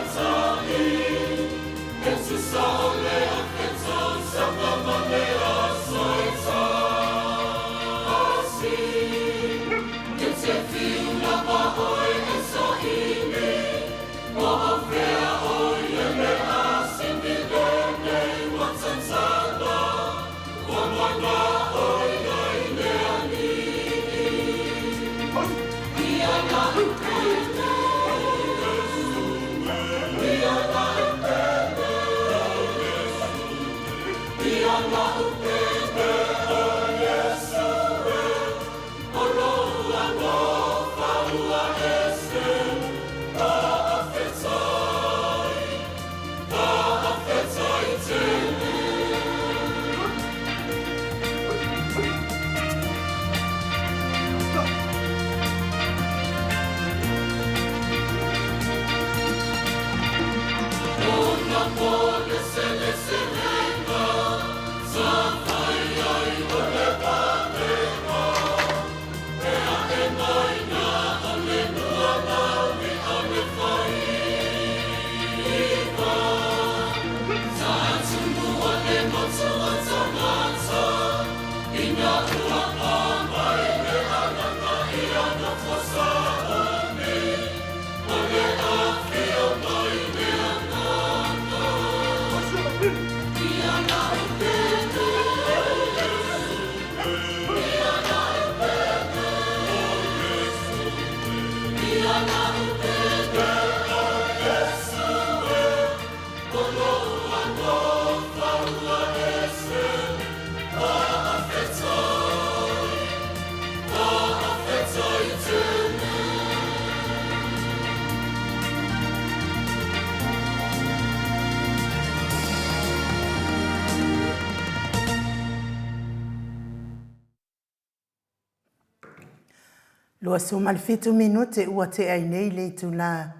Loa soma le fitu minute ua te ai nei le tula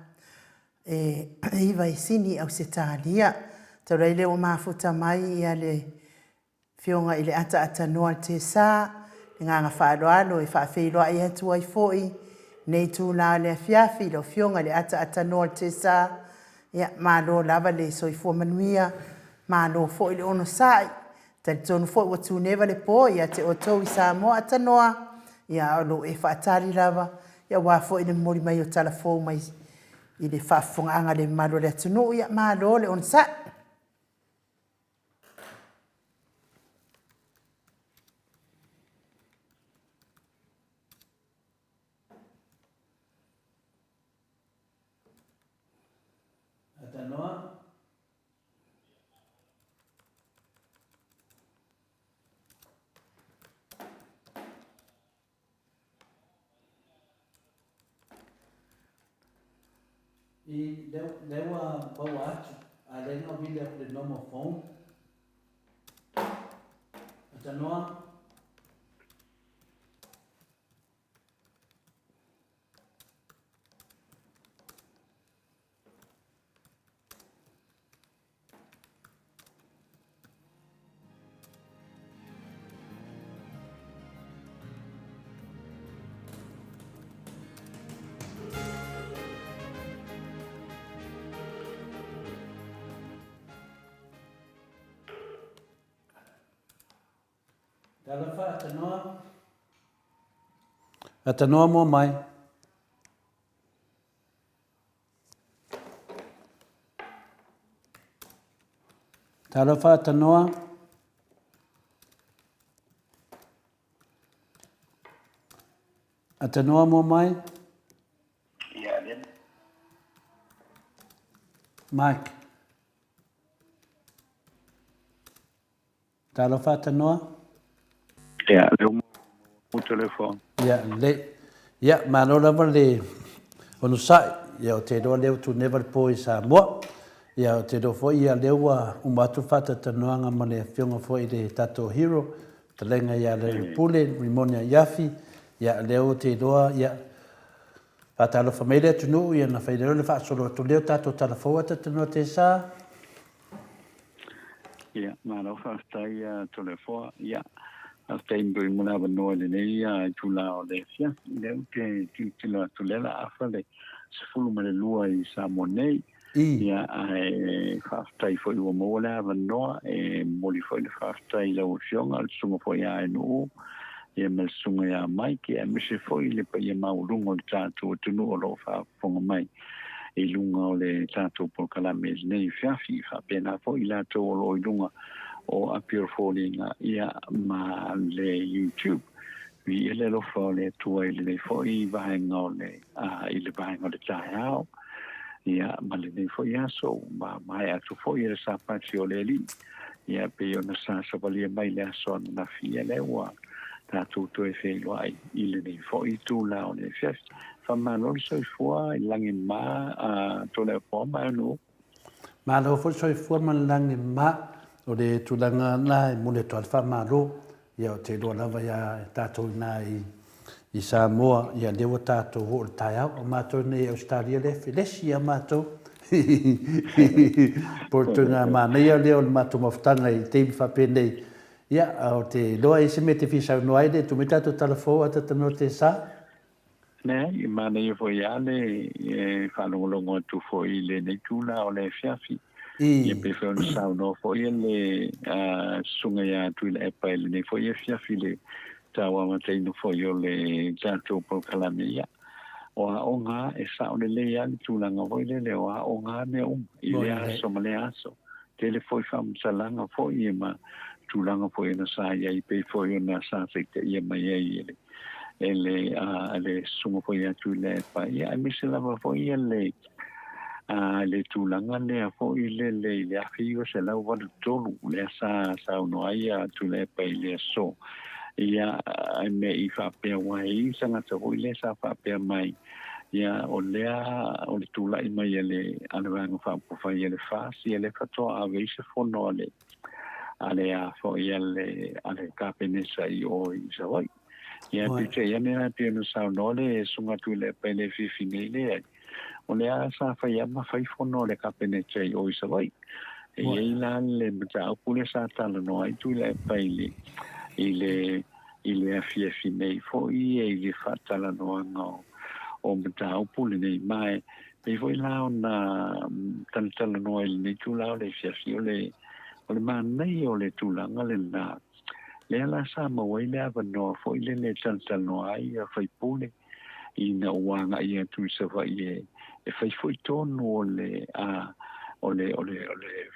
iwa i sini au se tālia. Taurai le o mafuta mai ia le fionga i le ata noa te sā. Ngā ngā whaaloalo e whaafeiloa i hatu ai foi. Nei tula le fiafi lo fionga le ata noa te sā. Ia mālo lava le soifua manuia. Mālo foi le ono sai. Tali tonu foi wa tūneva le po ia te o tau i sā moa ata noa. Ia alo e whaatari lava, ia wafo i le mori mai o talafou mai i le whaafonga le malo le atunu, ia malo le on sa. Atanoa. I lewa bawa atu, a lenga wile aku le normal phone. Atanoa. Talafa atanoa. Atanoa mo mai. Talafa atanoa. Atanoa mo mai. Yeah, then. Mike. Talafa atanoa. Ja, le telefon. Ja, ja, maar nou dan le ono sai, ja te do le tu never po sa mo. Ja te do fo ia le wa umatu fata tanoanga mane fionga fo ile tato hero. Te lenga ya le pule rimonia yafi. Ja le te do ja fata lo família tu no ia na faida le fa solo tu le tato telefon te no te sa. Ja, maar nou fa stai telefon. Ja. Hasta indo muna bano le nei tula le fia le ke tula tulela afale sfulu mele lua I samonei ia ai hasta I foi o mola bano moli foi le hasta I la option al sungo foi ai no ia mel sungo ia mai ke me se foi le pa ia maulungo le tatu tunu lo fa fonga mai e lunga le tatu por kala mes nei fia fa pena foi la to lo lunga o appear falling ia ma le YouTube vi ele lo fa le tua le fo I vahenga le ile vahenga le taiao ia ma le fo ia so ma mai atu fo ia sa patio le li ia pe ona sa valia mai le so na fia le wa ta tu e fe lo ai ile le fo I tu la o le fes fa ma no so fo langi ma to le fo ma no ma lo fo so fo ma langi ma o le tulanga na mule to alfa malo ia te do lava ia tato na I Samoa ia le tato ho taia o mato nei Australia le filesi ia mato portunga mana ia le o mato maftanga I te fa pene ia o te loa I se mete fisa no ai de tu metato telefo ata no te sa ne I mana ia fo ia le fa longo tu fo I le nei tula o le fiafi ia pe fe on sa no fo ia le sunga ia tu le epa le ne fo ia fiafi le tawa ma te no fo ia le tato po kalamia o onga e sa o le ia tu langa vo le o onga me I le aso ma le aso te le fo fam salanga fo ia ma tu langa fo ia sa ia I pe fo ia na sa se te ia ma ia ele sunga fo ia tu le epa ia mi se lava fo ia le tulanga le fo ile le afio se la wa tolu le sa no ai tu le pa ile so ia me I fa pe wai sanga tso ile sa fa pe mai ia o le tula I mai le ana fa po fa ile fa si ele fa to ave se fo no le ale a fo ile ale ka penesa I o I sa wai ia pite ia ne pe no sa no le sunga tu le pe le fi nei le o le a sa fa ia ma fai fono le ka pene chei o isa vai e ia la le mata o pule sa tala no ai tu le pe le ile a fi nei fo i e le fa tala no ngo o mata o pule nei mai pe foi la ona tala no il nei tu la le fi o le ma nei o le tu la ngale na le la sa mo wai le ava no fo ile le tala no ai a fai pule i na wanga ia tu sa vai e fai foi tonu o le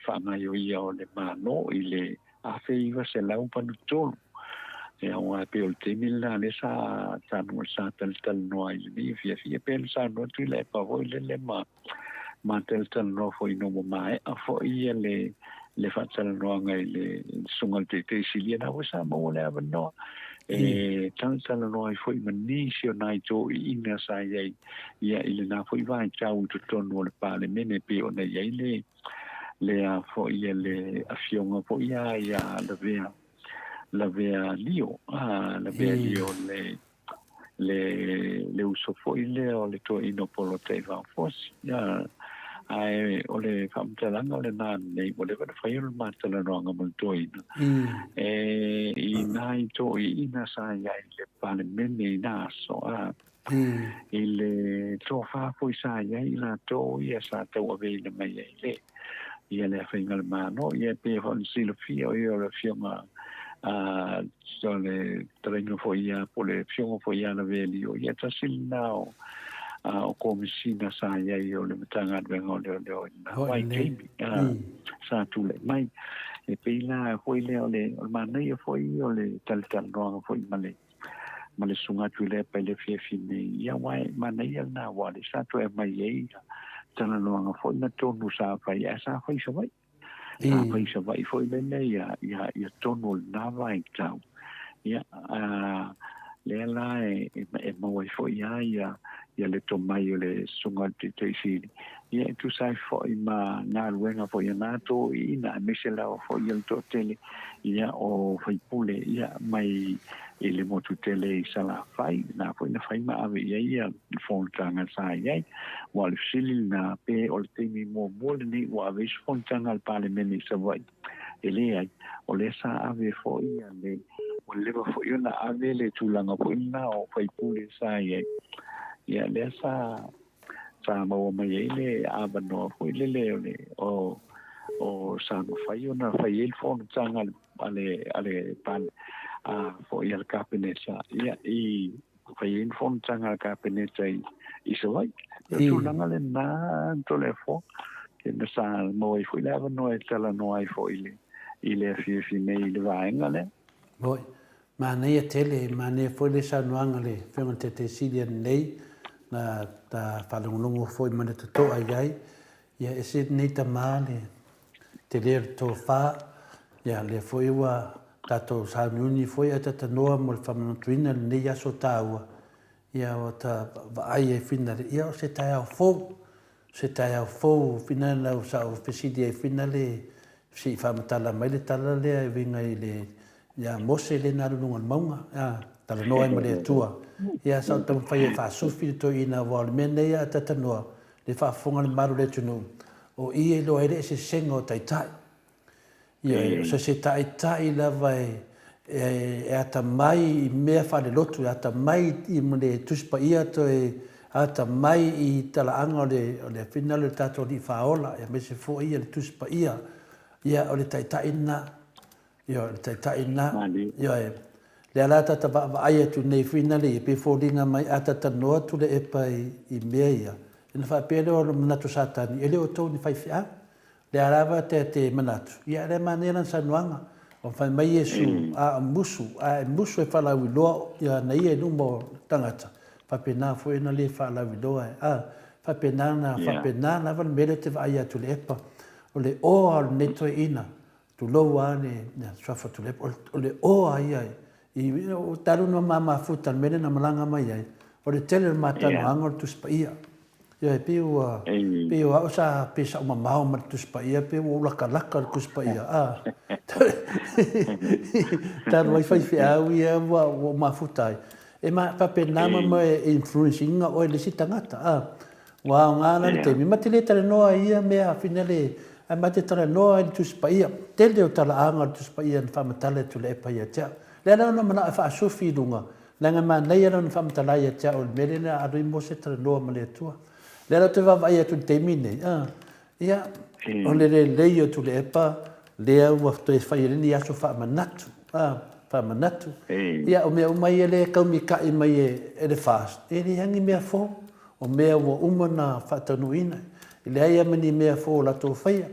whanga ia o le mano i le a feiva se lau panu tonu. E au a pe o te mila le sa tanu sa tal noa i ni fia pe sa no tu le pa voi le ma tal no foi no mai a foi le fa tal noa ngai le sungal te silia na sa mo le ava no e tanto no foi manisio nai to ina sa ia ile na foi vai chau to tono le pale mene pe ona ia le a foi le afionga foi ia la vea lio la vea lio le uso foi le o le to ino polo te va fos ya ai o le famtalanga le na nei o le fai o matala no nga molto ina i nai to i na sa ia le pale mene na so ile to fa foi sa ia ina to ia sa te o ve le mai ia le fai ngal mano ia pe hon silofia o le fioma so le treno foi ia po le fioma foi ia na velio ia tasil now o komisina sa ia o le matanga vengo le na wai kimi sa tu le mai e peina foi le o manai foi o le tal no foi male sunga tu le pe le fini ia wai manai na wa le sa tu e mai ia tana no foi na tonu sa fai sa foi so vai fai so vai foi le ia tonu na vai tau ia le la e mo foi ia le tomai le sunga te sili ia tu sai foi ma na luenga foi na to ina mesela foi el to tele ia o foi pule ia mai ele mo tu tele sala fai na foi na fai ma ave ia fon tanga sai ia wal sili na pe o te mi mo ni wa ave fon tanga al parliament sa vai ele ai o le sa ave foi ia le o le foi na ave le tulanga foi na o foi pule sai ia le sa mo mai le abano foi le o sa mo fai ona fai el fon tanga ale pan foi al capenesa ia i fai el fon tanga capenesa i so vai tu langa le na telefon que na sa mo foi le abano e tala no ai foi ile fi nei le vai ngale voi ma nei tele ma nei foi le sa no ngale fe te silia nei na ta falungu foi mana to ai ia ese nei ta male te le to fa ia le foi wa ta to sa nuni foi ata ta no mo fa twina nei ya so taua ia o ta ai e fina ia se ta fo fina la sa o fesidi e fina le si fa mata mai le tala le vinga ile ia mose le na lunga maunga tala noa ma le tua ia sa tam fai fa sufi to ina wal mene ia tata noa le fa fonga le maru le tunu o i lo ere se sengo tai ia se tai la vai e ata mai me fa le lotu ata mai i mole tuspa ia to ata mai i tala anga le final tato di faola ia me se fo ia le tuspa ia o le tai na ia le tai na ia le ala ta va ai tu nei finale pe foldinga mai ata ta no tu le epa i meia ina fa pe lo manatu satani ele o to ni fai fia le ala va te manatu ia le manera sa noanga o fa mai yesu a musu e fa la wilo ia nei e numo tangata fa pe na fo ina le fa la wilo fa pe na va mele te va ai tu le epa o le o al neto ina tu lo ane na fa tu le o le o ai i o taru no mama futa mene na malanga mai ai o le tele mata no angor tu spaia ia pe o sa pe sa mama o tu spaia pe o la kala ku spaia Ta mai fai fi au ia wa mafutai. E ma pa penama mo influencing o le sitangata. Wa ngana te mi matile tale noa ia me a finale a mate tale noa i tu spaia. Tele o tala anga tu spaia fa matale tu le pa ia tia. Le na no mana fa sufi dunga. Langa ma nei ana fa matala ia tia o melena a ri mo se tale noa male tua. Le na te va vai tu te mine. Ia o le ia tu le pa le au to fa ia ni aso fa manatu. Fa manatu. Ia o me o mai ele ka mi ka i mai e le fast. E ni hangi me fo. O mea ua umana whatanuina. I le aia mani mea fō la tō whaia.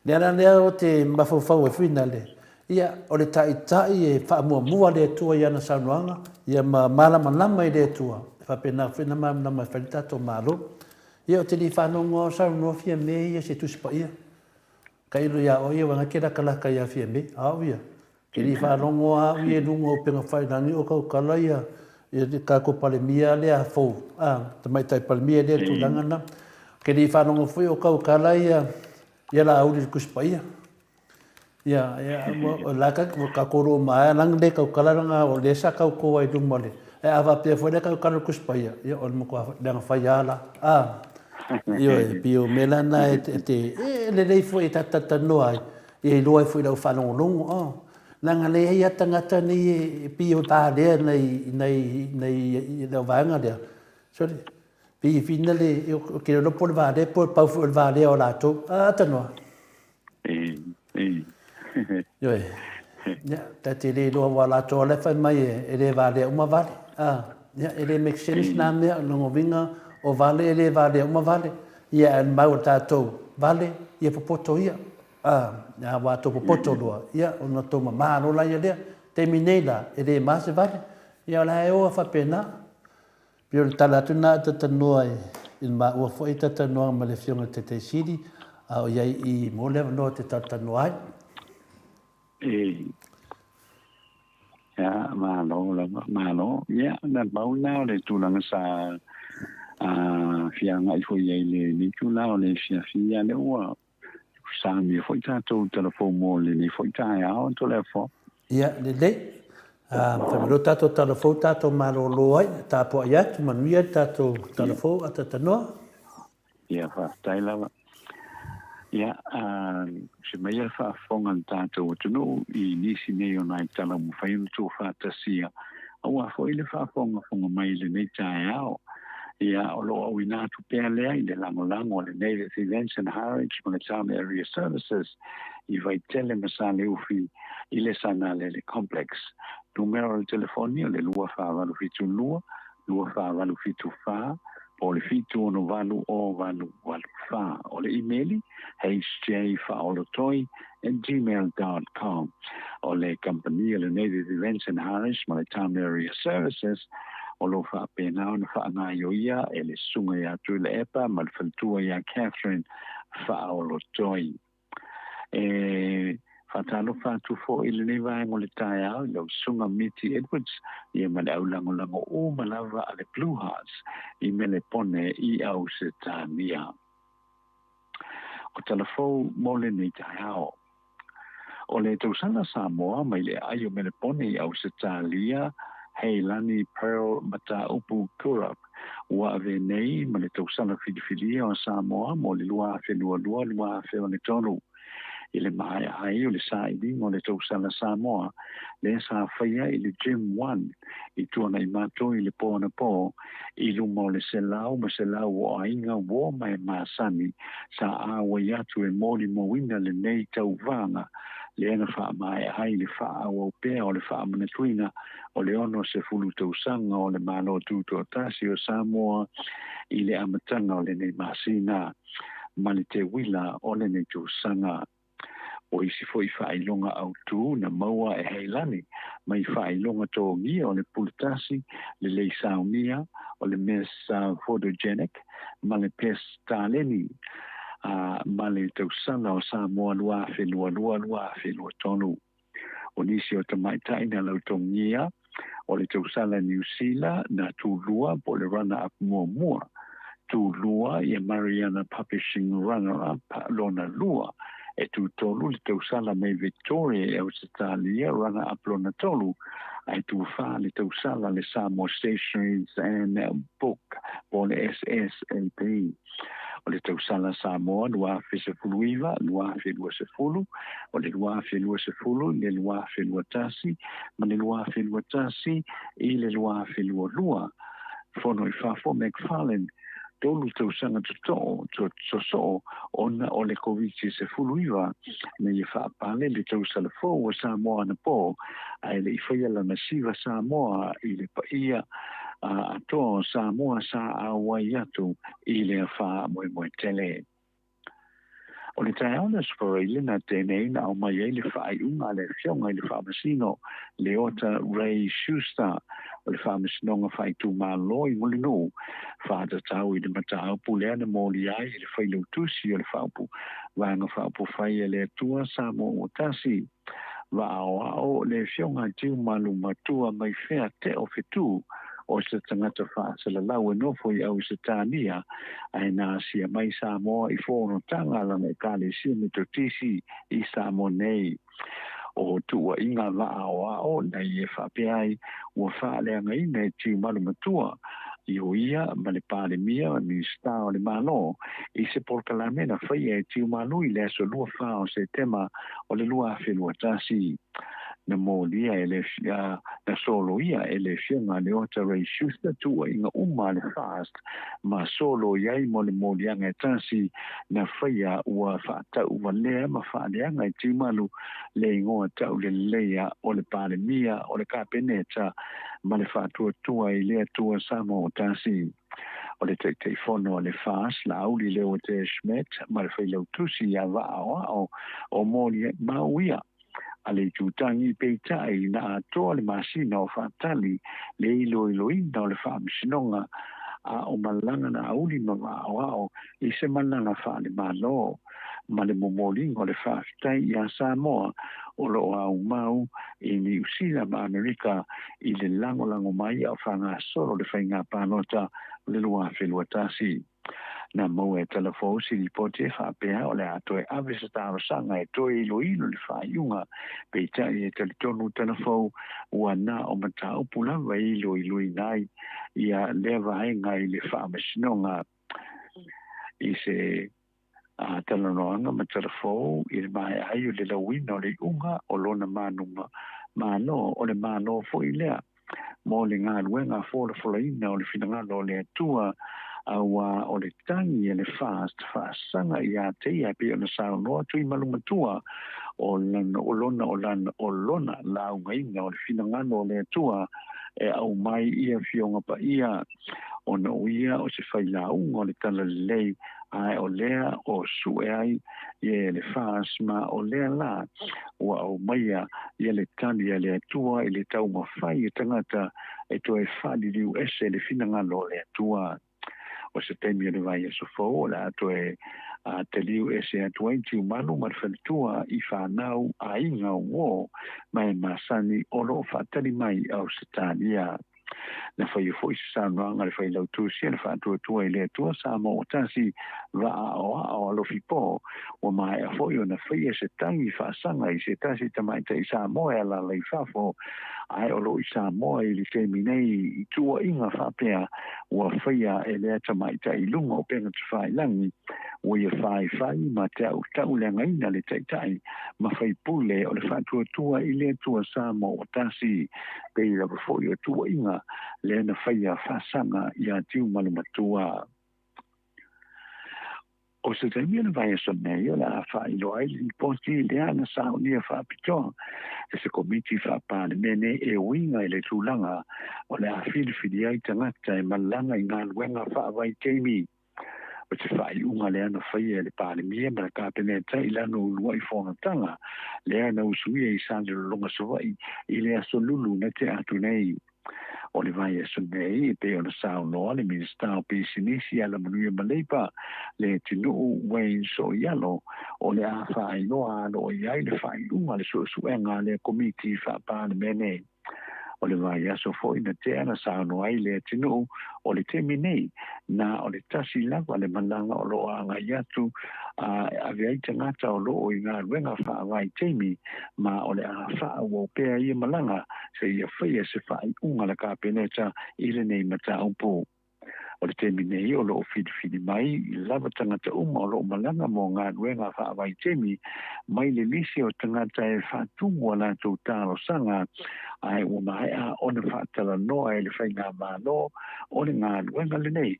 Le ana lea o te mawhauwhau e whina le. Ia, o le tai e whaamua mua le tua i ana saunoanga. Ia ma malama nama i le tua. Whapena whina nama i whalitato malo. Ia o te li whanonga o saunoa fia me ia se tuspa ia. Ka ilo ia o ia wanga kera kalaka ia fia me. Au ia. Ke li whanonga au ia lunga o penga whainani o kau kala ia. Ia ka ko palemia le a fo te mai tai palemia le tu langana ke li fa no foi o kau kala ia la auri kuspaia ia la ka ko ro ma lang le kau kala nga o le sa kau ko ai dum mole e ava pe foi le kau kala kuspaia ia o mo ko le fa yala io e bio melana te le foi tata no ai e lo foi la fa no longo nanga le ia tangata ni pio ta le nei da vanga le sorry pi finale eu que lo por vale por pa vale o lato atano yo ya ta te le lo wala to le fa mai e le vale uma vale ya e le mexenis na me no vinga o vale e le vale uma vale ia al mau tato vale ia popoto ia ya wa to popoto lo ia ona to ma no la ia te minela e le mas vale ia la e o fa pena pio tala tuna ta noa in ma o foi ta noa ma le fiona te sidi o ia i mo le no te ta noa ya ma no ya na bau na le tu lang sa fianga i foi le ni tu la le fia le o sa mi foi tanto telefone mo le ni foi ta ya on telefone ia le fa lo tato telefone tato malo loi ta po ia tu manuia tato telefone ata no ia fa taila ia se mai fa fonga tato tu no i nisi nei ona tala mo fa tu fa tasia au foi le fa fonga mai le nei ta ya ia o lo wina tu pele i le lango le Native Events and Heritage Manatama Area Services i vai tele masale ufi i le sanale le complex numero telefonia le lua fa valu fitu lua fa valu fitu fa o le fitu no valu o valu fa o le emaili hjfaolotoi@gmail.com o le company le Native Events and Heritage Manatama Area Services o lo fa pena ona fa na yo ia e le sunga ya tu le epa mal faltua ya Catherine fa o lo toi fa talo fa tu fo ile ne va mo le taia lo sunga Mitty Edwards ia ma le lango o malava ale Blue Hearts I mele pone I au se tania o telefo mo le ni taia o le tausana Samoa mai le ayo mele pone I au se talia Hei lani Pearl mata upu kurap wa venei ma le tausana fidifidia o Samoa mo le lua fe lua fe o le tonu I le mai ai o le sa I mo le tausana Samoa le sa faia I le Gym 1 I tuana I mato I le pōna pō I luma o le selau ma selau o ainga wo mai masani sa awa yatu e moli mo wina le nei tau vanga le ana wha mai ai le wha awa pēa o le wha manatuina o le ono se fulu tausanga o le malo tuto tasi o Samoa I le amatanga o le nei masina ma le te wila o le nei tausanga o isi foi whailonga au tu na maua e heilani mai whailonga tō ngia o le pultasi le leisaunia o le mesa photogenic ma le pestaleni ma le tausanga o Samoa lua fe lua tonu o nisi o tamaitai na lau tō ngia o le tausanga New Zealand na tu lua po le runner up mua tu lua I Mariana Publishing runner up lona lua e tu tolu le tau sala me Victoria e o Australia rana aplona tolu ai tu fa le tau sala le Samoa Stationaries and Book o le SSLP o le tau sala Samoa lua fe se fuluiva lua fe lua se fulu o le lua fe lua se fulu le lua fe lua tasi ma le lua fe lua tasi i le lua fe lua lua fono i fafo McFarlane tolu tau sanga so ona o le COVID se fuluiva me i whaapale le tau salafo o Samoa na po ai le i whaiala na siva Samoa i le paia a to Samoa sa awai atu i le wha moe tele. O le tae ona sporele na tēnei na o mai e le whaai unga le whionga i le whaamasino le ota Ray Schuster o le whaamasinonga whaai tū mālo i mulino whaata tau i le matao pulea na mōli ai i le whailau tusi o le whaapu wanga whaapu whai e le atua Samoa o tasi wa ao le whionga tiu malu matua mai whea te o whetū o se tangata whaasala lau e nofo i au se tānia ai nā sia mai Samoa i whono tanga lana e kāle sia me to tisi i Samoa nei o tua inga waa o na i e whapeai ua whaalea ngai nei tiu malu matua i o ia ma le pāle mia ni sta o le malo i se porkalame na whaia e tiu malu i le aso lua whao se tema o le lua whenua tasi na molia ele na solo ia ele fianga le ota Ray Schuster tua inga le fast ma solo ia mo le molia ngai tansi na faya ua fata ua lea ma faalea ngai timalu le ingoa tau le lea o le pale mia o le kapeneta ma le fatua tua i lea tua Samoa o tansi o le te fono le fast la auli le o te Schmidt ma le failau tusi ia vaa o molia mauia ale tutangi peitai na atoa le masina o whaatali le iloina o le whaamisinonga a o malanga na auli ma wao i se malanga whaale malo ma le momolingo le whaafitai i a Samoa o lo au mau i ni usina ma Amerika i le lango mai au whanga solo le whainga pānota le lua whelua tasi. Na mau e telefo si li pote whapea o le ato e awesa tāwasanga e toi ilo le whaiunga pe tai e teletonu telefo ua na o mata upula wa ilo nai ia lewa e ngai le whaamasinonga i se talanoanga ma telefo i le mai ai o le lawina o le unga o lona mano o le mano fo i lea mo le ngā luenga fōla ina o le finangalo o le atua awa o le tangi e le whaasanga i a te ia pe o na saunoa tui malumatua o lona lau ngainga o le finangalo o le atua e au mai ia fionga pa ia o na uia o se whailaunga o le tala lei ai o lea o sue ai i le whaasma o lea la o au maia i le tali a le atua i le tau mawhai e tangata e to e whali riu ese le finangalo o le atua o se temi le vai so fo la to e te liu ese a 20 manu mar feltua i whanau a inga wo mai masani o lo whatari mai au se tania na whai foi sa noanga le whai lau tūsi na whatua tua i lea tua sa mo o tasi wa o alofi po o mai a foi o na whai e se tangi whaasanga i se tasi tamaita i sa moe ala lei whafo ai o lo i sa moe i li temi nei i tua inga whapea ua whaia e lea tamaita i lunga o penga tu whai langi o ia whai ma te au tau lea ngaina le taitai ma whai pule o le whatua tua i lea tua sa mo o tasi pe i lawa foi o tua inga le na whaia whaasanga i a tiu malumatua. O se te mia na vai so nei o la whai loa i poti lea na sao nia whaapitoa e se komiti whaapane mene e winga i le tūlanga o le a whiri ai tangata e malanga i ngā luenga whaawai teimi. O te whai unga lea na whaia le pāle mia ma ka peneta i lano ulua i whongatanga lea na usuia i sāne longa sawai i lea so lulu na te atu nei. O le vai e sunei e pe o na sao noa le minista o pisinisi ala manuia maleipa le tinu Wayne so ialo o le a whai noa alo i ai le whai unga le suenga le komiti whapāne mene. o le vai aso fo ina te ana sa no ai le tinu o le temi nei na o le tasi lava le malanga o lo anga yatu a vei tangata o lo o inga wenga fa vai temi ma o le a fa o pe ia malanga se ia fia se fa unga la ka peneta ile nei mata umpo o le temi nei o lo fidi mai lava tangata uma o lo malanga mo ngā wenga fa vai temi mai le lisi o tangata e fa tungo la tau talo sanga ai o mai a o le fa tala noa e le fai ngā malo o le ngā wenga le nei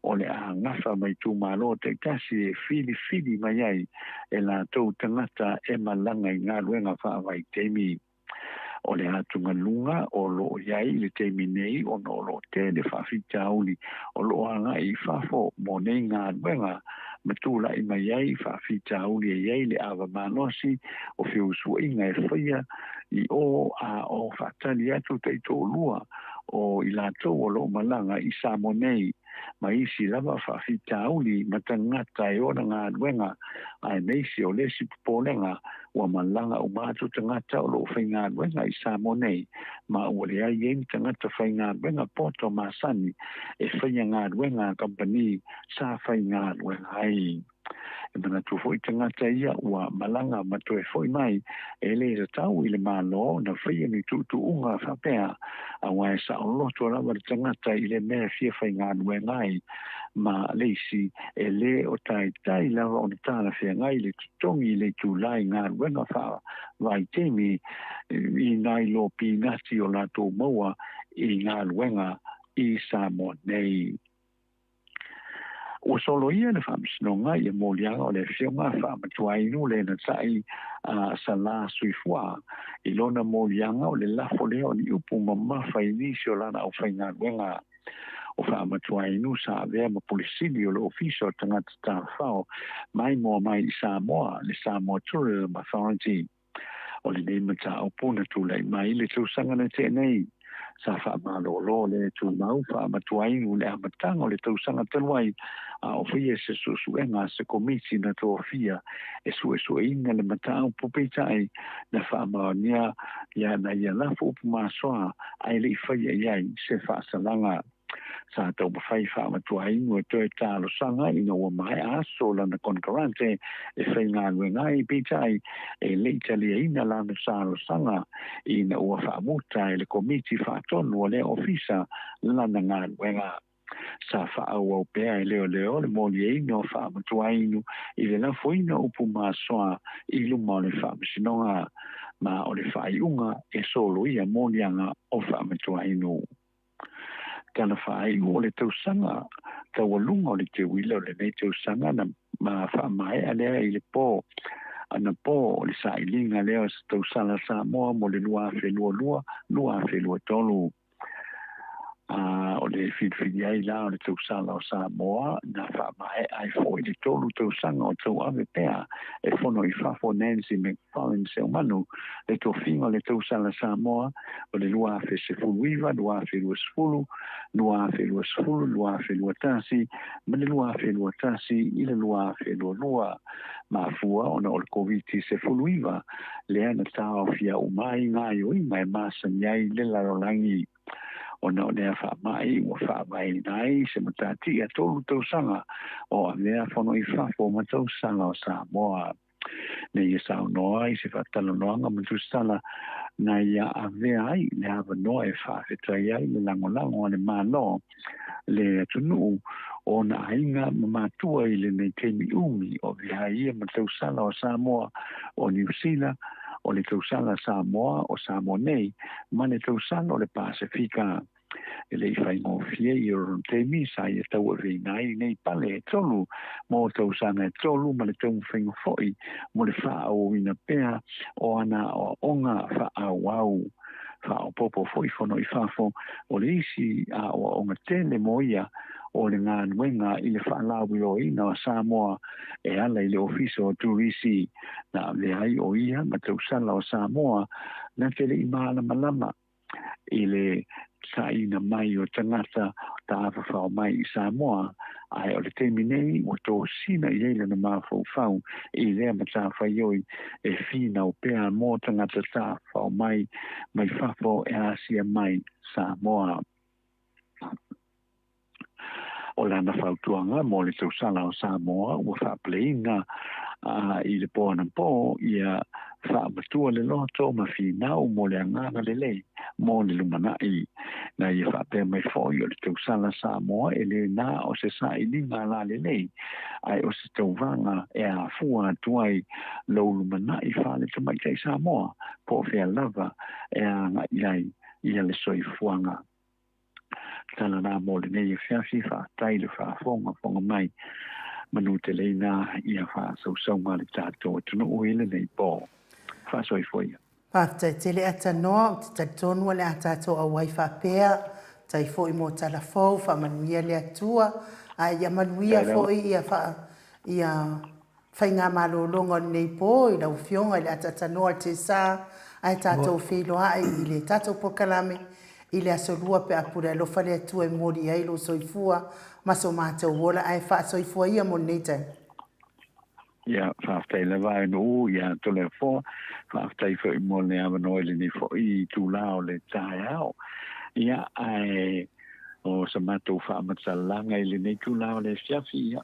o le a ngafa mai tu malo te kasi e fidi mai ai e la tau tangata e malanga i ngā wenga fa vai temi o le atunga lunga o lo iai le temi nei o no lo te le whawhita auli o lo anga i whafo mo nei ngā wenga matula i mai iai whawhita auli e iai le awa manosi o whiusua inga e whaia i o a o whatali atu te tō lua o i lātou o lo malanga i Samo nei ma isi lava whawhita auli matangata e ora ngā wenga ai neisi o lesi pupolenga ua malanga o mātou tangata o lo whainga wenga i Samo nei ma ua le ai eni tangata whainga wenga poto masani e whainga ngā wenga company sa whainga wenga ai e mana tu foi tangata ia ua malanga ma to e foi mai e le tau i le malo na whaia ni tu unga whapea a wai sa o loto rawa le tangata i le mea fia whainga wenga ai ma leisi e le o tai lava o na tāna whia ngai le tutongi le tūlai ngā wenga wha vai temi i nai lo pi ngati o la tō maua i ngā wenga i Samo nei. O solo ia le whamisnonga i mo lianga o le whionga whamatuainu le na tai sa la suifua i lona mo lianga o le lafo leo ni upu mamawha inisi o lana au whainga wenga o whamatuainu sa avea ma polisili o le ofiso tangata tāwhao mai mua mai i Samoa le Samoa Tourism Authority o le neima tā o puna tūlai mai le tūsanga na tēnei sa fa malo le tu mau fa matuai le amatanga le tu sanga telwai o fie se su enga se komisi na to fia e su inga le matang pupitai na fa mania ya na ya la fu ma so ai le fa ya se fa salanga sa tau mawhai wha matuai ngua tue tālo sanga i no mai aso lana konkurante e whai ngā ngai pitai e leita lia ina lana tālo sanga i na ua wha muta e le komiti wha tonu o le ofisa lana ngā ngā sa wha au au pēa e leo le moli e ino wha matuai inu i le la fuina upu mā soa i luma o le wha masinonga ma o le wha iunga e solo ia molianga o wha matuai inu. Kana whaai o le tausanga tawalunga o le te wila o le nei tausanga na ma wha mai alea i le pō ana pō o le sa ilinga leo sa tausala sa moa mo le lua whelua tolu o le whiwhiri ai la o le tausala o Samoa na wha mai ai fo i le tolu tausanga o tau ave pēa e whono i whafo Nancy McFarlane se o manu le to whinga le tausala Samoa o le lua whe se fuluiva, lua whelua sfulu, lua whelua sfulu, lua whelua tasi, ma le lua whelua tasi i le lua whelua lua ma fua o na o le COVID se fuluiva le ana tāo fia umai ngai o i mai masa niai le larolangi o na o nea wha mai o wha mai nai se matati a tolu tausanga o a nea whono i whafo ma tausanga o Samoa. Ne ia sao noa i se whatalo noanga ma tausanga na ia a vea ai le hawa noa e whawhetai ai le lango le malo le atunu o na ainga mamatua i le nei temi umi o vea ia ma tausanga o Samoa o New Zealand o le tausanga Samoa o Samoa nei ma le tausanga o le Pasifika e le whai ngō fie i o temi sa i tau e nai nei pale e tolu mo tausanga e tolu ma le tau whaingo foi mo le wha o ina pēa o ana o onga wha au au wha o popo foi whono i whafo o le isi a o onga tele mo ia o le ngā nuenga i le whaalawi o ina o Samoa e ala i le ofiso o turisi na le ai o ia ma tausala o Samoa na tele i maala malama i le saina mai o tangata tāwhawhao mai i Samoa, ai o le temi nei o tō sina i eile na mawhau i lea ma tāwhaioi e whina o pēa mō tangata tāwhao mai whawhao e Asia mai Samoa. O lana whautuanga mo le tausala o Samoa ua whapleina i le pōna pō ia whaamatua le loto ma whinau mo le anganga le lei mo le lumanai na ia whapea mai whoi o le tausala Samoa e le nā o se sa i ninga la le lei ai o se tauvanga e a fua tuai lo lumanai whale tamai kai Samoa po whea lava e a nga iai ia le soifuanga. Tala nā mo le nei e whiawhi whaatai le whaafonga mai manu te leina ia whaasausau le tātou tunu uile nei pō. Whaasoi fwoi. Pātai te le ata noa, te tatonu le atatou a wai whapea, tai fwoi mo tala fau, whamanuia le atua, a ia manuia fwoi ia whainga malolonga nei pō, i lau fionga le atata noa te sā, ai tātou whiloa i le tātou pokalame, i le asolua pe apure alofa le atua i mori ai lo soifua, maso mātou wola ai whaasoifua ia mo nei tai. Ia, whaaftei le vai no ia tole fo, whaaftei fo i mo le awanoi le ni fo i tūlao le tae au. Ia, ai, o sa mātou whaamatsalanga i le nei tūlao le fiafi, ia,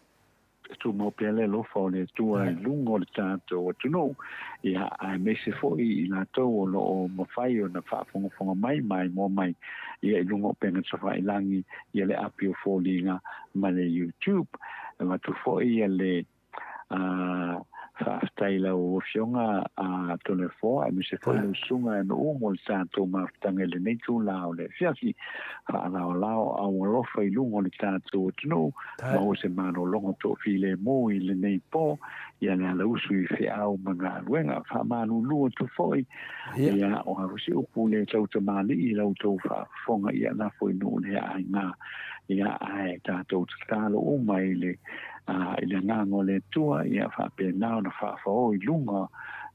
tu mo pele lo fo le tua i lungo le tātou o tuno, ia, ai me se fo i la tau o lo o mawhai o na whaafonga mai mo mai, ia i lungo penga sa whailangi, ia le apio fo linga ma le YouTube, ma tu fo ia le whaaftei lau o fionga tone fo, ai me se fo i sunga e no umo le tātou mawhtanga le nei tū lao le fiafi, whaarao lao au arofa i lungo le tātou o tuno, ma o se mano longo tō file mo i le nei pō, ia le ala usu i whi au mga luenga, wha manu lua tu foi, ia o harusi upu le tau ta mali i lau tō whaafonga ia na foi no le ai ngā, ia ai tātou tālo o mai le i le ngango le tua ia whapenao na whaafao i lunga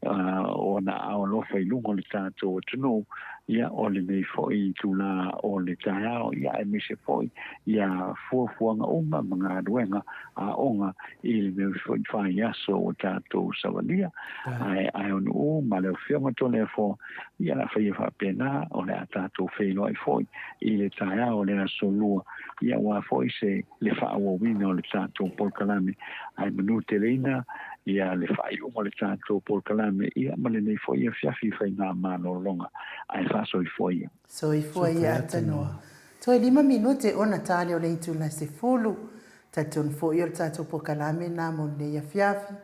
o na ao lofa i lunga le tātou tunu ia o le nei foi tūla o le tāiao ia e mise foi ia fuafuanga uma mga aduenga a onga i le meu foi whai aso o tātou sawalia ai onu o ma leo whionga tole fo ia na whai whapena o le a tātou whaino ai foi i le tāiao le aso lua ia wa foi se le whaawawina o le tātou polkalame ai manu te leina ia le whai o le tātou polkalame ia ma le nei foi ia whiawhi whai ngā mano longa ai whaasoi foi ia. Soi foi ia atanoa. Toi 5 minute ona tale o le itu na se fulu, tatun foi o le tātou pokalame nā mo le ia whiawhi,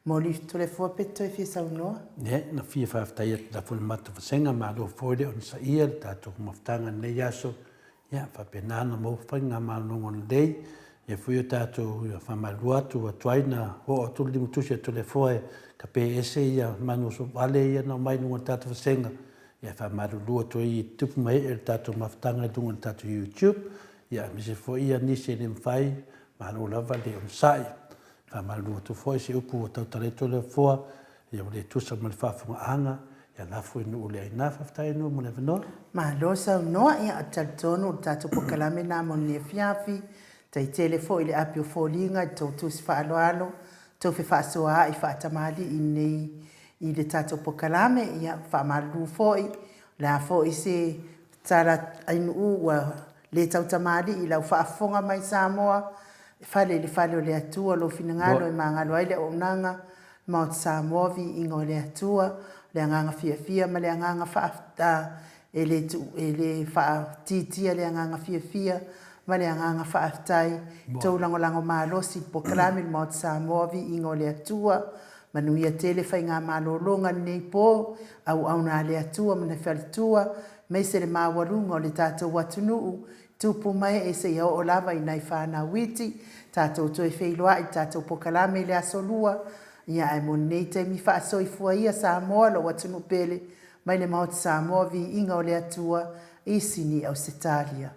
mo li tole fua peto i fia saunoa. Ne, na fia whaaftai atu la fulu matu wasenga ma lo foi le on sa ia le tātou maftanga nei aso, ia whapenana mo whainga ma longon lei, ia fui o tātou whamalua atu a tuaina ho o tuli mutusi a tole foe ka PSA ia manu so wale ia na mai nunga tātou wasenga ia whamarulua tu i tupu mai e tātou maftanga dunga tātou YouTube ia mise fo ia nisi le mwhai manu lava le on sai whamarulua tu foe se upu o tau tale tole foa ia ule tusa mali whafunga anga ia lafu inu ule aina whaftai inu mune wanoa. Ma lo saunoa ia ataltonu o tātou pokalame nā mo le fiafi tai tele fo ile apio fo linga to tusi whaaloalo, to fi whaasoa i whaatamali i nei i le tātou pokalame ia whaamalu fo i la fo i se tara ainu ua le tautamali i lau whaafonga mai Samoa whale o le atua lo finangalo i mangalo ai le onanga ma o Samoa vi ingo le atua le anganga fia ma le anganga whaafta e le whaatitia le anganga fia ma le anganga whaaftai tau lango malosi pokalame ma o Samoa vi ingo le atua manuia tele fai ngā malolonga nei pō au nā le atua mana whalitua mai se le māwarunga o le tātou watunuu tupu mai e se iau o lava i nei whāna witi tātou toi whailoa i tātou pokalame le asolua ia ai mo nei te mi whaasoifua ia Samoa lo watunu pele mai le maoti Samoa vi inga o le atua i sini au Setalia.